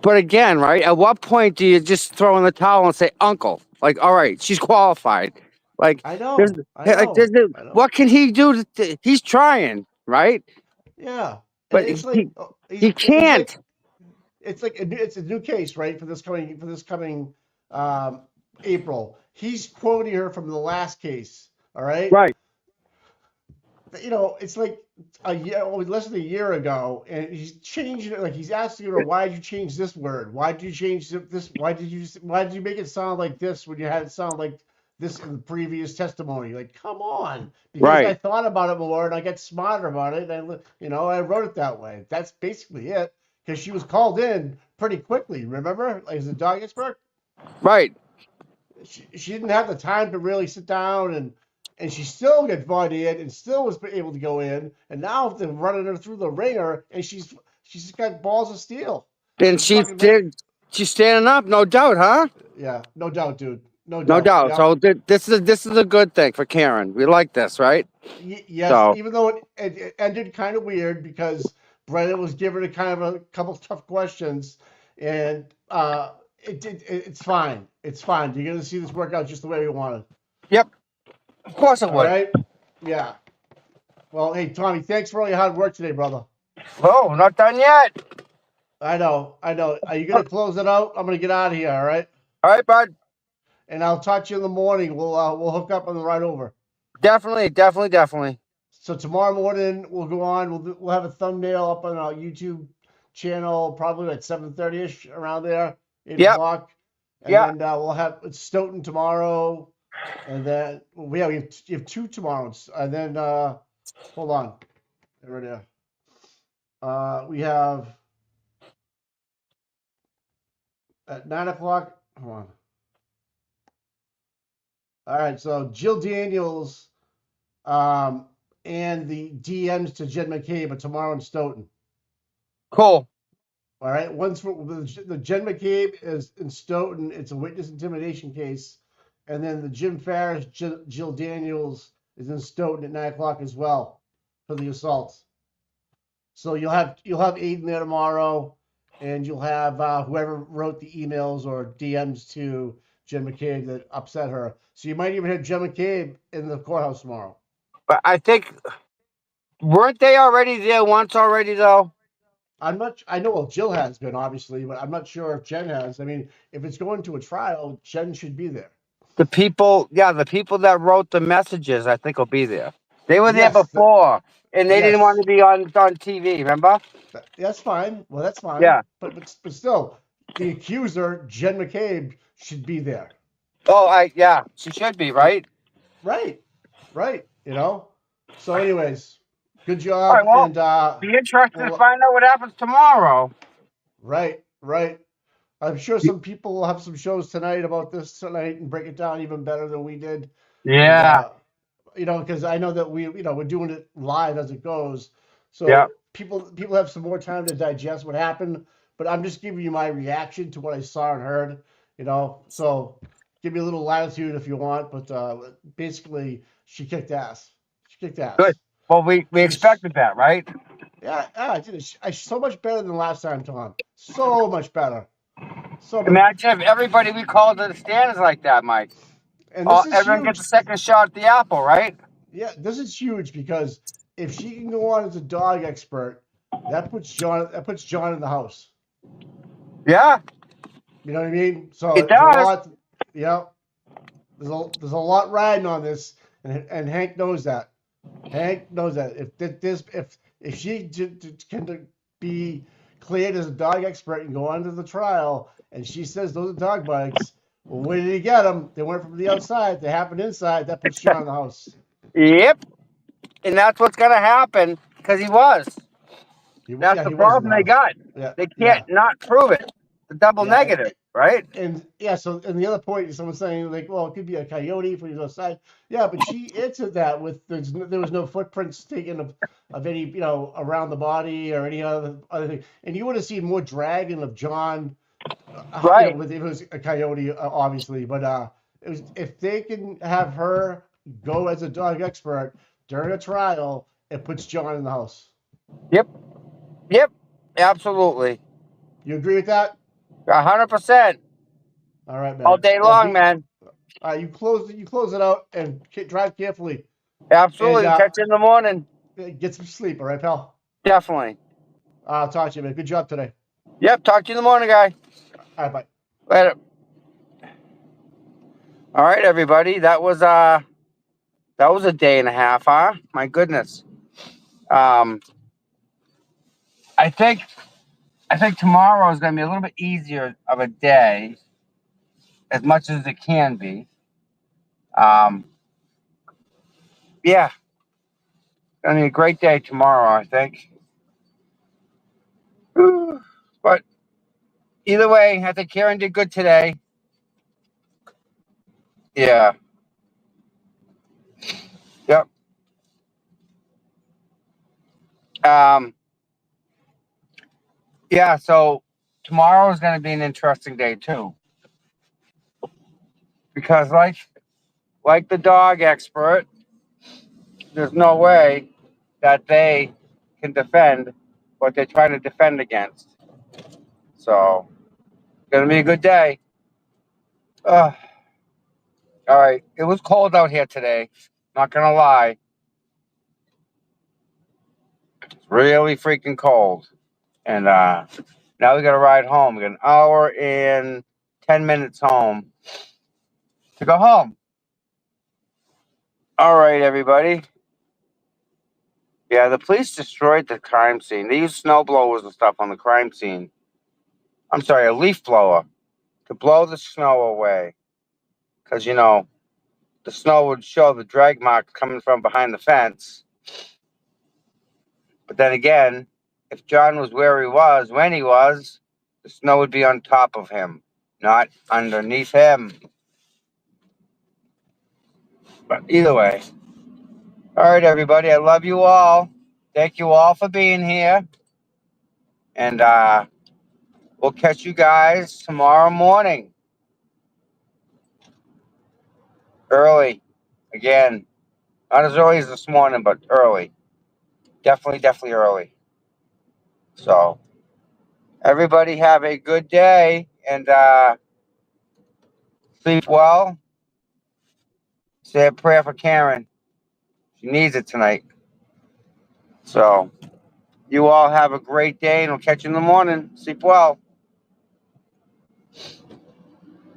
But again, right? At what point do you just throw in the towel and say, "Uncle"? Like, all right, she's qualified. Like, I know. What can he do? He's trying, right? Yeah, but it's he can't. It's a new case, right? For this coming April. He's quoting her from the last case. All right. Right. You know, it's like less than a year ago, and he's changing it. Like he's asking her, "Why did you change this word? Why did you change this? Why did you make it sound like this when you had it sound like this in the previous testimony?" Like, come on, because I thought about it more and I got smarter about it, and I wrote it that way. That's basically it. Because she was called in pretty quickly. Remember, like the dog expert. Right. She didn't have the time to really sit down and she still got brought in and still was able to go in. And now they're running her through the ringer, and she's got balls of steel. And she's standing up, no doubt, huh? Yeah, no doubt, dude. No doubt. No doubt. Yeah. So this is a good thing for Karen. We like this, right? Yes. Even though it ended kind of weird because Brennan was giving her kind of a couple tough questions, and it's fine. It's fine. You're gonna see this work out just the way we wanted. Yep. Of course it would. All right. Yeah. Well, hey, Tommy, thanks for all your hard work today, brother. Oh, we're not done yet. I know. Are you going to close it out? I'm going to get out of here, all right? All right, bud. And I'll talk to you in the morning. We'll hook up on the ride over. Definitely. So tomorrow morning, we'll go on. We'll have a thumbnail up on our YouTube channel, probably at 7:30-ish, around there, 8 o'clock. And then we'll have Stoughton tomorrow. And then we have two tomorrows. And then hold on. Right there. We have at 9 o'clock. Hold on. All right, so Jill Daniels and the DMs to Jen McCabe are tomorrow in Stoughton. Cool. All right, the Jen McCabe is in Stoughton. It's a witness intimidation case. And then the Jim Farris, Jill Daniels is in Stoughton at 9 o'clock as well for the assaults. So you'll have Aiden there tomorrow, and you'll have whoever wrote the emails or DMs to Jen McCabe that upset her. So you might even have Jen McCabe in the courthouse tomorrow. But I think weren't they already there once already though? I know Jill has been obviously, but I'm not sure if Jen has. I mean, if it's going to a trial, Jen should be there. The people that wrote the messages, I think, will be there. They were there before, and they didn't want to be on TV. Remember? That's fine. Well, that's fine. Yeah. But still, the accuser, Jen McCabe, should be there. Oh, she should be, right? Right. So anyways, Good All job. right, well, And be interested to well, find out what happens tomorrow. right. I'm sure some people will have some shows tonight about this tonight and break it down even better than we did. And Yeah. because I know that we're doing it live as it goes, so Yeah. people have some more time to digest what happened. But I'm just giving you my reaction to what I saw and heard. So give me a little latitude if you want, but basically, she kicked ass. She kicked ass. Good. Well, we She was- expected that, right? Yeah, I did it. So much better than last time, Tom. So much better. So much. Imagine if everybody we called to the stand is like that, Mike. And this is Everyone huge. gets a second shot at the apple, right? Yeah, this is huge because if she can go on as a dog expert, that puts John in the house. Yeah. You know what I mean? So It it's a does. lot. Yeah, there's a lot riding on this, and Hank knows that. Hank knows that if she can be cleared as a dog expert and go on to the trial, and she says those are dog bites, well, where did he get them? They went from the outside. They happened inside. That puts John in the house. Yep. And that's what's going to happen because he was. That's the He was in problem the they house. got. Yeah, They can't not prove it. The double Yeah, negative, right? And the other point, someone's saying like, well, it could be a coyote if he was outside. Yeah, but she answered that with there was no footprints taken of any around the body or any other thing, and you would have seen more dragging of John, Right. if it was a coyote, obviously. But it was if they can have her go as a dog expert during a trial, it puts John in the house. Yep. Absolutely. You agree with that? 100%. All right, man. All day long, man. You close it out and drive carefully. Absolutely. And, Catch you in the morning. Get some sleep, all right, pal? Definitely. I'll talk to you, man. Good job today. Yep. Talk to you in the morning, guy. All right, bye. Later. All right, everybody. That was a day and a half, huh? My goodness. I think tomorrow is going to be a little bit easier of a day, as much as it can be. Yeah, going to be a great day tomorrow, I think. But either way, I think Karen did good today. Yeah. Yep. Yeah, so tomorrow is going to be an interesting day too. Because like the dog expert, there's no way that they can defend what they're trying to defend against. So, it's going to be a good day. All right. It was cold out here today. Not going to lie. It's really freaking cold. And now we got to ride home. We got an hour and 10 minutes home to go home. All right, everybody. Yeah, the police destroyed the crime scene. They used snow blowers and stuff on the crime scene. I'm sorry, a leaf blower to blow the snow away. Because, the snow would show the drag marks coming from behind the fence. But then again, if John was where he was when he was, the snow would be on top of him, not underneath him. But either way. All right, everybody. I love you all. Thank you all for being here. And we'll catch you guys tomorrow morning. Early. Again. Not as early as this morning, but early. Definitely early. So, everybody have a good day and sleep well. Say a prayer for Karen. She needs it tonight. So, you all have a great day and we'll catch you in the morning. Sleep well.